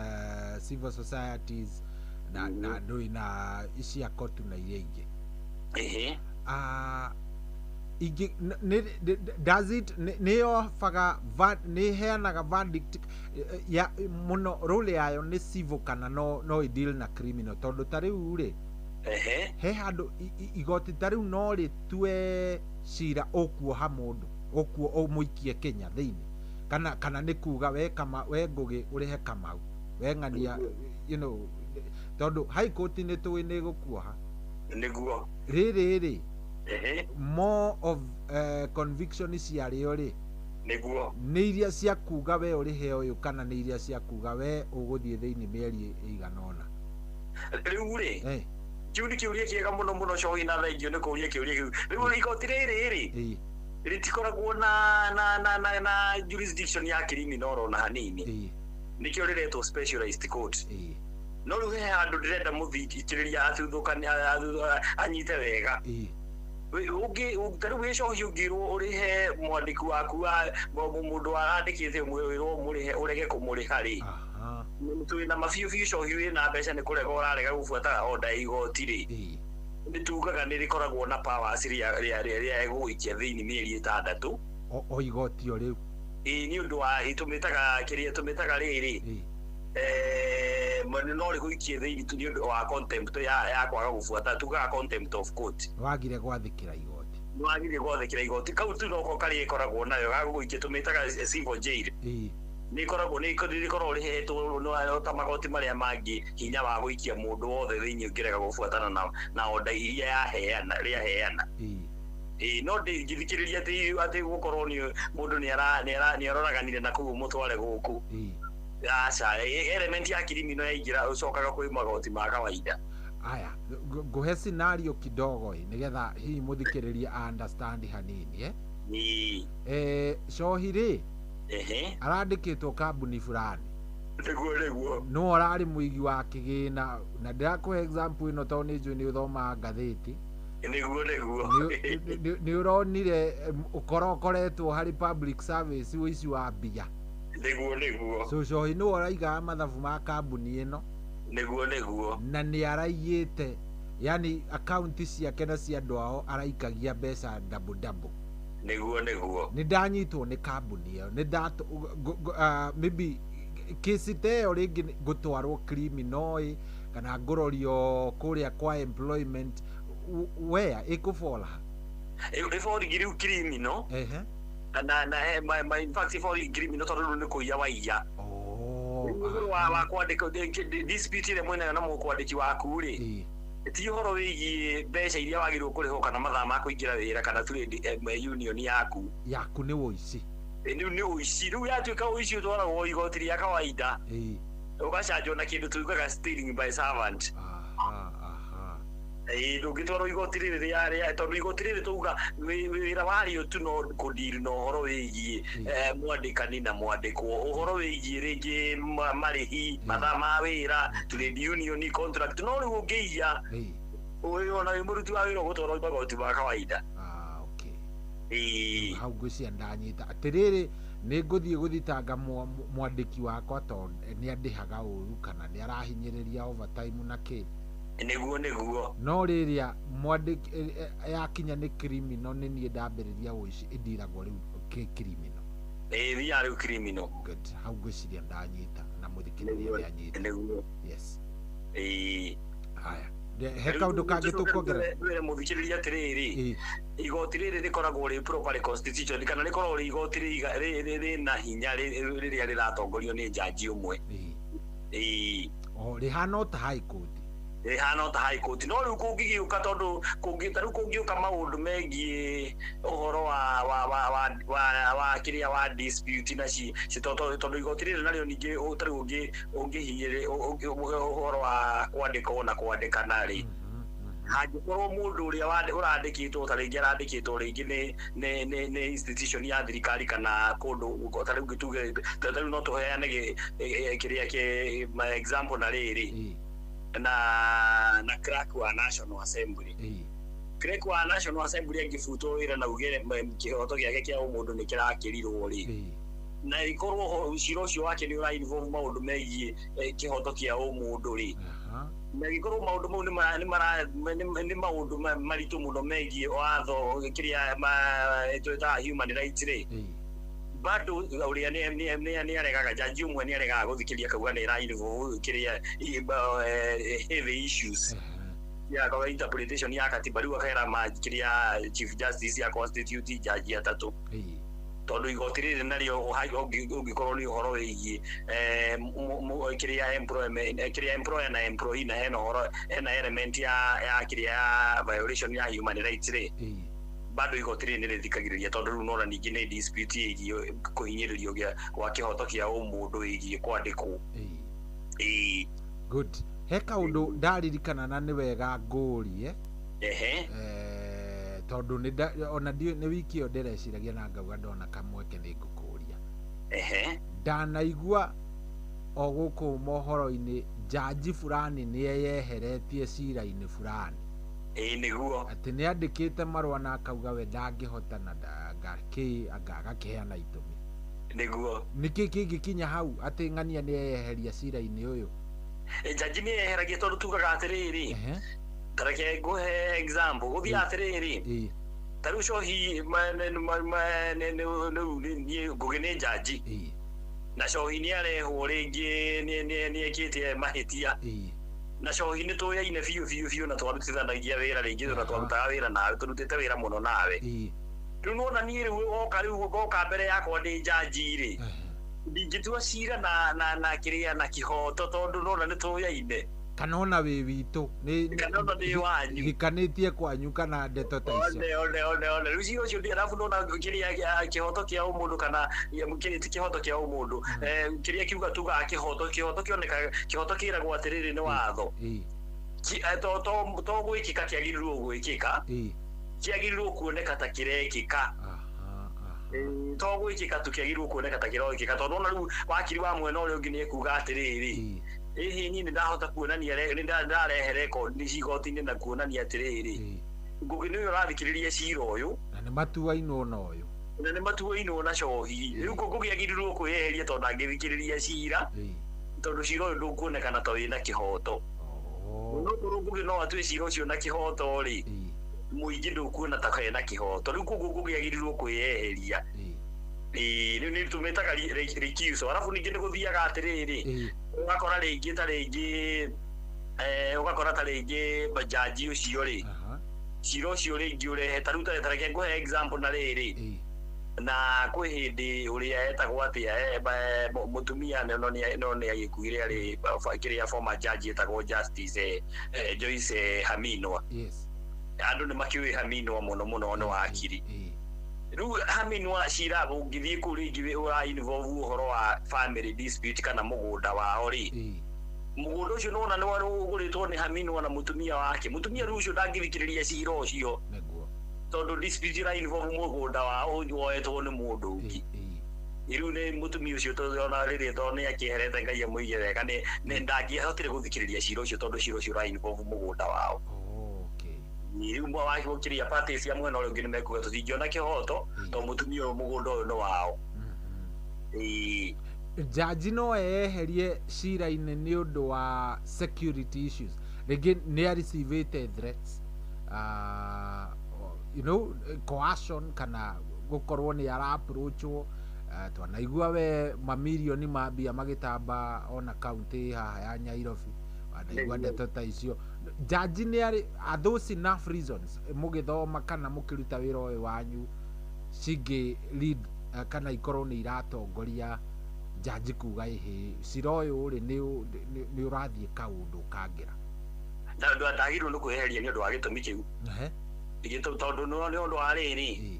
civil societies na ndũĩ na cia kotu na iria ingĩ does it nĩ heanaga verdict ya mũno role yayo nĩ civil kana no deal na criminal tondũ ta rĩu rĩ he handũ igoti ta rĩu no rĩtue cira ũkuoha mũndũ ũmũikie Kenya thĩinĩ kana nĩ kuga we Ngũgĩ ũrĩhe Kamau we Ng'ania tondũ high court nĩ tũĩ nĩ gũkuoha nĩguo rĩrĩ more of conviction ciarĩo rĩ nĩguo nĩ iria cia kuga we ũrĩhe ũyũ kana nĩ iria cia kuga we ũgũthiĩ thĩinĩ mĩeri ĩigana ũna rĩu rĩ kiu nĩ kĩũria kĩega mũno cohi na thaingĩ nĩ kũũria kĩũria kĩu rĩu igoti rĩrĩ rĩtikoragwo na jurisdiction ya criminal ona hanini nĩkĩo rĩretwo specialized court no rĩu he handũ ndĩrenda mũthikĩrĩria athuthuka anyite wega tarĩu wĩcohi ũngĩrwo ũrĩhe mwandĩki waku mũndũ wandĩkĩte wĩrwo mũrĩhe ũrege kũmũrĩha rĩ twĩ na mabiũ cohi wĩna mbeca nĩ kũrega ũrarega gũbuata order ya igoti rĩ nĩ tugaga nĩ rĩkoragwo na powers rĩa gũgũikia thĩinĩ mĩeri 6 o igoti o rĩu nĩ ũndũ wa tũmĩtaga rĩrĩ no rĩgũikie thĩinĩ nĩ ũndũ wa contempt ya kwaga gũbuata tugaga contempt of court wagire gwathĩkĩra igoti kau tu noko karĩa ĩkoragwo nayo gagũgũikia tũmĩtaga civil jail nĩ ĩkoragwo rĩhetwo ta magoti marĩa mangĩ hinya wa gũikia mũndũ wothe thĩinĩ ũngĩrega gũbuatana na order iria rĩaheana no ndĩngĩthikĩrĩria atĩ gũkorwo mũndũ nĩ aroraganire na kũu mũtware gũkũ aca element ya criminal yaingĩra ũcokaga kwĩ magoti ma kawaida aya ngũhe scenario kidogo nĩgetha hihi mũthikĩrĩria understand hanini cohi rĩ arandĩkĩtwo kambuni fulani nĩguo no ararĩ mũigi wa kĩgĩna na ndĩrakũhe example ĩno tondũ nĩ njũĩ nĩ ũthomaga ngathĩti nĩguo nĩ ũronire ũkoretwo harĩ public service ũici wa mbia nĩguo so cohi nĩ ũraigaga mathabu ma kambuni ĩno nĩguo na nĩ araiyĩte yani akaunti ciake na cia andũ ao araikagia mbeca double nĩguo nĩ ndanyitwo nĩ kambuni ĩyo nĩ maybe kesi ta ĩyo rĩngĩ gũtwarwo criminal kana ngũrorio kũrĩa kwa employment where ĩkũbora ĩbori rĩu criminal na in fact ĩbori criminal tondũ nĩ kũiya waiya wa kwandĩka dispute ĩrĩa mwĩnayo na mũkwandĩki waku rĩ ti ũhoro wĩgiĩ mbeca iria wagĩrĩirwo kũrĩhwo kana mathaa ma kũingĩra wĩra kana trade union yaku nĩ ũici nĩ ũici rĩu yatuĩka ũici ũtwaragwo igoti rĩa kawaida ũgacanjwo na kĩndũ tugaga stealing by servant ndungitwarwo igoti rĩrĩ rĩa tondũ igoti rĩrĩ tuga wĩra warĩo tu no kũndiri na ũhoro wĩgiĩ mwandĩkani na mwandĩkwo ũhoro wĩgiĩ rĩngĩ marĩhi mathaa ma wĩra trade union contract no rĩu ũngĩiya ona wĩ mũruti wa wĩra ũgũtwarwo magoti ma kawaida. Hau ngwĩcia ndanyita atĩrĩrĩ nĩ ngũthiĩ gũthitanga mwandĩki wakwa tondũ nĩ andĩhaga ũru kana nĩ arahinyĩrĩria overtime na kĩ nĩguo no rĩrĩa mwandĩki yakinya nĩ criminal nĩ niĩ ndambĩrĩria ũici ĩndiragwo rĩu criminal thia rĩu criminal. Hau ngwĩciria ndanyita na mũthikĩrĩria nĩ anyita yes haya he kaundu kangi tukuongerera wĩra mũthikĩrĩria atĩrĩrĩ igoti rĩrĩ rĩkoragwo rĩ properly constitution kana rĩkoragwo rĩ igoti rĩna hinya rĩrĩa rĩratongorio nĩ jaji ũmwe rĩhana ta high court hana ta high court no riu kungigiuka tondu kungitaru kungiuka maundu megie uhoro wa kiria wa dispute na ci tondu igoti riri nario ningi utaru ungihinyire uhoro wa kwandika na kwandikana ri hangikorwo mundu uria urandikitwo taringi arandikitwo ringi ni institution ya thirikari kana kundu taringi ngituge taringi no tuheane kiria ki example na riri na crack wa National Assembly crack wa National Assembly angifutwo wira na ugere kihoto giake kia umundu ni kirakirirwo ri na ikorwo ciro cio wake ni ura involve maundu megie kihoto kia umundu ri na ikorwo maundu mau ni maundu maritu muno megie watho kiria twita human rights ri bado uria ni aregaga jaji umwe ni aregaga guthikiria kauga ni rainvo kiria heavy issues ya kwa interpretation ya katiba riu akaira majikiria chief justice ya constitute jaji atatu tondu igoti riri nario ungikorwo ni uhoro wigie kiria employer na employee na hena element ya kiria violation ya human rights ri bado igoti riri nirithikagiriria tondu riu nora ningi ni dispute igio kuhinyiririo gwa kihoto kia umundu igie kwandikwo good he kaundu ndaririkana na ni wega ngũrie tondu ona ni wiki yo ndireciiragia na ngauga ndona kamweke ni ngukuria ndanaigua o guku mohoro-ini jaji fulani ni eyeheretie cira-ini fulani niguo ati ni andikite marwa na akauga we ndangihota na agakiheana itumi niguo niki kingikinya hau ati ng'ania ni eyeheria cira-ini uyu jaji ni eyeheragia tondu tugaga atiriri tareke nguhe example guthia atiriri taru cohi ni ngugi ni jaji na cohi ni arehwo ringi ni ekite mahitia na cohi ni tuyaine biu na twarutithanagia wira ringi na twarutaga wira nawe turutite wira muno nawe riu nona ni riu goka mbere yakwa ndi jaji ri ndingitua cira na kiria na kihoto tondu nona ni tuyaine kana ona wi witu ni kana ona ni wanyu gikanitie kwanyu kana ndeto ta icio one riu cio ndi arafu nona kiria kihoto kia umundu kana kihoto kia umundu kiria kiuga tuga kihoto kioneka kihoto kiragwo atiriri ni watho to gwikika kiagirirwo gwikika kiagirirwo kuoneka ta kirekika to gwikika tukiagirirwo kuoneka ta kirekika tondu ona riu wakiri wa mwena uria ungi ni kuga atiriri nyini ndahota kuonania ndarehe record ni cigoti-ini na kuonania atiriri ngugi ni urathikiriria cira uyu na ni matuainwo na uyu na ni matuainwo na cohi riu ngugi agirirwo kwiyeheria tondu angithikiriria cira tondu cira uyu ndukuonekana ta wina kihoto no korwo ngugi no atue cira ucio na kihoto ri muingi ndukuona ta kaena kihoto riu ngugi agirirwo kwiyeheria ni tumetaga recuse arafu ningi ni guthiaga atiriri ugakora ringi ta ringi ugakora ta ringi bajaji ucio ri cira ucio ringi urehe taruta tareke nguhe example na riri na kwi hindi uria etagwo atia mutumia no ni agikuire ari kiria former judge etagwo justice Joyce Haminwa andu ni makiui Haminwa muno no akiri riu Haminwa cira ungithie ku ringi ura involve uhoro wa family dispute kana mugunda wao ri mugundo ucio nona ni wari uguritwo ni Haminu na mutumia wake mutumia rucio ndangithikiriria cira ucio niguo tondu dispute ira involve mugunda wa woetwo ni mundu ungi iru ni mutumia ucio tona riri thone akiherete ngai amuige wega ni ndangihotire guthikiriria cira ucio tondu cira ucio ra involve mugunda wao iru mwa wake gukiria party cia mwena uri ungi ni mekuga tutingiona kihoto to mutumia mugunda uyu no wao jaji no eherie cira-inĩ nĩ ũndũ wa security issues rĩngĩ nĩ aricivĩte threats coercion kana gũkorwo nĩ ara-approachwo twanaigua we mamirioni ma mbia magĩtamba ona kaunti haha ya Nyairobi wanaigua ndeto ta icio jaji nĩ arĩ are those enough reasons mũgĩthoma kana mũkĩruta wĩra ũyũ wanyu cingĩ lead kana ikorwo nĩ iratongoria jaji kuga cira ũyũ rĩ nĩ ũrathiĩ kaũndũ kangĩra ndagĩrĩirwo nĩ kwĩheria nĩ ũndũ wa gĩtũmi kĩu tondũ nĩ ũndũ wa rĩrĩ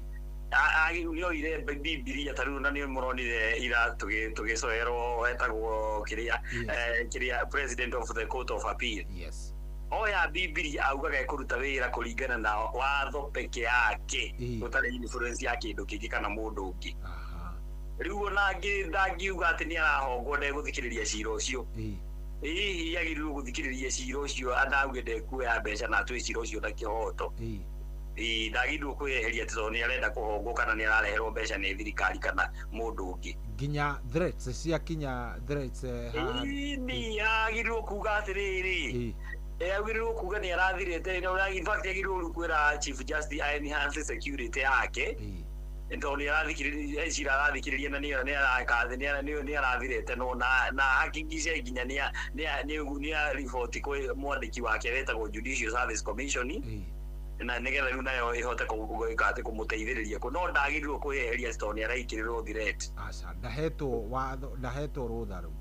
nĩoire Bibilia ta rĩu na nĩ mũronire ira tũgĩcoerwo wetagwo kĩrĩa president of the court of appeal oya Bibilia augaga ekũruta wĩra kũringana na watho peke yake gũtarĩ influence ya kĩndũ kĩngĩ kana mũndũ ũngĩ rĩu ona ndangiuga atĩ nĩ arahongwo ndegũthikĩrĩria cira ũcio hihi agĩrĩirwo gũthikĩrĩria cira ũcio anauge ndekuoya mbeca na atue cira ũcio na kĩhoto ndagĩrĩirwo kwĩyeheria tondũ nĩ arenda kũhongwo kana nĩ arareherwo mbeca nĩ thirikari kana mũndũ ũngĩ nginya threats ciakinya threats ni agĩrĩirwo kuga atĩrĩrĩ agĩrĩirwo kuga nĩ arathirĩte in fact agĩrĩirwo kwĩra chief justice enhance security yake ndo nĩ arathikĩrĩria cira arathikĩrĩria na nĩ arathirĩte no na hakikice nginya nĩ report kwĩ mwandĩki wake wetagwo Judicial Service Commission na nĩgetha rĩu nayo ĩhote kũmũteithĩrĩria no ndagĩrĩirwo kwĩyeheria tondũ nĩ araikĩrĩrwo threat ndahetwo rũtha rũu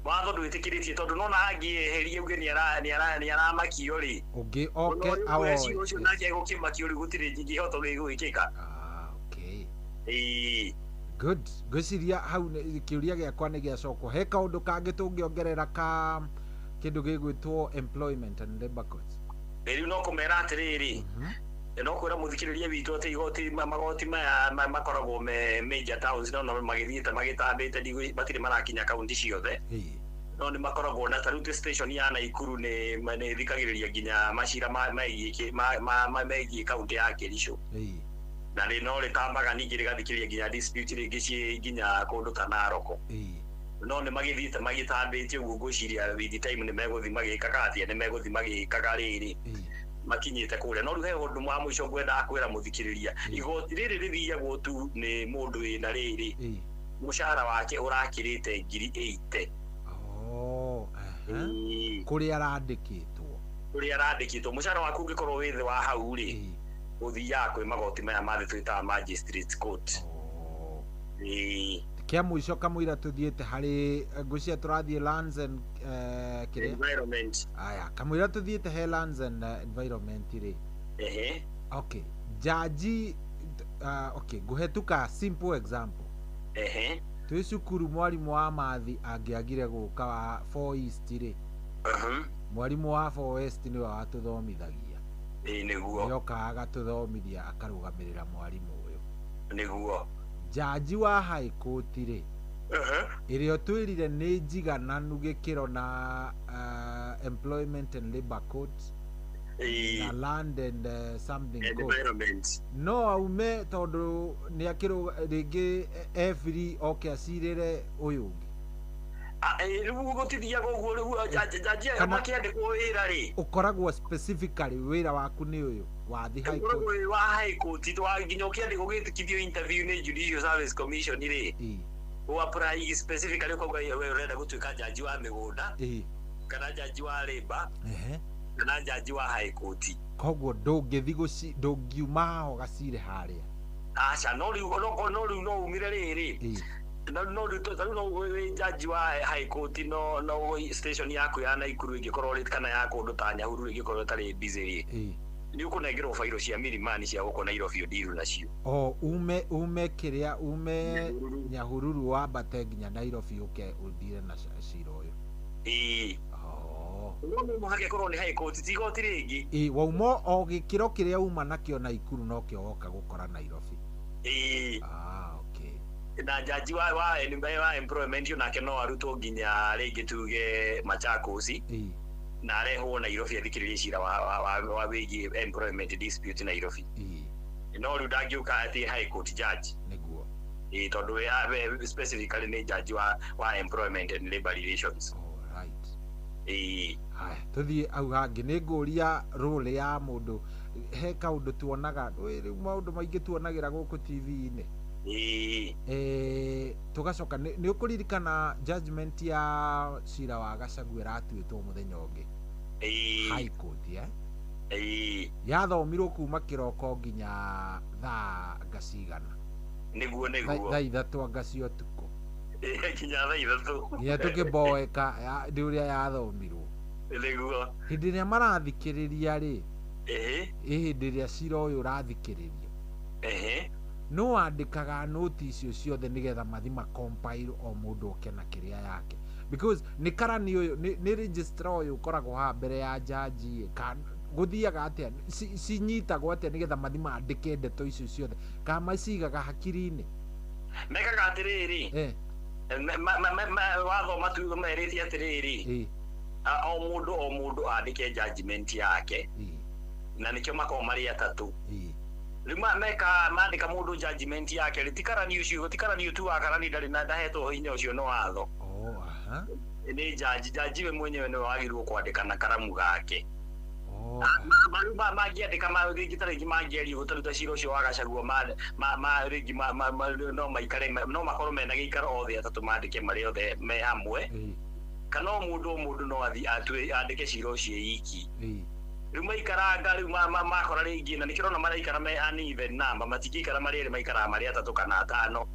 watho ndwĩtĩkĩrĩtie tondũ nona angĩyeheria uge nĩ aramakio rĩ ũngĩ oke awoe ũcio nake egũkĩmakio rĩ gũtirĩ kĩhoto gĩgwĩkĩka good ngwĩciria hau kĩũria gĩakwa nĩ gĩacokwo he kaũndũ kangĩ tũngĩongerera ka kĩndũ gĩgwĩtwo employment and labor codes rĩu no kũmera atĩrĩrĩ no kwĩra mũthikĩrĩria witũ atĩ igoti magoti maya makoragwo me major towns no magĩthiĩte magĩtambĩte matirĩ marakinya kaunti ciothe no nĩ makoragwo na tarute station ya Naikuru nĩ thikagĩrĩria nginya macira megiĩ kaunti ya Kericho na no rĩtambaga ningĩ rĩgathikĩrĩria nginya dispute rĩngĩ ciĩ nginya kũndũ ta Naroko no nĩ magĩthiĩte magĩtambĩte ũguo ngwĩciria with time nĩ megũthiĩ magĩkaga atĩa nĩ megũthiĩ magĩkaga rĩrĩ makinyĩte kũrĩa no rĩu he ũndũ wa mũico ngwendaga kwĩra mũthikĩrĩria igoti rĩrĩ rĩthiagwo tu nĩ mũndũ wĩna rĩrĩ mũcara wake ũrakĩrĩte 8,000 kũrĩa arandĩkĩtwo mũcara waku ũngĩkorwo wĩ thĩ wa hau rĩ ũthiaga kwĩ magoti maya mathĩ twĩtaga magistrate court kĩa mũico kamũira tũthiĩte harĩ ngwĩciria tũrathiĩ lands and environment aya kamũira tũthiĩte he lands and environment rĩ okay jaji okay ngũhetũka simple example twĩ cukuru mwarimũ wa mathi angĩagire gũka wa 4 East rĩ mwarimũ wa 4 West nĩwe watũthomithagia nĩguo nĩokaga agatũthomithia akarũgamĩrĩra mwarimũ ũyũ nĩguo jaji wa high court rĩ ĩrĩa twĩrire nĩ njigananu gĩkĩro na employment and labor codes na land and something environment no aume tondũ nĩ rĩngĩ every oke acirĩre ũyũ ũngĩ rĩu gũtithiaga ũguo rĩu jaji aya makĩandĩkwo wĩra rĩ ũkoragwo specifically wĩra waku nĩ ũyũ wa the high court wa high court nginya ũkĩandĩkwo gĩtĩkithio interview nĩ Judicial Service Commission rĩ apply specifically ukauga wewe urenda gũtuĩka jaji wa mĩgũnda kana jaji wa labor kana jaji wa high court koguo ndũngĩthi ndũngiuma ho gacire harĩa aca no rĩu no umire rĩrĩ no rĩu jaji wa high court no station yaku ya Naikuru ĩngĩkorwo rĩ kana ya kũndũ ta Nyahururu ĩngĩkorwo tarĩ busy rĩ nĩ ũkũnengerwo fairo cia mirimani cia gũkũ Nairobi ũndiru nacio ume kĩrĩa ume Nyahururu wambate nginya Nairobi ũke ũthire na cira ũyũ no muhake korwo ni high court ti igoti ringi wauma o gikiro kiria uma nakio Naikuru no kio woka gukora Nairobi okay na jaji wa employment yo nake no arutwo nginya ringi tuge Machakos na arehwo Nairobi athikiririe cira wa wigi employment dispute Nairobi no riu ndangiuka ati high court judge niguo tondu specifically ni judge wa employment and labor relations haya tuthie au hangi ni nguria role ya mundu he kaundu tuonaga riu maundu maingi tuonagira guku TV-ini tugacoka ni ukuririkana judgment ya cira wa Gachagua iratuitwo muthenya ungi high court yathomirwo kuma kiroko nginya thaa ngacigana niguo thaa ithatu ngacio tuko kinya thaa ithatu ya tukiboeka ndi uria yathomirwo niguo hindi ria marathikiriria ri hindi ria cira uyu urathikiririo no andikaga notice icio ciothe nigetha mathi compile o mundu oke na kiria yake because ni karani uyu ni registrar uyu koragwo ha mbere ya jaji guthiaga atia cinyitagwo atia nigetha mathi mandike ndeto icio ciothe kama cigaga hakiri-ini mekaga atiriri watho matu merĩtie atiriri o mundu andike judgment yake na nikio makao mari atatu riu mandika mundu judgment yake ritikarani ucio tu akarani ndari na ndahetwo hinya ucio no watho ni jaji we mwenyewe ni wagirwo kwandika na karamu gake magiandika magitari magieri gutaruta cira ucio wa Gachagua rigi no maikare no makorwo mena gikaro othe atatu mandike mari othe me hamwe kana mundu no athi andike cira ucio iki riu maikaranga riu makora ringi na nikirona maraikara me uneven number matikikara mari maikara mari atatu kana atano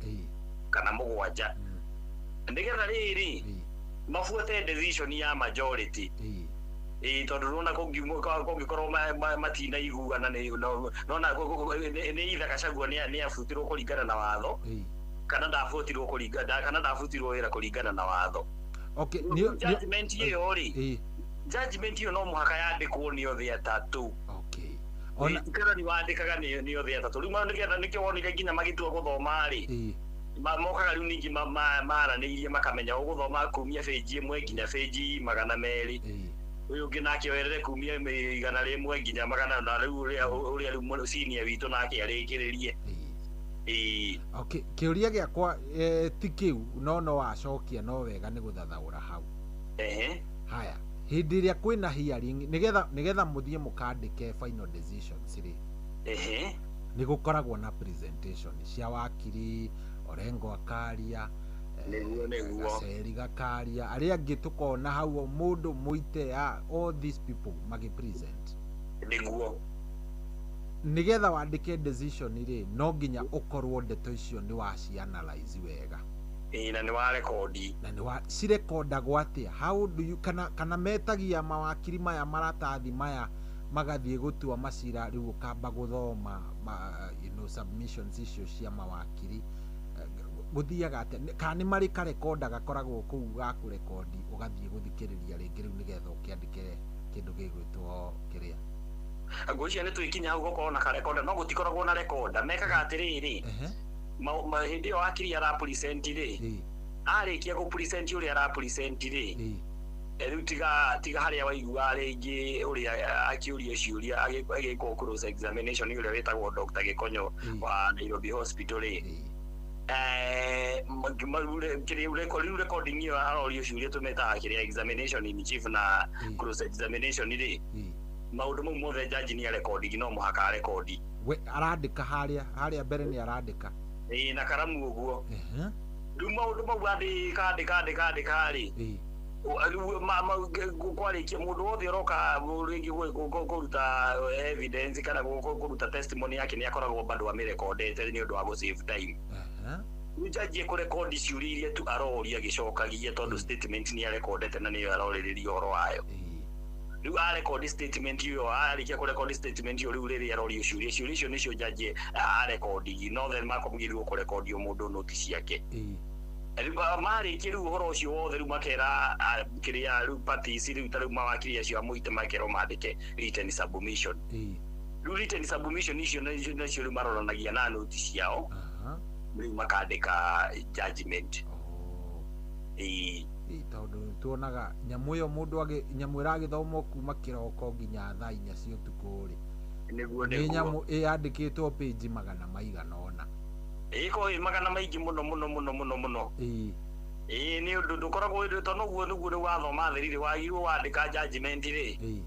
kana mugwanja ndigetha riri mafuate decision ya majority tondu rona kungikorwo matina iguana nona ni itha Gachagua ni afutirwo kuringana na watho kana ndafutirwo wira kuringana na watho okay judgment iyo ri judgment iyo no muhaka yandikwo ni othe atatu ona kana ni wandikaga ni othe atatu riu nigetha nikio wonire nginya magitua guthoma ri mokaga riu ningi maranĩirie makamenya ũgũthoma kumia page ĩmwe nginya page 200 uyu ungi nake werere kumia 100 nginya 100 na riu uria riu senior witu nake arikiririe okay kiuria giakwa ti kiu no wacokia no wega ni guthathaura hau haya hindi ria kwina hearing nigetha muthie mukandike final decisions ri ni gukoragwo na presentation cia wakiri Orengo akaria niguo Seri gakaria aria angi tukona hau mundu muite all these people magi present niguo nigetha wandike decision ri no nginya ukorwo ndeto icio ni waci analyze wega na ni wa rekodi na ni wa cirekondagwo atia how do you kana metagia mawakiri maya maratathi maya magathie gutua macira riu ukamba guthoma submissions icio cia mawakiri guthiaga atia kana ni mari karekonda gakoragwo kuu ga kurekodi ugathie guthikiriria ringi riu nigetha ukiandike kindu gigwitwo kiria agũcia nĩ tũikinya hau gũkorwo na karekonda no gũtikoragwo na rekonda mekaga atiriri hindi yo akiri ara present ri arikia gu present uri ara present ri riu tiga haria waigua ringi uria akiuria ciuria agikwo cross examination uria wetagwo Dr. Gikonyo wa Nairobi Hospital ri recording yo arorio ciuria tumetaga kiria examination in chief na cross examination ri maundu mau mothe jaji ni recording no muhaka record we arandika haria mbere ni arandika na karamu uguo riu maundu mau andika ri kwarikia mundu wothe uroka ringi kuruta evidence kana kuruta testimony yake ni akoragwo bado amirekondete ni undu wa save time jaji kurekodi ciuria iria tu aroria gicokagia tondu statement ni arekondete na niyo aroririria oro wayo riu arekodi statement iyo arikia kurekodi statement iyo riu riri aroria ciuria icio nicio jaji arekodi no then makomugirwo kurekodi mundu notice yake mari kiru horo cio wothe riu makera kiria riu parties riu tariu mawakiri acio amuite makero mandike written submission riu written submission icio nacio riu maroranagia na note ciao riu makandika judgment tondu tuonaga nyamu iyo mundu nyamu iragithomwo kuma kiroko nginya thaa 4 cia utuku ri ni nyamu yandikitwo page magana maigana ona iko magana maigi muno ni undu dukoragwo tondu guo niguo ni wathoma thirire wagirwo wandika judgment ri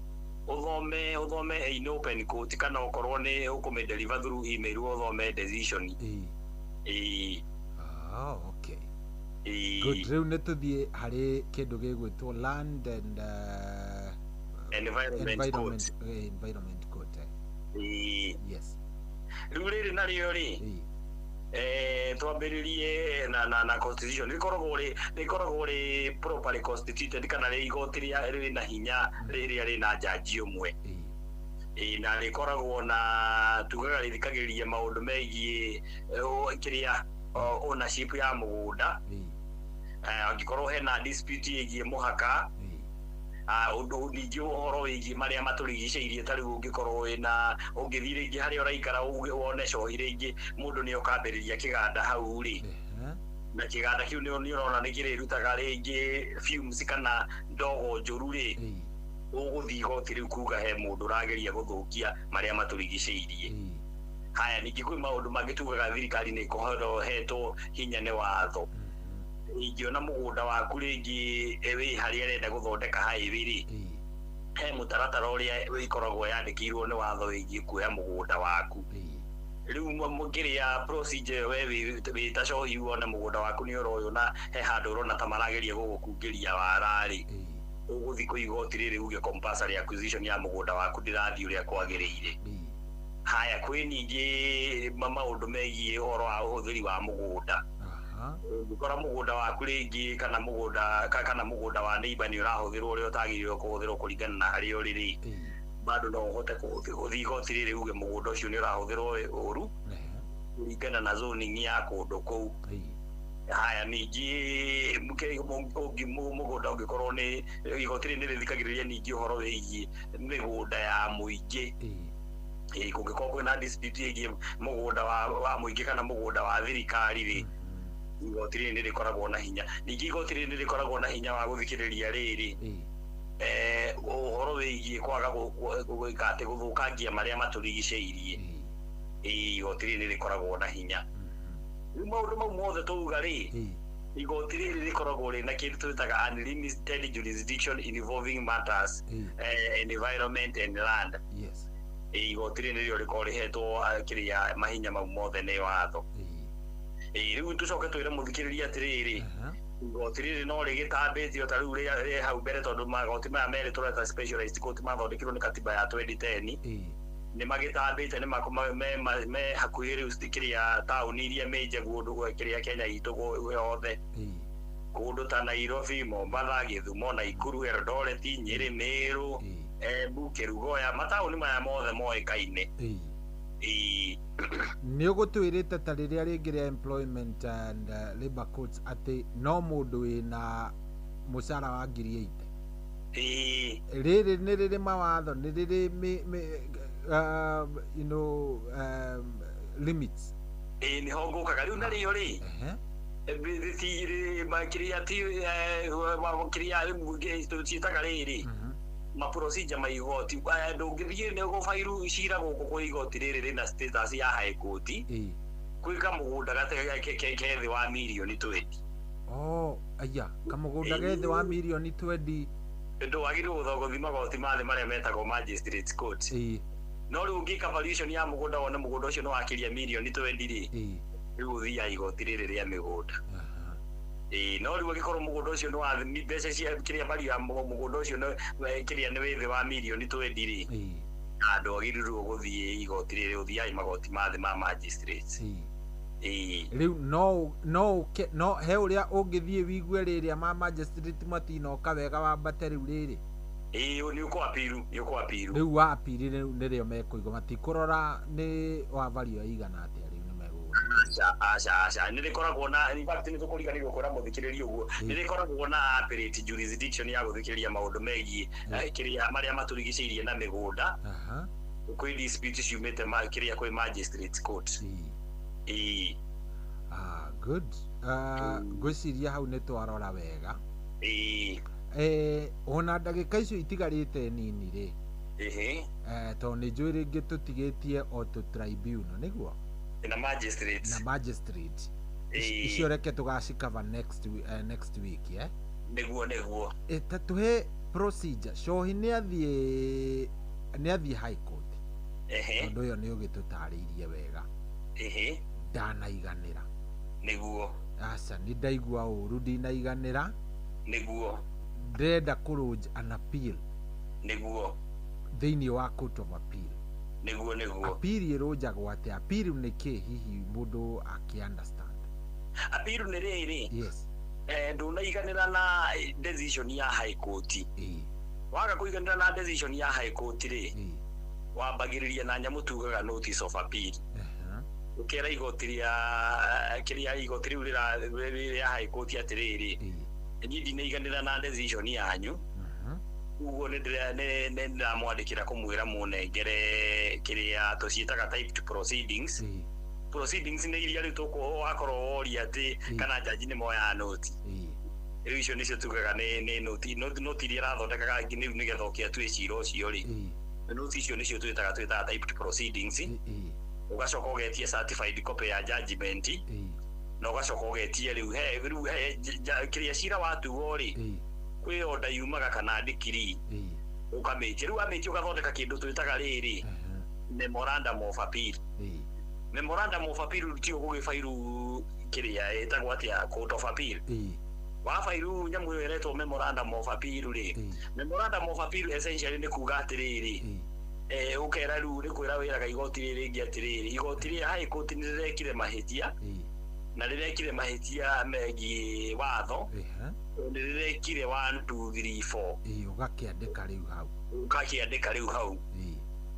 uthome in open court kana ukorwo ni ukume deliver through email uthome decision okay good riu nituthie hari kindu gigwitwo land and environment court yes riu riri nario ri twambiririe na constitution rikoragwo ri properly constituted kana ri igoti ri na hinya riria ri na jaji umwe na rikoragwo na tugaga rithikagiriria maundu megie kiria ownership ya mugunda angikorwo hena dispute igie muhaka undu ningi uhoro wigie maria maturigiceirie tari ungikorwo wina ungithire ingi hari uraikara wone cohire ingi mundu ni ukambiriria kiganda hau ri na kiganda kiu ni urona ni kirirutaga ringi fumes kana ndogo njuru ri uguthi igoti riu kuga he mundu urageria guthukia maria maturigiceirie haya ningi kwi maundu mangitugaga thirikari ni ikohetwo hinya ni watho ingiona mugunda waku ringi wi hari arenda guthondeka highway ri he mutaratara uria wikoragwo yandikirwo ni watho wingi kuoya mugunda waku riu mukiria procedure we wi tacohi wona mugunda waku ni uroyo na he handu urona ta marageria gugukungiria warari uguthi ku igoti riri uge compulsory acquisition ya mugunda waku ndirathi uria kwagiriire haya kwi ningi maundu megie uhoro wa uhuthiri wa mugunda ukora mugunda waku ringi kana mugunda wa neighbor ni urahuthirwo uria utagiriirwo kuhuthirwo kuringana na hari uriri bado no uhote kuthi igoti riri uge mugunda ucio ni urahuthirwo uru kuringana na zoning ya kundu kuu haya ningi mugunda ungikorwo ni igoti riri ni rithikagiriria ningi uhoro wigie migunda ya muingi kungikorwo kwina dispute igie mugunda wa muingi kana mugunda wa thirikari ri igoti riri ni rikoragwo na hinya ningi igoti riri ni rikoragwo na hinya wa guthikiriria riri uhoro wigie kwaga gwikate guthukangia maria maturigiceirie igoti riri ni rikoragwo na hinya maundu mau mothe tuuga ri igoti riri rikoragwo ri na kindu twitaga unlimited jurisdiction involving matters environment and land igoti riri nĩrĩo rĩkoragwo rĩhetwo kiria mahinya mau mothe nĩ watho rĩu tucoke twĩre mũthikĩrĩria atĩrĩrĩ igoti rĩrĩ no rĩgĩtambĩtio ta rĩu rĩ hau mbere tondũ magoti maya merĩ tũreta specialized court mathondekirwo nĩ katiba ya 2010 nĩ magĩtambĩte nĩ me hakuhĩ rĩu kiria taũni iria menjagu kiria Kenya itũ yothe kũndũ ta Nairobi, Mombasa, Gĩthumo, Naikuru, Eldoret, Nyĩrĩ, Meru, Embu, Kerugoya mataũni maya mothe moĩkaine nĩ ũgũtwĩrĩte ta rĩrĩa rĩngĩ rĩa employment and labor courts atĩ no mũndũ wĩna mũcara wa 8,000 rĩrĩ nĩ rĩrĩ mawatho nĩ rĩrĩ limits nĩho ngũkaga rĩu narĩo rĩ kiria ciĩtaga rĩrĩ procedure ma igoti ndũngĩthiĩ nĩ gũbairu cira gũkũ kwa igoti rĩrĩ rĩna status ya high court kwĩ kamũgũnda kethĩ wa mirioni 20 aya kamũgũnda gethĩ wa mirioni 20 ndwagĩrĩirwo gũthiĩ magoti mathĩ marĩa metagwo magistrate court no rĩu ũngĩka valuation ya mũgũnda wone mũgũnda ũcio nĩ wakĩria mirioni 20 rĩ rĩu ũthiaga igoti rĩrĩ rĩa mĩgũnda no rĩu ũngĩkorwo mũgũnda ũcio nĩ wa mbeca cia kĩrĩa value ya mũgũnda ũcio kĩrĩa nĩ wĩ thĩ wa mirioni 20 rĩ ndwagĩrĩirwo gũthiĩ igoti rĩrĩ ũthiaga magoti mathĩ ma magistrates rĩu no he ũrĩa ũngĩthiĩ wigue rĩrĩa ma magistrate matinoka wega wambate rĩu rĩrĩ nĩ ũkwapiru rĩu wapiri nĩrĩo mekũigwo matikũrora nĩ wa value igana atĩa rĩu nĩ megũgũthikĩrĩria aca nä rä koragwo na nä tå kå riganä kwä ra må thikä rä ria å guo nä rä koragwo na appellate jurisdiction ya gå thikä rä ria maå ndå megiä kä rä a marä a matå rigicä irie na mä gå nda kwä dispute ciumä te kä rä a kwä magistrate court good ngwiciria hau nä twarora wega ona ndagä ka icio itigarä te nini rä tondå nä njå rä ngä tå tigä tie auto tribunal nä guo na magistrate icio reke tå gacikava next week nä guo ta tå he procedure cohi nä athiä high court tondå å yå nä å gä tå tarä irie wega ndanaiganä ra nä guo aca nä ndaigua å ru ndinaiganä ra nä guo ndärenda kå lodge an appeal nä guo thä-inä wa court of appeal nä guo appeal ä rå njagwo atä appeal nä kä hihi må ndå akä understand appeal nä rä rä ndå naiganä ra na decision ya high court waga kå iganä ra na decision ya high court rä wambagä rä ria na nyamå tugaga notice of appeal å kera igoti ria igoti rä u rä ya high court atä rä rä niä ndinaiganä ra na decision yanyu uguo nä ndä ramwandä kä ra kå mwä ra må nengere kä rä a tå ciätaga typed proceedings nä iria rä u tå wakorwo woria atä kana njanji nä moyaa noti rä u icio nä cio tugaga nä noti iria rathondekaga nä u nä getha å kä atue cira å cio rä noti icio nä cio twätaga typed proceedings å gacoka å getie certified copy ya judgment na å gacoka å getie rä u kä rä a cira watuo rä kwä onda yumaga kana ndikiri å kamä rä u amä tie å gathondeka kä ndå twä taga rä rä memorandum of appeal ti å gå gä bairu kä rä a ätagwo atä a court of appeal wa bairu nyamå ä yo äretwo memorandum of appeal rä memorandum of appeal essentially nä kuga atä rä rä å kera rä u nä kwä ra wä raga igoti rä rä ngä atä rä rä igoti rä high court nä rä rekire mahä tia na rä rekire mahä tia megiä watho nä rä rekire 1 2 3 4 å gakäandäka rä u hau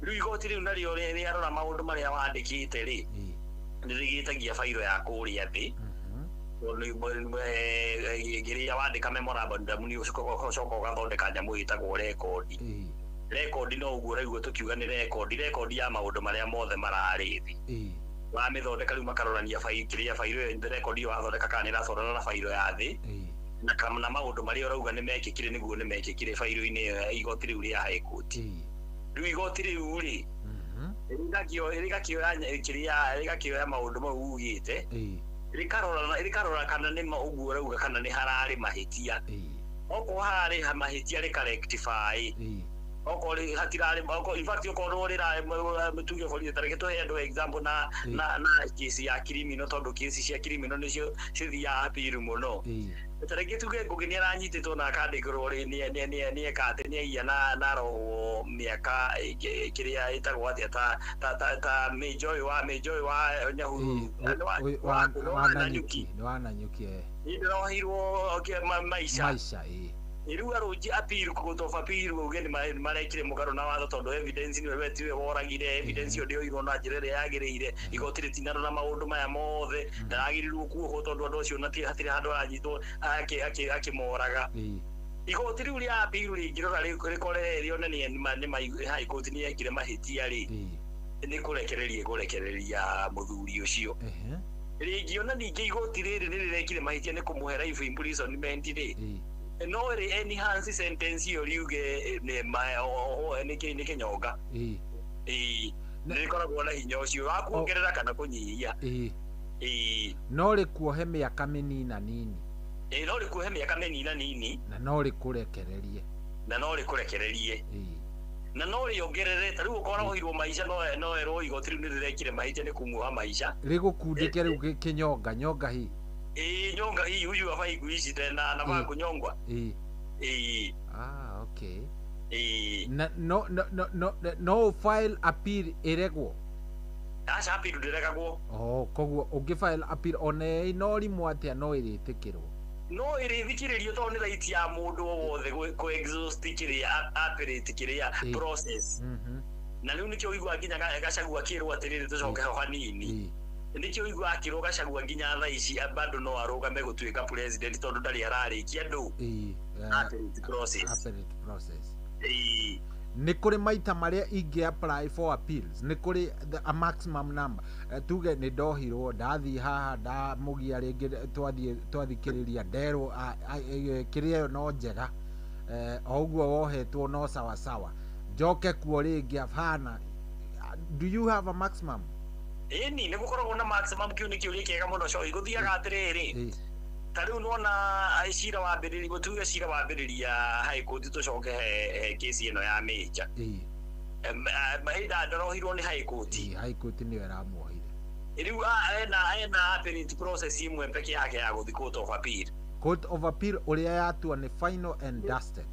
rä u igoti rä u narä rä arora maå ndå marä a wandä kä te rä nä rä gä tagia bairo ya kå rä a thä gä rä a wandä ka memorandum nä å coka å gathondeka nyamå ä tagwo rekondi no å guo raiguo tå kiuga nä rekondi ya maå ndå marä a mothe mararä thä wamä thondeka rä u makarorania kä rä a bairo rekondi ä yo wathondeka kana nä ratwarana na bairo ya thä na maå ndå marä a å rauga nä mekä kä rä nä guo nä mekä kä rä bairo-inä ä yo igoti rä u rä ya high court rä u igoti rä u rä rä gakioya maå ndå mau ugä te rä karora kana nä ma å guo rauga kana nä hararä mahä tia okorwo hararä mahä tia rä karectify okorwo hatirarä in fact okorwo rä ra tuge borithi tareke tå he andå example na kesi ya criminal tondå kesi cia criminal nä cio cithiaga appeal må no tareke tuge ngå gä nä aranyitä two na akandä kä rwo rä nä eka atä nä aia na rohwo mä aka kä rä a ä tagwo atä ta mä njo å yå wa nyahuru nä wananyuki nä ndä rohirwo maica rä u arå appeal court of appeal uge nä marekire må garå na watho tondå evidence nä we tiwe woragire evidence yo ndä oirwo na njä ra ä rä yagä rä ire igoti rä tinarora maå ndå maya mothe ndaragä rirwo kuohwo tondå andå acio hatirä handå aranyitwo akä moraga igoti rä u rä a appeal rä ngä rora rä kore rĩonanie nä high court nä yekire mahä tia rä nä kå rekereria må thuri å cio rä ngä ona ningä igoti rä rä nä rä rekire mahä tia nä kå må he life imprisonment rä no rä enhance sentence yo riuge nä kä nyonga nä koragwo na hinya å cio wa kuongerera kana kå nyihia no rä kuohe mä aka mä nina nini no rä kuohe mä aka mä nina nini na no rä kå rekererie na no rä ongerere ta rä u åkorwo hirwo maica no erwo igoti rä u nä rä rekire mahä nä kå muoha maica rä gå kundä ke rä u kä nyonga hi nyonga hii huyu hafai kuishi tena na bado kunyongwa okay no file appeal iregwo acha appeal ndiregagwo koguo ungi file appeal one no rimwe atia no iritikirwo no irithikiririo to ni right ya mundu wothe ku exhaust kiria appellate kiria process na riu nikio igwa nginya gacagua kirwo atiriri tucoke ho hanini nikio igwa akiroga cagua nginya tha ici bado no arugame gutuika president tondu ndari ararikia ndu appellate process nĩ kũrĩ maita marĩa ingĩ apply for appeals nĩ kũrĩ a maximum number tuge nĩ ndohirwo ndathiĩ haha ndamugia rĩngĩ twathikĩrĩria nderwo kĩrĩa ĩyo no njega o ũguo wohetwo no sawa sawa njoke kuo rĩngĩ abana do you have a maximum ni nĩ gũkoragwo na maximum kiu nĩ kĩũria kĩega mũno coĩ gũthiaga atĩrĩrĩ ta rĩu nona cira wambĩrĩria gũtuge cira wambĩrĩria high court tũcoke he kesi ĩno ya major mahinda ndorohirwo nĩ high court nĩyo ĩramuohire rĩu ena appellate process imwe peke yake ya gũthi court of appeal ũrĩa yatua nĩ final and dusted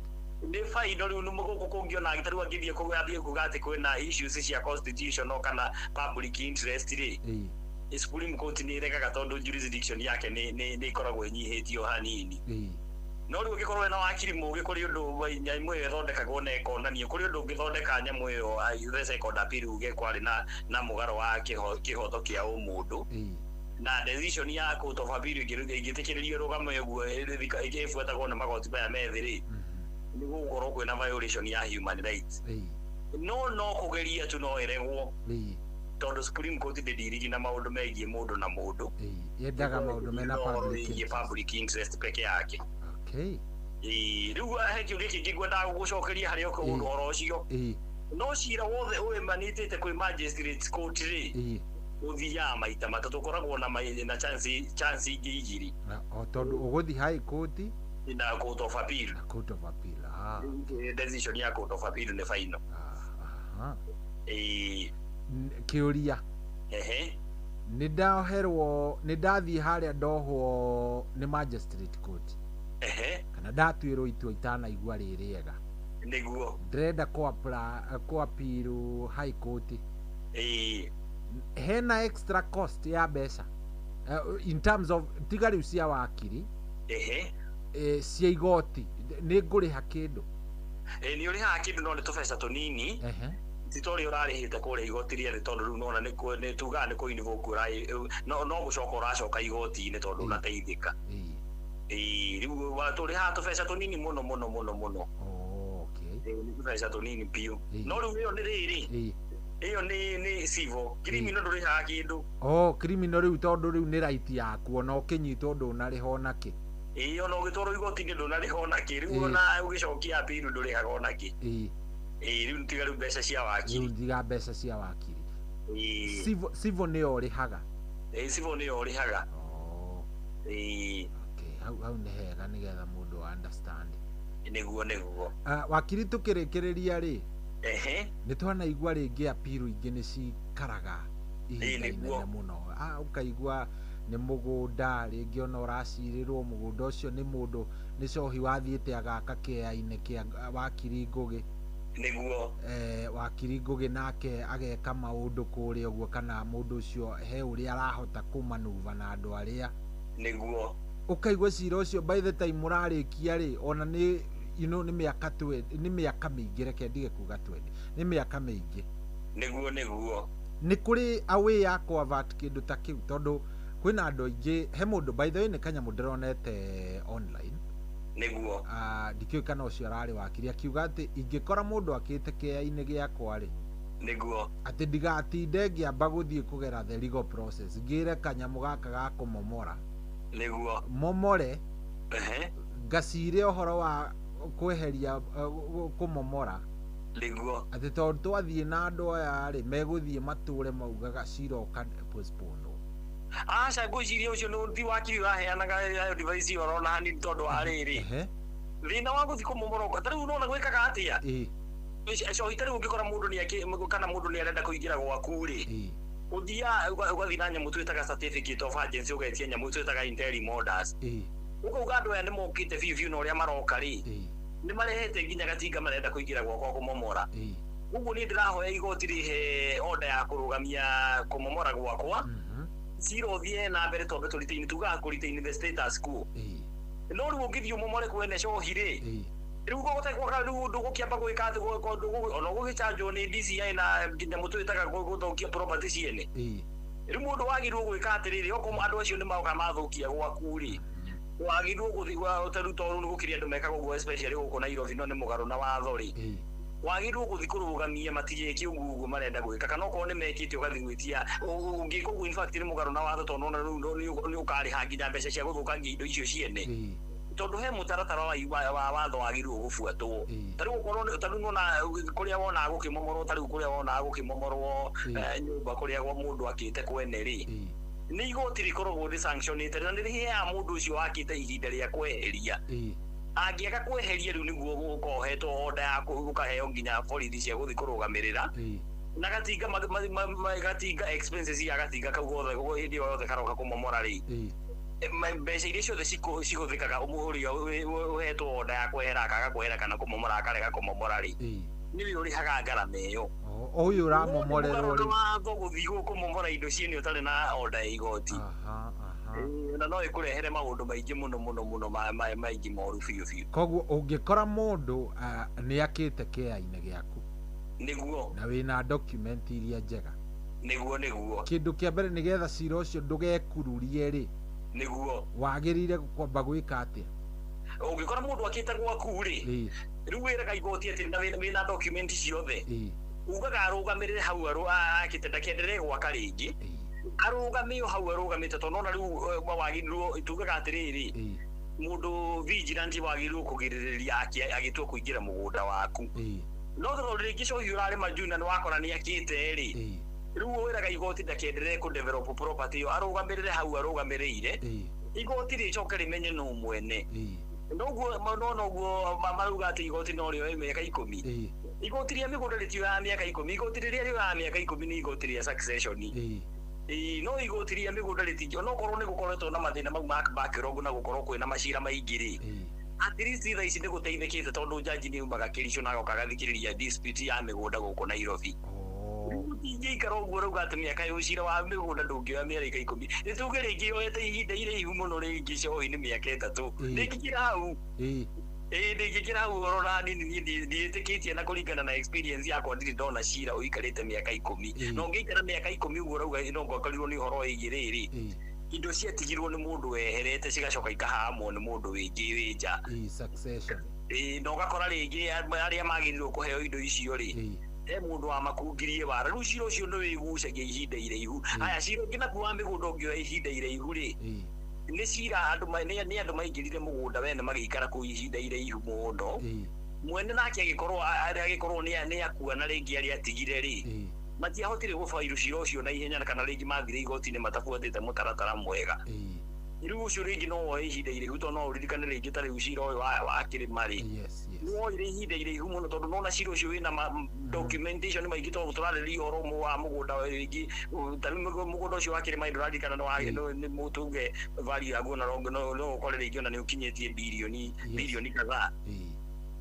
nĩ final rĩu nĩ mũgũkũ kũngĩona gĩtarũ angĩthiĩ kũgathiĩ kuga atĩ kwĩna issues cia constitutional kana public interest rĩ Supreme Court nĩ ĩregaga tondũ jurisdiction yake nĩ ikoragwo ĩnyihĩtio hanini no rĩu ũngĩkorwo na wakiri mũgĩ kũrĩ ũndũ nyamũ ĩyo ĩthondekagwo na ĩkonanio kũrĩ ũndũ ũngĩthondeka nyamũ ĩyo the second appeal uge kwarĩ na mũgaro wa kĩhotho kĩa ũmũndũ na decision ya court of appeal ĩngĩtĩkĩrĩrio rũgamo ũguo ĩgĩbuatagwo na magoti maya methĩ nĩ gũkorwo kwĩna violation ya human rights no kũgeria tu no ĩregwo tondu Supreme Court ndĩrigi na maũndũ megiĩ mũndũ na mũndũ yendaga maũndũ mena public interest peke yake rĩu he kĩũria kĩngĩ ngwendaga gũgũcokeria harĩ ũhoro ũcio no cira wothe ũmanĩtĩte kwĩ magistrate court rĩ ũthiaga maita matatũ ũkoragwo na chance ingĩ igĩrĩ tondũ ũgũthiĩ high court na court of appeal decision ya court of appeal nĩ final kĩũria nĩ ndathiĩ harĩa ndohwo nĩ magistrate court kana ndatuĩrwo itua itanaigua rĩrĩega nĩguo ndĩrenda kũ appeal high court hena extra cost ya mbeca in terms of tiga rĩu cia wakiri cia igoti nĩ ngũrĩha kĩndũ nĩ ũrĩhaga kĩndũ no nĩ tũbeca tũnini titori ũrarĩhĩte kũrĩa igoti rĩerĩ tondũ rĩu nona nĩ tugaga nĩ kũ-invoke no gũcoka ũracoka igoti-inĩ tondũ ũnateithĩka rĩu tũrĩhaga tũbeca tũnini mũno mũno mũno mũno nĩ tũbeca tũnini biũ no rĩu ĩyo nĩ rĩrĩ ĩyo nĩ civil criminal ndũrĩhaga kĩndũ criminal rĩu tondũ rĩu nĩ right yaku ona ũkĩnyitwo ndũnarĩha ona kĩ ona ũgĩtwarwo igoti-inĩ ndũnarĩha ona kĩ rĩu ona ũgĩcokia appeal ndũrĩhaga ona kĩ rĩu tiga rĩu mbeca cia wakiri ndiga mbeca cia wakiri civil nĩyo ũrĩhaga civil nĩyo ũrĩhaga hau nĩ hega nĩgetha mũndũ understand nĩguo wakiri tũkĩrĩkĩrĩria rĩ nĩ twanaigua rĩngĩ appeal ingĩ nĩ cikaraga ihinda inene mũno ũkaigua nĩ mũgũnda rĩngĩ ona ũracirĩrwo mũgũnda ũcio nĩ mũndũ nĩ cohi wathiĩte agaka kĩea-inĩ kĩa wakiri Ngũgĩ nĩguo wakiri Ngũgĩ nake ageka maũndũ kũrĩa ũguo kana mũndũ ũcio he ũrĩa arahota kũmanuva na andũ arĩa nĩguo ũkaigua cira ũcio by the time mũrarĩkia rĩ ona nĩ nĩ mĩaka mĩingĩ reke ndige kuga 20 nĩ mĩaka mĩingĩ nĩguo nĩ kũrĩ a way ya kũ-avert kĩndũ ta kĩu tondũ kwĩna andũ aingĩ he mũndũ by the way nĩ kanyamũ ndĩronete online nĩguo ndikĩũĩ kana ũcio ararĩ wakiri akiuga atĩ ingĩkora mũndũ akĩte kĩea-inĩ gĩakwa rĩ nĩguo atĩ ndigatinde ngĩamba gũthiĩ kũgera the legal process ngĩre kanyamũ gaka ga kũmomora nĩguo momore ngacire ũhoro wa kweheria kũmomora nĩguo atĩ tondũ twathiĩ na andũ aya rĩ megũthiĩ matũre maugaga cira ũka postpone aca ngwĩciria ũcio nĩ ti wakiri ũraheanaga advice oro na hanini tondũ wa rĩrĩ thĩna wa gũthiĩ kũmomora ta rĩu nona gwĩkaga atĩa cohi ta rĩu ũngĩkora mũndũ kana mũndũ nĩ arenda kũingĩra gwaku rĩ ũthiaga ũgathiĩ na nyamũ twĩtaga certificate of agency ũgetia nyamũ twĩtaga interim orders ũkauga andũ aya nĩ mokĩte biũ na ũrĩa maroka rĩ nĩ marehete nginya gatinga marenda kũingĩra gwakwa kũmomora ũguo niĩ ndĩrahoya igoti rĩhe order ya kũrũgamia kũmomora gwakwa cira ũthiĩ na mbere tondũ tũritaini tugaga kũritaini the status quo no rĩu ũngĩthiĩ ũmomore kwene cohi rĩ rĩu gũgũtekwaga rĩu ndũgũkĩamba gwĩka atĩ ona ũgũgĩcanjwo nĩ DCI na nyamũ twĩtaga gũthũkia property ciene riu mundu wagirwo gwika atiriri oko andu acio ni mauka mathukia gwaku ri wagirwo guthigwa utaru toru gukiria andu mekaga uguo especially guko Nairobi no ni mugaru na watho ri wagirwo guthi kurugamia matigiki uguo marenda gwika kana oko ni mekite ugathigwitia ungiko in fact ni mugaru na watho tono ni ukari hanginya mbeca cia guthukangia indo icio ciene tondu he mutaratara wa watho wagirwo gubuatwo tari gukorwo tari nona kuria wona gukimomorwo tari kuria wona gukimomorwo nyumba kuria gwa mundu akite kwene ri ni igoti rikoragwo ri sanctionate na ni ya mundu ucio wakite ihinda ria kweheria angiaka kweheria riu niguo gukohetwo order ya gukaheo nginya borithi cia guthi kurugamirira na gatinga gatinga expenses ya gatinga kau hindi yothe karoka kumomora ri mbeca iria ciothe ciguthikaga umuhuria uhetwo order ya kwehera akaga kwehera kana kumomora akarega kumomora ri niwe urihaga ngarama iyo uyu uramomorerwo ri watho guthi kumomora indo ciene utari na order ya igoti na no ikurehere maundu maingi muno maingi moru biu koguo ungikora mundu ni akite kia-ine giaku niguo na wina document iria njega niguo kindu kia mbere ni getha cira ucio ndugekururie ri niguo wagirire kwamba gwika atia ungikora mundu akite gwaku ri riu wiraga igoti ati wina document ciothe ugaga arugamirire hau akite ndakenderere gwaka ringi arugamio hau arugamite tonona riu wagirwo itugaga atiriri mundu vigilante wagirwo kugiririria agitua kuingira mugunda waku no thoro ringi cohi urari majuna ni wakora ni akite ri riu wiraga igoti ndakenderere ku develop property yo arugamirire hau arugamirire igoti ricoke rimenye no mwene noguo noguo maruga ati igoti no rio miaka 10 igoti ria migunda ritio ya miaka 10 igoti ria rio ya miaka 10 ni igoti ria succession no igoti ria migunda ritigio no korwo ni gukoretwo na mathina mau background na gukorwo kwina macira maingi ri at least tha ici ni guteithikite tondu jaji ni umaga kirisho na gakathikiriria dispute ya migunda guko Nairobi ingi ikaro guo rauga ati miaka yucira wa migunda ndungioya miaka 10 ni tuge ringi yoete ihinda iraihu muno ringi cohi ni miaka 3 ndingikira hau ndingikira hau orona ndiitikitie na kuringana na experience yakwa ndiri ndona cira uikarite miaka 10 no ngikara miaka 10 uguo rauga no ngokorirwo ni horo igiriri indo ciatigirwo ni mundu weherete cigacoka ikahamwo ni mundu wingi winja succession no gakora ringi aria magirirwo kuheo indo icio ri mundu wa makungirie wara riu cira ucio ni wigucagia ihinda iraihu aya cira ngina kuwa migunda ungioya ihinda iraihu ri ni cira andu ni andu maingirire mugunda wene magikara ku ihinda iraihu muno mwene nake agikorwo ni akua na ringi aria atigire ri matiahotire gubairu cira ucio na ihenya kana ringi mathire igoti ni matabuatite mutaratara mwega riu ucio ringi no woe ihinda iraihu to no uririkane ringi tari ucira uyu wa kirima ri no ire ihinda iraihu muno tondu nona cira ucio wina documentation maingi to turarĩrĩria ũhoro wa mũgũnda rĩngĩ tarĩu mũgũnda ũcio wa kĩrĩma ndũraririkana nĩ mũtuge value yaguo na no ũkore rĩngĩ ona nĩ ũkinyĩtie bilioni kadhaa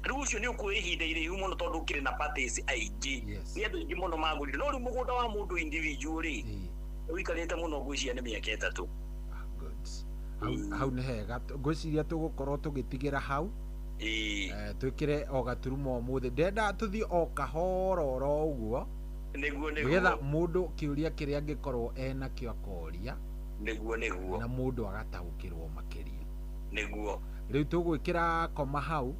rĩu ũcio nĩ ũkuoya ihinda iraihu mũno tondũ ũkĩrĩ na parties aingĩ nĩ andũ aingĩ mũno magũrire no rĩu mũgũnda wa mũndũ individual rĩ ũikarĩte mũno ngwĩciria nĩ mĩaka 3 hau nĩ hega ngwĩciria tũgũkorwo tũgĩtigĩra hau twikire o gaturumo umuthi ndenda tuthi o kahororo uguo nigetha mundu kiuria kiria angikorwo ena kio akoria niguo na mundu agataukirwo makiria niguo riu tugwikira koma hau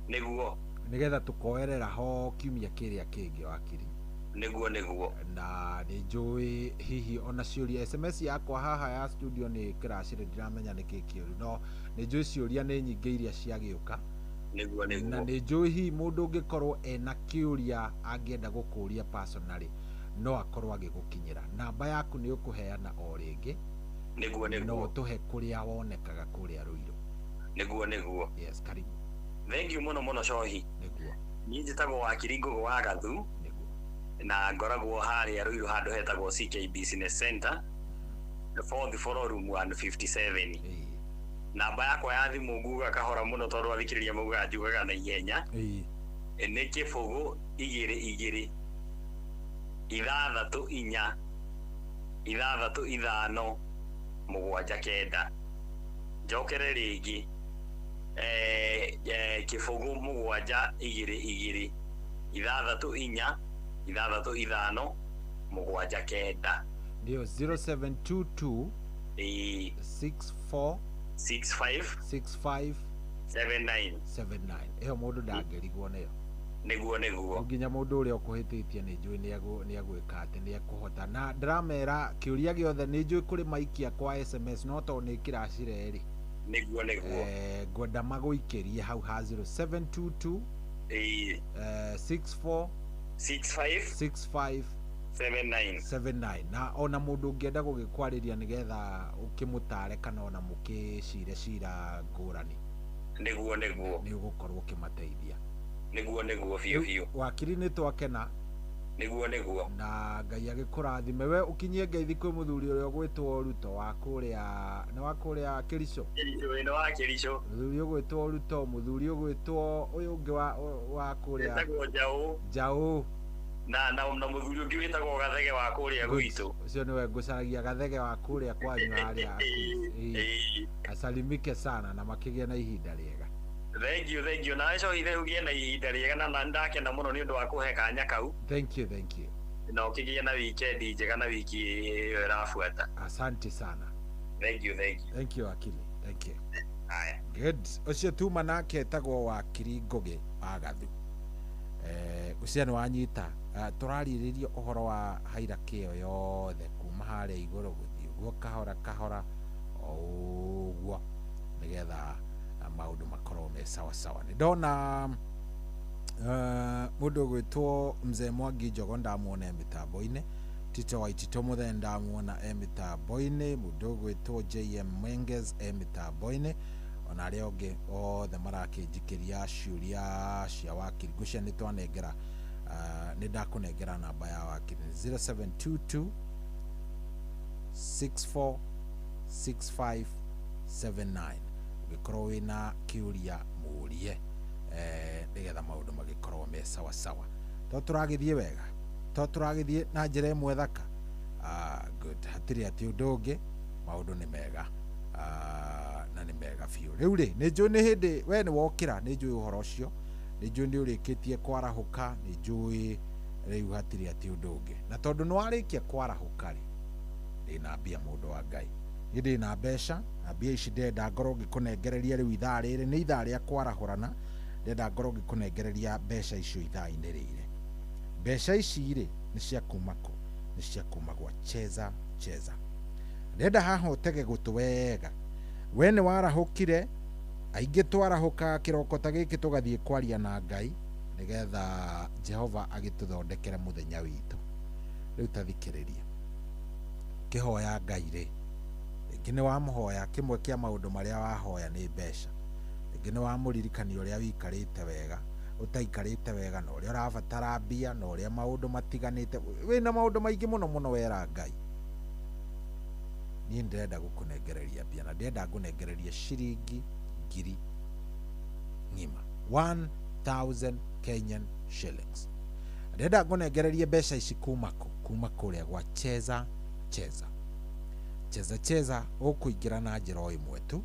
niguo nigetha tukoerera ho kiumia kiria kingi wakiri niguo na ni njui hihi ona ciuria SMS yakwa haha ya studio ni kiracire ndiramenya niki kiuru no ni njui ciuria ni nyingi iria ciagiuka niguo na ni njui hihi mundu ungikorwo ena kiuria angienda gukuria personally no akorwo agigukinyira namba yaku ni ukuheana o ringi niguo no tuhe kuria wonekaga kuria Ruiru niguo yes karibu thank you muno cohi niguo ni njitagwo wakiri Ngugi wa Gathu na ngoragwo haria Ruiru handu hetagwo CK Business Center the 4th floor room 157 namba yakwa ya thimu nguga kahora muno tondu athikiriria muga njugaga na ihenya ni kibugu 22 ithathatũ inya ithathatũ ithano mũgwanja kenda njokere ringi kibugu mũgwanja 22 ithathatũ inya ithathatũ ithano mũgwanja kenda ndio 0722 64 65 79 eho mundu ndangirigwo neyo niguo nginya mundu uria ukuhititie ni njui ni agwika ati ni akuhota na ndramera kiuria giothe ni njui kuri maikia kwa SMS no to ni kiracire ri niguo ngwenda maguikirie hau ha 0722 64 65 79 na ona mundu ungienda gugikwariria nigetha ukimutare kana ona mukicire cira ngurani niguo ni ugukorwo ukimateithia niguo fiu wakiri ni twakena niguo na Ngai agikurathime we ukinyie ngeithi kwi muthuri uria gwitwo Ruto wa kuria ni wa kuria Kericho ni wa Kericho muthuri ugwitwo Ruto muthuri ugwitwo uyu ungi wa kuria Jau na muthuri ungi witagwo Gathege wa kuria gwitu ucio niwe ngucaragia Gathege wa kuria kwanyu haria asalimike sana na makigia na ihinda riega. Thank you na ico ithe ugie na ihinda riega na ndakena muno ni undu wa kuhe kanya kau. Thank you na ukigia na weekend njega na wiki irafuata. Asante sana. Thank you akili. Thank you. Haya. Good. Ucio tu manake tagwo wakiri Ngugi Agathu. Uciano wanyita turaririria uhoro wa hairaki iyo yothe kuma haria iguru guthii guo kahora oguo nigetha maundu makorwo me sawa ni ndona mundu gwitwo Mzee Mwangi Njogo ndamuona mitambo-ini Tito Waitito muthe ndamuona mitambo-ini mundu gwitwo JM Menges mitambo-ini ona aria ongi othe marakinjikiria ciuria cia wakiri gucia ni twanengera ni ndakunengera namba ya wakiri 0722 64 65 79 gikorwo wina kiuria murie nigetha maundu magikorwo me sawa to turagithie wega to turagithie na njira imwe thaka good hatiri ati undu ungi maundu ni mega na ni mega fiu riu ri ni njui ni hindi we ni wokira ni njui uhoro ucio ni njui ni urikitie kwarahuka ni njui riu hatiri ati undu ungi na tondu ni warikia kwarahuka ri ndina mbia mundu wa Ngai ndi na mbeca na mbia ici ndenda ngorwo ngikunengereria riu ithaa riri ni ithaa ria kwarahurana ndenda ngorwo ngikunengereria mbeca icio ithaa-ini riri mbeca ici ri ni cia kuma ku ni cia kuma gwa Cheza ndenda haha utege gutu wega we ni warahukire aingi twarahuka kiroko ta giki tugathie kwaria na Ngai nigetha Jehova agituthondekere muthenya witu riu tathikiriria kihoya Ngai ri ingi ni wamuhoya kimwe kia maundu maria wahoya ni mbeca ingi ni wamuririkania uria wikarite wega utaikarite wega na uria urabatara mbia na uria maundu matiganite wina maundu maingi muno wera Ngai ni ndenda gukunengereria mbia na ndenda ngunengereria ciringi 1000 Kenyan shillings ndenda ngunengereria mbeca ici kuma kuria gwa Cheza ukuingira na njira o imwe tu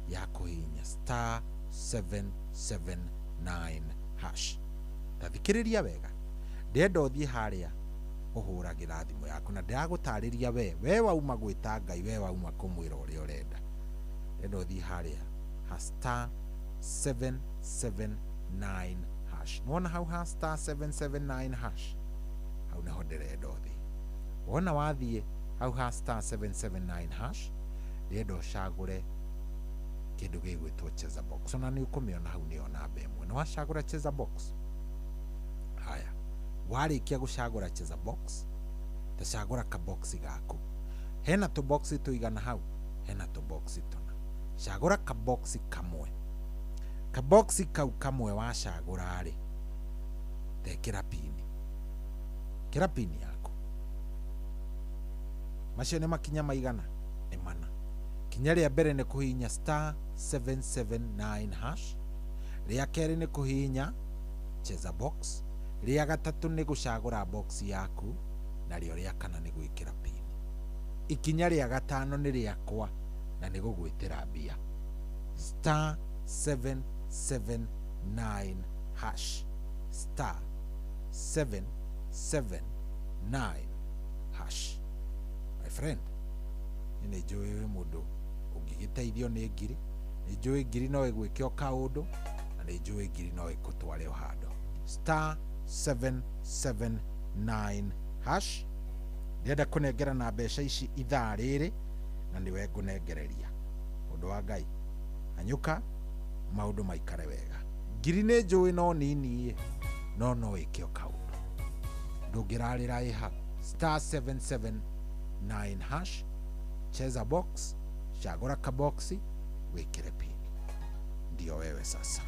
ya kuhinya *779# tathikiriria wega ndenda uthie haria uhuragira thimu yaku na ndagutariria we wauma gwita Ngai we wauma kumwira uria urenda ndenda uthie haria ha *779# nona hau ha *779# hau naho ndirenda uthie wona wathie hau ha *779# ndenda ucagure kindu gigwitwo Cheza Box ona ni ukumiona hau ni ona bemwe no wacagura Cheza Box haya warikia gucagura Cheza Box tacagura ka box gaku hena tu box tuigana hau hena tu box tuna cagura ka box kamwe ka box kau kamwe wacagura ri tekira pini yaku macio ni makinya maigana ni mana kinya ria mbere ni kuhinya *779# ria keri ni kuhinya Cheza Box ria gatatu ni gucagura box yaku na rio ria kana ni gwikira pini ikinya ria gatano ni riakwa na ni gugwitira mbia *779# *779# my friend nĩ njũĩ wĩ mũndũ ũngĩgĩteithio nĩ ngiri, nĩ njũĩ ngiri no ĩgwĩke o kaũndũ, na nĩ njũĩ ngiri no ĩkũtware o handũ. *779# ndĩrenda kũnengera na mbeca ici ithaa rĩrĩ, na nĩwe ngũnengereria. Ũndũ wa Ngai anyũka maũndũ maikare wega. Ngiri nĩ njũĩ no nini no ĩke o kaũndũ, ndũngĩrarĩra ĩ hau. *779# cheza box, chagura kaboksi, wekere pini. Ndio wewe sasa.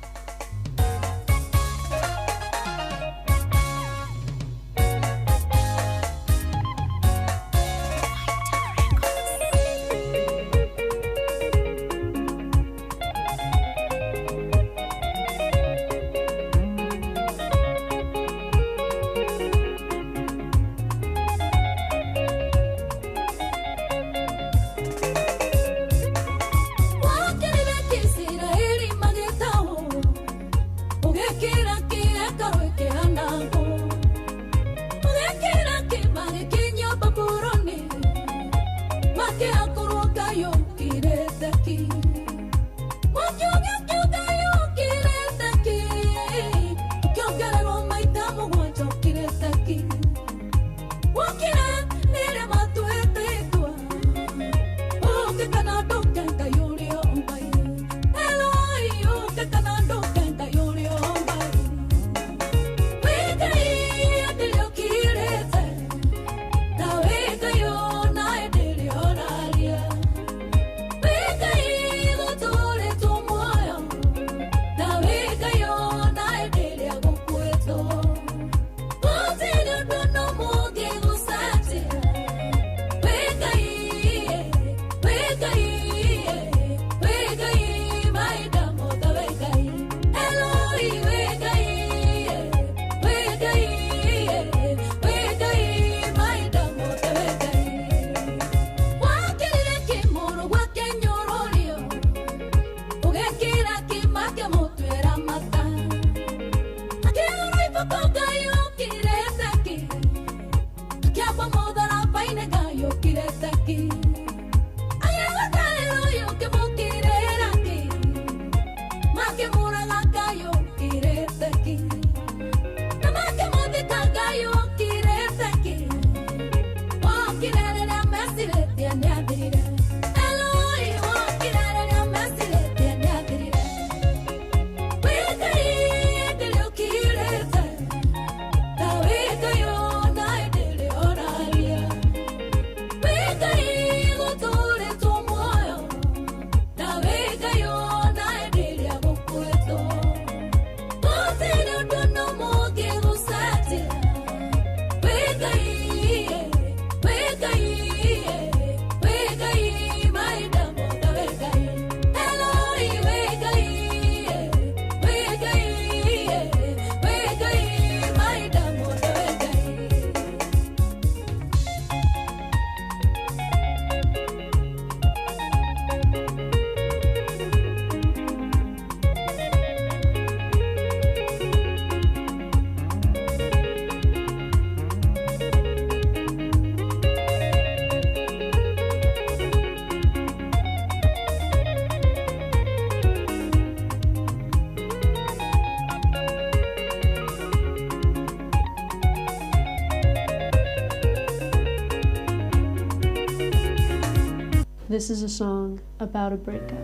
This is a song about a breakup.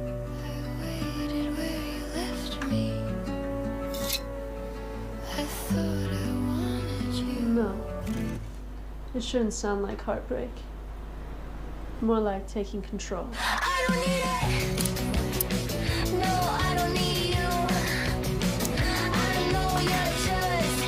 No, it shouldn't sound like heartbreak. More like taking control. I don't need it. No, I don't need you. I know you're just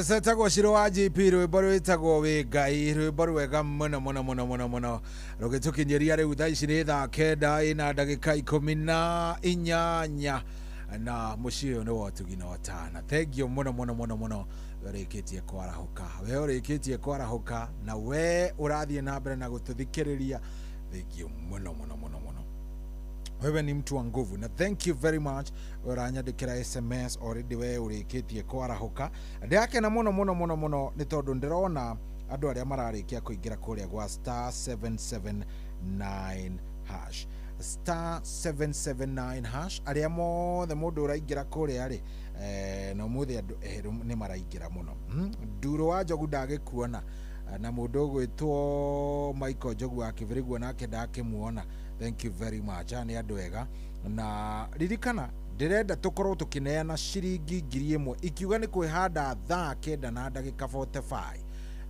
setagwo shiro wa JP rwimbo rwitagwo wi ngai rwimbo rwega muno rugitukinyeria riu thaa ici ni thaa kenda ina ndagika 18 na muciĩ ũyũ nĩ wotugina watana. Thank you muno urikitie kwarahuka na we urathie na mbere na gututhikiriria. Thank you muno wewe ni mtu wa nguvu na thank you very much uranyandikira SMS already we urikitie kwarahuka ndiake na muno ni tondu ndirona andu aria mararikia kuingira kuria gwa star 779 hash star 779 hash aria mothe mundu uraingira kuria ri no muthi andu ni maraingira muno nduro wa Njogu ndagikuona na mundu gwitwo Michael Njogu akivurigwo nake ndakimuona. Thank you very much. Ani andu ega na ririkana ndirenda tukorwo tukineana ciringi 1000 ikiuga ni kwihanda thaa 9 na ndagika 45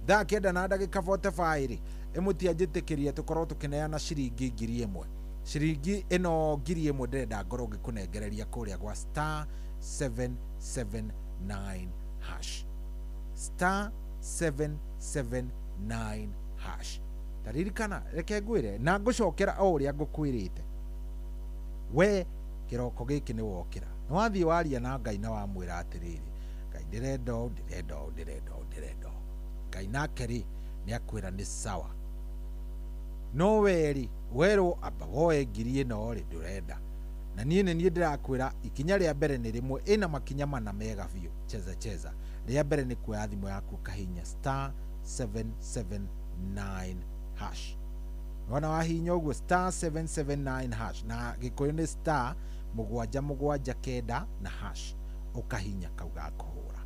thaa 9 na ndagika 45 ri imutianjitikiria tukorwo tukineana ciringi 1000 ciringi ino 1000 ndirenda ngorwo ngikunengereria kuria gwa star 779 hash star 779 hash. Taririkana reke ngwire na ngucokera o uria ngukwirite we kiroko giki ni wokira no wathie waria na Ngai na wamwira atiriri Ngai ndirendo Ngai nake ri ni akwira ni sawa no weri wero aba woe ngiri ino ri ndurenda na nie ndirakwira ikinya ria mbere ni rimwe ina makinya mana mega biu cheza ria mbere ni kuoya thimo yaku kahinya star 779 hash wana wahinya uguo star 779 hash na gikuyu ni star 779 na hash ukahinya kau ga kuhura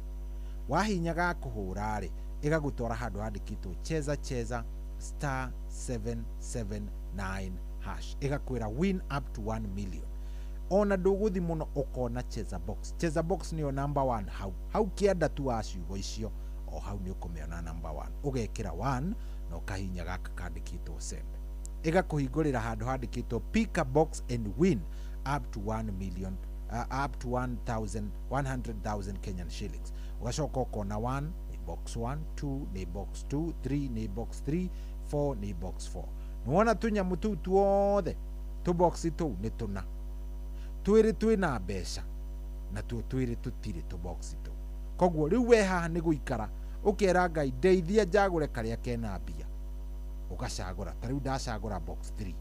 wahinya ga kuhura ri igagutwara handu handikitwo cheza star 779 hash igakwira win up to 1 million. Ona nduguthi muno ukona cheza box niyo number 1 hau kienda tu aciugo icio o hau ni ukumeona number 1 ugekira 1 na ukahinya gaka kandikitwo send igakuhingurira handu handikitwo pick a box and win up to 1 million up to 100,000 Kenyan shillings. Ugacoka ukona 1 ni box 1, 2 ni box 2, 3 ni box 3, 4 ni box 4. Nuona tunyamu tu tuothe tu box tu ni tuna twiri twina mbeca na twiri tutiri tu box tu. Koguo riu we haha ni guikara ukera Ngai ndeithia njagure karia kena mbia ugacagura. Tariu ndacagura box 3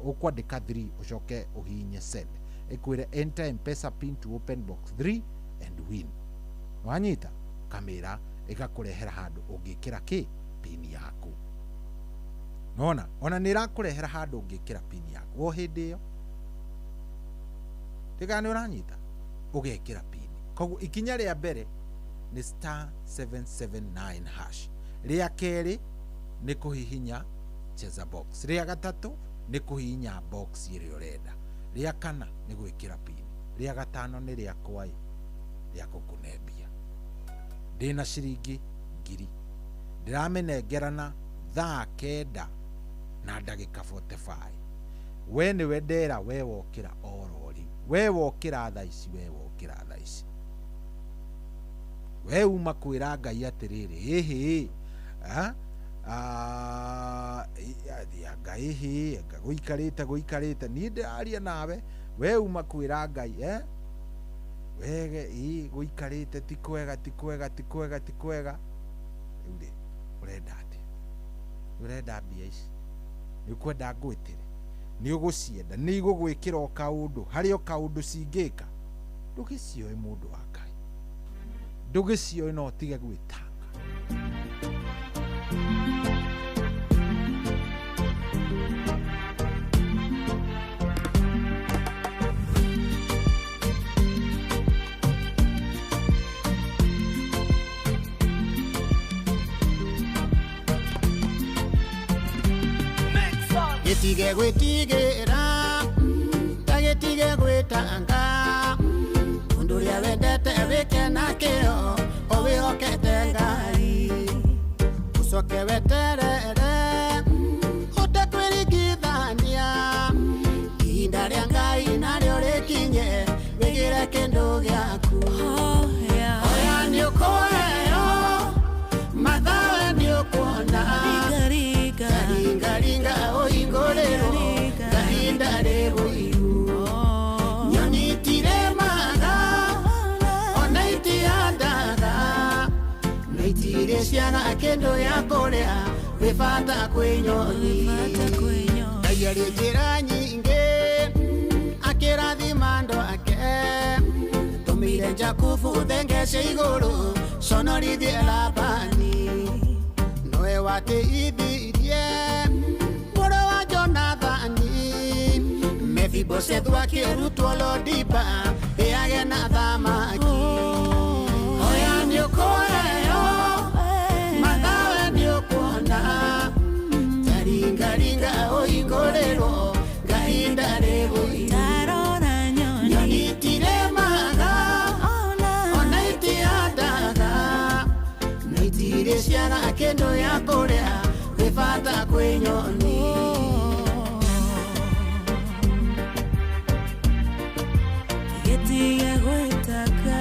ukwandika 3 ucoke uhinye send ikwire enter M-Pesa pin to open box 3 and win. Wanyita kamera igakurehera handu ungikira ki pin yaku. Nona ona nirakurehera handu ungikira pin yaku o hindi iyo tigane uranyita ugekira pin. Koguo ikinya ria mbere ni star 779 hash, ria keri ni kuhihinya cheza box, ria gatatu ni kuhihinya box iri urenda, ria kana ni gwikira pin, ria gatano ni ria kwai ria kukunebia. Ndina ciringi 1000 ndiramenengerana thaa 9 na ndagika 45. We ni wendera we wokira orori, we wokira thaa ici, we wokira thaa ici, we uma kwira Ngai atiriri hihi Ngai hihi guikarite ni ndaria nawe, we uma kwira Ngai wege guikarite ti kwega uri urenda ati urenda mbia ici ni kwenda ngwitire ni ugucienda ni igugwikira o kaundu hario kaundu cingika ndugicioe mundu wa Ngai, ndugicioe no tige gwitanga. Getige gwitigira tagetige gwitanga unduria wendete wike na kio owihokete Ngai ucoke weterere utekwirigithania ihinda ria Ngai nario rikinye wigire kindu giaku. Oya ni ukuheo mathawe ni ukuona ringa oingorero gahinda ribuiru nyoni tiremaga ona itiandaga na itire ciana kendo ya kuria wibata kwi nyoni. Ngai ari njira nyingi akirathima andu ake tumire Jakubu thengece iguru conorithie Labani noe wateithirie muru wa Jonathani Mephibosheth akirutwo Lodiba iage na thamaki. Oya ni ukuheo mathawe ni ukuona taringaringa oingorero gahinda ribuiru nyoni tiremaga ona itiandaga na itire ciana kendo ya kuria wibata kwi nyoni. Getige gwitaka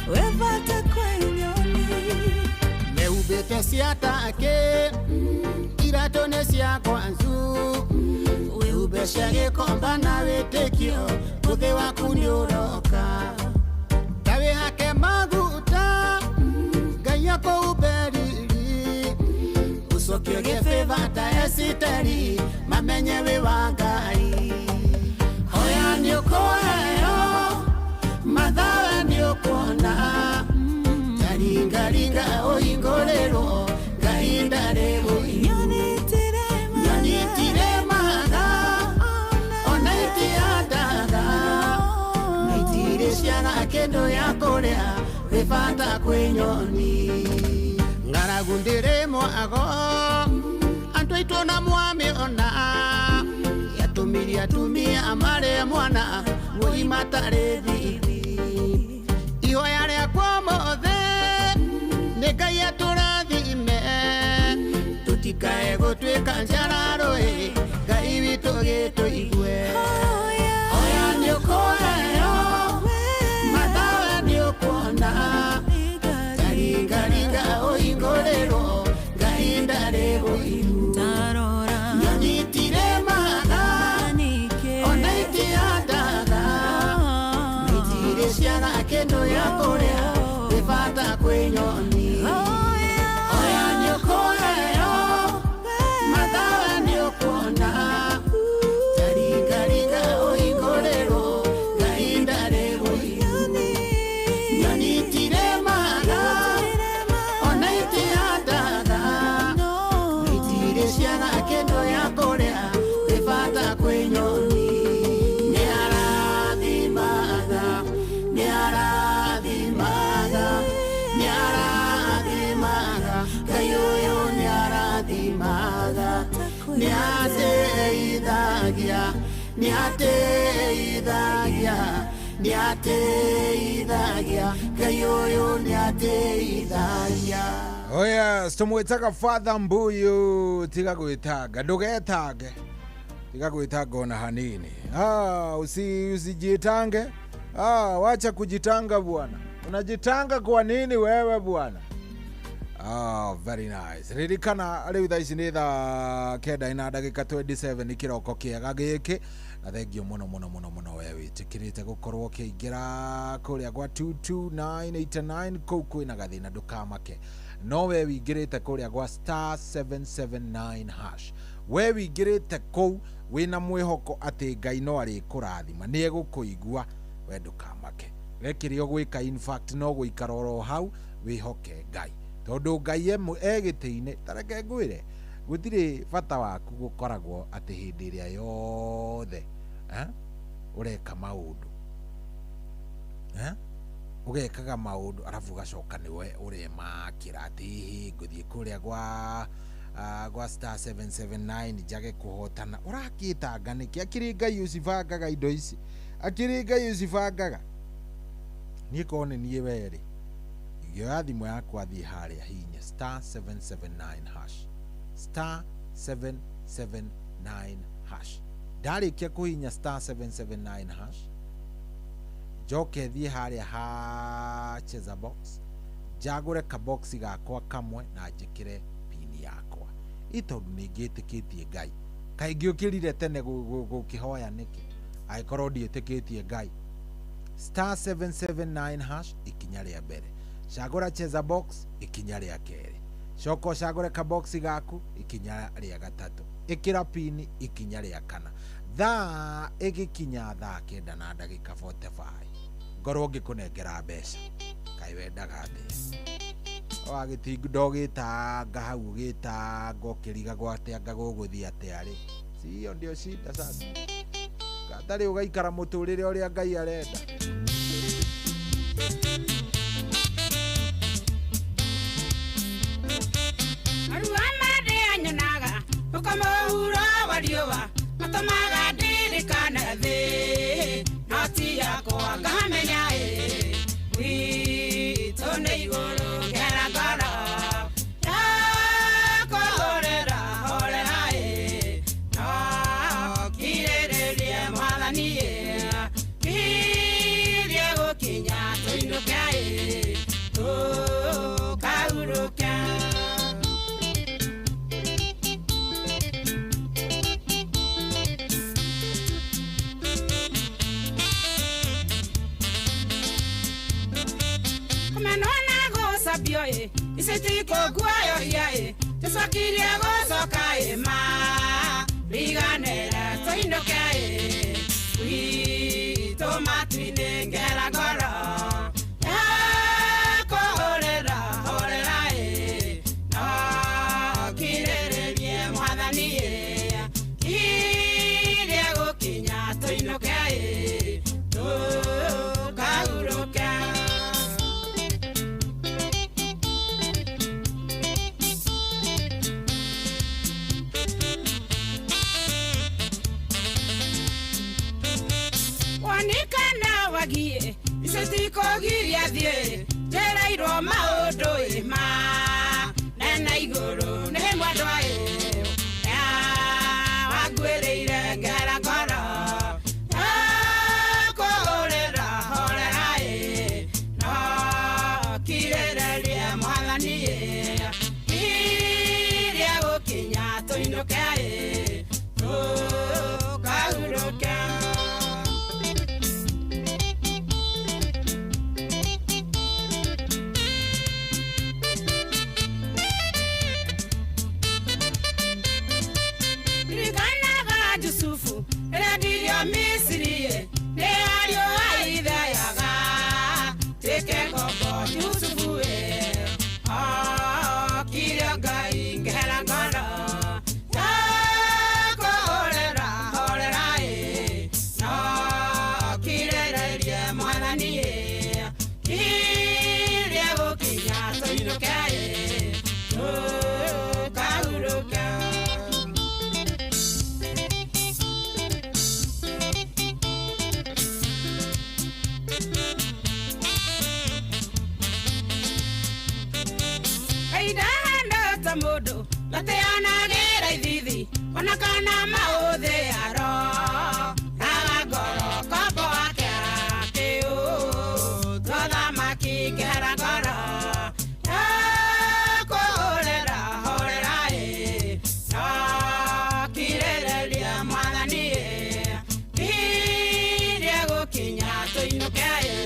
wibata kwi nyoni. Meubite ciatake iratone cia kwanzu weube cia gikomba na witikio muthi waku ni uroka tawi hake maguta Ngai akũũmberiri ucokio gĩbĩba ta Esiteri mamenye wĩ wa Ngai. Oya ni ũkũheo mathawe ni ũkuona taringaringa ũhingũrĩrwo gahinda kendo ya kuria wifata kwinyoni ngaragu ndirimo ago antu aitwo na mwami ona yatumiria tumia amare mwana ngui matare thithi ihoya riakwa mothe nĩ Ngai atũrathime tutikae gũtuĩka njararũĩ Ngai witũ gĩtũigue oya nĩ ũkũheo mathawe nĩ ũkuona taringaringa ũhingũrĩrwo Ngai ndarĩ gũiru nyonyitire maga ona itiandaga mĩtire ciaga kĩndũ ya kũrĩa wĩbata kwĩnyoni oya nĩ ũkũheo mathawe nĩ ũkuona taringaringa ũhingũrĩrwo Ngai ndarĩ gũiru nyonyitire maga ona itiandaga mĩtire ciaga kĩndũ ya kũrĩa wĩbata kwĩnyoni nĩ arathimaga nĩ arathimaga nĩ arathimaga Ngai ũyũ nĩ arathimaga nĩ ateithagia nĩ ateithagia nĩ ateithagia Ngai ũyũ nĩ ateithagia oya stomwetaga Father Mbuyu tiga gwĩtanga ndũgetange tiga gwĩtanga ona hanini usijitange wacha kujitanga bwana unajitanga kwa nini wewe bwana very nice ririkana rĩu thaa ici nĩ thaa kenda ina ndagĩka 27 kĩroko kĩega gĩkĩ na thengio mũno we wĩtĩkĩrĩte gũkorwo ũkĩingĩra kũrĩa gwa 22989 kũu kwĩna gathĩna ndũkamake no we wĩingĩrĩte kũrĩa gwa *779# we wĩingĩrĩte kũu wĩna mwĩhoko atĩ Ngai no arĩkũrathima nĩ egũkũigua we ndũkamake wekĩrĩ ũgwĩka in fact no gũikara oro hau wĩhoke Ngai tondũ Ngai egĩtĩ-inĩ tareke ngwĩre gũtirĩ bata waku gũkoragwo atĩ hĩndĩ ĩrĩa yothe ũreka maũndũ ũgekaga maũndũ arabu gacoka nĩwe ũremakĩra atĩ ngũthiĩ kũrĩa gwa *779 njage kũhotana ũrakĩtanga nĩkĩ akĩrĩ Ngai ũcibangaga indo ici akĩrĩ Ngai ũcibangaga niĩ korwo nĩ niĩ werĩ ingĩoya thimũ yakwa thiĩ harĩa hinya *779# ndarĩkia kũhinya *779# njoke thiĩ harĩa ha cheza box njagũre kaboxi gakwa kamwe na njĩkĩre pini yakwa itondũ nĩ ngĩtĩkĩtie Ngai kaingĩ ũkĩrire tene gũkĩhoya nĩkĩ angĩkorwo ndiĩtĩkĩtie Ngai *779# ikinya rĩa mbere cagũra cheza box ikinya rĩa kerĩ coka cagũre kaboxi gaku ikinya rĩa gatatũ ĩkĩra pini ikinya rĩa kana thaa ĩgĩkinya thaa kenda na ndagĩka 45 ngorwo ngĩkũnengera mbeca kaĩ wendaga atĩa ndogĩtanga hau ũgĩtanga ũkĩriga gwatanga gũgũthiĩ atĩa rĩ siyo ndio shida sasa gatarĩ ũgaikara mũtũrĩre ũrĩa Ngai arenda Ukamahura waliova matamaga ndirikana thĩ noti yakwa ngamenya witũ nĩ igũrũ ngera ngoro yakũhorera horera no kirĩrĩrie mwathani kirie gũkinya tũinũke tũkahurũka bioe isitiko guayo hiae teswakiria gosoka ema riganera toindokae wi tomatine ngera goro yakohorera horerae no kirererie mwathani kiria gũkinya toindokae tũkahurũka Manikana wagie Isitiko giria thie Jerairo maodo ima Nena igoro Nehemwa doae Wagwereire ngara koro Korera horerae No kirereria mwathanie Iria gukinya tuinukae Tukahuruka Yusufu, radio Misri, ne ario aidayaga, teke koko Yusufu kiraga ingera ngara, tako horera no kirere rie mwanani kiria gokinya toinukae, kahuruka. Modo, Lateana Gera Vivi, Wanakana Maode Aro, Agoro, Copoaca, Keo, Toda Maki Garagora, Corera, Horerae, Kirelia Madani, Diego Kinato Inokae,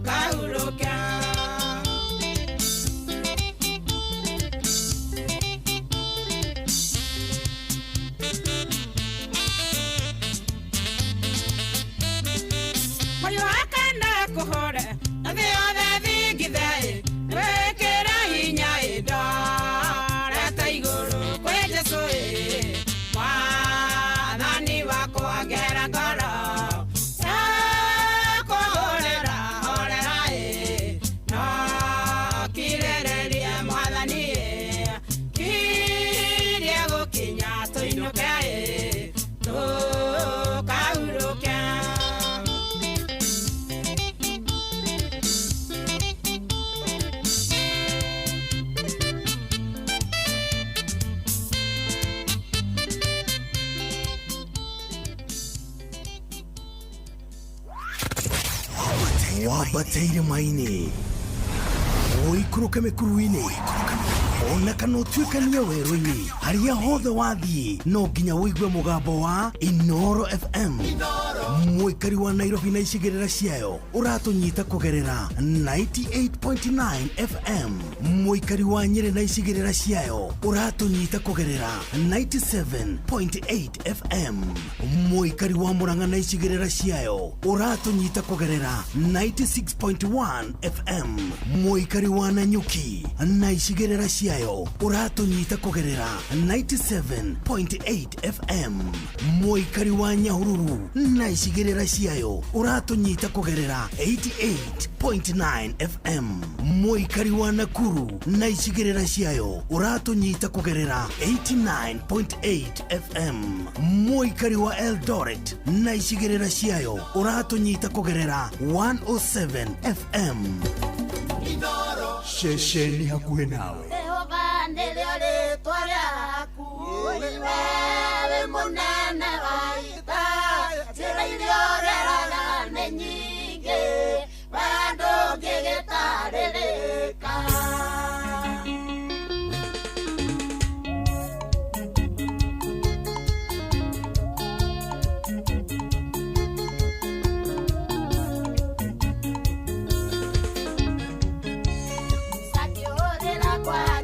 Kauroka. Wabateire maini Oikuruke mekuruini Ona kana utuikania werũ-inĩ haria hothe wathiĩ no nginya wĩigue mũgambo wa Inoro FM mũikari wa Nairobi na icigĩrĩra ciayo ũratũnyita kũgerera 98.9 FM mũikari wa Nyĩrĩ na icigĩrĩra ciayo ũratũnyita kũgerera 97.8 FM mũikari wa Murang'a na icigĩrĩra ciayo ũratũnyita kũgerera 96.1 FM mũikari wa Nanyuki na icigĩrĩra ciayo uratunyita kugerera 97.8 FM mũikari wa Nyahururu na icigĩrĩra ciayo uratunyita kugerera 88.9 FM mũikari wa Nakuru na icigĩrĩra ciayo uratunyita kugerera 89.8 FM mũikari wa Eldoret na icigĩrĩra ciayo uratunyita kugerera 107 FM Shesheni hakuhe nawe Ndelele twaraku wewe munene waita tira iliorera nenyige bado gegetareleka Sakiorera kwa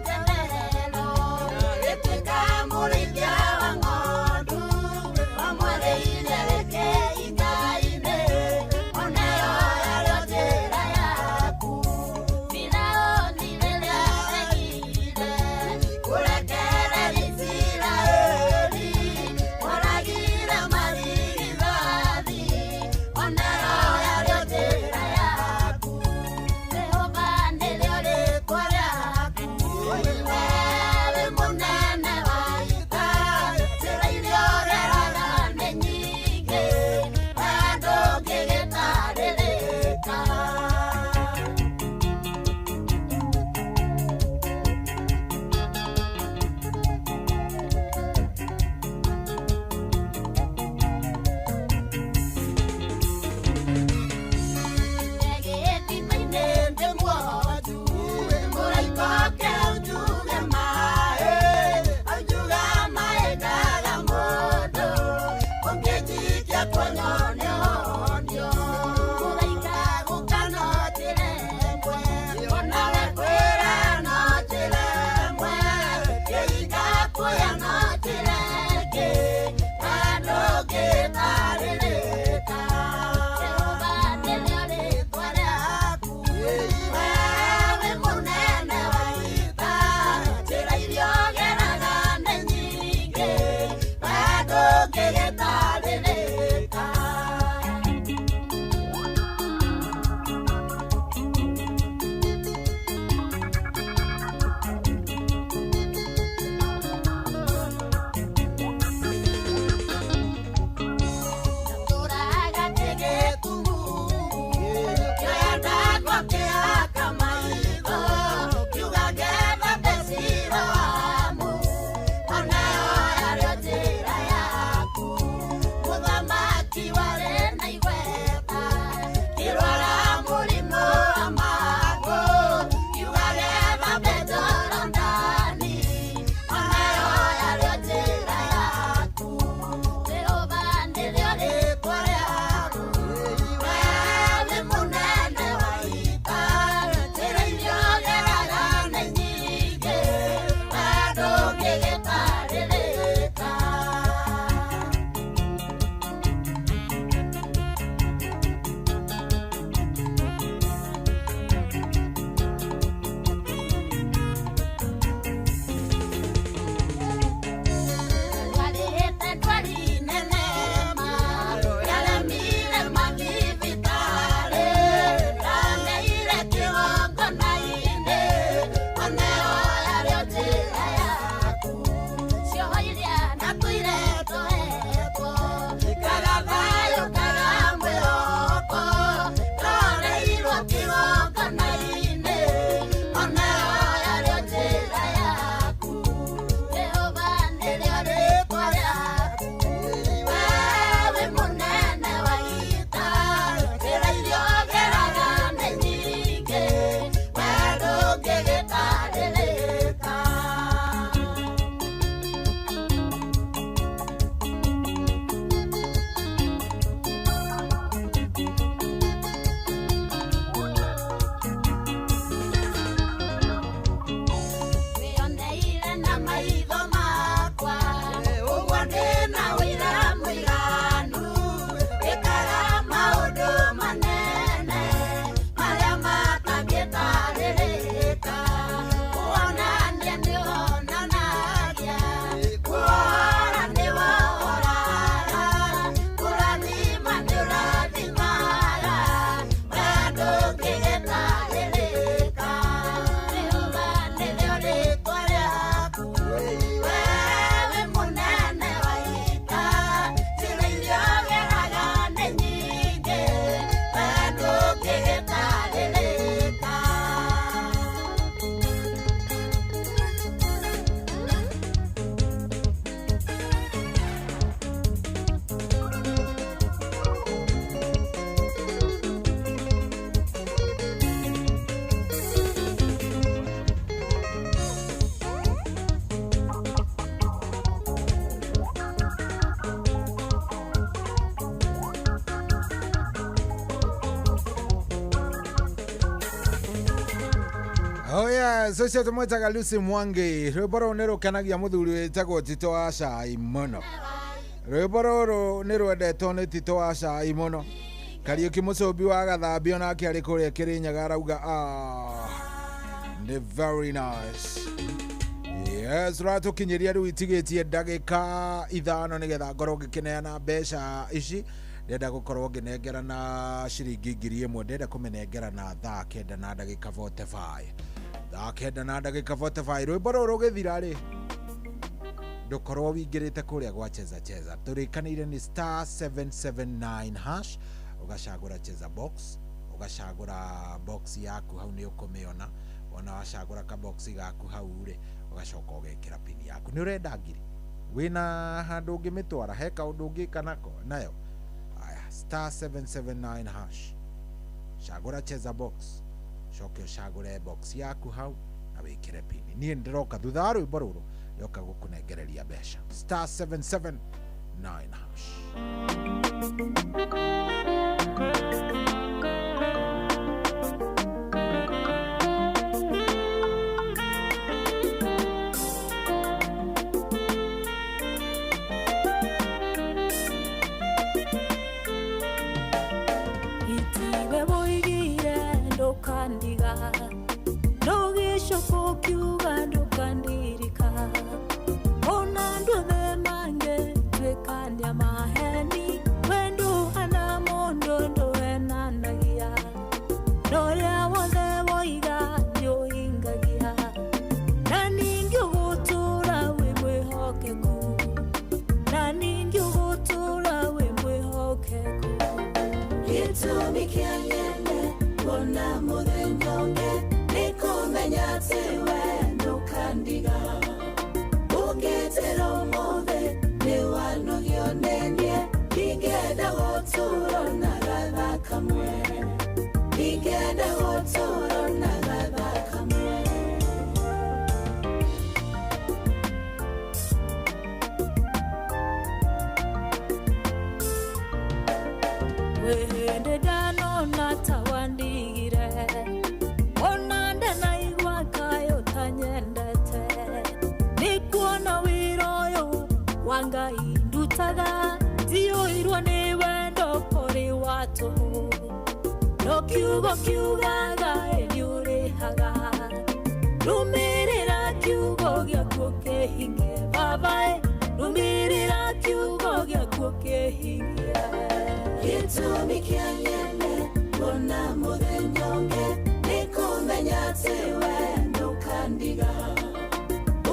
Oh yeah, so cia tumwetaga Lucy Mwangi rwimbo rũu nĩ rũkenagia mũthuri wĩtagwo Tito wa Cai mũno. Rwimbo rũrũ nĩ rwendetwo nĩ Tito wa Cai mũno. Kariuki Mũcũmbi wa Gathambio nake arĩ kũrĩa Kĩrĩnyaga arauga nĩ very nice. Yes, ratukinyiria rĩu itigĩtie ndagĩka 5 nĩgetha ngorwo ngĩkĩneana mbeca ici. Ndenda gũkorwo ngĩnengerana ciringi 1000, ndenda kũmenengerana thaa 9 na ndagĩka 45. Thaa 9 na ndagĩka 45 rwĩmbo rũrũ rũgĩthira rĩ, ndũkorwo wingĩrĩte kũrĩa gwa cheza cheza. Tũrĩkanĩire nĩ *779 hash, ũgacagũra cheza box, ũgacagũra box yaku hau nĩ ũkũmĩona, ona wacagũra ka box gaku hau rĩ, ũgacoka ũgekĩra pin yaku. Nĩ ũrenda ngiri, wĩna handũ ũngĩmĩtwara, he kaũndũ ũngĩka nako nayo. *779 hash, cagũra cheza box, coke ũcagũre box yaku hau na wĩkĩre pin. Niĩ ndĩroka thutha wa rwĩmbo rũrũ yoka gũkũnengereria mbeca. *779 hash. gĩtũmi kĩa nyene ona mũthĩnyonge nĩ kũmenya atĩ we ndũkandiga ũngĩtĩra ũmũthĩ nĩ wanogio nĩ niĩ ndingĩenda gũtũũra na gatha kamwe ndingĩenda gũtũũra na gatha kamwe wehende ndanona ta wandigire ona ndanaigua kayo tanyendete nĩkuona wĩra ũyũ wa Ngai ndutaga ndiũirwo nĩ wendo kũrĩ watu no kiugo kiugaga nĩũrĩhaga rumĩrĩra kiugo gĩaku kĩhinge baba rumĩrĩra kiugo gĩaku kĩhinge gĩtũmi kĩa nyene ona mũthĩnyonge nĩ kũmenya atĩ we ndũkandiga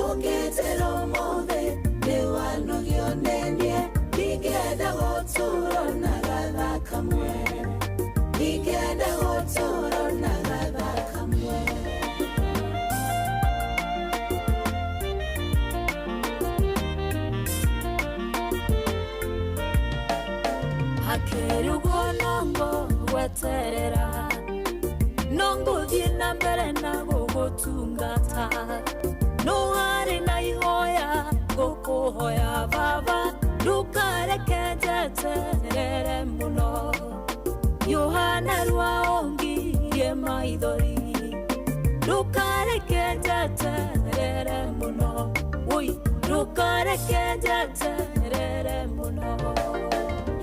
ũngĩtĩra ũmũthĩ nĩ wanogio nĩ niĩ ndingĩenda gũtũũra na gatha kamwe ndingĩenda gũtũũra na gatha kamwe hakerugo nongo gweterera nongũthiĩ na mbere na gũgũtungata no harĩ na ihoya ngũkũhoya baba ndũkareke njeterere mũno Yohana rwaongirie maithori ndũkareke njeterere mũno ndũkareke njeterere mũno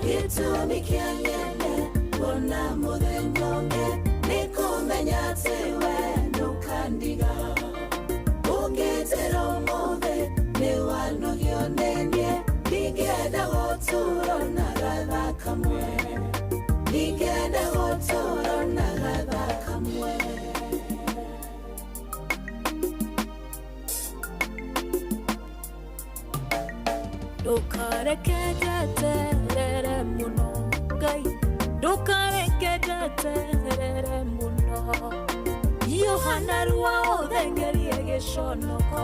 gĩtũmi kĩa nyene ona mũthĩnyonge nĩ kũmenya atĩ we ndũkandiga ũngĩtĩra ũmũthĩ nĩ wanogio nĩ niĩ ndingĩenda gũtũũra na gatha kamwe ndingĩenda gũtũũra na gatha kamwe ndũkareke njeterere mũno Ngai ndũkareke njeterere mũno Yohana rwaũthengerie gĩconoko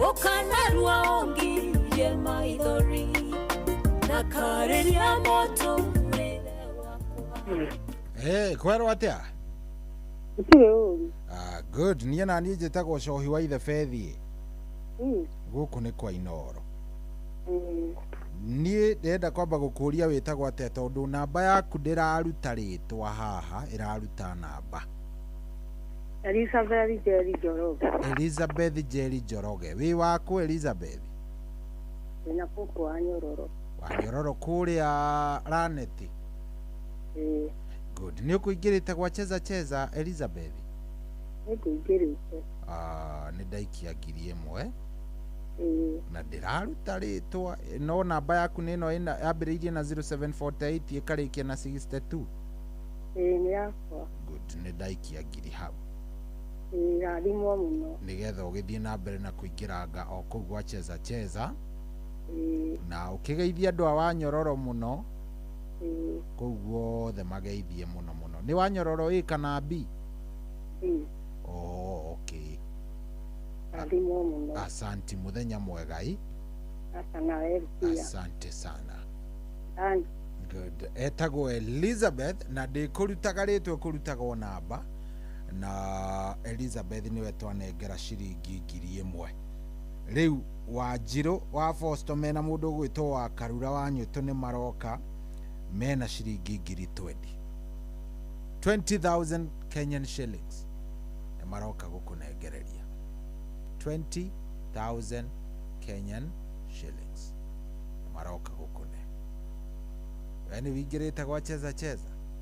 ũkana rwaongirie maithori na karĩria mũtũũrĩre wakwa kwerwo atĩa gũtirĩ ũru good niĩ na niĩ njĩtagwo cohi wa ithe Bethi gũkũ nĩ kwa Inoro niĩ ndĩrenda kwamba gũkũria wĩtagwo atĩa tondũ namba yaku ndĩraruta rĩtwa haha ĩraruta namba Elizabeth Jerry Njoroge Elizabeth Jerry Njoroge wĩ waku Elizabeth wĩna kũkũ wa Nyororo kũrĩa Laneti good nĩ ũkũingĩrĩte gwa cheza Elizabeth nĩngũingĩrĩte nĩ ndaikia 1,000 na ndĩraruta rĩtwa no namba yaku nĩ ĩno yambĩrĩirie na 0748 ĩkarĩkia na 62 nĩ yakwa good nĩ ndaikia 1,000 hau rathimwo mũno nĩgetha ũgĩthiĩ na mbere na kũingĩranga o kũu gwa cheza na ũkĩgeithia andũ a Wanyororo mũno kũu guothe mageithie mũno nĩ Wanyororo A kana B okay rathimwo mũno asanti muthenya mwega asante sana good etagwo Elizabeth na ndĩkũrutaga rĩtwa kũrutagwo namba na Elizabeth niwe twanengera ciringi 1,000 rĩu Wanjirũ wa Fosto mena mũndũ gwĩtwo wa Karura wa Nyũtũ nĩ maroka mena ciringi 20,000 Kenyan shillings nĩ maroka gũkũnengereria 20,000 Kenyan shillings nĩ maroka gũkũne yani wingĩrĩte gwa cheza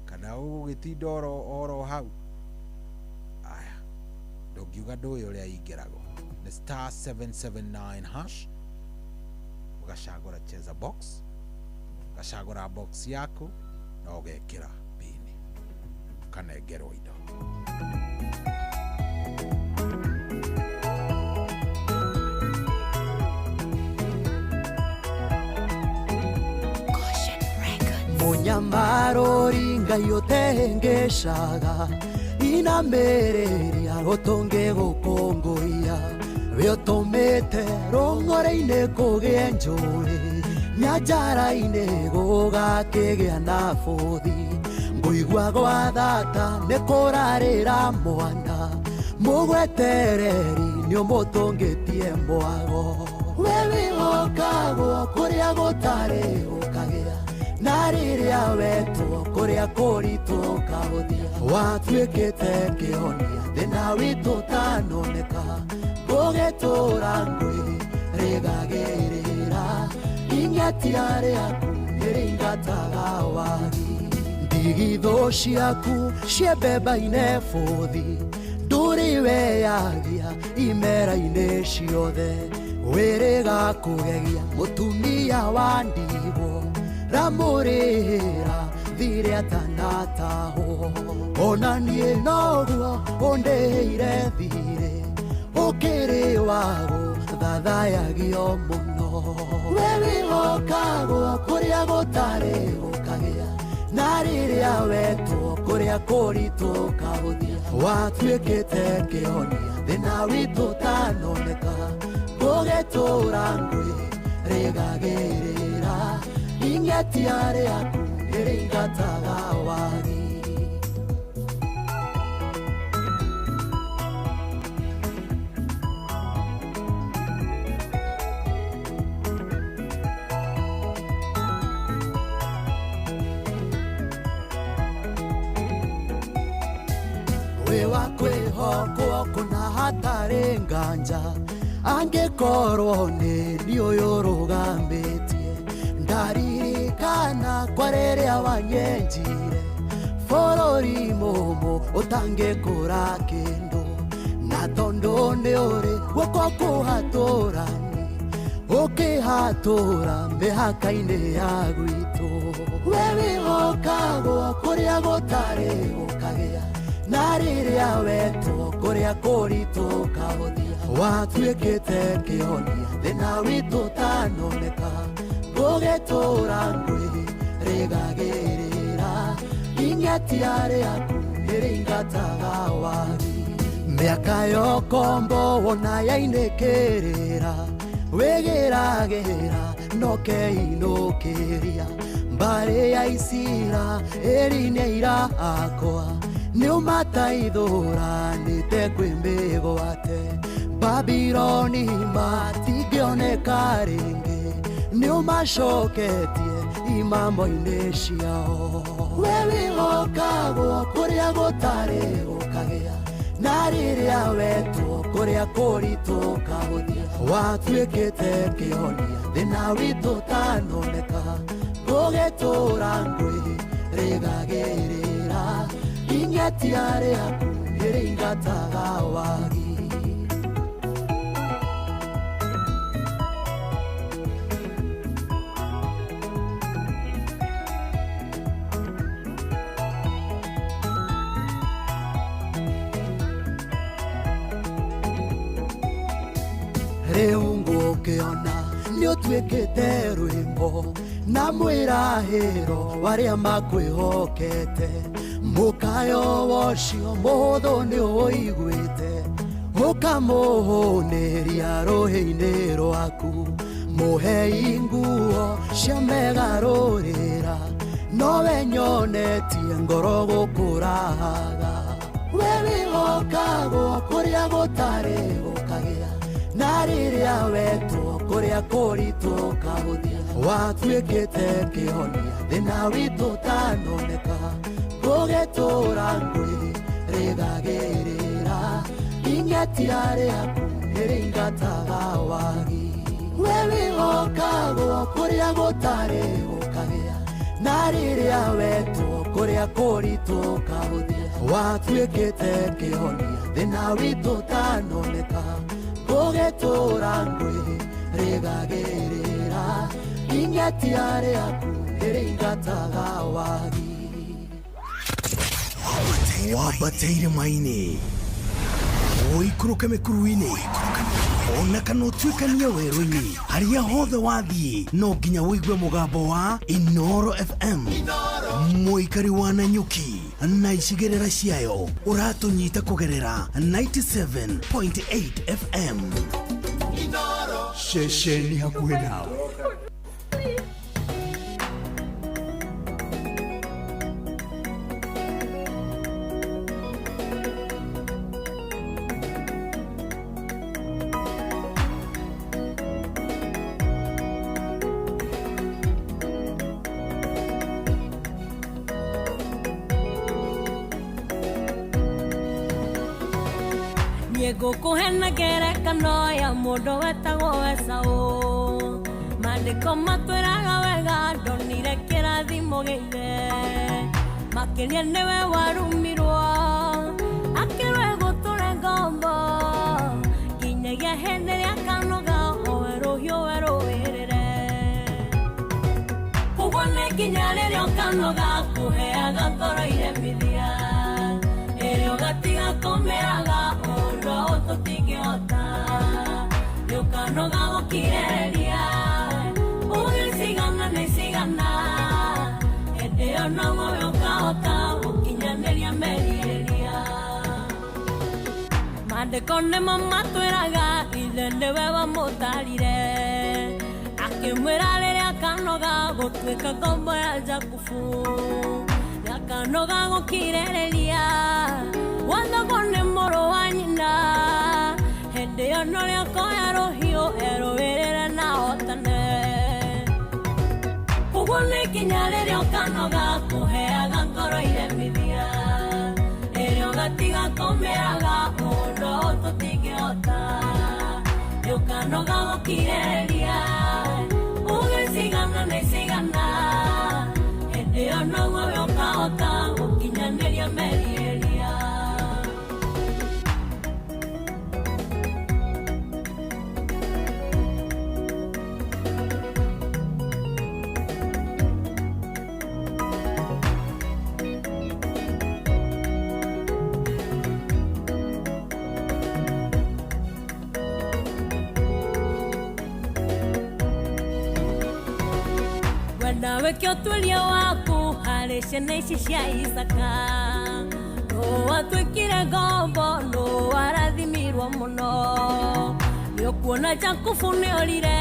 kana ũgĩtinda oro hau aya ndũngiuga ndũĩ ũrĩa ingĩragwo nĩ *779# ũgacagũra cheza box ũgacagũra box yaku na ũgekĩra pini ũkanengerwo indo munyamarori ngai utengeshaga inamereria gutungi gukunguia we utumite rung'ore-ini kugie njuri nyanjara-ini gugakigia na buthi nguigua gwa thata ni kurarira mwana mugwetereri ni umutungitie mwago we wihokagwo kuria gutari gukagia na riria wetwo kuria kuritu kahuthia watuikite kihonia thina witu tanoneka gugitura ngwi rigagirira ingetia riaku niringataga wagi ndigitho ciaku ciembemba-ine buthi nduri weyagia imera-ine ciothe wĩrĩga kũgegia mũtumia wa ndigwo ramũrĩhĩra thire atanatahwo ona niĩ noguo ũndĩhĩire thirĩ ũkĩrĩ wago thathayagio mũno we wĩhokagwo kũrĩa gũtarĩ gũkagĩa na rĩrĩa wetwo kũrĩa kũritũ kahũthia watuĩkĩte kĩhonia thĩna witũ tanoneka gugitura ngwi rigagirira ingetia riaku niringataga wagi we wakwihokwo kuna hatari nganja angekorwo nĩ niĩ ũyũ ũrũgamĩtie ndaririkana kwa rĩrĩa wanyenjire bũrũri mũmũ ũtangĩkũra kĩndũ na tondũ nĩ ũrĩ guoko kũhatũrani ũkĩhatũra mĩhaka-inĩ ya gwitũ we wĩhokagwo kũrĩa gũtarĩ gũkagĩa na rĩrĩa wetwo kũrĩa kũritũ kahũthia watuĩkĩte kĩhonia thĩna witũ tanoneka gũgĩtũra ngwi rĩgagĩrĩra ingetia rĩaku nĩrĩingataga wagi mĩaka yokombo wona yainĩkĩrĩra wĩgĩragĩra nokeinũkĩria mbarĩ ya icira ĩri-inĩ irakwa nĩũmataithũranĩte kwĩmĩgwate Babironi matingĩoneka rĩngĩ nĩũmacoketie imamo-inĩ ciao we wĩhokagwo kũrĩa gũtarĩ gũkagĩa na rĩrĩa wetwo kũrĩa kũritũ kahũthia watuĩkĩte kĩhonia thĩna witũ tanoneka gũgĩtũra ngwi rĩgagĩrĩra ingetia rĩaku nĩrĩingataga wagi rĩu ngũkĩona nĩũtuĩkĩte rwĩmbo na mwĩrahĩro warĩa makwĩhokete mũkayo wocio mũhũthũ nĩũiguĩte ũkamũhũnĩria rũhĩ-inĩ rwaku mũhei nguo cia megarũrĩra nowe nyonetie ngoro gũkũrahaga we wĩhokagwo kũrĩa gũtarĩ gũkagĩa na rĩrĩa wetwo kũrĩa kũritũ kahũthia watuĩkĩte kĩhonia thĩna witũ tanoneka gũgĩtũra ngwi rĩgagĩrĩra ingetia rĩaku nĩrĩingataga wagi we wĩhokagwo kũrĩa gũtarĩ gũkagĩa na rĩrĩa wetwo kũrĩa kũritũ kahũthia watuĩkĩte kĩhonia thĩna witũ tanoneka gũgĩtũra ngwi rĩgagĩrĩra ingetia rĩaku nĩrĩingataga wagi wambatĩire maini ũikũrũke mĩkuru-inĩ ona kana utuikanie werũ-inĩ harĩa hothe wathiĩ no nginya wĩigue mũgambo wa Inoro FM mũikari wa Nanyuki na icigĩrĩra ciayo ũratũnyita kũgerera 97.8 FM Shesheni hakuhĩ nawe. Ngũkũhena ngerekano ya mũndũ wetagwo Esaũ maandĩko matwĩraga wega ndonire kĩrathimo gĩire makĩria nĩwe warumirwo akĩrwe gũtũre ngombo nginyagia hĩndĩ ĩrĩa kanoga owerũhiũ werũwĩrĩre ũguo nĩ nginya rĩrĩa ũkanoga kũheaga ngoro iremithia ĩrĩa ũgatiga kũmĩraga tũtingĩhota nĩũkanoga gũkirĩrĩria ũgĩcigana nĩcigana hĩndĩ ĩyo noguo ũkahota gũkinyanĩria merirĩria maandĩko nĩmo matwĩraga ithe nĩwe wamũtarire akĩmwĩra rĩrĩa akanoga gũtuĩka ngombo ya Jakubu akanoga gũkirĩrĩria wathagwo nĩ mũrũ wa nyina hĩndĩ ĩyo no rĩa koya rũhiũ erũwĩrĩre na hotane ũguo nĩ nginya rĩrĩa ũkanoga kũheaga ngoro iremithia ĩrĩa ũgatiga kũmĩraga mũndũ tũtingĩhota nĩũkanoga gũkirĩrĩria ũgĩcigana nĩcigana hĩndĩ ĩyo noguo ũkahota gũkinyanĩria merirĩria nawe kĩ ũtuĩria waku harĩ ciana ici cia Isaka nũ watuĩkire ngombo nũ warathimirwo mũno nĩũkuona Jakubu nĩorire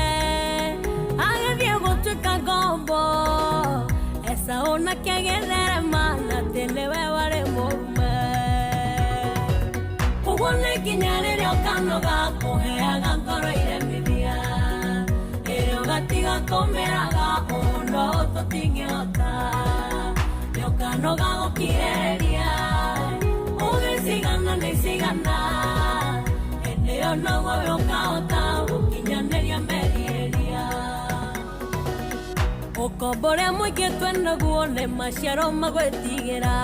agĩthiĩ gũtuĩka ngombo Esaũ nake agĩtherema na atĩ nĩwe warĩ mũrume ũguo nĩ nginya rĩrĩa ũkanoga kũheaga ngoro iremithia ĩrĩa ũgatiga kũmĩraga no tũtingĩhota nĩũkanoga gũkirĩrĩria ũgĩcigana nĩcigana hĩndĩ ĩyo noguo ũkahota gũkinyanĩria merirĩria ũkombo ũrĩa mũingĩ twenaguo nĩ maciaro magwĩtigĩra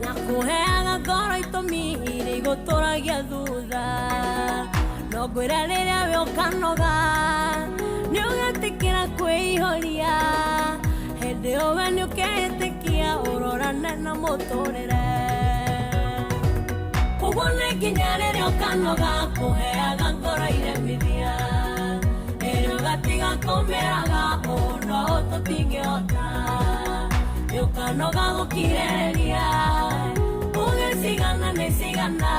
na kũheaga ngoro itũmi iria igũtũragia thutha no ngwĩra rĩrĩa we ũkanoga nĩũgetĩkĩra kwĩihoria hĩndĩ ĩyo we nĩũketĩkia ũrorane na mũtũrĩre ũguo nĩ nginya rĩrĩa ũkanoga kũheaga ngoro iremithia ĩrĩa ũgatiga kũmĩraga mũno tũtingĩhota nĩũkanoga gũkirĩrĩria ũgĩcigana nĩcigana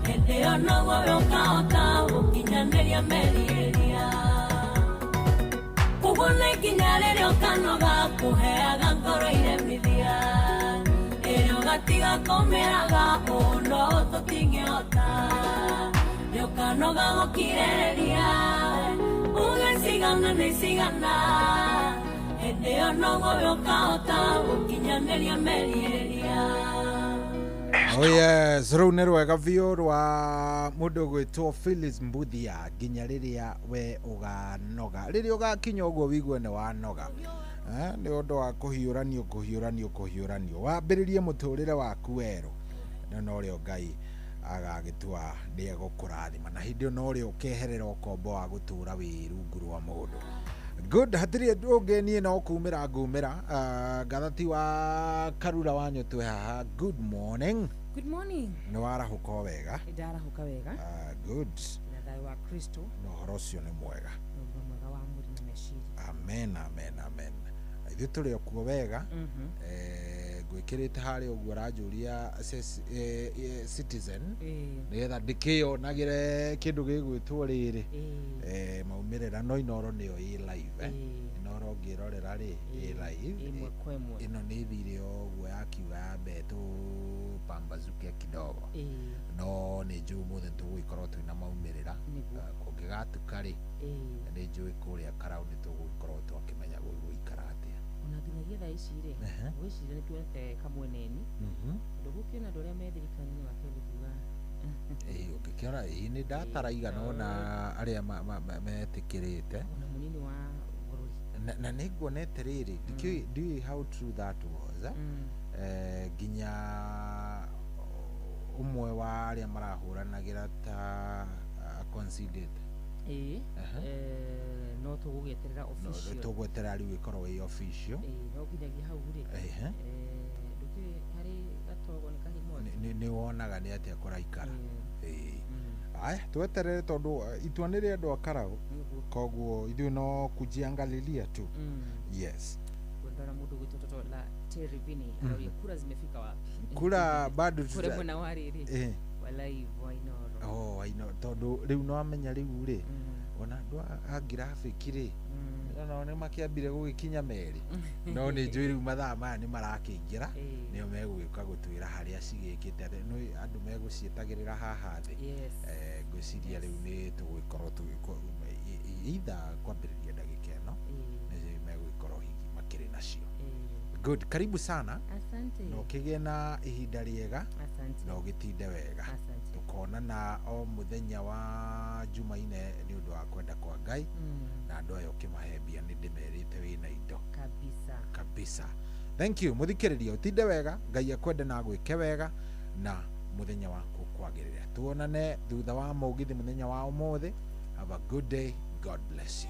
hĩndĩ ĩyo noguo ũkahota gũkinyanĩria merirĩria ũguo nĩ nginya rĩrĩa ũkanoga kũheaga ngoro iremithia ĩrĩa ũgatiga kũmĩraga mũno tũtingĩhota nĩũkanoga gũkirĩrĩria ũgĩcigana nĩcigana hĩndĩ ĩyo noguo ũkahota gũkinyanĩria merirĩria Oh yes, rĩu nĩ rwega biũ rwa mũndũ gwĩtwo Phyllis Mbuthia nginya rĩrĩa we ũganoga rĩrĩa ũgakinya ũguo wigue nĩ wanoga nĩ ũndũ wa kũhiũranio wambĩrĩrie mũtũrĩre waku werũ na ũrĩa Ngai agagĩtua nĩ egũkũrathima na hĩndĩ ĩyo no ũrĩa ũkeherera ũkombo wa gũtũra wĩ rungu rwa mũndũ. Good, hatirĩ ũngĩ niĩ no kumĩra ngumĩra gathati wa Karura Wanyũtwe haha. Good morning. Good morning. Nĩ warahũka wega? Ndarahũka wega. Good. thayo wa Kristo no horo ucio ni mwega no mwega wa mwiri na meciria. Amen, amen, amen. Ithu turi okuo wega gwikirite hari uguo ranjuria Citizen nigetha ndikionagire kindu gigwitwo riri maumirira no Inoro niyo i live Inoro ngirorera ri i live ino ni thire oguo yakiuga betu pambazuke kidogo no ni njui muthe tuguikorwo twina maumirira kungigatuka ri ni njui kuria karauni tuguikorwo twakimenya guikara atia ona nginyagia thaa ici ri wicire ni tuete kamweneni ndugukiona ndoria methirikani wakeguthuga ukikiona ni datara igana na aria metikirite ona munini wa bururi na niguonete riri do you how true that was ginya umwe wa aria marahuranagira ta conceded no tugugeterera official no tugweterera riu ikorwo i official no nginyagia hau ri nduki hari gatogo ni kahimo ni wonaga ni atia kuraikara aya tweterere tondu itua ni ri andu akaragu koguo ithu no kujiangalilia tu yes ndara mundu gwitoto la Terivini anaria kura zimefika wapi kura bado kura mwana wariri wala hivyo Inoro Inoro tondu riu no amenya riu ri ona ndo a graphic ri no ne makiambire gugikinya meri no ni njui riu mathaa maya ni marakingira nio megwika gutwira haria cigikite no andu megucietagirira haha thi ngwiciria riu ni tugwikorwo either kwambiriria ndagika ino ni megwikorwo higi makiri nacio. Good, karibu sana. Asante. No kigie na ihinda riega. Asante. No gitinde wega. Asante. Tukona na o muthenya wa Jumaine ni undu wa kwenda kwa Ngai na andu ayo kimahembia ni ndimerite wina indo kabisa kabisa. Thank you muthikiriria utinde wega Ngai akwende na gwike wega na muthenya waku kwagirira. Tuonane thutha wa mugithi muthenya wa umuthi. Have a good day. God bless you.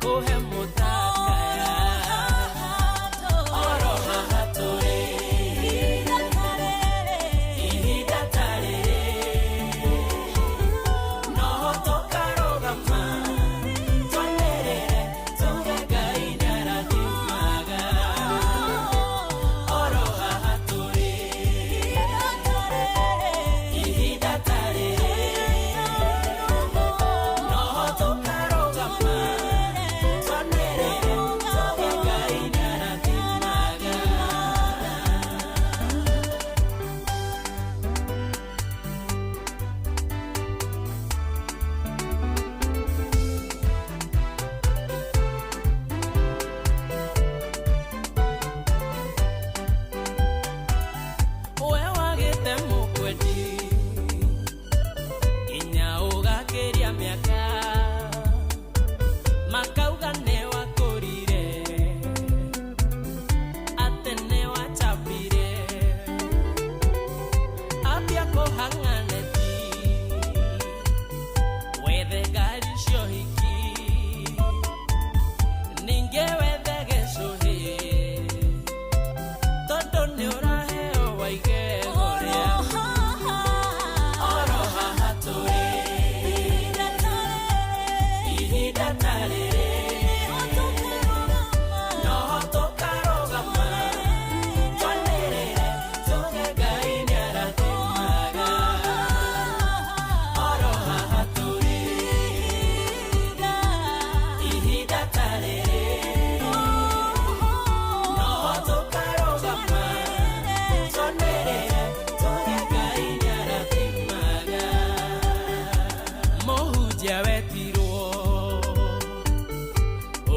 Go hem mutaka makauga nĩ wakũrire atĩ nĩ wachapire ambia kũhang'a neti wethe ngari cio hiki ningĩ wethe gĩcũhĩ tondũ nĩ ũraheo waige ũrĩa oro haha tũrĩ ihinda ta rĩrĩ noho tũkarũgama twanĩrĩre tuge Ngai nĩarathimaga oro haha tũrĩ ihinda ta rĩrĩ noho tũkarũgama twanĩrĩre tuge Ngai nĩarathimaga mũhunjia wetirwo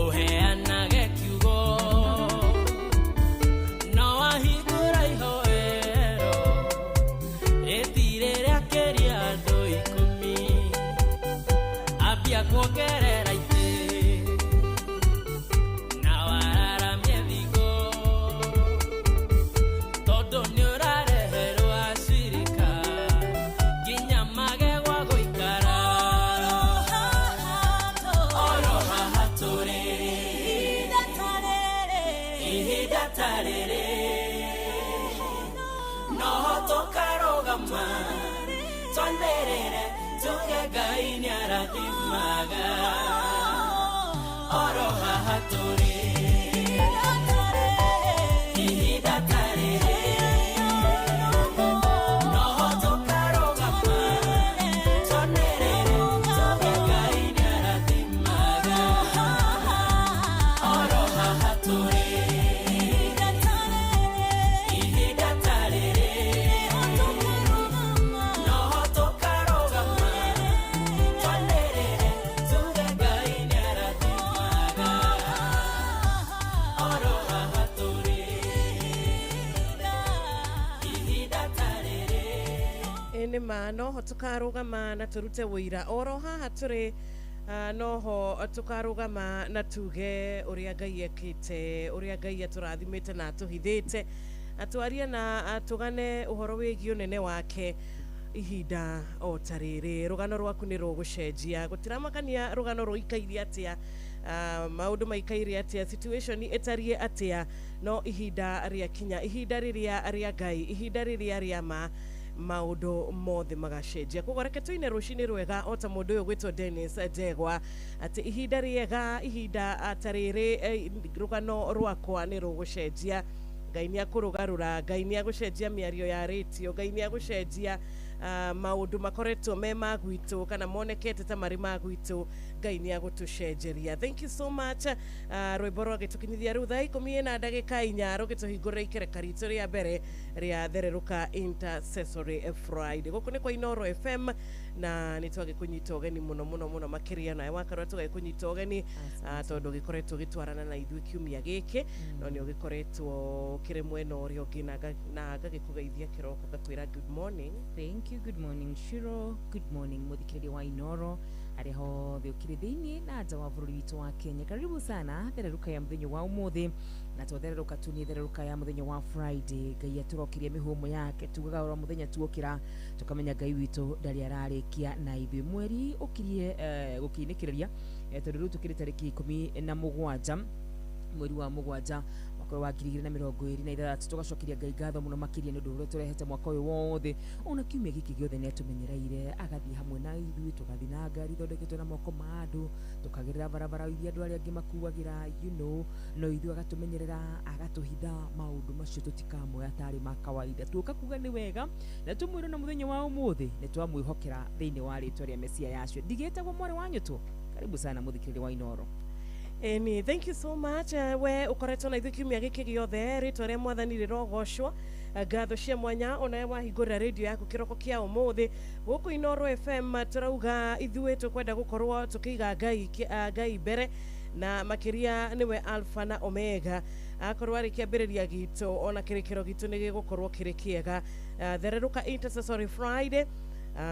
ũheanage kiugo no wahingũra ihoero rĩthirĩ rĩakĩria andũ 10 ambia kuongerera itĩ na wararamie thigo tondũ nĩ ũrareherwo acirika nginya magegwa gũikara oro haha tũrĩ ihinda ta rĩrĩ noho tũkarũgama twanĩrĩre tuge Ngai nĩarathimaga oro haha tũrĩ ihinda ta rĩrĩ noho tũkarũgama twanĩrĩre tuge Ngai nĩarathimaga oro haha tũrĩ ihinda ta rĩrĩ noho tũkarũgama twanĩrĩre tuge Ngai nĩarathimaga oro haha tũrĩ ihinda ta rĩrĩ nĩ ma noho tũkarũgama na tũrute wĩira oro haha tũrĩ noho tũkarũgama na tuge ũrĩa Ngai ekĩte ũrĩa Ngai atũrathimĩte na atũhithĩte atwarie na tũgane ũhoro wĩgiĩ ũnene wake ihinda o ta rĩrĩ rũgano rwaku nĩ rũgũcenjia gũtiramakania rũgano rũikaire atĩa maũndũ maikaire atĩa situation ĩtariĩ atĩa no ihinda rĩakinya ihinda rĩrĩa rĩa Ngai ihinda rĩrĩa rĩa ma maũndũ mothe magacenjia kũgoreke tũine rũcinĩ rwega o ta mũndũ ũyũ gwĩtwo Dennis Ndegwa atĩ ihinda rĩega ihinda ta rĩrĩ rũgano rwakwa nĩ rũgũcenjia Ngai nĩakũrũgarũra Ngai nĩagũcenjia mĩario ya radio Ngai nĩagũcenjia maũndũ makoretwo me magwitũ kana monekete ta marĩ magwitũ Ngai nĩagũtũcenjeria. Thank you so much. Rwĩmbo rwagĩtũkinyithia rĩu thaa 10:04 rũgĩtũhingũrĩra ikereka ritũ rĩa mbere rĩa Thererũka Intercessory Friday. Gũkũ nĩ kwa Inooro FM na nĩtwagĩkũnyita ũgeni mũno mũno mũno makĩria nawe wakorwo tũgĩkũnyita ũgeni tondũ gĩkoretwo gĩtwarana na ithuĩ kiumia gĩkĩ no nĩ ũgĩkoretwo kĩrĩ mwena ũrĩa ũngĩ na ngagĩkũgeithia kĩroko ngakwĩra good morning. Thank you. Good morning Shiro. Good morning muthikĩrĩria wa Inooro arĩa hothe ũkĩrĩ thĩinĩ na nja wa bũrũri witũ wa Kenya. Karibu sana Thererũka ya mũthenya wa ũmũthĩ na twathererũka tu nĩ Thererũka ya mũthenya wa Friday. Ngai atũrokirie mĩhũmũ yake tugaga ora mũthenya tuokĩra tukamenya Ngai witũ ndarĩ ararĩkia na ithuĩ mweri ũkirie gũkĩinĩkĩrĩria tondũ rĩu tũkĩrĩ tarĩki 17 mweri wa mũgwanja mwaka wa 2026 tugacokeria Ngai ngatho mũno makĩria nĩ ũndũ ũrĩa tũrehete mwaka ũyũ wothe ona kiumia gĩkĩ gĩothe nĩ atũmenyereire agathiĩ hamwe na ithuĩ tũgathiĩ na ngari thondeketwo na moko ma andũ tũkagerera barabara iria andũ arĩa angĩ makuagĩra no ithuĩ agatũmenyerera agatũhitha maũndũ macio tũtikamoya tarĩ ma kawaida tuoka kuga nĩ wega na tũmwĩre na mũthenya wa ũmũthĩ nĩ twamwĩhokera thĩinĩ wa rĩtwa rĩa Mesia yacio ndigĩtagwo mwarĩ wa nyũtũ. Karibu sana mũthikĩrĩria wa Inooro. Eni, thank you so much. We ukoretwo na ithuĩ kiumia gĩkĩ gĩothe rĩtwa rĩa Mwathani rĩrogocwo. Ngatho cia mwanya ona wahingũra radio yaku kĩroko kĩa ũmũthĩ gũkũ Inooro FM turauga ithuĩ tũkwenda gũkorwo tũkĩiga Ngai mbere na makiria niwe Alpha na Omega akorwo ari kĩambĩrĩria gitu ona kĩrĩkĩro gitu nĩ gĩgũkorwo kĩrĩ kĩega. Thererũka Intercessory Friday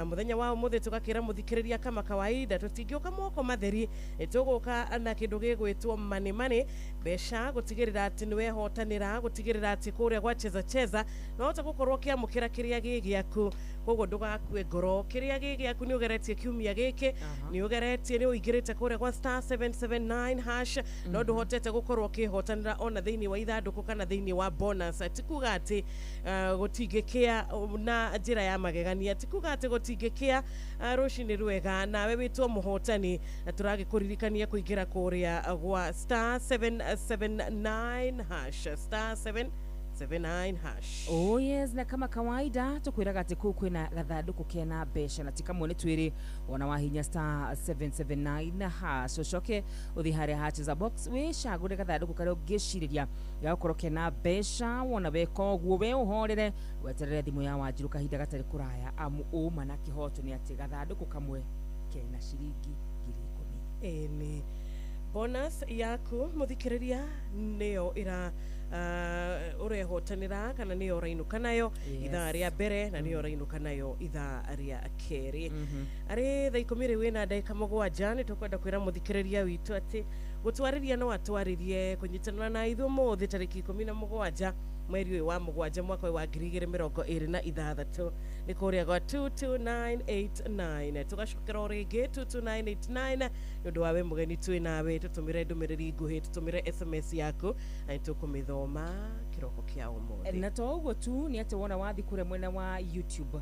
muthenya wa umuthi tugakira muthikiriria kama kawaida tutingioka moko matheri tuguka na kindu gigwitwo mani besha gutigirira ati niwe hotanira gutigirira ati kuria gwa cheza no hota gukorwo kiamukira kiria gigiaku koguo ndugakue ngoro kiria gigiaku ni ugeretie kiumia giki ni ugeretie ni uigirite kuria gwa *779# no nduhotete gukorwo kihotanira ona thiini wa ithanduku kana thiini wa bonus tikuga ati gutingikia na njira ya magegania tikuga ati gutingikia rucini rwega nawe witwo muhotani turagikurikania kuingira kuria gwa *779# *779#. Oh yes, na kama kawaida tukwiraga ati kuu kwina gathanduku kena besha na tikamone twiri ona wahinya *779# ucoke uthi haria hatches box wicagure gathanduku karia ungiciriria gakorwo kena besha wona weka uguo we uhorere weterere thimu ya Wanjiru kahinda gatari kuraya amu uma na kihoto ni ati gathanduku kamwe kena ciringi 10,000. Eni bonus yaku muthikiriria niyo ira urehotanira kana niyo rainuka nayo ithaa ria mbere na niyo rainuka nayo ithaa ria keri ari thaa 10 riu na ndagika 7 ni tukwenda kwira muthikiriria witu ati gutwariria no atwaririe kunyitanana na ithu muthi tariki 17 mweri wa 7 mwaka wa 2026 ni kuria gwa 22989 tugacokera ringi 22989 nundu wawe mugeni twi nawe tutumire ndumiriri nguhi tutumire SMS yaku na tukumithoma kiroko kia umuthi na to uguo tu ni ati wona wathi kure mwena wa YouTube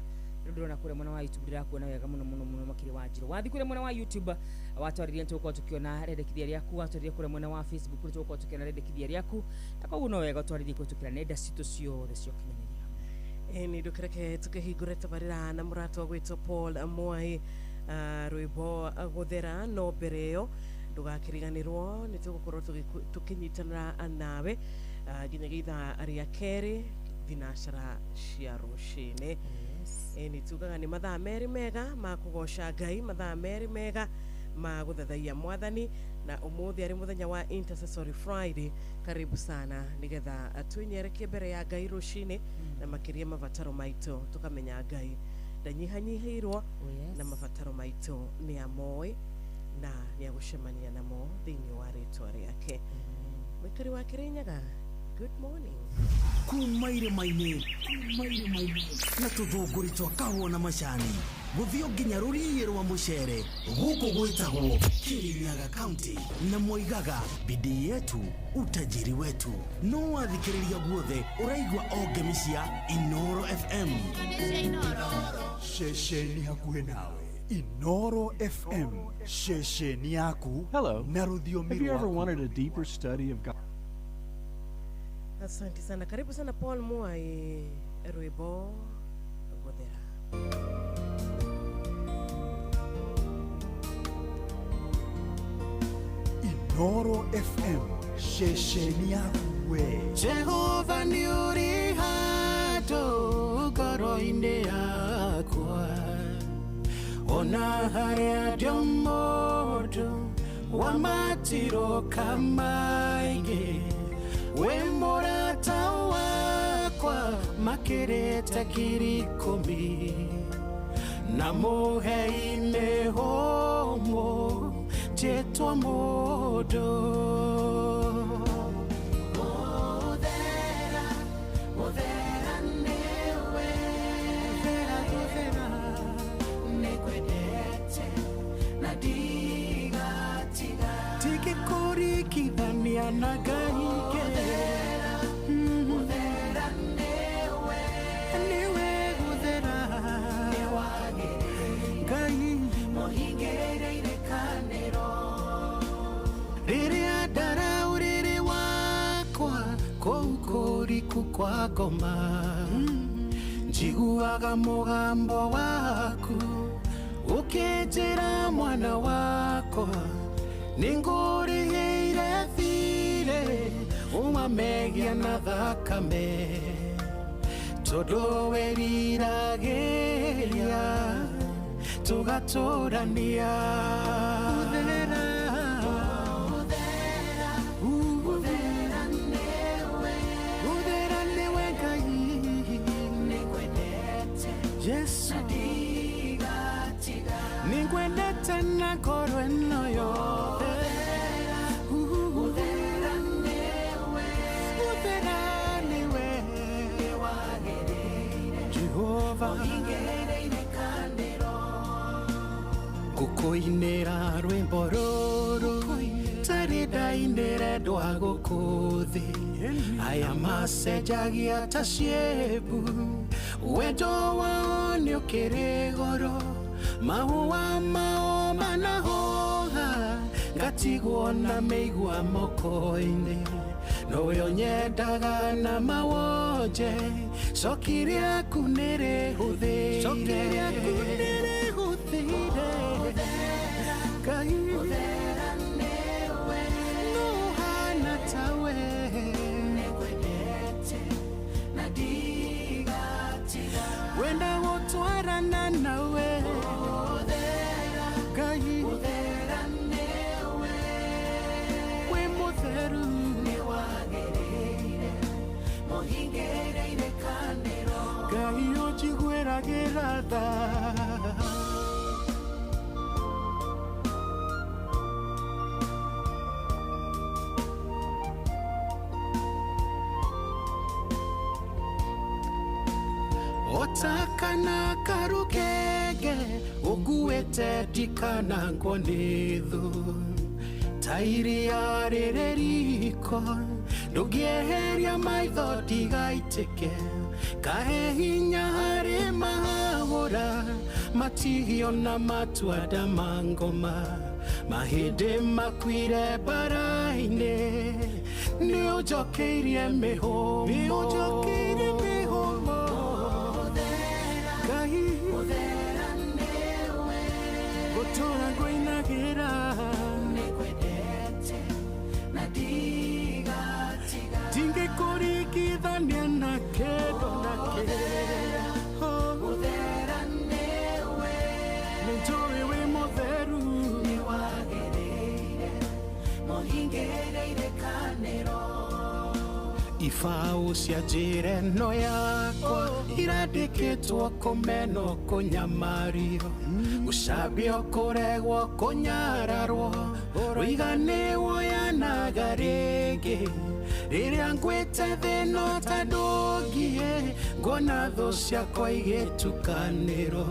ndona kure mwena wa YouTube ndirakuona wega muno makiri Wanjiru wathi kure mwena wa YouTube watwaririe ntuko tukiona rendekithia riaku watwaririe kure mwena wa Facebook ntuko tukiona rendekithia riaku takoguo no wega twaririe kutukira nenda citu ciothe cio kinyanĩria ni ndukireke tukihingure tabarira na murato gwitwo Paul Mwai rwimbo guthera no mbere yo ndugakiriganirwo ni tugukorwo tukinyitanira nawe nginya ithaa ria keri thinacara cia rucini ni tugaga ni mathaa meri mega ma kugoca Ngai mathaa meri mega ma guthathaia Mwathani na umuthi ari muthenya wa Intercessory Friday karibu sana nigetha atwinyerekie mbere ya Ngai rucini na makiria mabataro maitu tukamenya Ngai ndanyihanyihirwo na mabataro maitu ni amoi na ni agucemania namo thiini wa ritwa riake mwikari wa Kirinyaga. Good morning. Kumaire maine na tuthunguri twa kahũa na macani guthio nginya rũriĩ rwa mũcere gũkũ gwĩtagwo Kirinyaga County na moigaga bidii yetu utajiri wetu no wathikĩrĩria guothe ũraigua o ngemi cia Inoro FM Shesheni hakuhe nawe Inoro FM shesheni yaku na rũthiomi Have you ever wanted a deeper study of God? Asante sana, karibu sana Paul Mwai rwimbo guthera. Inoro FM shesheni yaku we Jehova ni uri hato ngoro-inĩ yakwa ona harĩa ndĩ mũndũ wa matiroka maingĩ we mũrata wakwa makĩrĩte ngiri 10 na mũhei mĩhũmũ njĩtwo mũndũ Muthera niwe Muthera nikwendete na ndigatiga tigĩkũringithania na Ngai Muthera niwe guthera Ngai mũhingĩrĩire kanĩro rĩrĩa ndaraurĩrĩ wakwa kũu kũriku kwa ngoma njiguaga mũgambo waku ũkĩnjĩra mwana wakwa nĩngũrĩhĩire thirĩ umamegia na thakame tondũ wĩriragĩria tũgatũrania Muthera niwe Ngai nikwendete Yesu na ndigatiga wĩte na ngoro ĩno yothe Gũthera nĩwe Jehova Ngũkũinĩra rwĩmbo rũrũ tarĩ ndainĩre ndwa gũkũ thĩ aya macenjagia ta ciĩmbu wendo wao nĩ ũkĩrĩ goro mahũa mao manahoha ngatigwo na mĩigua moko-inĩ nowe onyendaga na mawonje coki rĩaku nĩ rĩhũthĩire Ngai nuhana tawe wenda gũtwarana nawe Ngai wĩ mũtheru Ngai ũnjiguĩragĩra tha Otakana karukege uguete dikana ngonethu Tairia rereriko ndugieheria maitho ndigaitĩke kahe hinya harĩ mahũra matihio na matwada mangoma mahĩndĩ makuire mbara-inĩ nĩ ũnjokeirie mĩhũmũ Gũtũra ngũinagĩra ndingĩkũringithania na kĩndũ na nĩnjũĩ wĩ mũtheru Ibaũ cia njĩra ĩno yakwa irandĩkĩtwo kũmenwo kũnyamario gũcambio kũregwo kũnyararwo rũiganĩwo yanaga rĩngĩ rĩrĩa ngwĩte thĩno ta ndũngiĩ ngona thũ ciakwa igĩtukanĩrwo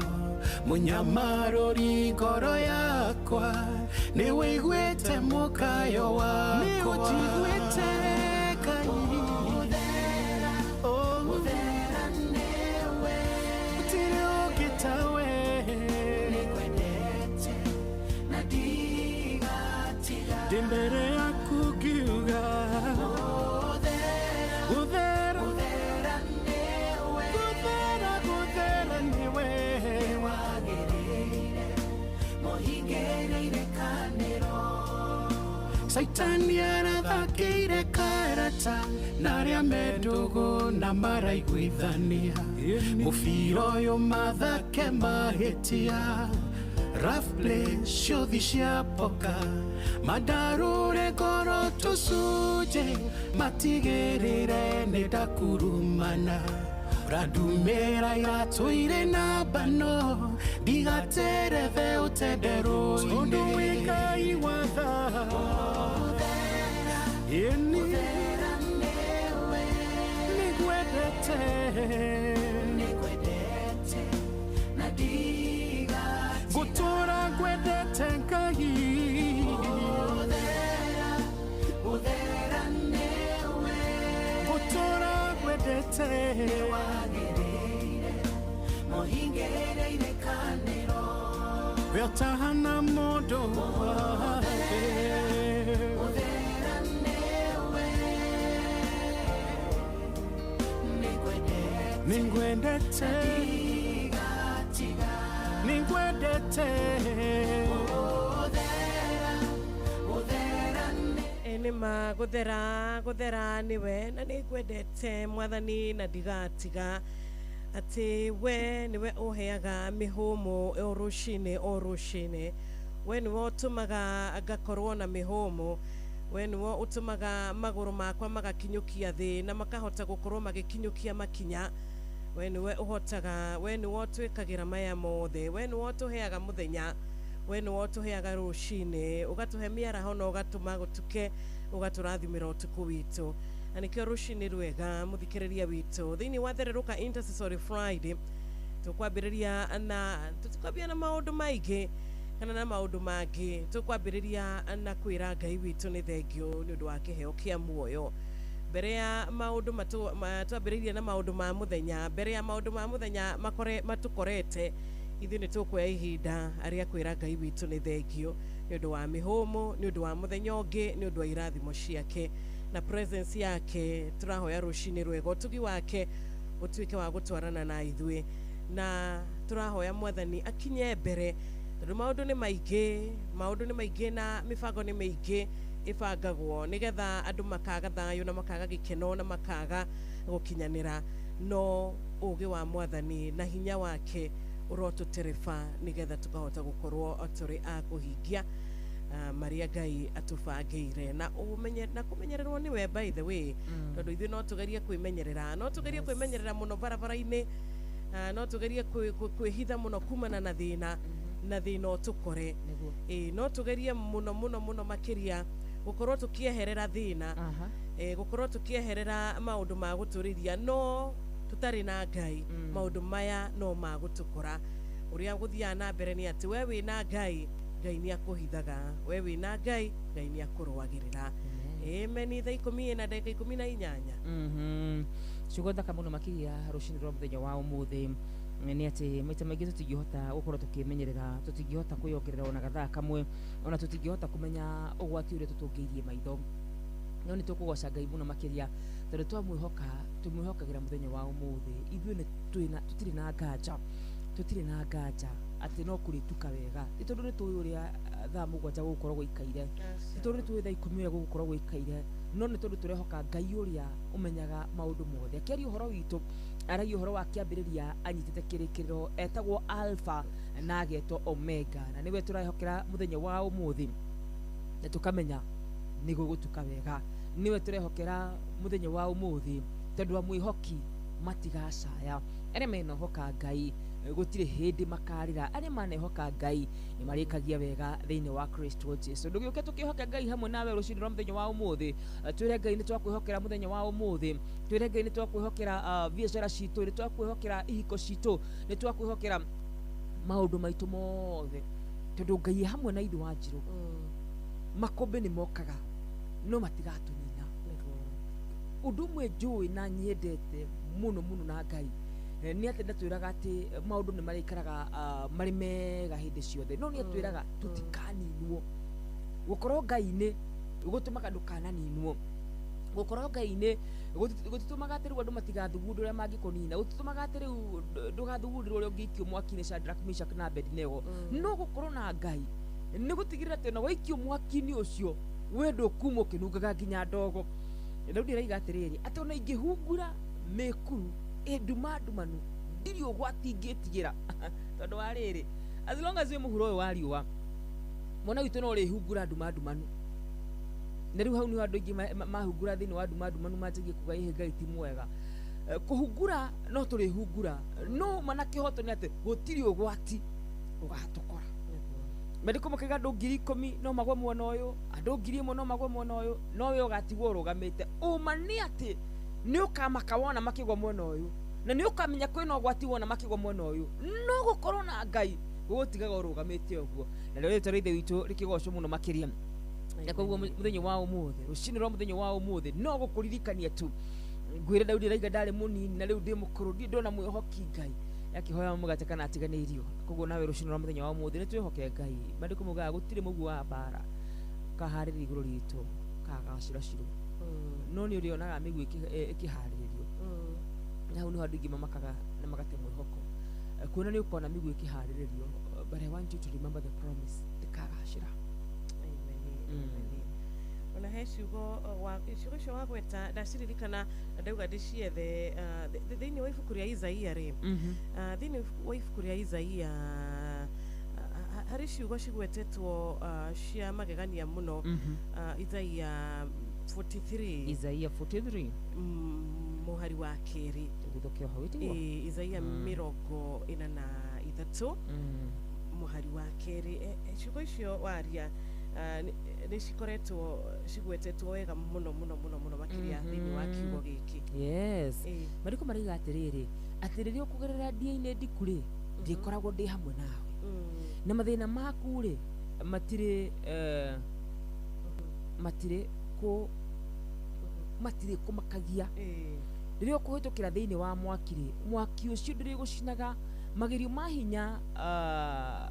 mũnyamarũri ngoro yakwa nĩ wĩiguĩte mũkayo wakwa nĩ ũnjiguĩte Mbere yaku ngiuga Gũthera nĩwe Saitani arathakĩire karata na arĩa mendũgũ na maraiguithania mũbira ũyũ mathake mahĩtia Rough play ciũthi cia poka madarũre ngoro tũcunjĩ matigĩrĩre nĩ ndakurumana ũrandumĩra iratũ irĩ na mbano ndigaterethe ũtenderũ-inĩ tondũ wĩ Ngai wa tha ĩni nĩngwendete Gũtũra ngwendete Ngai Gũtũra ngwendete we ũtahana mũndũ nĩngwendete nĩma gũthera nĩwe na nĩngwendete mwathani na ndigatiga atĩ we nĩwe ũheaga mĩhũmũ o rũcinĩ we nĩwe ũtũmaga ngakorwo na mĩhũmũ we nĩwe ũtũmaga magũrũ makwa magakinyũkia thĩ na makahota gũkorwo magĩkinyũkia makinya we nĩwe ũhotaga we nĩwe ũtwĩkagĩra maya mothe we nĩwe ũtũheaga mũthenya we nĩ wotũheaga rũcinĩ ũgatũhe mĩaraho na ũgatũma gũtuke ũgatũrathimĩra ũtukũ witũ na nĩkĩo rũcinĩ rwega mũthikĩrĩria witũ thĩinĩ wa Thererũka Intercessory Friday tũkwambĩrĩria na tũtikwambia na maũndũ maingĩ kana na maũndũ mangĩ tũkwambĩrĩria na kwĩra Ngai witũ nĩ thengio nĩ ũndũ wa kĩheo kĩa muoyo mbere ya maũndũ twambĩrĩirie na maũndũ ma mũthenya mbere ya maũndũ ma mũthenya matũkorete ithuĩ nĩ tũkuoya ihinda arĩa kwĩra Ngai witũ nĩ thengio nĩ ũndũ wa mĩhũmũ nĩ ũndũ wa mũthenya ũngĩ nĩ ũndũ wa irathimo ciake na presence yake tũrahoya rũcinĩ rwega ũtugi wake ũtuĩke wa gũtwarana na ithuĩ na tũrahoya Mwathani akinye mbere tondũ maũndũ nĩ maingĩ na mĩbango nĩ mĩingĩ ĩbangagwo nĩgetha andũ makaga thayũ na makaga gĩkeno na makaga gũkinyanĩra no ũũgĩ wa Mwathani na hinya wake ũrotũtereba nĩgetha tũkahota gũkorwo tũrĩ a kũhingia marĩa Ngai atũbangĩire na kũmenyererwo nĩwe by the way tondũ ithuĩ no tũgerie kwĩmenyerera mũno barabara-inĩ no tũgerie kwĩhitha mũno kumana na thĩna ũtũkore no tũgerie mũno makĩria gũkorwo tũkĩeherera thĩna gũkorwo tũkĩeherera maũndũ ma gũtũrĩria no tũtarĩ na Ngai maũndũ maya no magũtũkora ũrĩa gũthiaga na mbere nĩ atĩ we wĩna Ngai nĩ akũhithaga we wĩna Ngai nĩ akũrũagĩrĩra amen thaa 10:18 ciugo thaka mũno makĩria rũcinĩ rwa mũthenya wa ũmũthĩ nĩ atĩ maita maingĩ tũtingĩhota gũkorwo tũkĩmenyerera tũtingĩhota kwĩongerera ona gathaa kamwe ona tũtingĩhota kũmenya ũgwati ũrĩa tũtũngĩirie maitho no nĩ tũkũgoca Ngai mũno makĩria tondũ twamwĩhokagĩra mũthenya wa ũmũthĩ ithuĩ tũtirĩ na nganja atĩ no kũrĩtuka wega nĩ tondũ nĩ tũĩ ũrĩa thaa mũgwanja gũgũkorwo gũikaire nĩ tondũ nĩ tũĩ thaa 10 ũrĩa gũgũkorwo gũikaire no nĩ tondũ tũrehoka Ngai ũrĩa ũmenyaga maũndũ mothe akĩaria ũhoro witũ aragia ũhoro wa kĩambĩrĩria anyitĩte kĩrĩkĩrĩro etagwo Alpha na agetwo Omega na nĩwe tũrehokera mũthenya wa ũmũthĩ na tũkamenya nĩ gũgũtuka wega niwe tũrehokera mũthenya wa ũmũthĩ tondũ wa mwĩhoki matigacaya arĩa mehoka Ngai gũtirĩ hĩndĩ makarĩra arĩa manehoka Ngai nĩ marĩkagia wega thĩinĩ wa Kristo Jesũ ndũgĩũke tũkĩhoke Ngai hamwe nawe rũcinĩ rwa mũthenya wa ũmũthĩ twĩre Ngai nĩ twakwĩhokera mũthenya wa ũmũthĩ twĩre Ngai nĩ twakwĩhokera biacara citũ nĩ twakwĩhokera ihiko citũ nĩ twakwĩhokera maũndũ maitũ mothe tondũ Ngai hamwe na ithuĩ Wanjirũ makũmbĩ nĩ mokaga no matigatũnina ũndũ ũmwe njũĩ na nyendete mũno na Ngai nĩ atĩ ndatwĩraga atĩ maũndũ nĩ marĩikaraga marĩ mega hĩndĩ ciothe no nĩ atwĩraga tũtikaninwo gũkorwo Ngai-inĩ gũtũmaga ndũkananinwo gũkorwo Ngai-inĩ gũtitũmaga atĩ rĩu andũ matigathugundwo ũrĩa mangĩkũnina gũtitũmaga atĩ rĩu ndũgathugundĩrwo ũrĩa ũngĩikio mwaki-inĩ Shadrach, Meshach na Abednego no gũkorwo na Ngai nĩ gũtigĩrĩra atĩ ona waikio mwaki-inĩ ũcio we ndũkuma ũkĩnungaga nginya ndogo rĩu ndĩraiga atĩrĩrĩ atĩ ona ingĩhungura mĩkuru ndumanu ndirĩ ũgwati ingĩtigĩra tondũ wa rĩrĩ as long as wĩ mũhuro ũyũ wa riũa mwana witũ no ũrĩhungura ndumanu na rĩu hau nĩ andũ aingĩ mahungura thĩinĩ wa ndumanu manjagia kuga ihe Ngai ti mwega kũhungura no tũrĩhungura no mana kĩhoto nĩ atĩ gũtirĩ ũgwati ũgatũkora Mediko mũkĩga andũ 10,000 no magwe mwena ũyũ andũ 1,000 no magwe mwena ũyũ no we ũgatigwo ũrũgamĩte ũma nĩ atĩ nĩ ũkamaka wona makĩgwa mwena ũyũ na nĩ ũkamenya kwĩna ũgwati wona makĩgwa mwena ũyũ no gũkorwo na Ngai gũtigaga ũrũgamĩte ũguo na rĩu rĩtwa rĩithe witũ rĩkĩgocwo mũno makĩria na koguo mũthenya wa ũmũthĩ rũcinĩ rwa mũthenya wa ũmũthĩ no gũkũririkania tu ngwĩre Daudi raiga ndarĩ mũnini na rĩu ndĩ mũkũrũ ndiĩ ndona mwĩhoki Ngai yakĩhoya mũgate kana atiganĩirio koguo nawe rũcinĩ rwa mũthenya wa ũmũthĩ nĩ twĩhoke Ngai Mandĩko maugaga gũtirĩ mũguo wa mbara kaharĩria igũrũ ritũ kagaciracirwo no nĩ ũrĩonaga mĩguĩ ĩkĩharĩrĩrio na hau nĩ andũ aingĩ mamakaga na magate mwĩhoko kuona nĩ ũkona mĩguĩ ĩkĩharĩrĩrio but I want you to remember the promise ndĩkagacĩra ona he ciugo cio wagweta ndaciririkana ndauga ndĩciethe thĩinĩ wa ibuku rĩa Isaia rĩ thĩinĩ wa ibuku rĩa Isaia harĩ ciugo cigwetetwo cia magegania mũno Isaia 43 Isaia 43 mũhari wa kerĩ tũgũthokio hau ĩtigwo Isaia 43 muhari wa keri ciugo icio waria nä cikoretwo cigwetetwo wega muno muno muno muno makiria thiini wa kiugo giki. Yes. Mariko mariga atiriri ati riria ukugerera dia-ini ndiku ri ndikoragwo ndi hamwe nawe na mathina maku ri matire kumakagia riria ukuhitukira thiini wa mwaki ri mwaki ucio ndiri gucinaga magerio ma hinya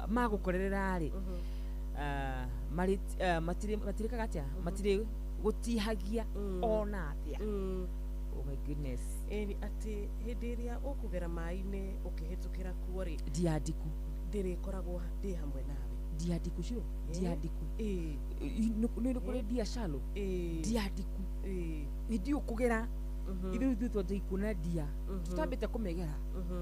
magukorerera ri matire kagatia matire gutihagia ona atia. Oh my goodness. Ati hindi iria ukugera mai-ini ukihitukira kuo ri ndiandiku ndirikoragwo ndi hamwe nawe ndiandiku cio ndiandiku nä kå rä ndiacalo ndiandiku indi å kå gera ithuĩ twatũikuna ndia tũtambä te kå mä gera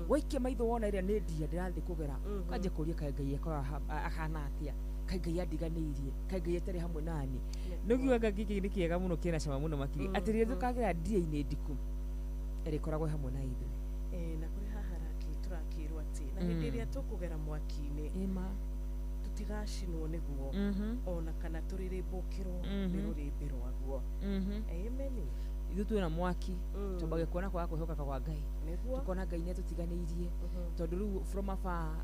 waikia maitho wona ä rä a nä ndia ndä rathä kå gera kanjä kå ria kaä ngai akorwo ahana atä a kaä ngai andiganä irie kaä ngai atarä hamwe nani nä giugaga gä kä nä kä ega må no kä na cama må no makiri atä rä tå kagera ndia-inä ndiku ärä koragwo hamwe na ithuĩ na kå rä haha tårakä rwo atä na hĩndĩ ĩrĩa tũkũgera mwaki-inĩ tutigacinwo nĩguo ona kana tũrĩrĩmbũkĩrwo nĩ rũrĩmbĩ rwaguo. Amen. Ithuĩ twĩna mwaki twambagia kuona kwaga kwĩhokeka kwa Ngai tukona Ngai nĩatũtiganĩirie tondũ rĩu from afar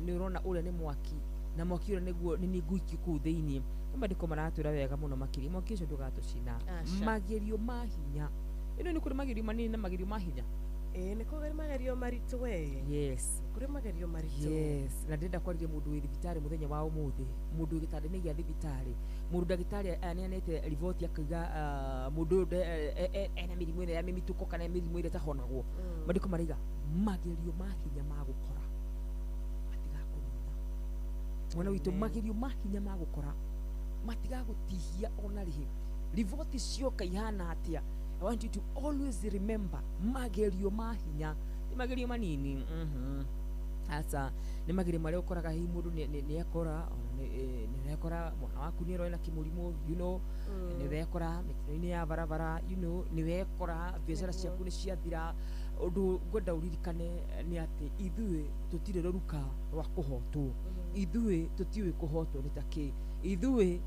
nĩ ũrona ũrĩa nĩ mwaki na mwaki ũrĩa nĩguo nĩ nguiki kũu thĩinĩ. Maandĩko maratwĩra wega mũno makĩria mwaki ũcio ndũgatũcina. Magerio ma hinya ĩno nĩ kũrĩ magerio manini na magerio ma hinya. Nĩ kũrĩ magerio maritũ we. Yes. Kũrĩ magerio maritũ. Yes. Na ndĩrenda kwarĩria mũndũ wĩ thibitarĩ mũthenya wa ũmũthĩ mũndũ wĩ gĩtanda-inĩ gĩa thibitarĩ mũndũ ndagĩtarĩ aneanĩte riboti akauga mũndũ ũyũ ena mĩrimũ ĩrĩa ya mĩmitũko kana mĩrimũ ĩrĩa ĩtahonagwo. Maandĩko marauga magerio ma hinya ma gũkora matigakũnina mwana witũ magerio ma hinya ma gũkora matigagũtihia ona rĩhĩ riboti cioka ihana atĩa. I want you to always remember magerio ma hinya ni magerio manini. Asa ni magerio marĩa ũkoraga hihi mũndũ nĩ ekora nĩ ekora mwana waku nĩ arona kĩmũrimũ you know nĩ wekora mĩtino-inĩ ya barabara you know nĩ wekora biacara ciaku nĩ ciathira. Ũndũ ngwenda ũririkane nĩ atĩ ithuĩ tũtirĩ rũruka rwa kũhotwo ithuĩ tũtiũĩ kũhotwo nĩ takĩ ithuĩ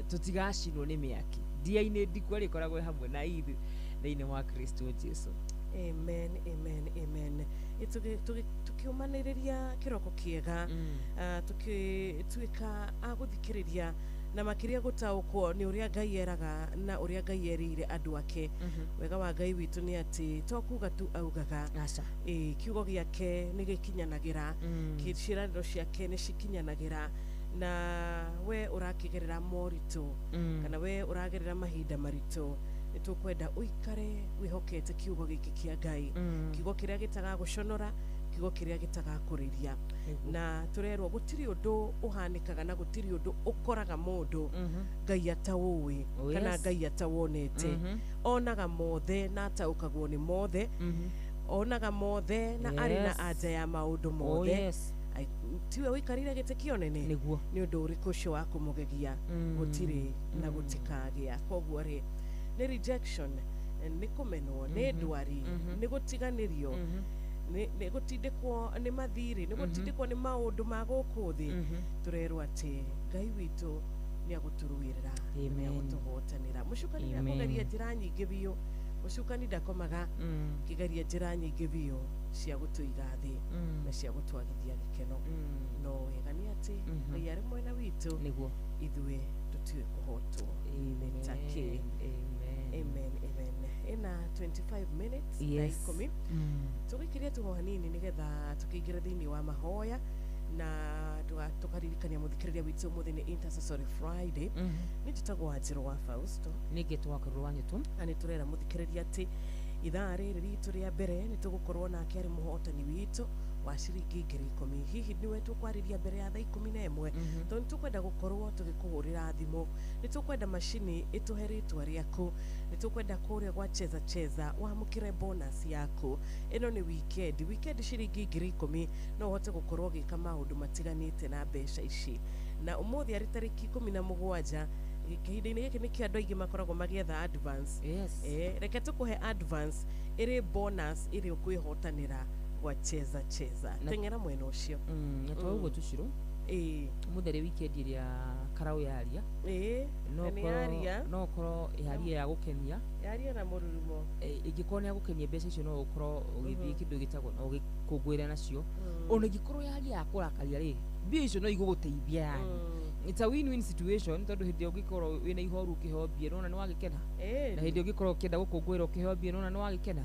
tũtigacinwo nĩ mĩaki ndia-inĩ ndiku arĩ koragwo hamwe na ithuĩ thĩinĩ wa Kristo Jesu. Amen, amen, amen. Tukiumanĩrĩria kĩroko kĩega tũgĩtuĩka agũthikĩrĩria na makĩria gũtaũkwo nĩ ũrĩa Ngai eraga na ũrĩa Ngai erĩire andũ ake. Wega wa Ngai witũ nĩ atĩ to kuga tu augaga kiugo gĩake nĩ gĩkinyanagĩra ciĩranĩro ciake nĩ cikinyanagĩra na we ũrakĩgerera moritũ kana we ũragerera mahinda maritũ nĩ tũkwenda ũikare wĩhokete kiugo gĩkĩ kĩa Ngai kiugo kĩrĩa gĩtagagũconora kiugo kĩrĩa gĩtagakũrĩria na tũrerwo gũtirĩ ũndũ ũhanĩkaga na gũtirĩ ũndũ ũkoraga mũndũ Ngai ataũĩ kana Ngai atawonete. Onaga mothe na ataũkagwo nĩ mothe onaga mothe na arĩ na anja ya maũndũ mothe. Tiwe wikarire gĩtĩ kĩonene nĩ ũndũ ũrĩkũ ũcio wa kũmũgegia gũtirĩ na gũtikagĩa. Koguo rĩ nĩ rejection nĩ kũmenwo nĩ ndwari nĩ gũtiganĩrio nĩ gũtindĩkwo nĩ mathirĩ nĩ gũtindĩkwo nĩ maũndũ ma gũkũ thĩ. Tũrerwo atĩ Ngai witũ nĩ agũtũruĩrĩra nĩ agũtũhotanĩra. Mũcukani ndakũgeria njĩra nyingĩ biũ mũcukani ndakomaga kĩgeria njĩra nyingĩ biũ cia gũtũiga thĩ na cia gũtwagithia gĩkeno. No wega nĩ atĩ Ngai arĩ mwena witũ ithuĩ tũtiũĩ kũhotwo nĩ takĩ. Amen, amen. Ina 25 minutes na ikũmi tũgĩkĩria tũho hanini nĩgetha tũkĩingĩre thĩinĩ wa mahoya na tũkaririkania mũthikĩrĩria witũ ũmũthĩ nĩ Intercessory Friday. Nĩ njĩtagwo Wanjĩrũ wa Fausto ningĩ twakorwo wanyĩtũ na nĩ tũrera mũthikĩrĩria atĩ ithaa rĩrĩ ritũ rĩa mbere nĩ tũgũkorwo nake arĩ mũhotani witũ wa ciringi 10,000. Hihi niwe tũkwarĩria mbere ya thaa 11 tondũ nĩ tũkwenda gũkorwo tũgĩkũhũrĩra thimũ nĩ tũkwenda macini ĩtũhe rĩtwa rĩaku nĩ tũkwenda kũrĩa gwa cheza cheza wamũkĩre bonus yaku. Ĩno nĩ weekend ciringi 10,000 no ũhote gũkorwo gĩka maũndũ matiganĩte na mbeca ici. Na ũmũthĩ arĩ tarĩki 17 kĩhinda-inĩ gĩkĩ nĩkĩo andũ aingĩ makoragwo magĩetha advance. Reke tũkũhe advance ĩrĩ bonus ĩrĩ ũkwĩhotanĩra gitagwa cheza cheza tengera mwena ucio natwa ugo tushiro muthere weekend iria karau yaria no koro yaria ya gukenia yaria na mururumo ingikona ya gukenia mbeca icio no ukoro ugithii kindu gitagwo no gikungwira nacio ona ingikoro yaria ya kurakaria ri mbia icio no iguguteithia yani it's a win-win situation tondu hindi ugikoro wina ihoru ukihobie nona ni wagikena na hindi ugikoro ukienda gukungwira ukihobie nona ni wagikena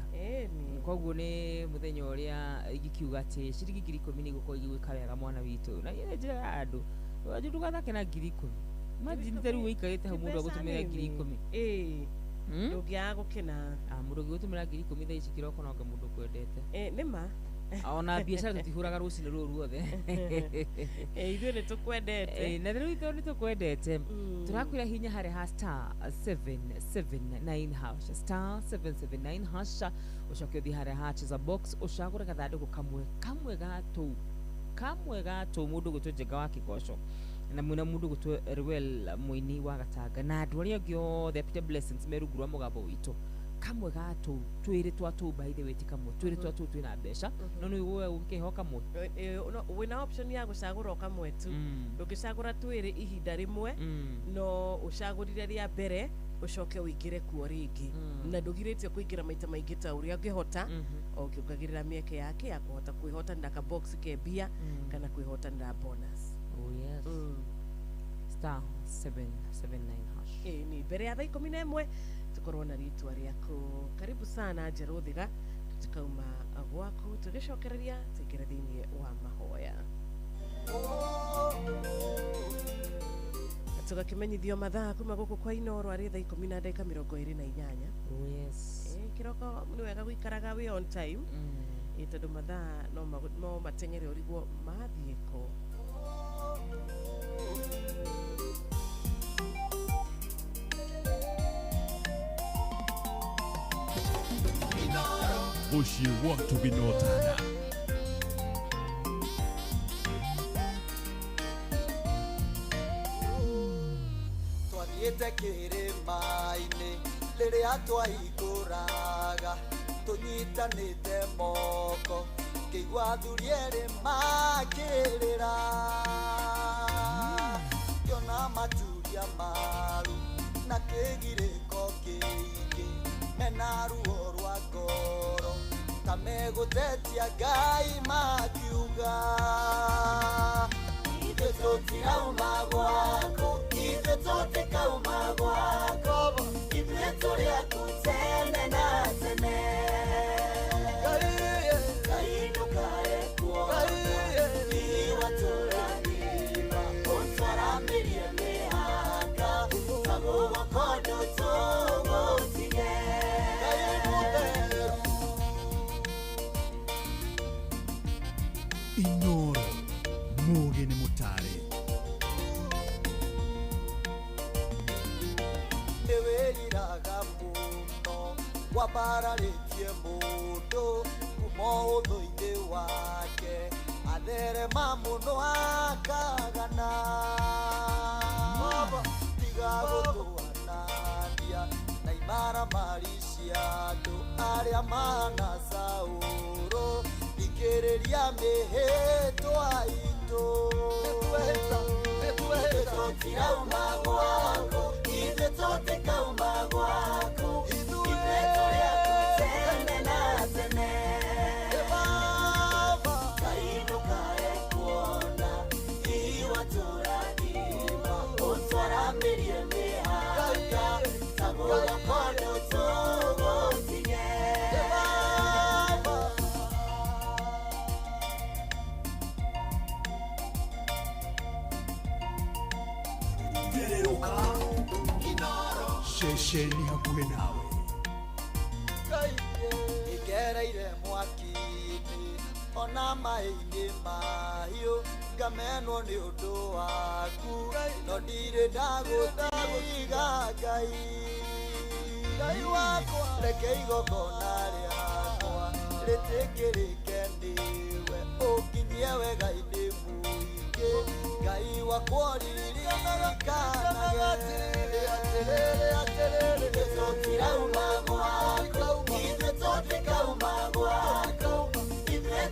koguo ni muthenya uria igikiuga ati ciringi 10,000 ni gukorwo igwika wega mwana witu na ile njira ya andu waju tugathake na 10,000 imagine teru wikarite hau mundu agutumira 10,000 ndugia gukena mundu agutumira 10,000 thaa ici kiroko nonga mundu kwendete nima ona biacara tutihuraga rucini ruru ruothe ithuĩ nĩ tũkwendete na rĩu ithuĩ nĩ tũkwendete tũrakwĩra hinya harĩ ha star 779 hash star 779 hash ũcoke ũthiĩ harĩa ha cheza box ũcagũre gathandũkũ kamwe gatũ mũndũ gũtũ Njenga wa Kĩgoco na mwina mundu gũtũ Ruel Mũini wa Gatanga na andũ arĩa angĩ othe Peter Blessings merungu rwa mũgambo witũ kamwe gatũ twĩrĩ twatũ by the way ti kamwe twĩrĩ twatũ twĩna mbeca no nĩ wewe ũngĩkĩho kamwe wĩna option ya gũcagũra kamwe tu ndũngĩcagũra twĩrĩ ihinda rĩmwe no ũcagũrire rĩa mbere ucoke ũingĩre kuo rĩngĩ na ndũgirĩtio kũingĩra maita maingĩ ta ũrĩa ũngĩhota o ũkĩongagĩrĩra mĩeke yake ya kũhota kwĩhotanĩra ka box ke mbia kana kwĩhotanĩra bonus. Oh yes. Star 779 hash. Ni mbere ya thaa 11 tukorwo na ritwa rĩaku. Karibu sana Njerũ Thiga tukauma gwaku tũgĩcokereria tũingĩre thĩinĩ wa mahoya. Tugakimenyithio mathaa kuma gũkũ kwa Inooro arĩ thaa 10:28. Oh yes. Kiroko nĩ wega gũikaraga we on time. Tondũ mathaa no mateng'ere ũriguo mathiĩ ko. Bushi watu binotana twathiĩte kĩrĩma-inĩ rĩrĩa twaikũraga tũnyitanĩte moko kĩigua thuri erĩ makĩrĩra kĩona maturia maru na kĩgirĩko kĩingĩ mena ruo rwa ngoro ta megũtetia Ngai makiuga ithuĩ tũtirauma gwako ithuĩ tũtikauma gwako ithuĩ tũrĩ aku tene na tene Ngai ndũkarekwo iwatũra ngima ũtwaramĩrie mĩhaka ta guoko ndũtũgũtige Inooro muge nĩ mũtare nĩwĩriraga mũno wambararĩtie mũndũ kuma ũthũ-inĩ wake atherema mũno akagana tiga gũtũanania na imaramari cia andũ arĩa mana Saũlũ thikĩrĩria mĩhĩtwa itũ ithuĩ tũtirauma gwako ithuĩ tũtikauma gwako ithuĩ tũrĩ aku tene na tene Ngai ndũkaekuona iwatũra ngima ũtwaramĩrie mĩhaka ta guoko ndũtũgũtige Shesheni hakuhĩ nawe ĩgereire mwaki-inĩ ona maĩ-inĩ mahiũ ngamenwo nĩ ũndũ waku no ndirĩ ndagũtiga Ngai wakwa reke igongona rĩakwa rĩtĩkĩrĩke nĩwe ũnginyie wega-inĩ mũingĩ Ngai wakwa riririkanage ithuĩ tũtirauma gwako ithuĩ tũtikauma gwako ithuĩ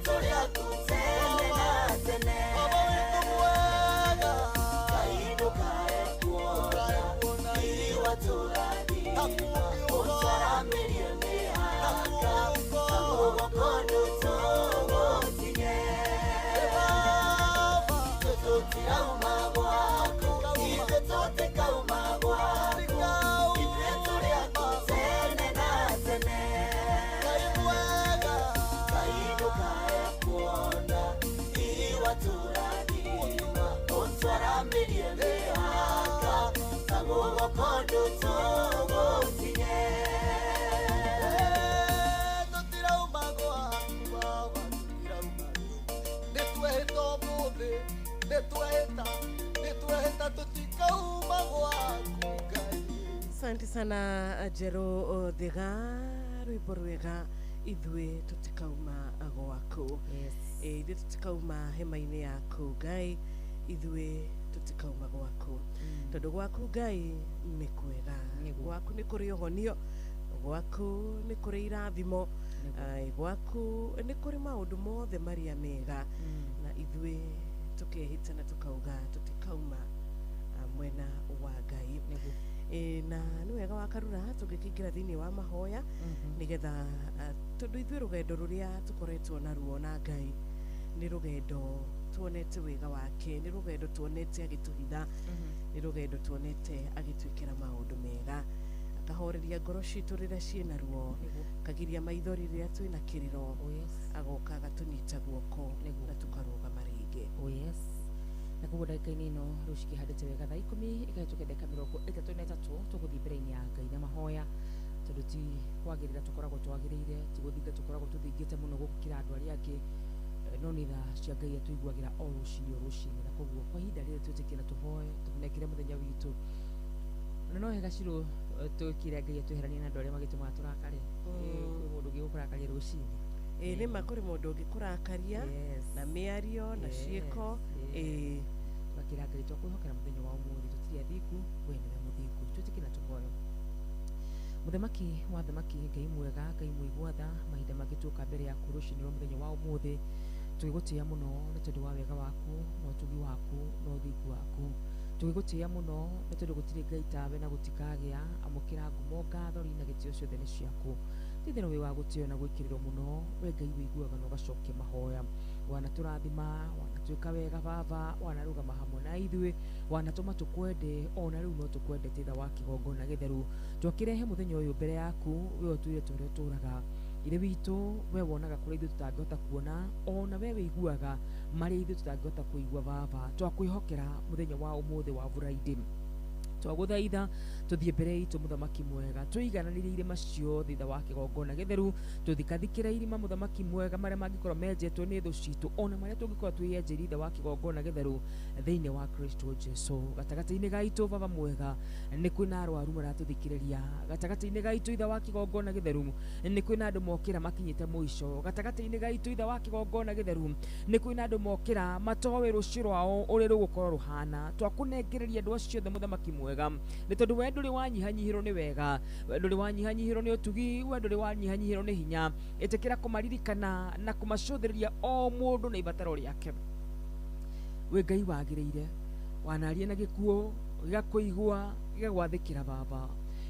sana Jero Thega rwimbo rwega ithuĩ tũtikauma gwaku ithuĩ tũtikauma hema-inĩ yaku Ngai ithuĩ tũtikauma gwaku tondũ gwaku Ngai nĩ kwega gwaku nĩ kũrĩ ũhonio gwaku nĩ kũrĩ irathimo gwaku nĩ kũrĩ maũndũ mothe marĩa mega na ithuĩ tũkehĩta na tũkauga tũtikauma mwena wa Ngai na nĩ wega wa Karura tũngĩkĩingĩra thĩinĩ wa mahoya nĩgetha tondũ ithuĩ rũgendo rũrĩa tũkoretwo naruo na Ngai nĩ rũgendo tuonete wega wake nĩ rũgendo tuonete agĩtũhitha nĩ rũgendo tuonete agĩtwĩkĩra maũndũ mega akahoreria ngoro citũ rĩrĩa ciĩna ruo kagiria maithori rĩrĩa twĩna kĩrĩro agoka agatũnyita guoko na tũkarũgama rĩngĩ na koguo ndagĩka-inĩ ĩno rĩu cikĩhandĩte wega thaa 10 ĩgahĩtũka ndagĩka 33 tũgũthiĩ mbere-inĩ ya Ngai na mahoya tondũ ti kwagĩrĩra tũkoragwo twagĩrĩire ti gũthinga tũkoragwo tũthingĩte mũno gũkĩra andũ arĩa angĩ no nĩ tha cia Ngai atũiguagĩra o rũcinĩ na koguo kwa ihinda rĩrĩ twĩtĩkie na tũhoe tũnengere mũthenya witũ na no hega Shiro twĩkire Ngai atweheranie na andũ arĩa magĩtũmaga tũrakare mũndũ ũngĩ gũkũrakaria rũcinĩ nĩ ma kũrĩ mũndũ ũngĩ kũrakaria na mĩario na ciĩko tũgakĩra Ngai twakwĩhokera mũthenya wa ũmũthĩ tũtirĩ athingu we nĩwe mũthingu twĩtĩkie na tũhoe mũthamaki wa thamaki Ngai mwega Ngai mũigua tha mahinda mangĩ tũka mbere yaku rũcinĩ rwa mũthenya wa ũmũthĩ tũgĩgũtĩĩa mũno nĩ tondũ wa wega waku na ũtugi waku na ũthingu waku tũgĩgũtĩĩa mũno nĩ tondũ gũtirĩ Ngai tawe na gũtikagĩa amũkĩra ngumo ngatho na gĩtĩo ciothe nĩ ciaku tithĩ no wĩ wa gũtĩo na gwĩkĩrĩrwo mũno we Ngai wĩiguaga na ũgacokia mahoya wanatũrathima wanatwĩka wega baba wanarũgama hamwe na ithuĩ wanatũma tũkwende ona rĩu no tũkwende titha wa kĩgongona gĩtheru twakĩrehe mũthenya ũyũ mbere yaku we ũtwĩre tũrĩa tũraga irĩ witũ we wonaga kũrĩa ithuĩ tũtangĩhota kuona ona we wĩiguaga marĩa ithuĩ tũtangĩhota kũigua baba twakwĩhokera mũthenya wa ũmũthĩ wa Friday twagũthaitha tũthiĩ mbere itũ mũthamaki mwega tũigananĩrie irĩma ciothe thitha wa kĩgongona gĩtheru tũthikathikĩra irima mũthamaki mwega marĩa mangĩkorwo menjetwo nĩ thũ citũ ona marĩa tũngĩkorwo twĩyenjeri thitha wa kĩgongona gĩtheru thĩinĩ wa Kristo Jesu gatagatĩ-inĩ gaitũ baba mwega nĩ kwĩna arwaru maratũthikĩrĩria gatagatĩ-inĩ gaitũ thitha wa kĩgongona gĩtheru nĩ kwĩna andũ mokĩra makinyĩte mũico gatagatĩ-inĩ gaitũ thitha wa kĩgongona gĩtheru nĩ kwĩna andũ mokĩra matoĩ rũciũ rwao ũrĩa rũgũkorwo rũhana twakũnengereria andũ acio othe mũthamaki mwega nĩ tondũ we ndũrĩ wanyihanyihĩrwo nĩ wega we ndũrĩ wanyihanyihĩrwo nĩ ũtugi we ndũrĩ wanyihanyihĩrwo nĩ hinya ĩtĩkĩra kũmaririkana na kũmacũthĩrĩria o mũndũ na ibataro rĩake we Ngai wagĩrĩire wanaria na gĩkuũ gĩgakũigua gĩgagwathĩkĩra baba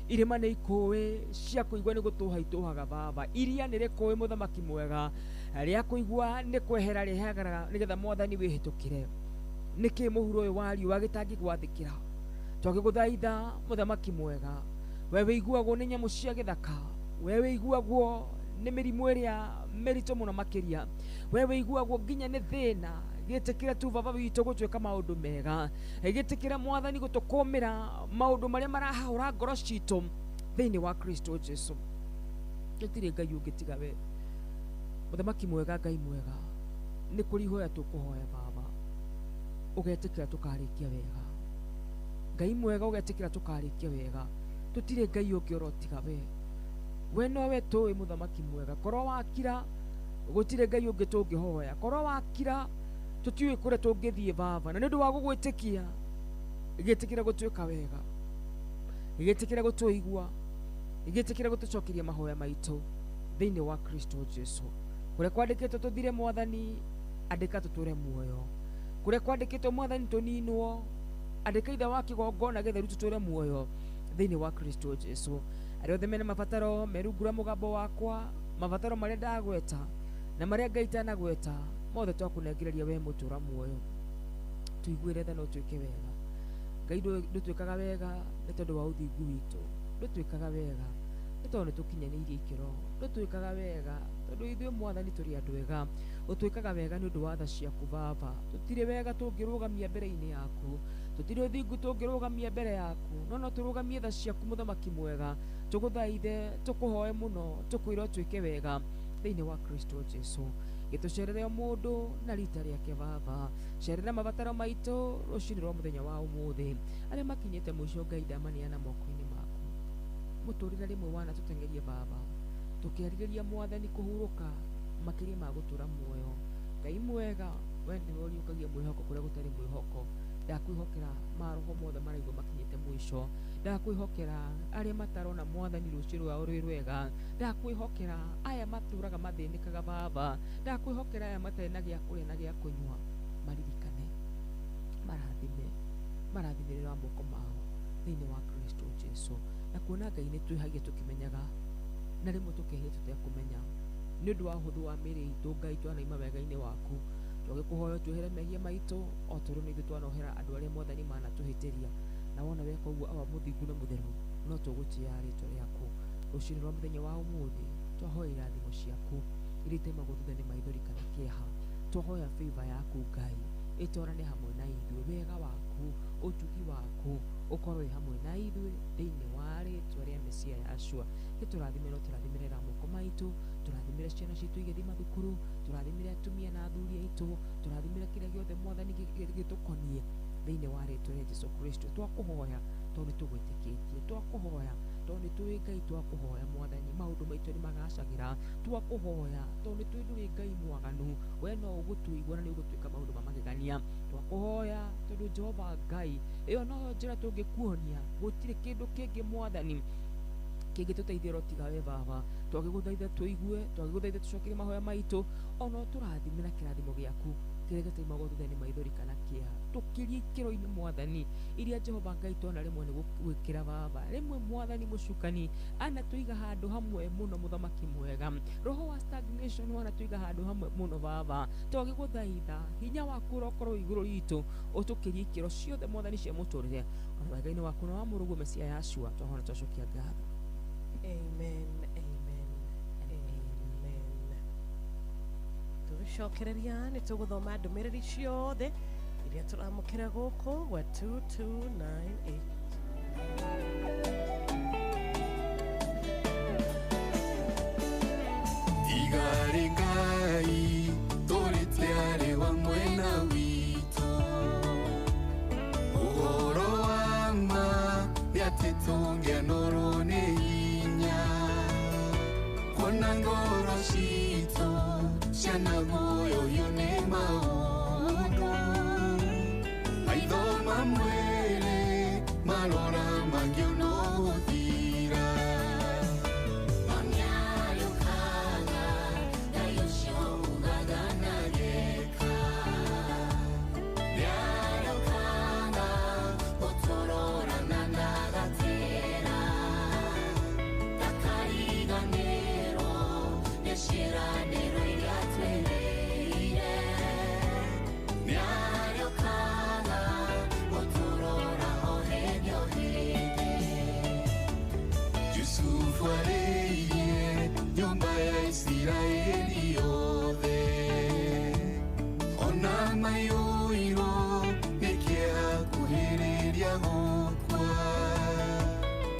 irĩma nĩ ikũĩ cia kũigua nĩ gũtũha itũhaga baba iria nĩ rĩkũĩ mũthamaki mwega rĩa kũigua nĩ kwehera rĩehagara nĩgetha mwathani wĩhĩtũkĩre nĩkĩ mũhuro ũyũ wa riũa gĩtangĩgwathĩkĩra twagĩgũthaitha mũthamaki mwega we wĩiguagwo nĩ nyamũ cia gĩthaka we wĩiguagwo nĩ mĩrimũ ĩrĩa mĩritũ mũno makĩria we wĩiguagwo nginya nĩ thĩna gĩtĩkĩra tu baba witũ gũtwĩka maũndũ mega gĩtĩkĩra mwathani gũtũkũmĩra maũndũ marĩa marahahũra ngoro citũ thĩinĩ wa Kristo Jesu gũtirĩ Ngai ũngĩ tiga we mũthamaki mwega Ngai mwega nĩ kũrĩ ihoya tũkũhoya baba ũgetĩkĩra tũkarĩkia wega Ngai mwega ũgetĩkĩra tũkarĩkia wega tũtirĩ Ngai ũngĩ orotiga we nowe tũĩ mũthamaki mwega korwo wakira gũtirĩ Ngai ũngĩ tũngĩhoya korwo wakira tũtiũĩ kũrĩa tũngĩthiĩ baba na nĩ ũndũ wa gũgwĩtĩkia gĩtĩkĩra gũtwĩka wega gĩtĩkĩra gũtũigua gĩtĩkĩra gũtũcokeria mahoya maitũ thĩinĩ wa Kristo Jesu kũrĩa kwandĩkĩtwo tũthire mwathani andĩka tũtũre muoyo kũrĩa kwandĩkĩtwo mwathani tũninwo andĩka ithe wa kĩgongona gĩtheru tũtũre muoyo thĩinĩ wa Kristo Jesu arĩa othe mena mabataro merungura mũgambo wakwa mabataro marĩa ndagweta na marĩa Ngai itanagweta mothe twakũnengereria we mũtũra muoyo tũiguĩre tha no twĩke wega Ngai ndũtwĩkaga wega nĩ tondũ wa ũthingu witũ ndũtwĩkaga wega nĩ tondũ nĩ tũkinyanĩirie ikĩro ndũtwĩkaga wega tondũ ithuĩ mwathani tũrĩ andũ ega ũtwĩkaga wega nĩ ũndũ wa tha ciaku baba tũtirĩ wega tũngĩrũgamia mbere-inĩ yaku tũtirĩ ũthingu tũngĩrũgamia mbere yaku no tũrũgamie tha ciaku mũthamaki mwega tũgũthaithe tũkũhoe mũno tũkwĩra ũtwĩke wega thĩinĩ wa Kristo Jesu gĩtũcerere o mũndũ na rita rĩake baba cerera mabataro maitũ rũcinĩ rwa mũthenya wa ũmũthĩ arĩa makinyĩte mũico Ngai ndamaneana moko-inĩ maku muturire rimwe wana tutengerie baba tukiaririria mwathani kuhuruka makiria ma gutura muoyo ngai mwega we ni uriukagia mwihoko kuria gutari mwihoko ndakwihokera maroho mothe maraigwo makinyite mwisho ndakwihokera aria matarona mwathani rucio rwao rwi rwega ndakwihokera aya maturaga mathinikaga baba ndakwihokera aya matari na gia kuria na gia kunywa maririkane marathimirira moko mao thiini wa Kristo Jesu na kuona ngai ni twihagia tukimenyaga na rimwe tukehia tutekumenya ni undu wa huthu wa miri itu ngai twanaima wega-ini waku tugikuhoya twehere mehia maitu o turu ni twanohera andu aria mwathani manatuhitiria na wona weka uguo awa muthingu na mutheru no tugutia ritwa riaku rucini rwa muthenya wa umuthi twahoya irathimo ciaku iria itemagwo thutha ni maithori kana kieha twahoya favor yaku ngai itorane hamwe na ithuĩ wega waku utugi waku ukorwo ĩ hamwe na ithuĩ thĩinĩ wa rĩtwa rĩa Mesia Yashua gĩtũrathimĩre ũtũrathimĩre moko maitũ tũrathimĩre ciana citũ igĩthiĩ mathukuru tũrathimĩre atumia na athuri aitũ tũrathimĩre kĩrĩa gĩothe mwathani gĩtũkoniĩ thĩinĩ wa rĩtwa rĩa Jesu Kristo twakũhoya tondũ tũgwĩtĩkĩtie twakũhoya tondũ nĩ tũĩ Ngai twakũhoya mwathani maũndũ maitũ nĩ magacagĩra twakũhoya tondũ nĩ tũĩ ndũrĩ Ngai mwaganu we no ũgũtũigua na nĩ ũgũtwĩka maũndũ ma magegania twakũhoya tondũ Jehova Ngai ĩyo noyo njĩra tũngĩkuonia gũtirĩ kĩndũ kĩngĩ mwathani kĩngĩtũteithĩra tiga we baba twagĩgũthaitha tũigue twagĩgũthaitha tũcokerie mahoya maitũ ona tũrathimĩra kĩrathimo gĩaku kĩrĩa gĩtaimagwo thutha nĩ maithori kana kĩeha tũkĩrie ikĩro-inĩ mwathani iria Jehova Ngai twana rĩmwe nĩ gwĩkĩra baba rĩmwe mwathani mũcukani anatũiga handũ hamwe mũno mũthamaki mwega roho wa stagnation wanatũiga handũ hamwe mũno baba twagĩgũthaitha hinya waku ũrokorwo igũrũ ritũ ũtũkĩrie ikĩro ciothe mwathani cia mũtũrĩre ona wega-inĩ waku na wa mũrũguo Mesia Yashua twahona twacokia ngatho. Amen, amen, amen. Tugicokereria nĩ tũgũthoma ndũmĩrĩri ciothe iria tũramũkĩra gũkũ gwa 2298. Igari Ngai tũrĩte arĩ wa mwena witũ ũhoro wa ma nĩ atĩ tũngĩanorwo nĩ hinya kuona ngoro citũ ciana guoyohio nĩ maũndũ maitho mamwĩrĩ marora mangĩona gũthira mangĩariũkaga Ngai ũcio ugaga na gĩka nĩariũkaga gũtũrorana na gatĩra takariganĩrwo nĩ ciĩranĩro iria twĩrĩire nĩariũkaga gũtũrora o hĩndĩ o hĩndĩ Yusufu arĩirie nyũmba ya Isiraeli yothe ona maiyũirwo nĩ kĩeha kuhĩrĩria gũkua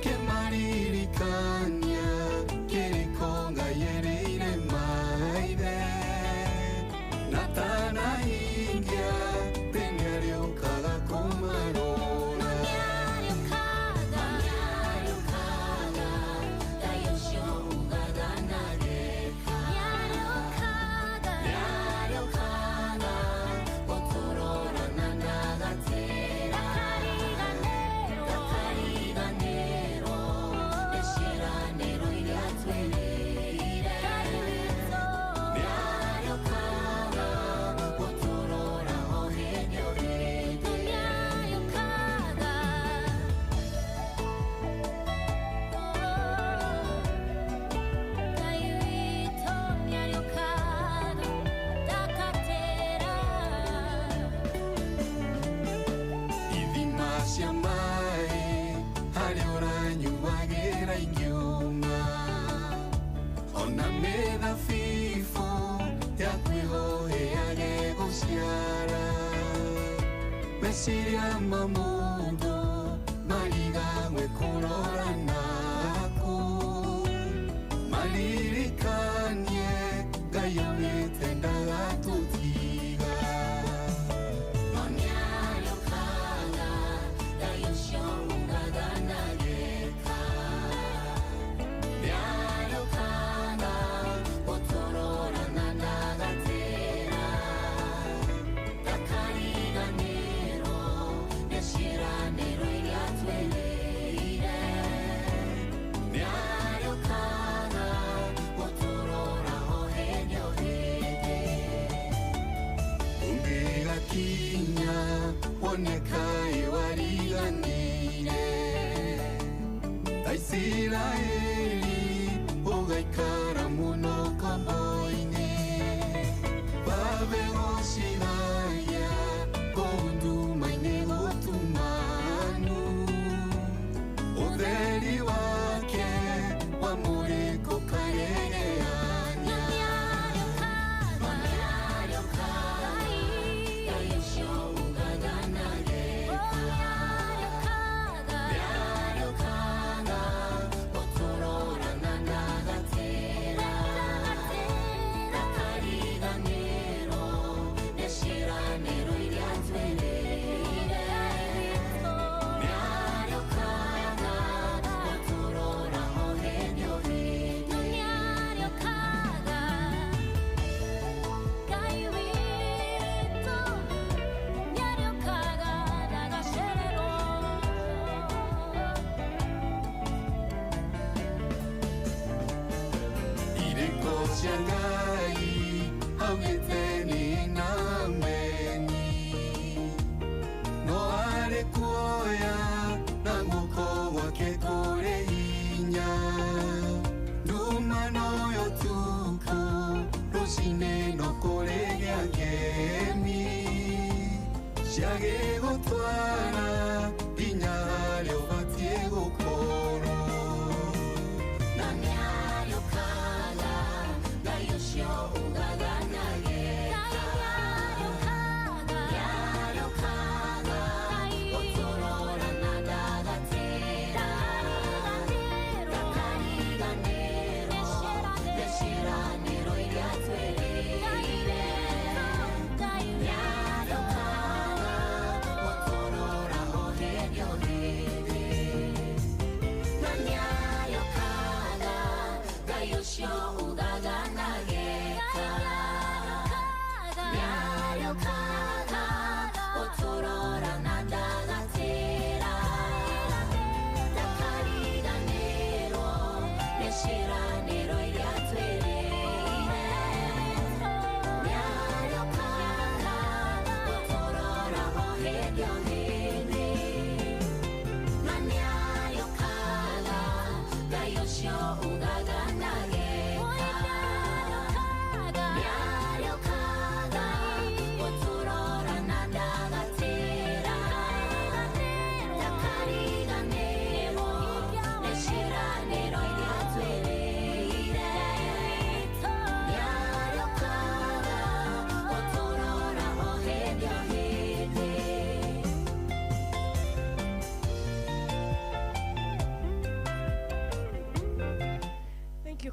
kĩmaririkania kĩrĩko Ngai erĩire maithe na tanahingia thĩ nĩariũkaga kũmarora Ngai ũcio ugaga na gĩka nĩariũkaga gũtũrorana na gatĩra takariganĩrwo nĩ ciĩranĩro iria twĩrĩire nĩariũkaga gũtũrora o hĩndĩ o hĩndĩ Ngai witũ nĩariũkaga ndagatĩra ithima cia maĩ harĩa ũranyuagĩra ingĩũma ona mĩthabibũ ya kwĩhoheage gũciara meciria ma mũndũ marigamwe kũrora naku maririkanie Ngai augĩte ndagatũtiga nĩariũkaga Ngai ũcio ugaga na gĩka woneka wariganire Aisiraeli ugaikara muno komboini Babegoshiraya kondumaine gutumanu Utheri wake wamuriko karereanya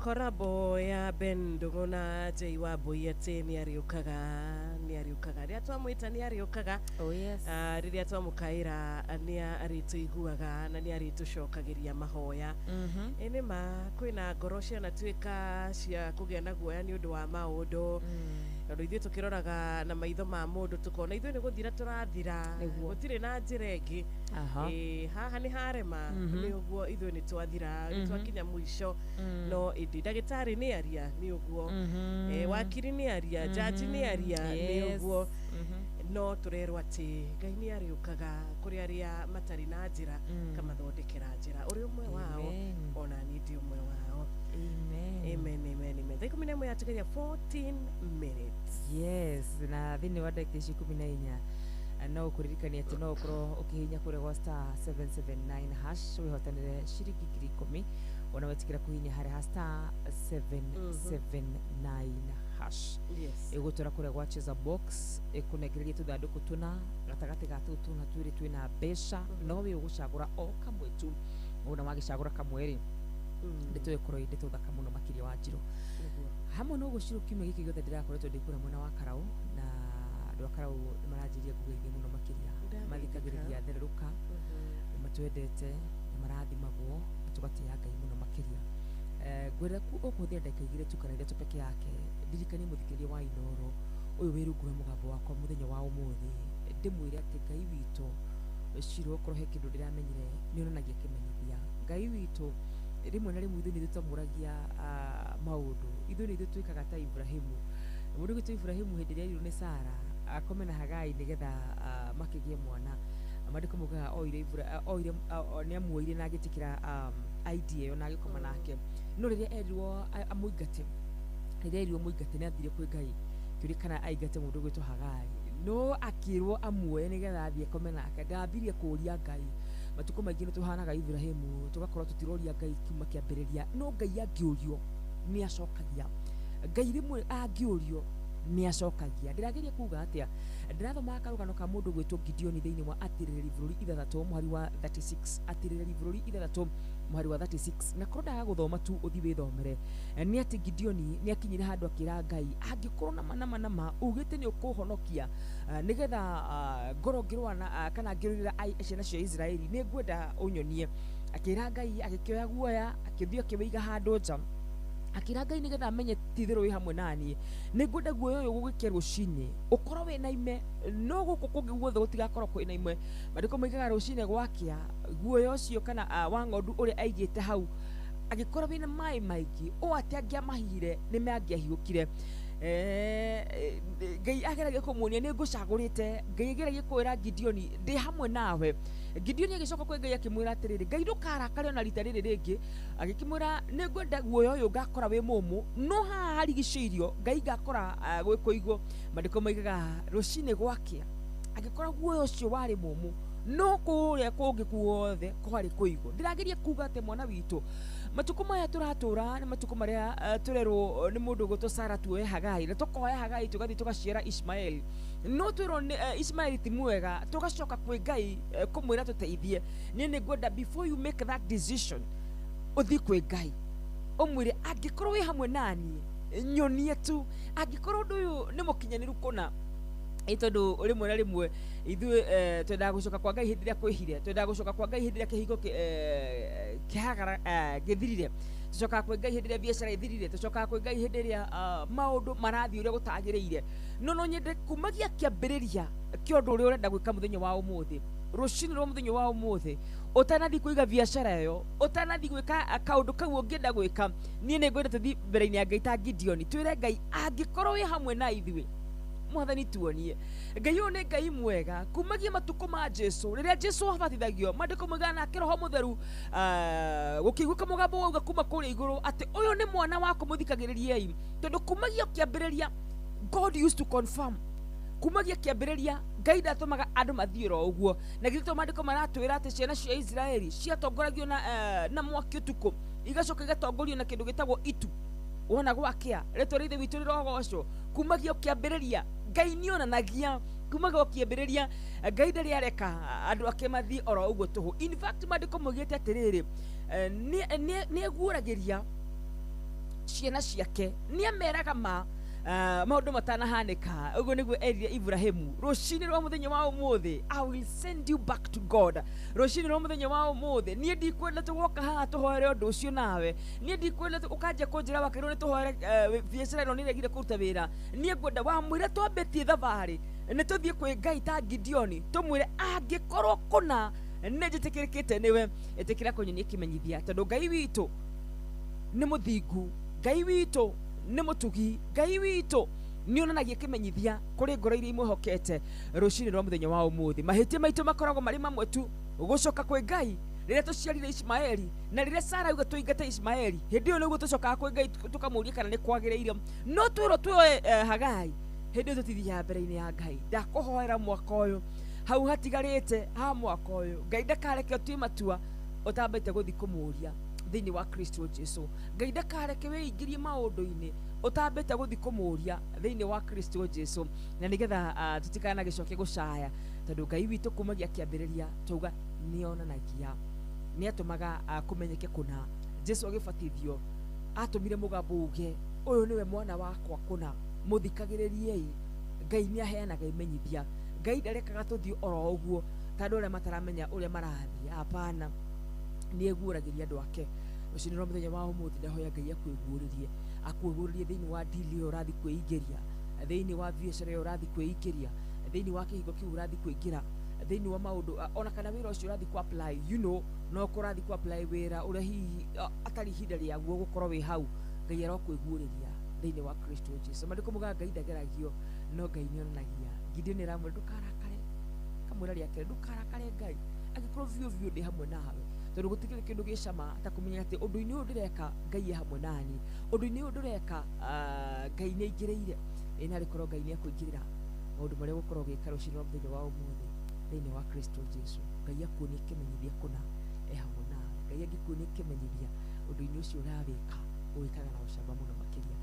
korabo ya Ben Ndung'una Jay Wambui ati ni ariukaga ria twamwita ni ariukaga riria twamukaira ni arituiguaga na ni aritucokagiria mahoya ene ma kwina ngoro ciana tuika cia kugia na guoya ni undu wa maundu tondu ithuĩ tukiroraga na maitho ma mundu tukona ithuĩ ni guthira turathira gutire na njira ingi haha ni harema ni uguo ithuĩ ni twathira twakinya mwisho no indi ndagĩtarĩ ni aria ni uguo wakiri ni aria jaji ni aria ni uguo no turerwo ati Ngai ni ariukaga kuri aria matari na njira kamathondekera njira uri umwe wao ona ni ndi umwe wao. Amen. Thikũ mine mwe atugeria 14 minutes. Yes, na thini wa dakika 14 no kuririkania ati no ukorwo ukihinya kure gwa star 779 hash wihotanire ciringi 10,000 ona wetikira kuhinya hari star 779 hash. Yes. Igutura kure gwa cheza box ikunegereria tuthanduku tuna gatagati ga tutu na twiri twina besha no we ugucagura o kamwe tu ona magicagura kamweri nditwe koro inde tuthaka muno makiria wa njiro hamwe no guciro kiume giki gothe ndirakoretwo ndikura mwena wa Karau na andu Karau maranjiria kugeithia muno makiria mathikagiriria theruka matwendete marathimagwo tugatia Ngai muno makiria gwira ku okuthia ndeka igire tukarire tupeke yake ndirikani muthikiria wa Inoro uyu wirungura mugambo wakwa muthenya wa umuthi ndimwire ati Ngai wito ciro korohe kindu ndiramenyire ni onanagia kimenyithia Ngai wito rimwe na rimwe ithuĩ nĩtũtamũragia maũndũ ithuĩ nĩithuĩ twĩkaga ta Ibrahimu mũndũ gwitũ Ibrahimu hĩndĩ ĩrĩa airwo nĩ Sara akome na Hagai nigetha makigie mwana Mandiko mugaga oire nä amuoire na agä tä kä ra idea ä yo na agä koma nake no rä rä a erirwo amũingate rä rä a erirwo mũingate nä athire kwä Ngai kä rä kana aingate må ndå gwä two Hagai no akä rwo amuoye nä getha athiä kome nake ndambirie kå ria Ngai matukå maingä nä tå hanaga Ibrahimu tå gakorwo tå tiroria Ngai kiuma kä ambä rä ria no Ngai angä å rio nä acokagia Ngai rä mwe angä å rio nä acokagia ndä rageria kuga atä a ndä rathomaga karå ka må ndå gwä two Gideoni thä inä wa atä rä rä bå rå ri 6 mwari wa 36 atä rä rä bå rå ri 6 mwari wa 36 na korwo ndaga gå thoma tu å thi wä thomere nä atä Gideoni nä akinyire handå akä ra Ngai angä korwo nama ugä te nä å kå honokia nä getha ngoro ngä rwana kana ngä rå rä ra ciana cia Isiraeli nä ngwenda å nyonie akä ra Ngai agä kä oya guoya akä thiä akä wä iga handå nja akira Ngai nigetha amenye tithiro wi hamwe nani ni ngwenda guoyo uyu gugikia rucini ukorwo we na ime no guku kungi guothe gutigakorwo kwina ime mandiko moigaga rucini gwakia guoyo ucio kana wa ng'ondu uria aigite hau agikorwo wina mai maigi o ati angiamahire ni me angiahiukire Ngai ageragia kumuonia ni ngucagurite Ngai ageragia kwira Gideoni ndi hamwe nawe Gideoni agicoka kwi Ngai akimwira atiriri Ngai ndukarakare ona rita riri ringi agikimwira ni ngwenda guoyo uyu ngakora wi mumu no haha harigiceirio Ngai ngakora gwi kuigwo mandiko moigaga rucini gwakia agikora guoyo ucio wari mumu no kuria kungi kuothe kwari kuigwo ndirageria kuga ati mwana witu matuko maya turatura ni matuko maria turerwo ni mundu gutwo Sara tuoye Hagai na tukoya Hagai tugathi tugaciara Ishmael no twirwo Ishmael ti mwega tugacoka kwi Ngai kumwira tuteithie ni ngwenda before you make that decision uthi kwi Ngai umwire angikorwo wi hamwe nani nyonie tu angikorwo ndu uyu ni mukinyaniru kuna itondu rimwe na rimwe ithuĩ twendaga gucoka kwa Ngai hĩndĩ ĩrĩa kwĩhire twendaga gucoka kwa Ngai hĩndĩ ĩrĩa kĩhingo kĩhagara gĩthirire tucokaga kwĩ Ngai hĩndĩ ĩrĩa biacara ĩthirire tucokaga kwĩ Ngai hĩndĩ ĩrĩa maũndũ marathiĩ ũrĩa gũtagĩrĩire no nyende kumagia kĩambĩrĩria kĩa ũndũ ũrĩa ũrenda gwĩka mũthenya wa ũmũthĩ rũcinĩ rwa mũthenya wa ũmũthĩ ũtanathi kũiga biacara ĩyo ũtanathi gwĩka kaũndũ kau ũngĩenda gwĩka niĩ nĩ ngwenda tũthiĩ mbere-inĩ ya Ngai ta Gideoni twĩre Ngai angĩkorwo wĩ hamwe na ithuĩ mwathani tuonie Ngai ũyũ nĩ Ngai mwega kumagia matukũ ma Jesu rĩrĩa Jesu abatithagio mandĩko moigaga nake Roho Mũtheru gũkĩiguĩka mũgambo wauga kuma kũrĩa igũrũ atĩ ũyũ nĩ mwana wakwa mũthikagĩrĩriei tondũ kumagia kĩambĩrĩria God used to confirm kumagia kĩambĩrĩria Ngai ndatũmaga andũ mathiĩ ro ũguo na githĩ mandĩko maratwĩra atĩ ciana cia Isiraeli ciatongoragio na mwaki ũtukũ igacoka igatongorio na kĩndũ gĩtagwo itu wona gwakia rĩtwa rĩa Ithe witũ rĩrogocwo kumagia kĩambĩrĩria Ngai nĩonanagia kumagia kĩambĩrĩria Ngai ndarĩ areka andũ ake mathiĩ oro ũguo tũhũ in fact mandĩko moigĩte atĩrĩrĩ nĩ aguũragĩria ciana ciake nĩ ameraga maũndũ matanahanĩka ũguo nĩguo erire Ibrahimu rũcinĩ rwa mũthenya wa ũmũthĩ I will send you back to God rũcinĩ rwa mũthenya wa ũmũthĩ niĩ ndikwenda tũgoka haha tũhoere ũndũ ũcio nawe niĩ ndikwenda ũkanjia kũnjĩra wakĩrwo nĩ tũhoere biacara ĩno nĩ ĩregire kũruta wĩra niĩ ngwenda wamwĩre twambĩtie thabarĩ nĩ tũthiĩ kwĩ Ngai ta Gideoni tũmwĩre angĩkorwo kũna nĩ njĩtĩkĩrĩkĩte nĩwe ĩtĩkĩra kũnyonia kĩmenyithia tondũ Ngai witũ nĩ mũthingu Ngai witũ nĩ mũtugi Ngai witũ nĩ onanagia kĩmenyithia kũrĩ ngoro iria imwĩhokete rũcinĩ rwa mũthenya wa ũmũthĩ mahĩtia maitũ makoragwo marĩ mamwe tu gũcoka kwĩ Ngai rĩrĩa tũciarire Ishmaeli na rĩrĩa Sara auga tũingate Ishmaeli hĩndĩ ĩyo nĩguo tũcokaga kwĩ Ngai tũkamũria kana nĩ kwagĩrĩire no twĩrwo tuoye Hagai hĩndĩ ĩyo tũtithiaga mbere-inĩ ya Ngai ndakũhoera mwaka ũyũ hau hatigarĩte ha mwaka ũyũ Ngai ndakareke ũtue matua ũtambĩte gũthiĩ kũmũria thĩinĩ wa Kristo Jesu Ngai ndakareke wĩingĩrie maũndũ-inĩ ũtambĩte gũthiĩ kũmũria thĩinĩ wa Kristo Jesu na nĩgetha tũtikanagĩcoke gũcaya tondũ Ngai witũ kumagia kĩambĩrĩria tauga nĩ onanagia nĩ atũmaga kũmenyeke kũna Jesu agĩbatithio atũmire mũgambo uge ũyũ nĩwe mwana wakwa kũna mũthikagĩrĩriei Ngai nĩ aheanaga imenyithia Ngai ndarekaga tũthiĩ oro ũguo tondũ arĩa mataramenya ũrĩa marathiĩ hapana nĩ aguũragĩria andũ ake rũcinĩ rwa mũthenya wa ũmũthĩ ndahoya Ngai akwĩguũrĩrie thĩinĩ wa dili ĩyo ũrathiĩ kwĩingĩria thĩinĩ wa biacara ĩyo ũrathiĩ kwĩingĩria thĩinĩ wa kĩhingo kĩu ũrathiĩ kũingĩra thĩinĩ wa maũndũ ona kana wĩra ũcio ũrathiĩ ku apply no kũrathiĩ ku apply wĩra ũrĩa hihi atarĩ ihinda rĩaguo gũkorwo wĩ hau Ngai arokwĩguũrĩria thĩinĩ wa Kristo Jesu mandĩko moigaga Ngai ndageragio no Ngai nĩ onagia Gideon ramwe ndukarakare kamwĩra rĩake ndukarakare Ngai agĩkorwo biũ ndĩ hamwe nawe tondũ gũtikĩrĩ kĩndũ gĩcama ta kũmenya atĩ ũndũ-inĩ ũyũ ndĩreka Ngai hamwe nani ũndũ-inĩ ũyũ ndĩreka Ngai nĩ aingĩrĩire ĩna rĩkorwo Ngai nĩ akũingĩrĩra maũndũ marĩa gũkorwo gĩka rũcinĩ rwa mũthenya wa ũmũthĩ thĩinĩ wa Kristo Jesu Ngai akuonie kĩmenyithia kũna hamwe nawe Ngai angĩkuonie kĩmenyithia ũndũ-inĩ ũcio ũrawĩka ũwĩkaga na ũcamba mũno makĩria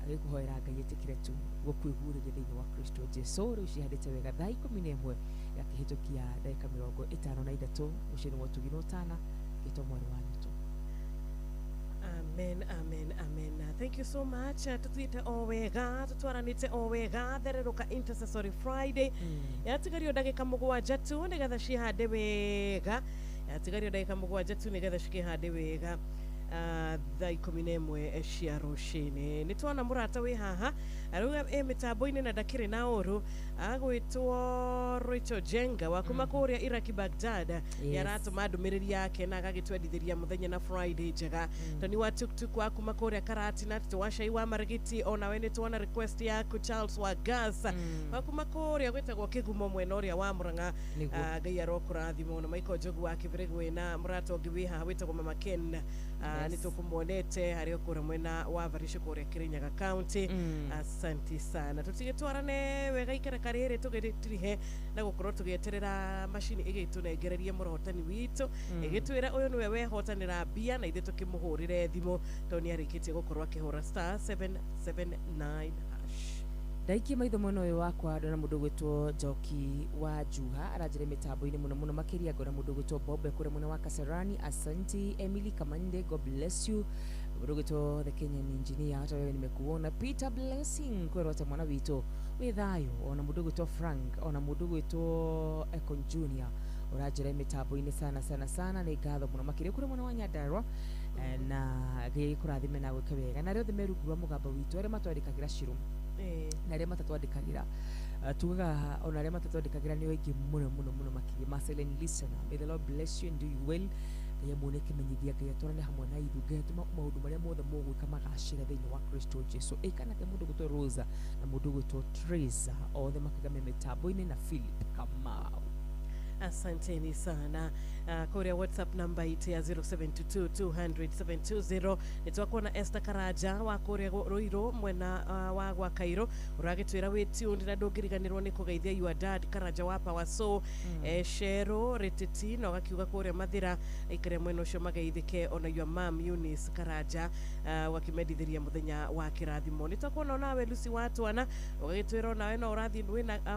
agĩkũhoera Ngai ĩtĩkĩre tu gũkwĩguũrĩria thĩinĩ wa Kristo Jesu rĩu cihandĩte wega thaa 11 yakĩhĩtũkia ndagĩka 53 mũciĩ-inĩ wa ũtugi na ũtana gĩtwo mwarĩ wa nyũtũ. Amen, amen, amen. Thank you so much. Tutwite o wega, tutwaranite o wega, thereruka Intercessory Friday. Yatigario ndagĩka mũgwanja tu nĩgetha cihande wega. Yatigario ndagĩka mũgwanja tu nĩgetha cikĩhande wega. Thaa 11 cia rũcinĩ nĩ twana mũrata wĩ haha arauga mĩtambo-inĩ na ndakĩrĩ na ũru agwĩtwo Rachel Jenga wa kuma kũrĩa Iraki Baghdad yaratũma ndũmĩrĩri yake na agagĩtwendithĩria mũthenya na Friday njega Tony wa tuktuk wa kuma kũrĩa Karatina Twashai wa Marigiti onawe nĩ tuona request yaku Charles wa Gas wa kuma kũrĩa gwĩtagwo Kĩgumo mwena ũrĩa wa Mũrang'a Ngai arokũrathima na Michael Njogu wa Kĩbĩrĩgwĩ na mũrata ũngĩ wĩ haha wĩtagwo Mama Ken nĩ tũkũmuonete harĩ okũra mwena wa Varisho kũrĩa Kirinyaga County. Asante sana tutigĩtwarane wega ikereka rĩrĩ tũgĩtirihe na gũkorwo tũgĩeterera macini ĩgĩtũnengererie mũrotani witũ ĩgĩtwĩra ũyũ nĩwe wehotanĩra mbia na ithuĩ tũkĩmũhũrĩre thimũ tondũ nĩarĩkĩtie gũkorwo akĩhũra star 779 hash. Ndaikie maitho mwena ũyũ wakwa ndona mũndũ gwĩtwo Njoki wa Juha aranjĩra mĩtambo-inĩ mũno makĩria ngona mũndũ gwĩtwo Bob kũrĩa mwena wa Kasarani. Asante Emily Kamande, God bless you. Mũndũ gwĩtwo the Kenyan engineer hata wewe nimekuona. Peter Blessing kwĩrwo mwana witũ wĩ thayũ. Ona mũndũ gwĩtwo Frank, ona mũndũ gwĩtwo Econ Junior ũranjĩra mĩtambo-inĩ sana nĩ ngatho mũno makĩria kũrĩa mwena wa Nyandarua na gĩkũrathime na gwĩka wega na rĩothe merungu wa mũgambo witũ arĩa matwandĩkagĩra cirum na arĩa matatwandĩkagĩra tugaga ona arĩa matatwandĩkagĩra nĩ aingĩ mũno makĩria Marceline listener. May the Lord bless you and do you well. Ngai amwone kĩmenyithia Ngai atwarane hamwe na ithuĩ Ngai atũma maũndũ marĩa mothe mũgwĩka magacĩre thĩinĩ wa Kristo Jesu. Ĩkana ta mũndũ gwĩtwo Rosa na mũndũ gwĩtwo Teresa othe makagame mĩtambo-inĩ na Philip Kamau. Asanteni sana. Kũrĩa WhatsApp number ite ya 0722200720 nitwakuona Esther Karaja wa kũrĩa Ruiru mwena wa gwa Kairo uragĩtwĩra wĩtiundi na ndũngĩriganĩrwo nĩ kũgeithia your dad Karaja wa Power So Shero Reteti na gakiuga kũrĩa Mathira ikare mwena ũcio mageithĩke ona your mom Eunice Karaja wakimendithĩria mũthenya wa kĩrathimo. Nitwakuona nawe Lucy Watwana ũgagĩtwĩra nawe no ũrathi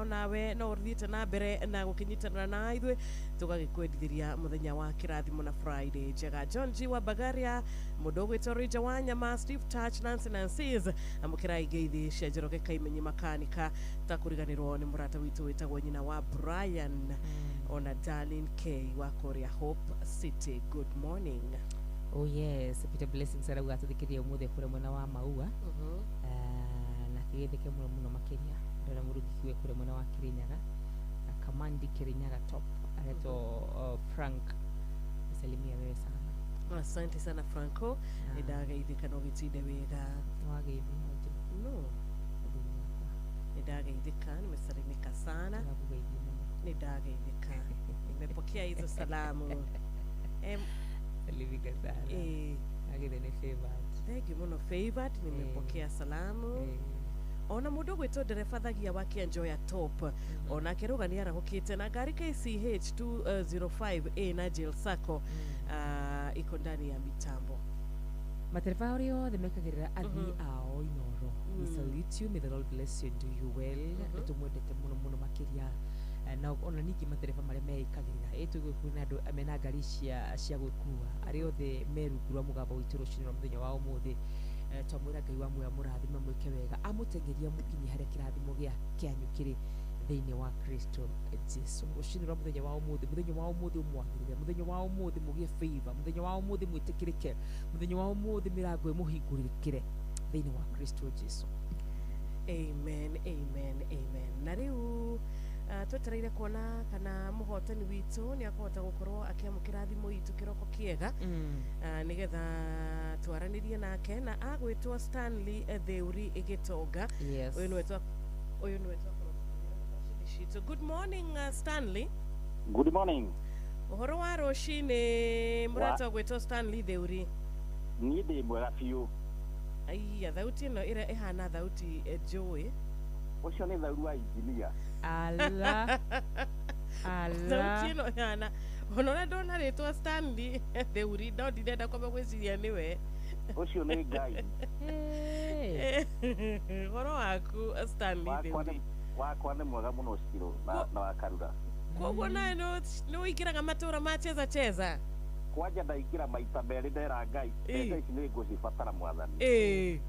nawe no ũthiĩte na mbere na gũkinyitana na ithuĩ tũgagĩkwendithĩria mũthenya wa kĩrathimo na Friday njega. John G wa Bagaria mũndũ gwĩtwo Rija wa Nyama, Steve Touch, Nancy's amũkĩra igeithi cia Njoroge Kaimenyi makanika takũriganĩrwo nĩ mũrata witũ wĩtagwo nyina wa Brian ona Darlene K wa kũrĩa Hope City. Good morning. Oh yes, Peter Blessing sara gũgatũthikĩria ũmũthĩ kũrĩa mwena wa Maua na kĩgĩthĩke mũno makĩria ndona mũndũ gĩkuĩ kũrĩa mwena wa Kirinyaga Kamandi Kirinyaga top areto Frank salimia wewe sana. Asante sana Franco. Nĩndageithĩka no gĩtinde wega. Wageithia no nĩndageithĩka nimesalimika sana. Nĩndageithĩka nimepokea hizo salamu. Salimika sana. Agithe ni favored. Thank you muno favored nimepokea salamu. Ona mũndũ gwĩtwo nderebathagia wa Kĩanjoya top ona keruga nĩ arahũkĩte na ngari KCH 205A na Jail Sacco iko ndani ya mitambo. Matereba othe mekagĩrĩra athii ao Inoro. We salute you, may the Lord bless you and do you well. Tũmwendete mũno makĩria na ona ningĩ matereba marĩa meikagĩrĩra tũgĩkwĩna andũ amena ngari cia gwĩkua arĩa othe merungu rwa mũgambo witũ rũcinĩ rwa mũthenya wa ũmũthĩ twamwĩra Ngai wa muoyo mũrathime mwĩke wega amũtengeria mũkinyi harĩa kĩrathimo kĩanyu kĩrĩ thĩinĩ wa Kristo Jesu. Rũcinĩ rwa mũthenya wa ũmũthĩ ũmwagĩrĩre, mũthenya wa ũmũthĩ mũgĩe favor, mũthenya wa ũmũthĩ mwĩtĩkĩrĩke, mũthenya wa ũmũthĩ mĩrango ĩmũhingũrĩkĩre thĩinĩ wa Kristo Jesu. Amen, amen, amen. Na rĩu twetereire kuona kana mũhotani witũ nĩ akũhota gũkorwo akĩamũkĩra thimũ itũ kĩroko kĩega nĩgetha twaranĩrie nake na agwĩtwo Stanley Theuri Gitonga. Ũyũ nĩ wetwa Oyo nĩ wetwo Shito. Good morning, Stanley. Good morning. Ũhoro wa rũcinĩ mũrata gwĩtwo Stanley Theuri. Niĩ ndĩ mwega biũ. Aiya, thauti ĩno ĩrĩa ĩhana thauti njũĩ. Ũcio nĩ thauri wa injinia. Ala. Thauti ĩno ĩhana. Ona ũrĩa ndona rĩtwa Stanley Theuri, no ndirenda kwamba gwĩciria nĩwe. Ũcio nĩ Ngai. Ũhoro waku Stanley Theuri. Wakwa nĩ mwega mũno Ciro na wakarura. Koguo nawe nĩ ũingĩraga matũũra ma cheza. Kwanja ndaingĩra maita merĩ ndera Ngai. Mbeca ici nĩ ngũcibatara Mwathani.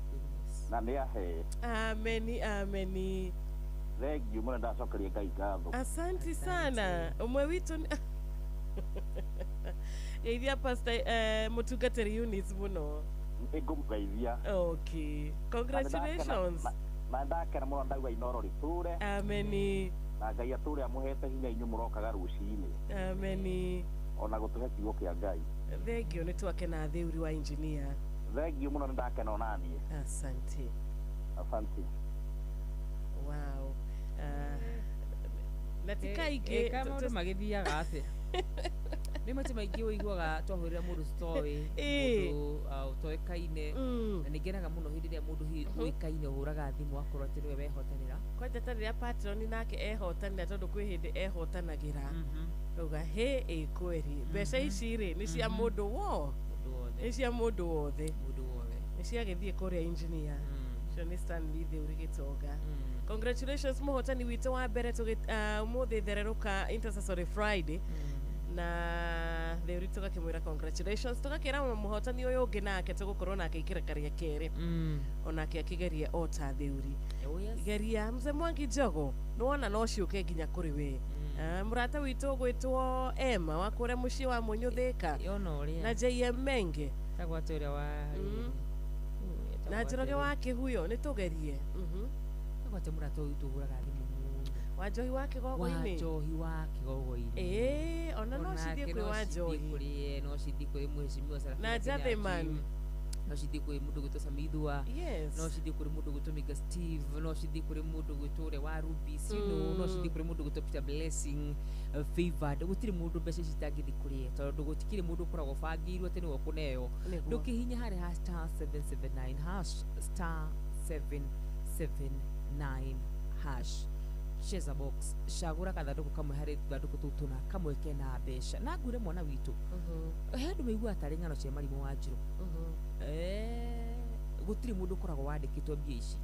Na nĩ ahe. Ameni. Thengiũ mũno ndacokeria Ngai ngatho. Asante sana. Ũmwe witũ Geithia Pastor Mũtungatĩri Eunice mũno. Ngũmũgeithia. Okay. Congratulations. Na ndakena mũno ndauga Inoro rĩtũre. Ameni. Na Ngai atũre amũhete hinya inyuĩ mũrokaga rũcinĩ. Ameni. Ona gũtũhe kiugo kĩa Ngai. Thengio nĩ twakena Theuri wa engineer. Thengio mũno nĩ ndakena onaniĩ. Asante. Wow. Na ti kaingĩ maũndũ magĩthiaga atĩa nĩ maita maingĩ ũiguaga twahũrĩra mũndũ story mũndũ ũtoĩkaine na nĩ ngenaga mũno hĩndĩ ĩrĩa mũndũ ũĩkaine ũhũraga thimũ akorwo atĩ nĩwe wehotanĩra kwanja ta rĩrĩa patron nake ehotanĩra tondũ kwĩ hĩndĩ ehotanagĩra rauga hĩ kweri mbeca ici rĩ nĩ cia mũndũ nĩ cia mũndũ wothe nĩ ciagĩthiĩ kũrĩa engineer cio nĩ Stanley Theuri Gĩtonga. Congratulations mũhotani witũ wa mbere ũmũthĩ thererũka Intercessory Friday na Theuri tũgakĩmwĩra congratulations, tũgakĩra mũhotani ũyũ ũngĩ nake tũgũkorwo nake ikĩreka rĩa kerĩ onake akĩgeria o ta Theuri. Geria mzee Mwangi Njogo nĩwona no ciũke nginya kũrĩ we. Mũrata witũ gwĩtwo Emma wa kũrĩa mũciĩ wa Mũnyũthĩka na JM Menge tagwate ũrĩa wa na Njoroge wa Kĩhuyo nĩ tũgerie tagwate mũrata ũyũ tũhũraga thimũ Wanjohi wa Kĩgogo-inĩ. Wanjohi wa Kĩgogo-inĩ. Ona no cithiĩ kwĩ Wanjohi. No cithiĩ kwĩ Mheshimiwa Sarafina na Jatheman. No cithiĩ kwĩ mũndũ gwĩtwo Samithua. No cithiĩ kwĩ mũndũ gwĩtwo Miga Steve. No cithiĩ kwĩ mũndũ gwĩtwo ũrĩa wa Rubis. No cithiĩ kwĩ mũndũ gwĩtwo Peter Blessing. Favored. Gũtirĩ mũndũ mbeca ici citangĩthiĩ kũrĩ tondũ gũtikĩrĩ mũndũ ũkoragwo bangĩirwo atĩ nĩwe ũkũneo. Ndũkĩhinya harĩ ha star 779 hash star 779 hash. Cheza box shagura kathandũkũ kamwe harĩ thandũkũ tũu tũna kamwe kena mbeca na ngure mwana witũ he andũ maigua atarĩ ng'ano cia Marimũ wa Njirũ gũtirĩ mũndũ ũkoragwo wandĩkĩtwo mbia ici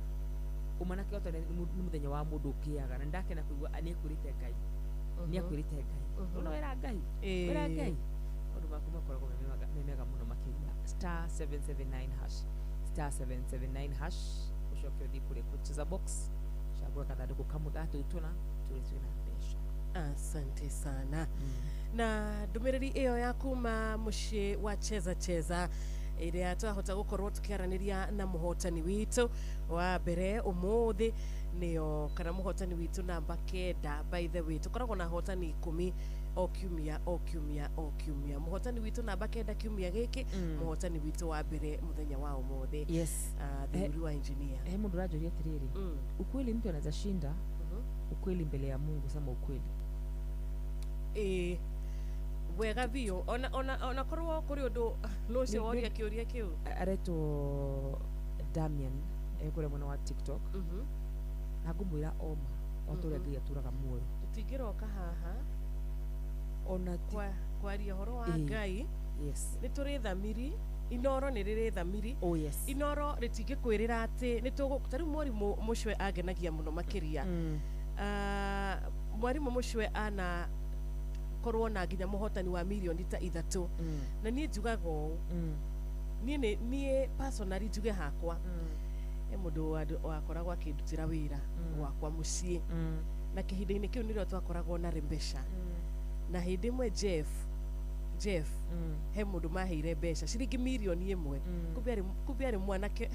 ũmanake ota nĩ mũthenya wa mũndũ ũkĩaga na ndakena kũigua nĩekwĩrĩte Ngai ona wĩra Ngai maũndũ maku makoragwo me mega mũno makĩria star 779 hash star 779 hash ũcoke ũthiĩ kũrĩ Cheza box shagura kathandũkũ kamwe gatũ tũna tũrĩ twĩna mbeca. Asante sana. Na ndũmĩrĩri ĩyo ya kuma mũciĩ wa Cheza ĩrĩa twahota gũkorwo tũkĩaranĩria na mũhotani witũ wa mbere ũmũthĩ nĩyo kana mũhotani witũ namba 9. By the way tũkoragwo na hotani 10 o kiumia mũhotani witũ namba 9 kiumia gĩkĩ mũhotani witũ wa mbere mũthenya wa ũmũthĩ Theuri wa engineer. He mũndũ ũranjũria atĩrĩrĩ ukweli mtu anaweza shinda ukweli mbele ya Mungu sama ukweli wega biũ ona korwo kũrĩ ũndũ nũcio woria kĩũria kĩu aretwo Damian ekũrĩa mwena wa TikTok na ngũmwĩra oma o tũrĩa Ngai atũraga muoyo tũtingĩroka haha ona kwaria ũhoro wa Ngai nĩ tũrĩ thamiri Inoro nĩ rĩrĩ thamiri Inoro rĩtingĩkwĩrĩra atĩ nĩ tarĩu mwarimũ Mũcwe angenagia mũno makĩria mwarimũ Mũcwe ana korwo na nginya mũhotani wa milioni ta 3 na niĩ njugaga ũũ niĩ personally njuge hakwa mũndũ wakoragwo akĩndutĩra wĩra gwakwa mũciĩ na kĩhinda-inĩ kĩu nĩrĩo twakoragwo na Rembesha na hĩndĩ ĩmwe Jeff he mũndũ maheire mbeca ciringi milioni 1 kumbe arĩ mwanake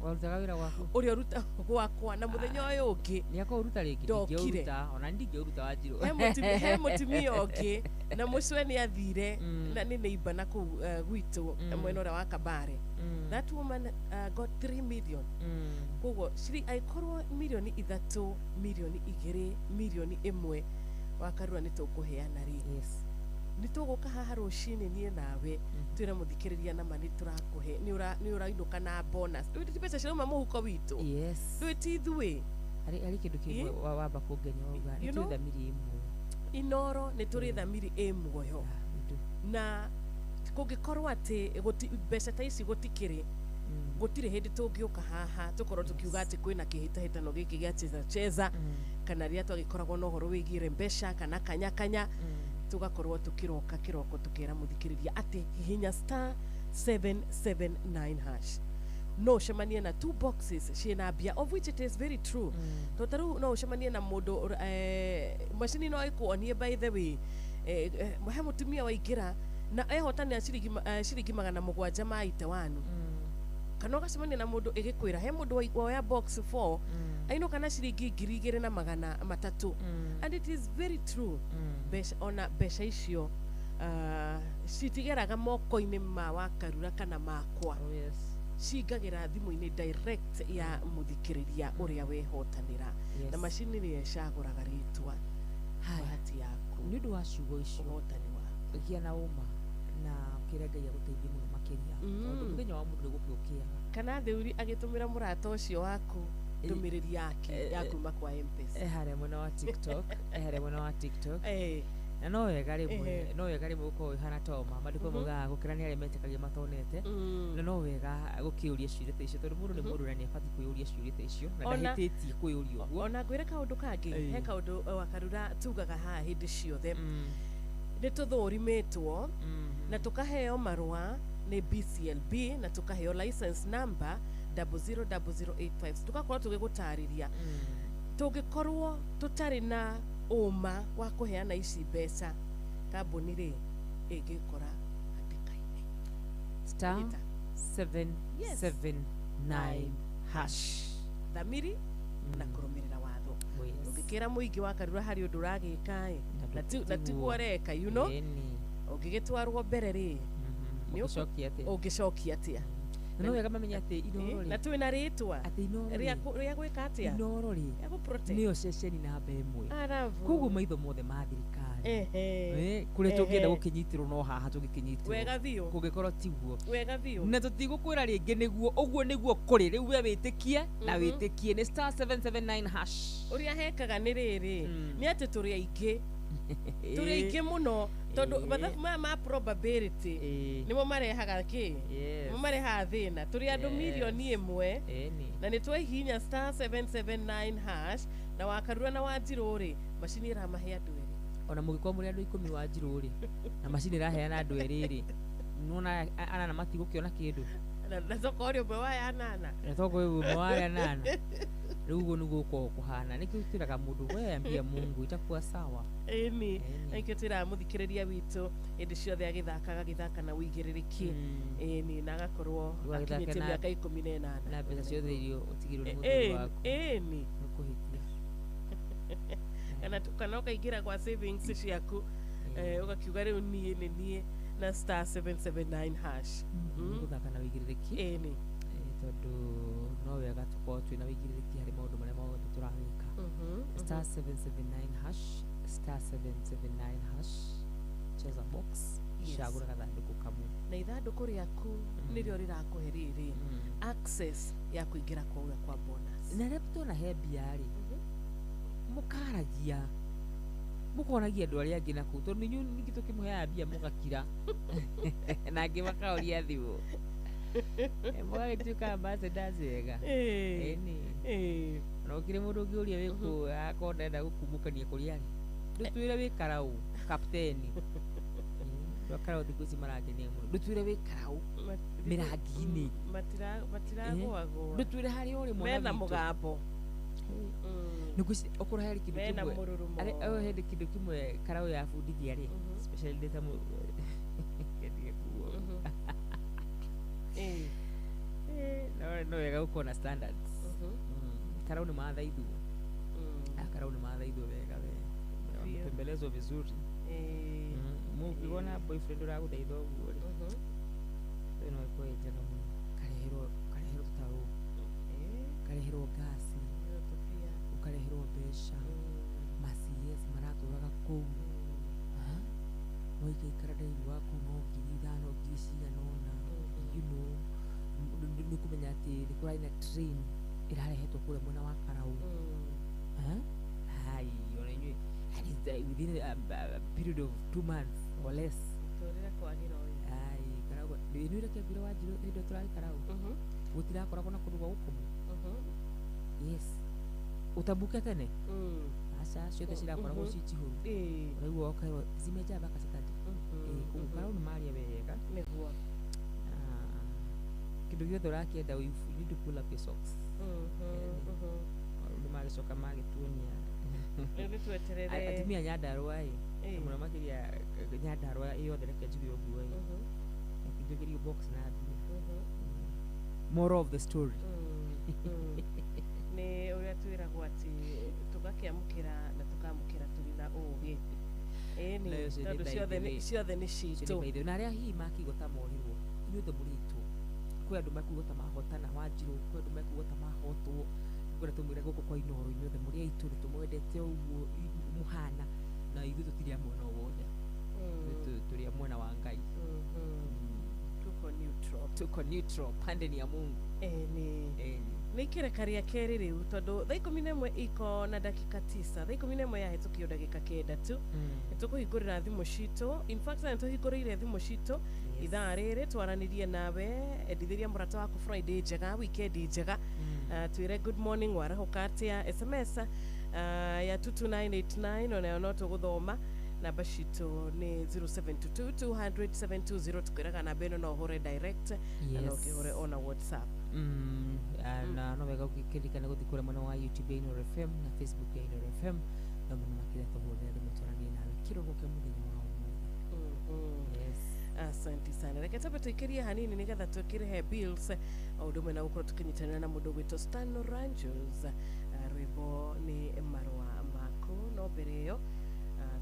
warutaga wĩra gwaku ũrĩa ũruta gwakwa na mũthenya ũyũ ũngĩ nĩakũruta rĩngĩ ndingĩũruta ona ndingĩũruta wa Njirũ he mũtumia ũngĩ na Mũcwe nĩ athire na nĩ neighbor na kũu gwitũ mwena ũrĩa wa Kabare that woman got 3 million koguo aikorwo milioni 3 milioni 2 milioni 1 wakarua nä tå kå heana rä nä tå gå ka haha rå cinä niä nawe twä ra må thikä rä ria nama nä tå rakå he nä å rainå ka na rä ti mbeca cirauma må huko witå rä ti ithuä arä kä ndå kä wamba kå ngenia wauga nä tå thamiri ä mwe Inoro nä tå rä thamiri ä muoyo na kå ngä korwo atä mbeca ta ici gå tikä rä gå tirä hä ndä tå ngä å ka haha tå korwo tå kiuga atä kwä na kä hä tahä tano gä kä gä a cheza kana rä a twagä koragwo na å horo wä giä mbeca kana kanya tå gakorwo tå kä roka kä roko tå kera må thikä rä ria atä hihinya *779# no ũcemanie na 2 boxes ciĩna mbia of which it is very true to ta rĩu no ũcemanie na mũndũ macini no ĩkuonie by the way he mũtumia waingĩra na ehotanĩra ciringi 700 ma ite wanu kana ũgacemania na mũndũ ĩgĩkwĩra he mũndũ woya box 4 ainũka na ciringi 2,300 and it is very true ona mbeca icio citigeraga moko-inĩ ma wakarura kana makwa cingagĩra thimũ-inĩ direct ya mũthikĩrĩria ũrĩa wehotanĩra na macini nĩ ĩcagũraga rĩtwa bahati yaku nĩ ũndũ wa ciugo icio ũhotani waku gĩa na ũma na ũkĩre Ngai agũteithie mũno makĩria tondũ mũthenya wa mũndũ gũkĩũkĩa kana thĩũri agĩtũmĩra mũrata ũcio waku ndũmĩrĩri yake ya kuma kwa M-Pesa harĩa mwena wa TikTok na no wega rĩmwe gũkorwo ihana toma mandĩko maugaga gũkĩra nĩ arĩa metĩkagia matonete na no wega gũkĩũria ciũria ta icio tondũ mũndũ nĩ mũndũ na nĩ abatiĩ kwĩyũria ciũria ta icio na ndahĩtĩtie kwĩyũria ũguo ona ngwĩre kaũndũ kangĩ he kaũndũ wakarura tugaga haha hĩndĩ ciothe nĩ tũthũrimĩtwo na tũkaheo marũa nĩ BCLB na tũkaheo license number 000085 tũgakorwo tũgĩgũtarĩria tũngĩkorwo tũtarĩ na ũma wa kũheana ici mbeca kambuni rĩ ĩngĩkora hatĩka-inĩ *779# thamiri na kũrũmĩrĩra watho ũngĩkĩra mũingĩ wa karura harĩ ũndũ ũragĩka na tiguo reka you know ũngĩgĩtwarwo mbere rĩ ũngĩcokia atĩa no wega mamenye atĩ Inoro na twĩna rĩtwa rĩa gwĩka atĩa Inoro rĩ nĩyo ceceni namba ĩmwe koguo maitho mothe ma thirikari kũrĩa tũngĩenda gũkĩnyitĩrwo no haha tũgĩkĩnyitĩrwo wega biũ kũngĩkorwo tiguo wega biũ na tũtigũkwĩra rĩngĩ nĩguo ũguo nĩguo kũrĩ rĩu we wĩtĩkie na wĩtĩkie nĩ *779# ũrĩa hekaga nĩ rĩrĩ nĩ atĩ tũrĩ aingĩ mũno tondũ mathabu maya ma probability nĩmo marehaga nĩmo marehaga thĩna tũrĩ andũ milioni 1 na nĩ twehihinya *779# na wakarura na Wanjirũ rĩ macini ĩramahe andũ erĩ ona mũgĩkorwo mũrĩ andũ 10 Wanjirũ rĩ na macini ĩraheana andũ erĩ rĩ nona anana matigũkĩona kĩndũ na thoko ũrĩa ũmwe wa anana na thoko ũmwe wa anana rĩu ũguo nĩguo gũkorwo kũhana nĩkĩo twĩraga mũndũ we ambia Mungu itakuwa sawa ĩni nĩkĩo twĩraga mũthikĩrĩria witũ hĩndĩ ciothe agĩthaka na wĩigĩrĩrĩki ĩni na agakorwo akinyĩtie mĩaka 18 na mbeca ciothe irio ũtigĩrwo nĩ mũthuri waku ĩni nĩkũhĩtia kana ũkaingĩra kwa savings ciaku ũgakiuga rĩu niĩ nĩ niĩ na *779# gũthaka na wĩigĩrĩrĩki ĩni tondũ no wega tũkorwo twĩna wĩigĩrĩrĩki harĩ maũndũ marĩa mothe tũrawĩka *779# cheza box cagũra gathandũkũ kamwe na ithandũkũ rĩaku nĩrĩo rĩrakũhe rĩrĩ access ya kũingĩra kwaura kwa bonus na rĩu tũna he mbia rĩ mũkaragia mũkonagia andũ arĩa angĩ nakũu tondũ nĩnyuĩ ningĩ tũkĩmũheaga mbia mũgakira na angĩ makaoria thimũ mũgagĩtuĩka ambassadors wega ĩni na ũkĩrĩ mũndũ ũngĩũria wĩkũ akorwo ndenda gũkumũkania kũrĩa rĩ ndũtwĩre wĩ karaũ kapteni ndwakaraũ thikũ ici marangenia mũno ndũtwĩre wĩ karaũ mĩrangi-inĩ matiragũagũa ndũtwĩre harĩa ũrĩ mena mũgambo ũkorwo harĩ kĩndũ kĩmwe hĩndĩ kĩndũ kĩmwe karaũ yabundithia rĩ especially ndĩta no wega gũkorwo na standards karaũ nĩ mathaithwo karaũ nĩ mathaithwo wega wamepembelezwo vizuri mũngĩona boyfriend ũragũthaitha ũguo rĩ no ĩkorwo njega mũno ukarehero tutaru ukarehero gasi ukarehero besha masiyes maraturaga kou moike ikaradairi waku no ngiri ithano ngiri ciganona you know nä kå menya atä nä kå rarä na train ä rarehetwo kå rä mwena wa karau hai ona inyuä within a period of 2 months or less ai karau nä nä reke mbira wa njirå hä ndä tå rarä karau gå tirakoragwo na kå ndå gwa gå komu yes å tambuke tene aca ciothe cirakoragwo ci njihå ru raigua okairwo zimeja baka citandi kå karau nä maria wega niguo kindu giothe urakienda you need to pull up your socks nä magäcoka magätuonia atumia nyandarwa må no makä nyandarwa ä yothe reke njuge å guo akindå box na thia moral of the story nä å rä a twä ragwo atä tå gakä amå kä ra na tå kamå kä ra tå rä na å gä tondå ciothe nä citå na arä a hihi makigwo ta morirwo inyuothe må rä two kwä andå makugo ta mahotana wanjirå kwä andå makugo ta mahotwo kwä tå mwä re gå kå kwa inoro inyuothe må rä aitå nä tå mwendete å guo må hana na ithuä tå tirä a mwena o wothe tå rä a mwena wa ngai tuko neutral pande ni ya Mungu nä ikä rekaria kerä rä u tondå thaa 11 iko na dakika 9 thaa 11 yahätå kä o ndagä kenda tu nä tå kå hingå rä ra thimå citå nä tå hingå rä ire thimå citå ithaa rä rä twaranä rie nawe endithä ria må rata waku Friday njega wikendi njega twä re good morning warahå ka atä a sms ya 22989 onayo no tå gå thoma namba citå nä 0722200720 tå kwä raga namba ä no no hå re direct na no kä hå re ona whatsapp na no wega ukikirikana guthi kura mwena wa YouTube ya Inoro FM na Facebook ya Inoro FM na muno makira tuhuria thimu twaranie nawe kirogo kia muthenya wa umuthi asante sana reke tabe tuikirie hanini nigetha twikire bills au ndu mwena gukorwo tukinyitanira na mundu gwitwo Stan Rangels rwimbo ni marwa mako no mbere iyo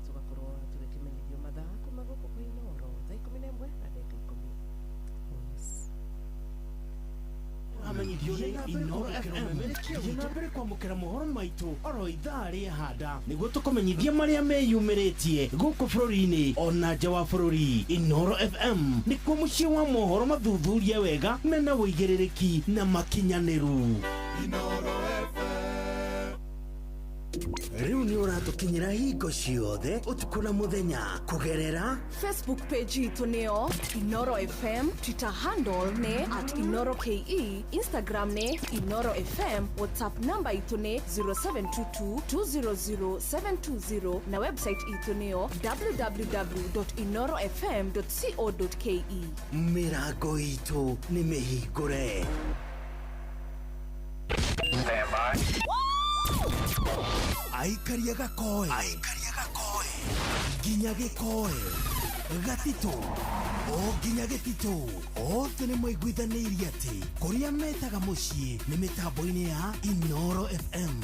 tugakorwo tugikimenyithio mathaa kuma guku kwa Inoro thaa 11 na dakika 10 amenyithio nä Inoro FM thiä na mbere kwamå mohoro maitå oro ithaa rä handa nä guo tå kåmenyithia marä a meyumä rä tie gå kå bå rå ri-inä ona nja wa bå rå ri Inoro FM nä kuo må ciä wa mohoro mathuthurie wega mena wå igä rä rä ki na makinyanä ru riu nä å ratå kinyä ra hingo ciothe utukå na må thenya kũgerera Facebook page itu neo Inoro FM, Twitter handle ne @InoroKE, Instagram ne Inoro FM, WhatsApp number itu ne 0722200720 na website itu neo www.inorofm.co.ke. Mirango itu nĩ mĩhingũre. Aikaria gakoe nginya gĩkoe gatitũ o nginya gĩtitũ othe nĩ maiguithanĩirie atĩ kũrĩa metaga mũciĩ nĩ mĩtambo-inĩ ya Inoro FM.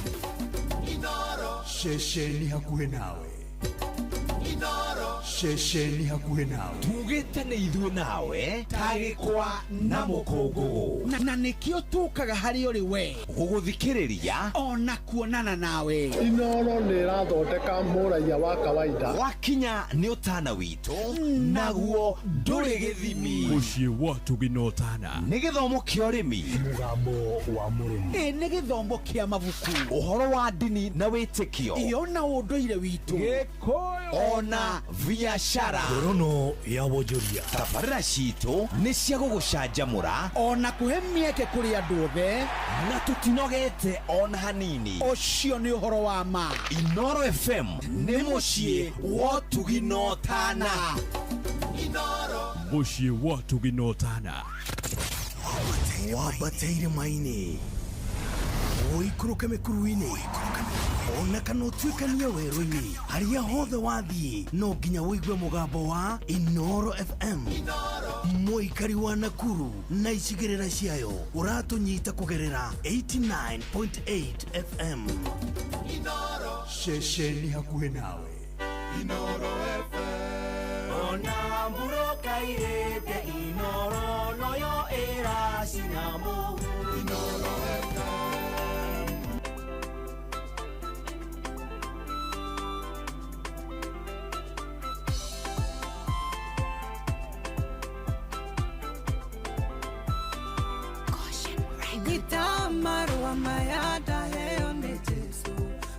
Inoro ceceni hakuhĩ nawe, Inoro ceceni hakuhĩ nawe, tugĩte nĩ ithuĩ nawe ta gĩkwa na mũkũngũgũ na nĩkĩo tũkaga harĩ ũrĩ we gũgũthikĩrĩria ona kuonana nawe. Inoro nĩ ĩrathondeka mũraiya wa kawaida wakinya nĩ ũtana witũ naguo ndũrĩ gĩthimi. Mũciĩ wa Tũginotana nĩ gĩthomo kĩa ũrĩmi, mũgambo wa mũrĩmi, nĩ gĩthomo kĩa mabuku, ũhoro wa ndini na wĩtĩkio, ona ũndũire witũ, gĩkũyũ ona biacara, ngorono ya wonjoria. tabarĩra citũ nĩ cia gũgũcanjamũra ona kũhe mĩeke kũrĩ andũ othe na tũtinogete ona hanini. ũcio nĩ ũhoro wa ma. Inoro FM nĩ mũciĩ wa Tũginotana. mũciĩ wa Tũginotana wambateire maini ũikũrũke mĩkuru-inĩ ona kana ũtuĩkanie werũ-inĩ harĩa hothe wathiĩ no nginya wĩigue mũgambo wa Inoro FM. mũikari wa Nakuru na icigĩrĩra ciayo ũratũnyita kũgerera 89.8 FM. Inoro ceceni hakuhĩ nawe, Inoro FM. Ona mburoka irete Inoro noyo Kera Sinamo, Inoro FM. Marua mayada heyo ne Jesu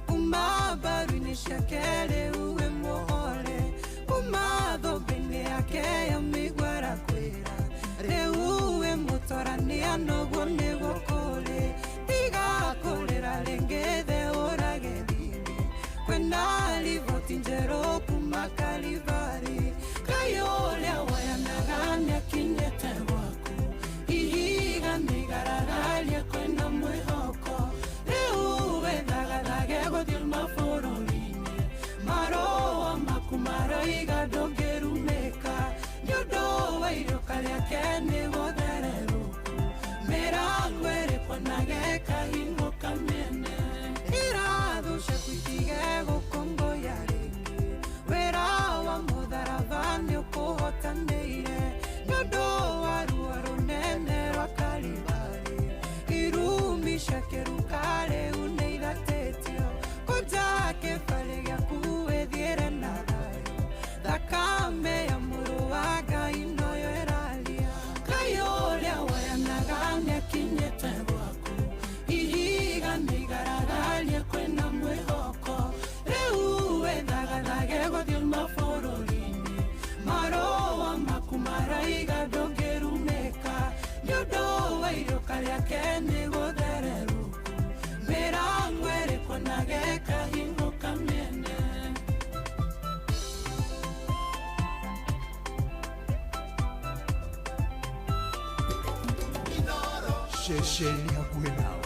umabaru ni shakele uwe muhore umadho bene yake ya migwara kwera re uwe mutorani anogo nego kole tiga kolera lengede oragedini kwenda livoti njero kumakalivari kayole awayanaganya kinyete wako ihiga migaragalia kwenda mwehoko leuwe dagadage godil mafororine maroa makumara iga dogerumeka yodowa irokalia kene godereruku merangwere kwanage kahingo kamene iradushe kuitige gokongo yarengi werawa mudaravane ukohotaneire yodowa ruarunene rwakalibari irumisha kerukale uneidatetio kojake falega kuedhiere narayo thakame ya muruwaga inoyo eralia kayolia wayanaganya kinyete gwaku ihiga nigaragalie kwena mwehoko reuwe dagadage godil mafororine maroa makumara iga dogerumeka yodowa irokalia kene godereruku merangwere konage kahingo kamene Shesheni hakuwe nawe.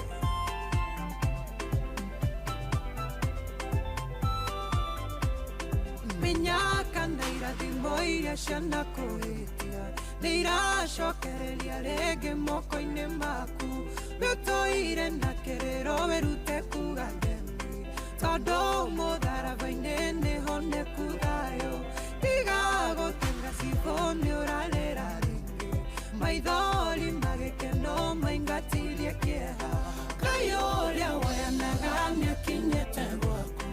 Minyaka ndairathimo iria ciana kũhĩtia nĩiracokereria rĩngĩ moko-inĩ maku wĩtũire na kĩrĩro wĩrute kuga themi tondũ mũtharaba-inĩ nĩho nĩkugayo tiga gũtinga cibũ nĩũrarĩra rĩngĩ maithori magĩkeno maingatirie kĩeha kayũrĩa wayanaga nĩakinyĩte gwaku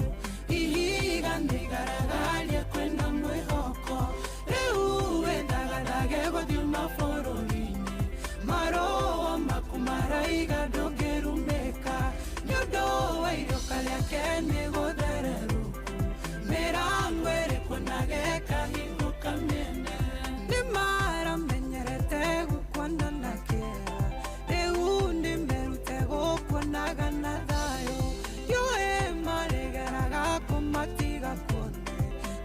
ihiga nĩgaragaria kwenda mwĩhoko rĩu wendagandage gũthiĩ mabũrũri-inĩ maroa makumara iga ndũngĩrumĩka nĩũndũ wa iroka rĩake nĩ gũthererũku mĩrango ĩrĩkũ nage kahingo kamene nĩmaramenyerete gũkuona na kĩeha rĩu nĩmerute gũkuonaga na thayũ yoe marĩgeraga kũmatiga kuone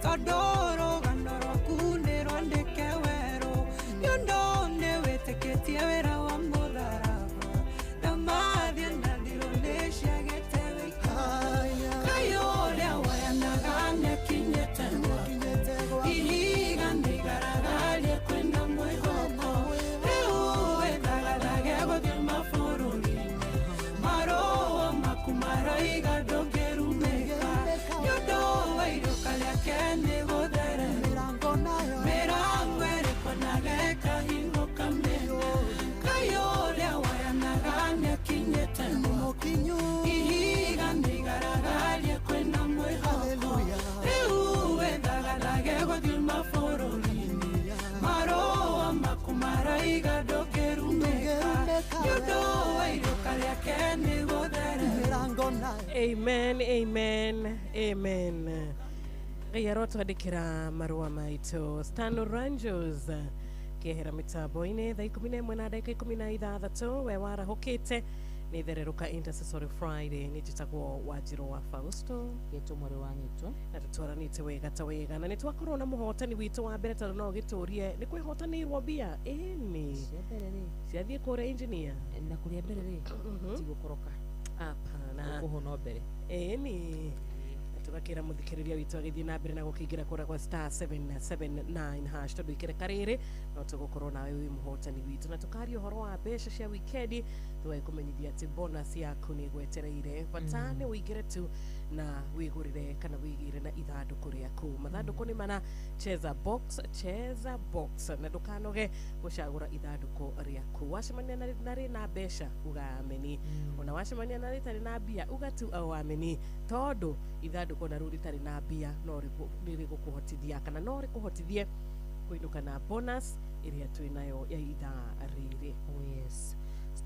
tondũ rũgano rwaku nĩ rwandĩke werũ nĩũndũ nĩwĩtĩkĩtie wĩra wa mũtharaba na mathiĩ na thirũ nĩciagĩte wĩikara kayũrĩa wayanaga nĩakinyĩte gwaku ihiga nĩigaragarie kwĩna mwĩhoko rĩu wĩthagathaga gũthiĩ mabũrũri-inĩ maroa makumara iga ndũngĩrumĩka nĩũndũ wa iroka rĩake nĩ gũtherera mĩrango ĩrĩkũ nage kahingo kamene kayũrĩa wayanaga nĩakinyĩte gwaku ihiga nĩigaragarie kwĩna mwĩhoko rĩu wĩthagathaga gũthiĩ mabũrũri-inĩ maroa makumara iga ndũngĩrumĩka nĩũndũ wa iroka rĩake nĩ gũtherera. Amen, amen, amen. Gayaro twandikira marua maitu Stano Ranjos kehera mitambo-ini thaa 11 na dakika 16 we warahukite ni thereruka Intercessory Friday ni jitagwo Wanjiru wa Fausto yetu mwari wa nyitwo na tutwaranite wega ta wega na nitwakorwo na muhotani witu wa mbere tondu no giturie ni kwihotanirwo mbia ini ciathie kure engineer na kuria mbere ri tigukoroka apana kuhono mbere ini tugakira muthikiriria witu agithii na mbere na gukingira kura kwa star 779 hash tondu ikire kariri no tugukorwo nawe wi muhotani witu na tukaria uhoro wa mbeca cia wikendi tuwe kumenyithia ati bonus yaku ni gwetereire bata ni wigire tu na wigurire kana wigire na ithanduku riaku mathanduku ni mana cheza box na ndukanoge gucagura ithanduku riaku wacemania na mbeca ugameni ona wacemania na ritari na mbia ugatu awameni tondu ithanduku na ritari na mbia no rigukuhotithia kana no rikuhotithie kuinuka na bonus iria twinayo ya ithaa riri. Yes,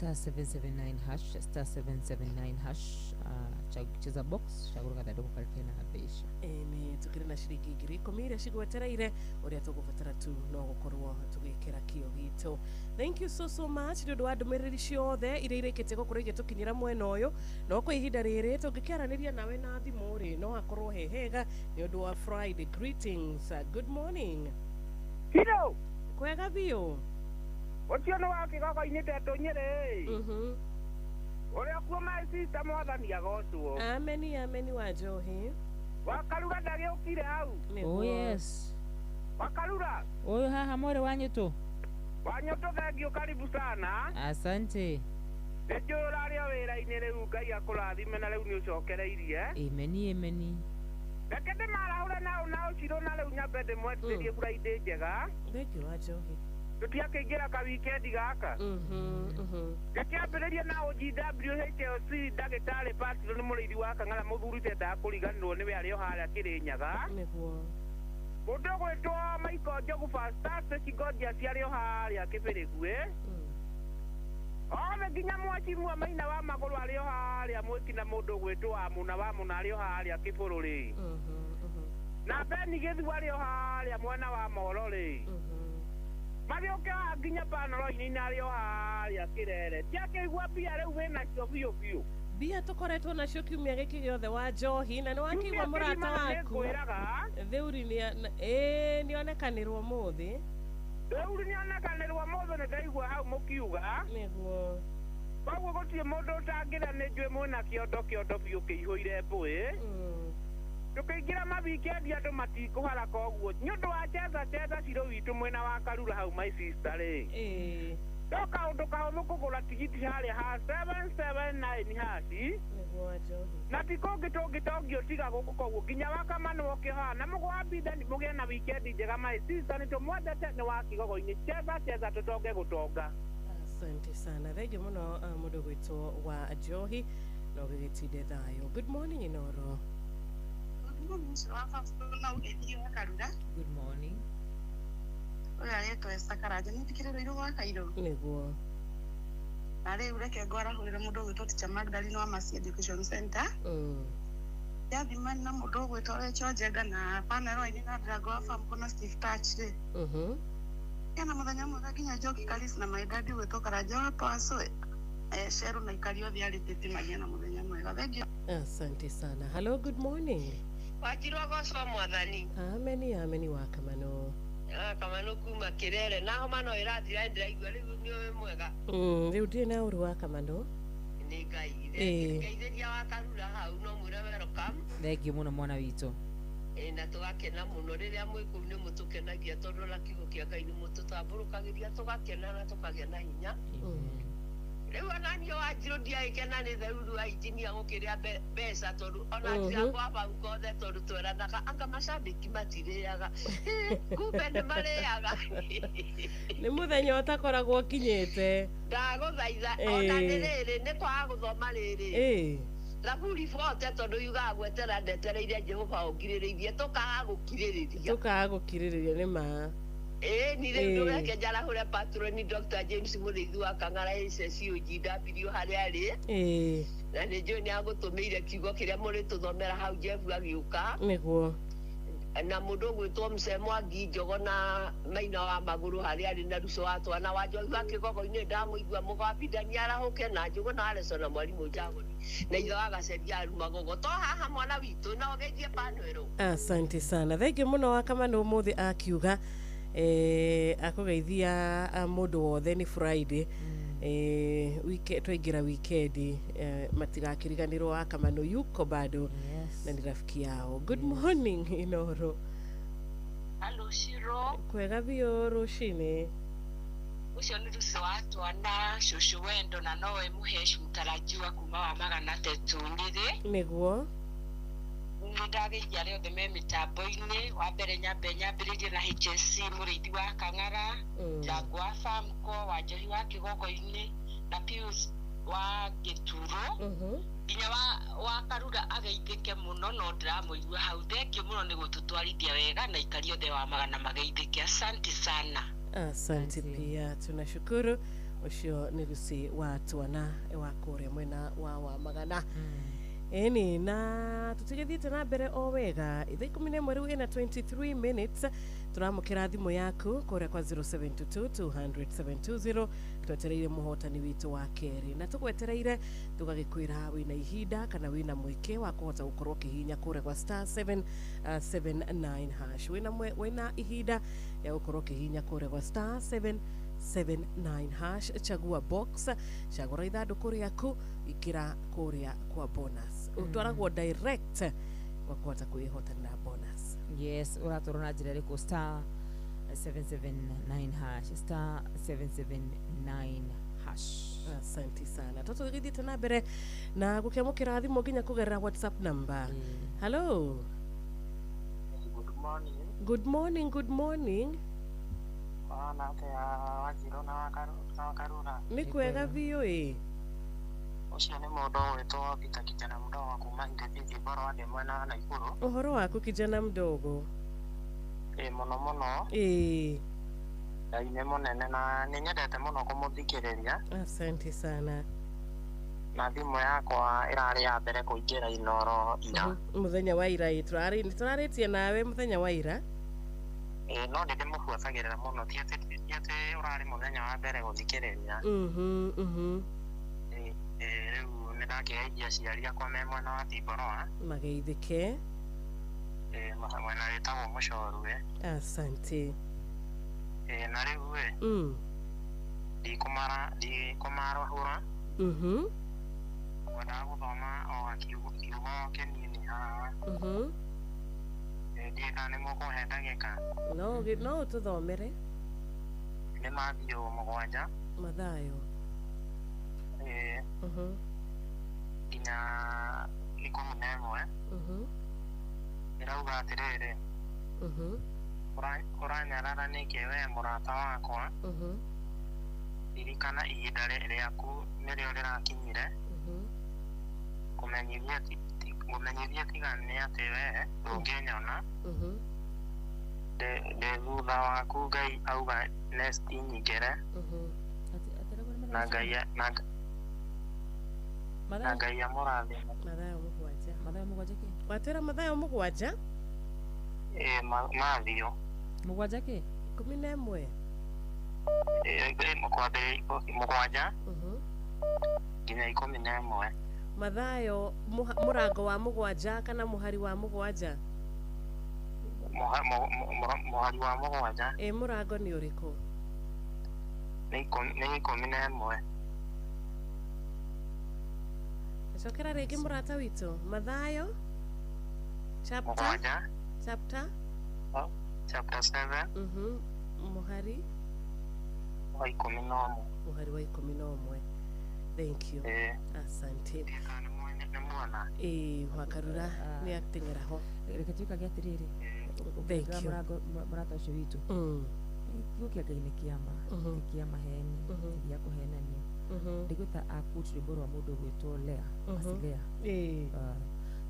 *779# *779# cheza box chagura kathanduku karike na mbeca ni tukiri na ciringi ngiri 10 iria cigwetereire uria tugubatara tu no gukorwo tugikira kio gitu. Thank you so much ndu wa ndumiriri ciothe iria irikite gukorwo igitukinyira mwena uyu no kwa ihinda riri tungikiaraniria nawe na thimu ri no akorwo hehega ni undu wa Friday. Greetings, good morning. Hello. Kwega biu. Otiano wa kigogo-ini tetu nyiri. Uria kuoma sister mwathani agocwo. Ameni wa Njohi. Wakarura ndagiukire hau. Oh yes. Wakarura. Oyo haha more wanyeto. Wanyeto thengio karibu sana. Asante. Ndio uraria wira-ini riu Ngai akurathime na riu ni ucokereirie. Ameni. Rekende marahura na uciro na riu nyambe ndimwetirie Friday njega. Thengio wa Njohi. Tutiakiingira ka weekend gaka. Gakiambiriria na OGWHLC ndagitari Patrick ni murithi wa Kang'ara muthuri tenda kuriganirwo niwe ario haria Kirinyaga. Niguo. Mundu gwitwo Michael Njogu Fastas Kigodia ciario haria Kibirigwe. Ove nginya mwachimua Maina wa Maguru ario haria mwiki na mundu gwitwo Amuna wa Muna ario haria Kibururi. Na Beni Githu ario haria mwana wa Morori. Marioke nginya Panoro-ini nario haria Kirere. Tiakigua bia riu wina cio biu. Bia tukoretwo nacio kiumia giki giothe wa Njohi na ni wakigwa murata waku. Theuri ni onekanirwo muthi. Theuri ni onekanirwo muthi ni ndaigua hau mukiuga. Niguo. Koguo gutie mundu utangira ni njui mwina kiondo biu kiihuire mbui. Tukiingira mawikendi andu matikuhara koguo ni undu wa cheza ciro witu mwena wa Karura hau my sister ri toka undu kahuthu kugura tigiti haria ha 779 haci na tikongi tungitongio tiga guku koguo nginya wakamano okihana mugwambitha mugie na wikendi njega my sister ni tumwendete ni wa kigogo-ini cheza tutonge gutonga. Asante sana thengio muno mundu gwitwo wa Njohi no gigitinde thayo. Good morning Inoro. Good morning. Oya yeto esakaraje nitikiriro iru wa Kairo. Niguo. Nare ureke ngwara hurira mundu gwitwo Teacher Magdalene wa Mercy Education Center. Yathi manna mundu gwitwo Recho Njenga na Panero-ini na Drago wa Farm kuna Steve Touch ri. Yana muthenya mwega nginya Njoki Kalis na my daddy gwitwo Karanja wa Paso. Sheru na ikario thiari tetimagia na muthenya mwega. Thank you. Asante sana. Hello, good morning. Wajirwa gocwo mwathani. Ameni wa Kamano. Kamano kuma Kirere naho mano irathira ndiraigua riu ni mwega. Riu ndi na uru wa Kamano. Ni Ngai. Ngeithiria wa Karura hau no mwire welcome. Thengio muno mwana witu. Na tugakena muno riria mwiku ni mutukenagia tondu na kiugo kia Ngai ni mututamburukagiria tugakena na tukagia na hinya. Riu ananio Wanjiru ndiaikena ni theuru aitinia gukiria mbeca tondu ona njira kwa bau kothe tondu tweranaga anga macambiki matiriaga kumbe ni mariaga ni muthenya utakoragwo kinyite ndaguthaitha ona ni riri ni kwaga guthoma riri Raburi fote tondu yugaga gwetera ndetereire Jehova ongiriririe tukaga gukiririria ni ma ni riu ndureke njarahure patroni Dr. James Muriithi wa Kang'ara SSUGW haria ari na ni njui ni agutumiire kiugo kiria muri tuthomera hau Jeff agiuka niguo na mundu gwitwo Msemwangi Njogo na Maina wa Maguru haria ari na Ruco wa Twana wa Njogu wa Kigogo-ini ndamuigua mugambithania arahuke na Njugu na Aleso na mwarimu Njagoni na ithe wa Gaceria Arumagogo to haha mwana witu na ogeithie Panwero. Asante sana thengio muno wa Kamano umuthi akiuga akugeithia mundu wothe ni Friday twaingira weekend matigakiriganirwo wa Kamano yuko bado na ni rafiki yao. Good morning Inoro. Hello Shiro. Kwega bio rucini. ucio nĩ Lucy wa Twana Shushu Wendo na nowe Muhesh mtarajiwa kuma wa Magana Tetunire niguo nĩndagĩithia arĩa othe me mĩtambo-inĩ wa mbere nyambĩrĩirie na HSC mũrĩithi wa Kang'ara Jangu wa Famco wa Njohi wa Kĩgogo-inĩ na Pius wa Gĩturo nginya wa Karura ageithĩke mũno no ndĩramũigua hau thengio mũno nĩ gũtũtwarithia wega na ikari othe wa Magana mageithĩke asante sana. Asante pia tunashukuru. Ucio nĩ Lucy wa Twana wa kũrĩa mwena wa Magana. Eni na tutugithiite na mbere o wega ithaa 11 rĩu ina 23 minutes turamukira thimũ yaku kũrĩa kwa 0722 twetereire muhotani witu wa keri na tugwetereire tugagĩkwĩra wĩna ihinda kana wĩna mweke wa kũhota gũkorwo kĩhinya kũrĩa kwa *779 hash wĩna ihinda ya gũkorwo kĩhinya kũrĩa kwa *779 hash chagua box chagũra ithandũkũ rĩaku ikira kũrĩa kwa bonus utwaragwo direct kwa kuhota kwĩhotanĩra bonus. Yes, ũratwarwo na njĩra ĩrĩkũ *779 hash *779 hash. Asante sana. Tutugithiite na mbere na gũkĩamũkĩra thimũ nginya kũgerera WhatsApp number. Hello. Good morning. Good morning, good morning. Na Wanjiro na Karura. Nĩ kwega biũ ĩ. Ucio nĩ mũndũ wĩtwo Peter kijana mdogo kuma Ndethiti bora wa ndemwe na Naikuru. Ũhoro waku kijana mdogo? Mũno mũno. Ngai nĩ mũnene na nĩ nyendete mũno kũmũthikĩrĩria. Asante sana. Na thimũ yakwa ĩrarĩ ya mbere kũingĩra Inoro ira. Mũthenya wa ira tũrarĩtie nawe mũthenya wa ira. No ndĩmũbuatagĩrĩra mũno ti atĩ ũrarĩ mũthenya wa mbere gũthikĩrĩria. Rĩu nĩndakĩgeithia aciari akwa me mwena wa Tiboroa. Mageithĩke. Mwena wĩtagwo Mũcorwe. Asante. Na rĩu ndikũmarahũra. Ngwendaga gũthoma o kiugo kĩnini haha. Ndiĩ kana nĩ mũkũhe ndagĩka. No ũtũthomere. Nĩ Mathiũ 7. Mathayo. Nginya 11. Ĩrauga atĩrĩrĩ. Ũranyarara nĩkĩ we mũrata wakwa. Ririkana ihinda rĩaku nĩrĩo rĩrakinyire. Kũmenyithia tigana nĩ atĩ we ndũngĩnyona. Ndĩ thutha waku Ngai auga nesti nyingĩre. Na Ngai amũrathime. Mathayo 7. Watwĩra Mathayo 7? Mathiũ 7 kĩ? 11. Kwambĩrĩria 7 nginya 11. Mathayo mũrango wa 7 kana mũhari wa 7? Mũhari wa 7. Mũrango nĩ ũrĩkũ? Nĩ 11. Cokera rĩngĩ mũrata witũ. Mathayo chapter 7. Mũhari wa 11. Mũhari wa 11. Thank you. Asante. Wakarura nĩ ateng'era ho. Reke twĩkage atĩrĩrĩ. Thank you. Mũrata ũcio witũ. Kiugo kĩa Ngai nĩ kĩama. Nĩ kĩa maheni. Gĩa kũhenania. Ndigwĩta akut rwĩmbo rwa mũndũ gwĩtwo Lea. Asilea.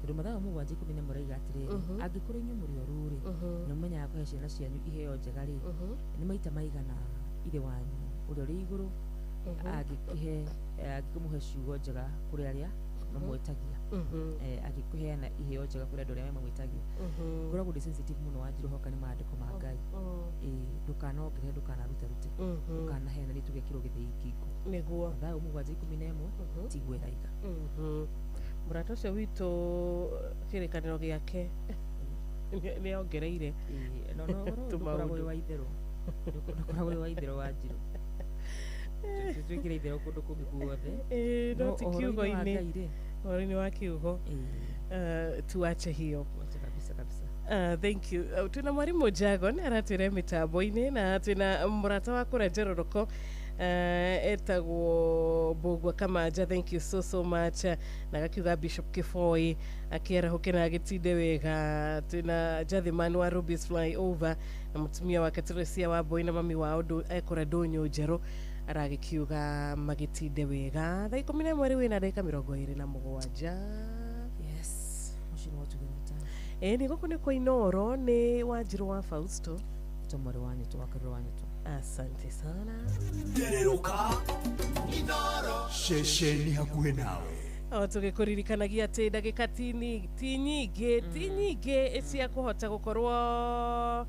Tondũ Mathayo 7:11 mũraiga atĩrĩrĩ. Angĩkorwo inyuĩ mũrĩ orũ-rĩ na mũmenyaga kũhe ciana cianyu iheo njega-rĩ, nĩ maita maigana ithe wanyu ũrĩa ũrĩ igũrũ angĩkũmũhe ciugo njega kũrĩ arĩa mamwĩtagia. Angĩkũheana iheo njega kũrĩ andũ arĩa mamwĩtagia. Ngoragwo ndĩ sensitive mũno Wanjirũ hoka nĩ maandĩko ma Ngai. Ndũkanongerere ndũkanarute. Ndũkanaheana nĩ tũgekĩrwo gĩthĩi ngingo. Nĩguo. Mathayo 7:11 tiguo ĩraiga. Mũrata ũcio witũ kĩrĩkanĩro gĩake nĩ ongereire. Ndũkoragwo wĩ wa itherũ. Ndũkoragwo wĩ wa itherũ Wanjirũ. Twĩkĩre itherũ kũndũ kũngĩ guothe. No ti kiugo-inĩ. Ũhoro-inĩ wa kiugo tuache hiyo. Kabisa. Thank you. Tuna mwarimu Jagon aratwire mitambo-ini na tuna murata wa kura Njororoko etagwo Bogwa Kamanja. Thank you so much. Na gakiuga Bishop Kifoi akiera hukena agitinde wega. Tuna Jathimani wa Rubis Flyover na mutumia wa Teresia wa Boy na mami wao ekora Donyo Jero aragikiuga magitinde wega. Thaa 11 wina dakika 27. Yes. Mushini watu ni goko ni kwa Inoro ni Wanjiru wa Fausto tomori wanyu tu wakaro wanyu tu. Asante sana. Ndereruka Inoro shesheni hakuhe nawe. Tugikuririkanagia ati ndagika tinyingi cia kuhota gukorwo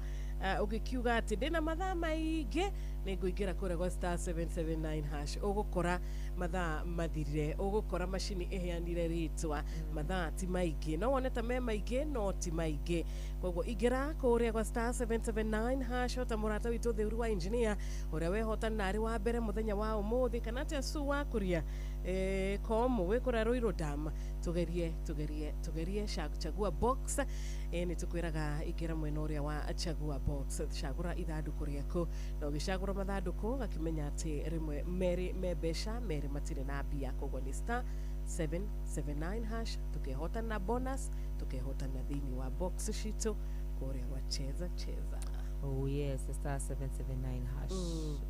ugikiuga ati ndina mathaa maingi ninguingira kure gwa *779# ugukora mathaa mathirire, ugukora machini iheanire ritwa mathaa ti maingi, no wone ta me maingi no ti maingi. Koguo ingira kuria gwa *779# ta murata witu Theuru wa engineer uria wehota nari wa mbere muthenya wa umuthi kana ati asu wa kuria komu wikura Ruiru Dam tugerie chagua box ni tukwiraga ingira mwena uria wa chagua box chagura ithanduku riaku no gicagura mathanduku gakimenya ati rimwe meri mebesha meri matire na bia. Koguo ni *779# tukehota na bonus tukehota na thini wa box shito kuria wa cheza. Oh yes, *779#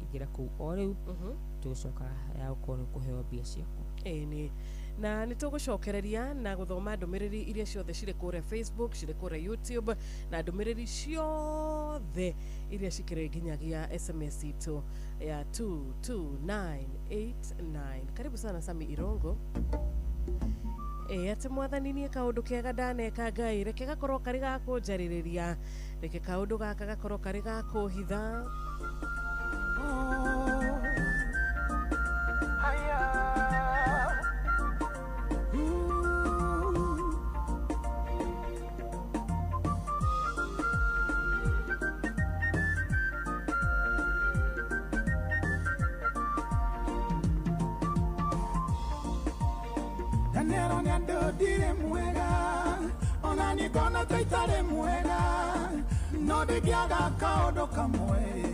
igira ku ore tucoka ya ukoni kuheo bia ciako. Ni na nitugucokereria na guthoma ndumiriri iria ciothe cire kure Facebook, cire kure YouTube na ndumiriri ciothe iria cikire nginyagia SMS itu ya 22989. Karibu sana Sami Irongo. Ati mwathani nie kaundu kega ndaneka Ngai reke gakorwo kari ga kunjaririria, reke kaundu gaka gakorwo kari ga kuhitha. Nero nyando dire mwega ona ni kona taitare mwega no digiaga kaodo kamwe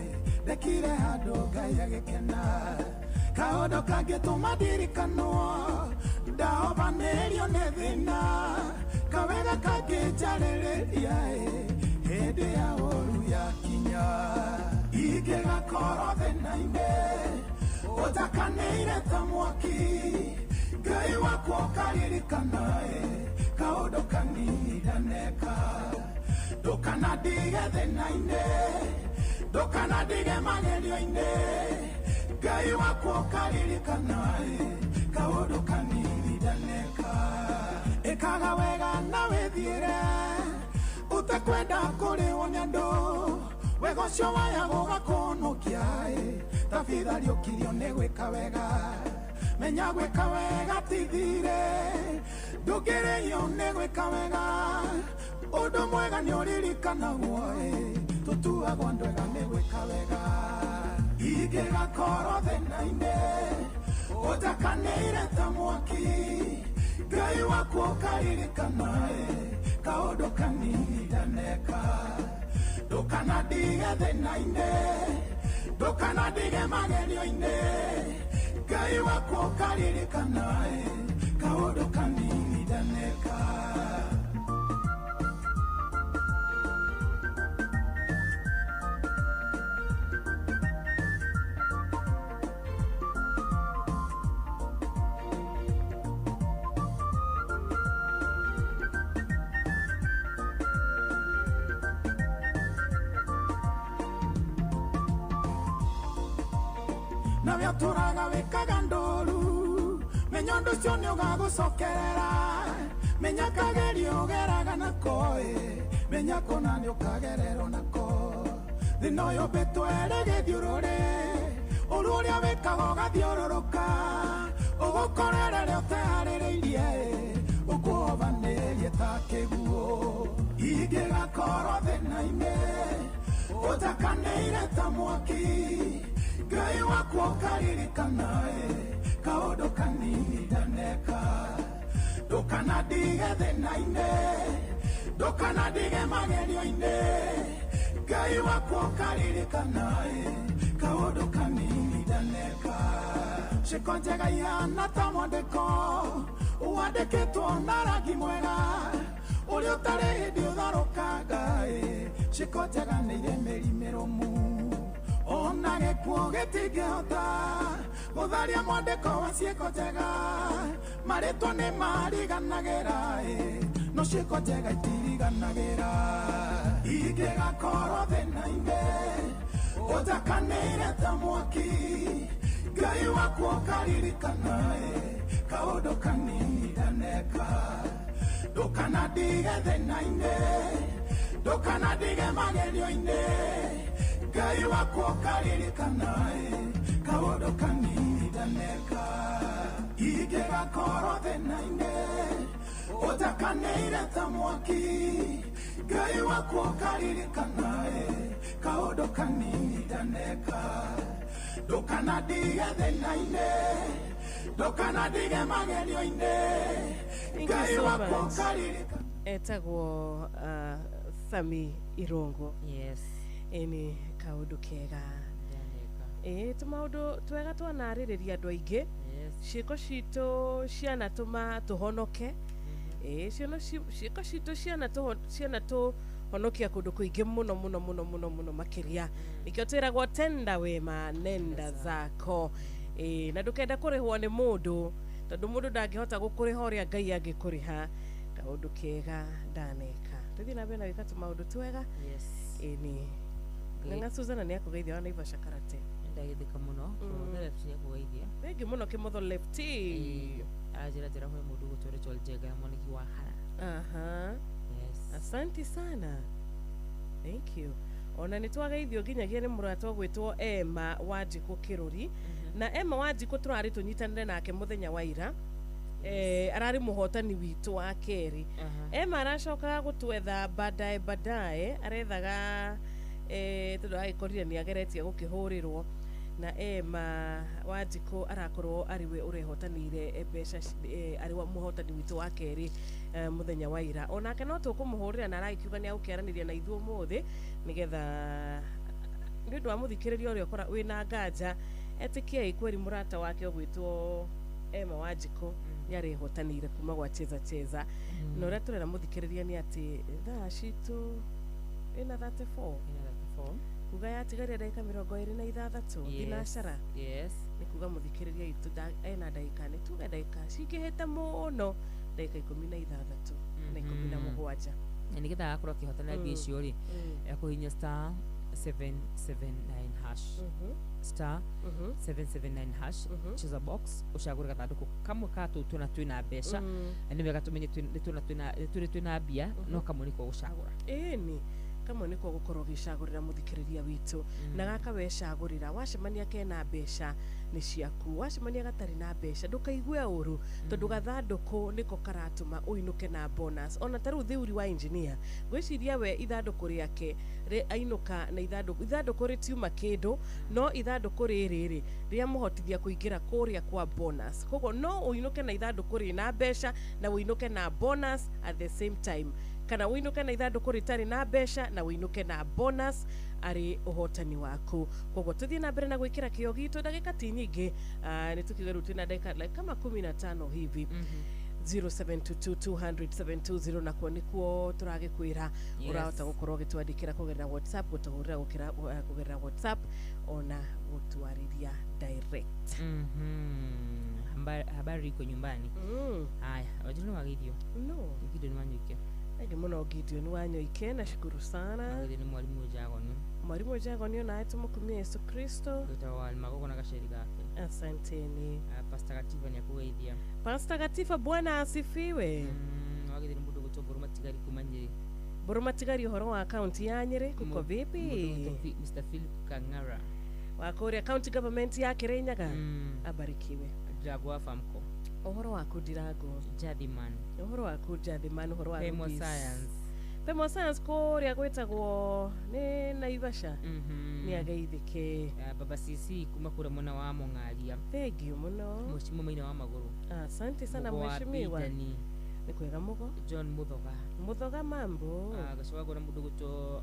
dekire hado Ngai agekena kaodo kagetuma dirikano dao banerio nevina kawega kagejareleria hede ya oru ya kinya igega korothe naine otakaneire tamwaki Ngai wako karirikana kaodo kanini daneka dokana dige thenaine dokana dige magerio ine Ngai wako karirikana kaodo kanini daneka ekaga wega na wethiire utakwenda kuri wonyando wego cio waya gugakonokia tafidhali ukirio ne gwika wega menya gwika wega tithire ndugire yone gwika wega undu mwega ni uririkanagwo tutuagwo ndwega ni gwika wega igega korothe naine utakaneire ta mwaki Ngai wako karirikana kaundu kanini ndaneka ndukana dige thenaine ndukana dige magerio-ine Ngai wako karirikana kaodo kanini daneka na vyaturaga wikaga ndoru menyondo cio ni ugagucokerera menya kagerio geraga nakoe menya kona ni ukagerero nako thina uyu mbitwere githiurure uru uria wikaga ugathiururũka ugukorerere uteharĩrĩirie ukuhobanirie ta kĩguũ ingĩgakorwo thĩna-inĩ utakaneire ta mwaki Ngai wako karirikana kaodo kanini daneka ndukana dige thenaine ndukanadige magerio-inĩ Ngai wakwa ũkaririkana kaũndũ kanini ndaneka ciko njega ihana ta mwandĩko wandĩkĩtwo na rangi mwega ũrĩa ũtarĩ hĩndĩ ũtharũkanga ciko njega nĩ irĩ mĩri mĩrũmu ona gĩkuũ gĩtingĩhota gũtharia mwandĩko wa ciĩko njega marĩtwa nĩ mariganagĩra no ciĩko njega itiriganagĩra ingĩgakorwo thĩna-inĩ ũnjakanĩire ta mwaki Ngai wakwa ũkaririkana kaũndũ kanini ndaneka ndũkanadige thĩna-inĩ ndũkanadige magerio-inĩ Ngai wakwa ũkaririkana kaũndũ kanini ndaneka ingĩgakorwo thĩna-inĩ ũnjakanĩire ta mwaki Ngai wakwa ũkaririkana kaũndũ kanini ndaneka ndũkanadige thĩna-inĩ ndũkanadige magerio-inĩ Ngai wakwa ũkaririkana etagwo Sami Irungu yes ini kaundu kega tumaundu twega twanarĩrĩria andũ aingĩ ciĩko citũ cianatũma tũhonoke ciĩko citũ cianatũhonokia kũndũ kũingĩ mũno makĩria nĩkĩo twĩragwo tenda wema nenda zako na ndũkenda kũrĩhwo nĩ mũndũ tondũ mũndũ ndangĩhota gũkũrĩha ũrĩa Ngai angĩkũrĩha kaũndũ kega ndaneka tũthiĩ na mbere na gwĩka tũmaũndũ twega ĩni Nanga Suzana nĩ akũgeithia wa Naivasha Karate ndagĩthĩka mũno left nĩ akũgeithia thengi mũno kĩmotho lefti ajĩra hwe mũndũ gũtũrĩtwo njega ya mwaniki wa hara asante sana thank you ona nĩ twageithio nginyagia nĩ mũrata gwĩtwo Emma Wanjikũ Kĩrũri na Emma Wanjikũ tũrarĩ tũnyitanĩre nake mũthenya wa ira ararĩ mũhotani witũ wa kerĩ Emma aracokaga gũtwetha baadaye arethaga tondũ agĩkorire nĩ ageretie gũkĩhũrĩrwo na Emma Wanjikũ arakorwo ariwe ũrehotanĩire mbeca arĩ mũhotani witũ wa kerĩ mũthenya wa ira onake no tũkũmũhũrĩra na arakiuga nĩ agũkĩaranĩria na ithuĩ ũmũthĩ nĩgetha nĩ ũndũ wa mũthikĩrĩria ũrĩa ũkora wĩna nganja etĩkiai kweri mũrata wake ũgwĩtwo Emma Wanjikũ nĩ arehotanĩire kuma gwa cheza na ũrĩa tũrera mũthikĩrĩria nĩ atĩ thaa citũ ĩna 34 kuga yatigaria ndagĩka 26 thinacara nĩ kuga mũthikĩrĩria itũ ena ndagĩka nĩ tuge ndagĩka cingĩhĩte mũno ndagĩka 16 na 17 nĩgetha agakorwo akĩhotana mbia icio rĩ ekũhinya star 779 hash star 779 hash cheza box ucagũre gathandũkũ kamwe ka tũtũ na twĩna mbeca nĩ wega tũmenye twĩna mbia no kamwe nĩko gũcagũra ĩni kamwe nĩko gũkorwo gĩcagũrĩra mũthikĩrĩria witũ na gaka wecagũrĩra wacemania kena mbeca nĩ ciaku wacemania gatarĩ na mbeca ndũkaigue ũru tondũ gathandũkũ nĩko karatũma ũinũke na bonus ona ta rĩu thĩuri wa engineer gwĩciria we ithandũkũ rĩake ainũka na ithandũkũ rĩtiuma kĩndũ no ithandũkũ rĩrĩ rĩa mũhotithia kũingĩra kũrĩa kwa bonus koguo no ũinũke na ithandũkũ rĩna mbeca na ũinũke na bonus at the same time kana ũinũke na ithandũkũ rĩtarĩ na mbeca na ũinũke na bonus arĩ ũhotani waku koguo tũthiĩ na mbere na gwĩkĩra kĩo gitũ ndagĩka ti nyingĩ nĩ tũkiuga rĩu twĩna ndagĩka kama 15 hivi 0722200720 nakuo nĩkuo tũragĩkwĩra ũrahota gũkorwo ũgĩtwandĩkĩra kũgerera WhatsApp gũtũhũrĩra kũgerera WhatsApp ona gũtwarĩria direct habari iko nyumbani haya wajua ni wagithio no Gideon ni wanyoike ndio mwana Gideon ni wanyoike nashukuru sana Gideon ni mwalimu Jagoni na tumkumie Yesu Kristo tutawali magogo na kasheri gake asanteni Pastor Gatifa ni akugeithia Pastor Gatifa Bwana asifiwe wagithio ni mundu gutobora matigari kumanyiri Boromatigari uhoro wa account ya Nyeri kuko vipi Mr. Philip Kangara wakore county government ya Kirinyaga abarikiwe Jagwa Famco uhoro waku Ndirago Jathiman uhoro waku Jathiman uhoro wa Femo Science kũrĩa gwĩtagwo nĩ Naivasha nĩ ageithĩke Baba Sisi kuma kũrĩa mwena wa Mũng'aria thengiũ mũno Mheshimiwa Maina wa Magũrũ asante sana mheshimiwa Ni kwega mugo? John Muthoga. Muthoga mambo. Gacoka ngona mundu gwitwo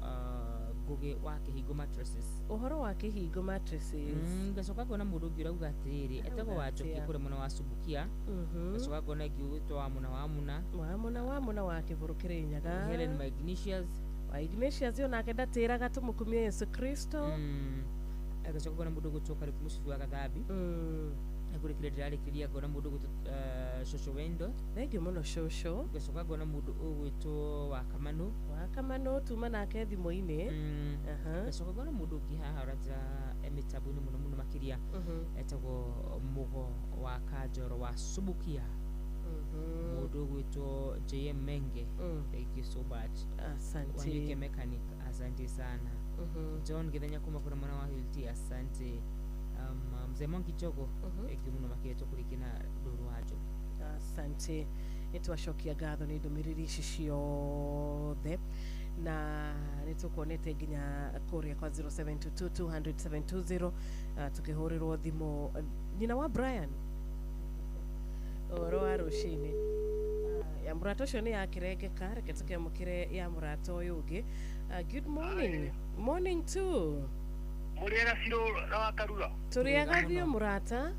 Ngugi wa Kihingo Mattresses. Uhoro wa Kihingo Mattresses. Gacoka ngona mundu ungi urauga atiri etagwo Wanjoki kuri muna wa Subukia. Gacoka ngona ingi gwitwo wa muna wa Kiburukire Nyaga. Helen Ignatius. Wa Ignatius yo nake ndatiraga tumukumie Yesu Kristo. Gacoka ngona mundu gwitwo Kariku Musibi wa Gathambi. Agure kile ndirarekeria ngona mundu gwitwo Shosho Wendo. Thengi muno Shosho. Gacoka ngona mundu ugwitwo wa Kamano tuma nake thimo-ini. Gacoka ngona mundu ungi haha uraja emitambo-ini muno makiria etagwo Mugo wa Kanjoro wa Subukia. Mundu ugwitwo JM Menge. Thank you so much. Asante. Wanyike mechanic, asante sana. John Githenya kuma kuna mwana wa Hilti, asante. Mzee Monki Chogo eki muno makietwo kurikina nduru wajo. Asante. Nitwacokia ngatho ni ndumiriri ici ciothe na nitukuonete nginya kuria kwa 0722 tukihurirwo thimu nyina wa Brian oro wa rucini ya murato cio ni yakirengeka reke tukemukire ya murato uyu ungi. Good morning. Morning too. Muriega ciro na wakarura turiaga thio murata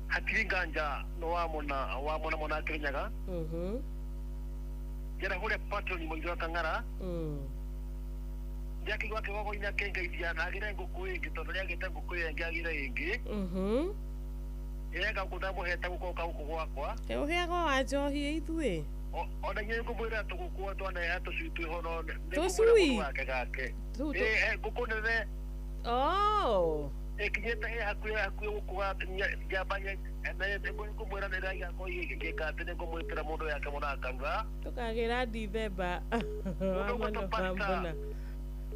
hakiri nganja no wa mona Kirinyaga. Jera hore patron mo ndio kangara. Jaki gwa kigogo ina kengeithia na agire nguku ingi tondu ria gite nguku ingi agire ingi. Yega kudamo heta gukoka guku gwakwa. Uheago wa njohi ithue. Ona nye ngumwira tugukuwa twana ya tucitwi hono. Tucui wake gake. Nguku nene. Oh. Ekinyeta hakuya gukuwa jabanya na yebo ngumwira nera ya ko yigeka tene ngumwitira mundu yake mona kanga. Tukagira December. Wamona.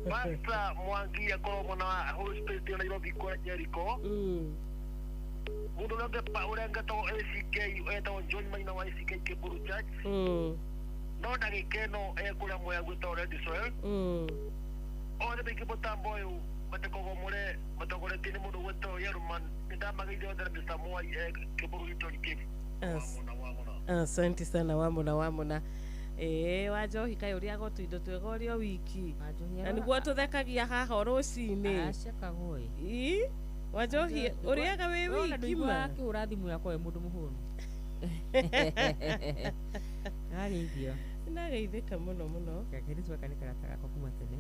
Basta Mwangi yakoro mona Holy Spirit na Nairobi kwa Jericho. Mundu nge pa urenga to ACK eto John Maina wa ACK Keburu Church. No ndagikeno ekura moya gwito Red Soil. Ore bikibotambo yo mateko mure matokore tini mundu gwito Yeruman ndamagide other Mr. Moy Keburu Little Cave. Asante sana wamona. Wanjohi kai uria go tuindo twega urio wiki. Na niguo tuthekagia haha rucini. Acakagoi. Wanjohi uriaga wi wiki ma. Akihura thimu yakwa we mundu muhunu. Arithio. Nageithika muno. Kakiritwa kanikarata gako kuma tene.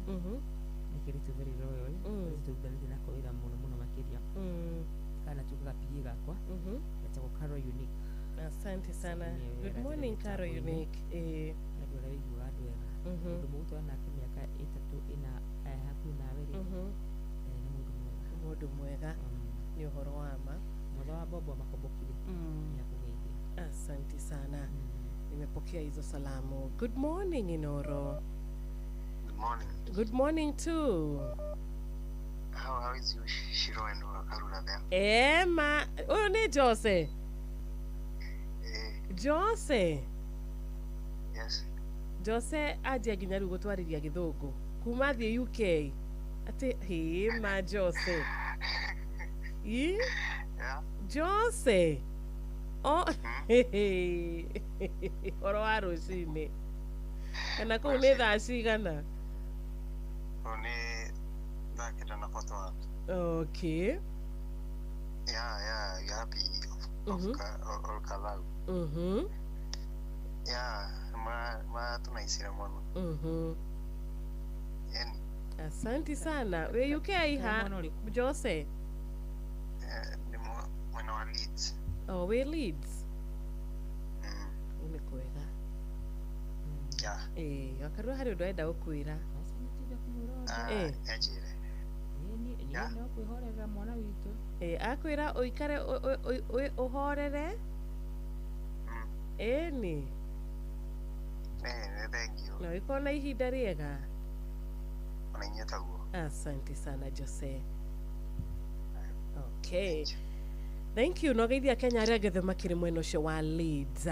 Nikiritu very royal. Tututhanite nako wira muno makiria. Kana tukagapigi gakwa. Etagwo Caro Unique. Asante sana. Good morning Caro Unique. Nagora igwa ndwega. Mundu mutu ana miaka 3 ina haku na weri. Mundu mwega. Ni uhoro wa ma. Mwana wa Bobo makobokiri. Yakugeithia. Asante sana. Nimepokea hizo salamu. Good morning Inoro. Good morning. Good morning too. How is you Shiro and Wakarura there? Ma, uyu ni Jose. Jose. Yes. Jose aje nginya riu gutwariria githungu kuma thie UK. Ati ma Jose. Yeah. Jose. Oh. Oro wa rucini. Kana kuu ni thaa cigana? Oni thakira na photo art. Okay. Yeah, you happy of Kalau. Yeah, ma tunaisira mwana. Asante sana. We UK ha Jose? Ni mwana wa Leeds. Oh, we Leeds. Umekwega. Yeah. Wakarua hari undu enda gukwira. Ejire. Ni no kwihorera mwana witu. Akwira uikare uhorere. Ni. Thank you. Na ikona ihinda riega. Onanyetaguo. Asante sana Jose. Okay. Thank you. No geithia Kenya aria gethe makiri mwena ucio wa Leeds.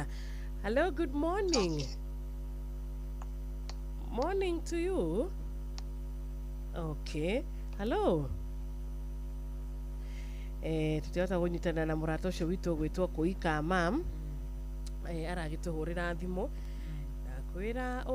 Hello, good morning. Okay. Morning to you. Okay. Hello. Tutiota gunyitana na murato ucio witu gwitwo kuika mam. aragituhurira thimu ndakwira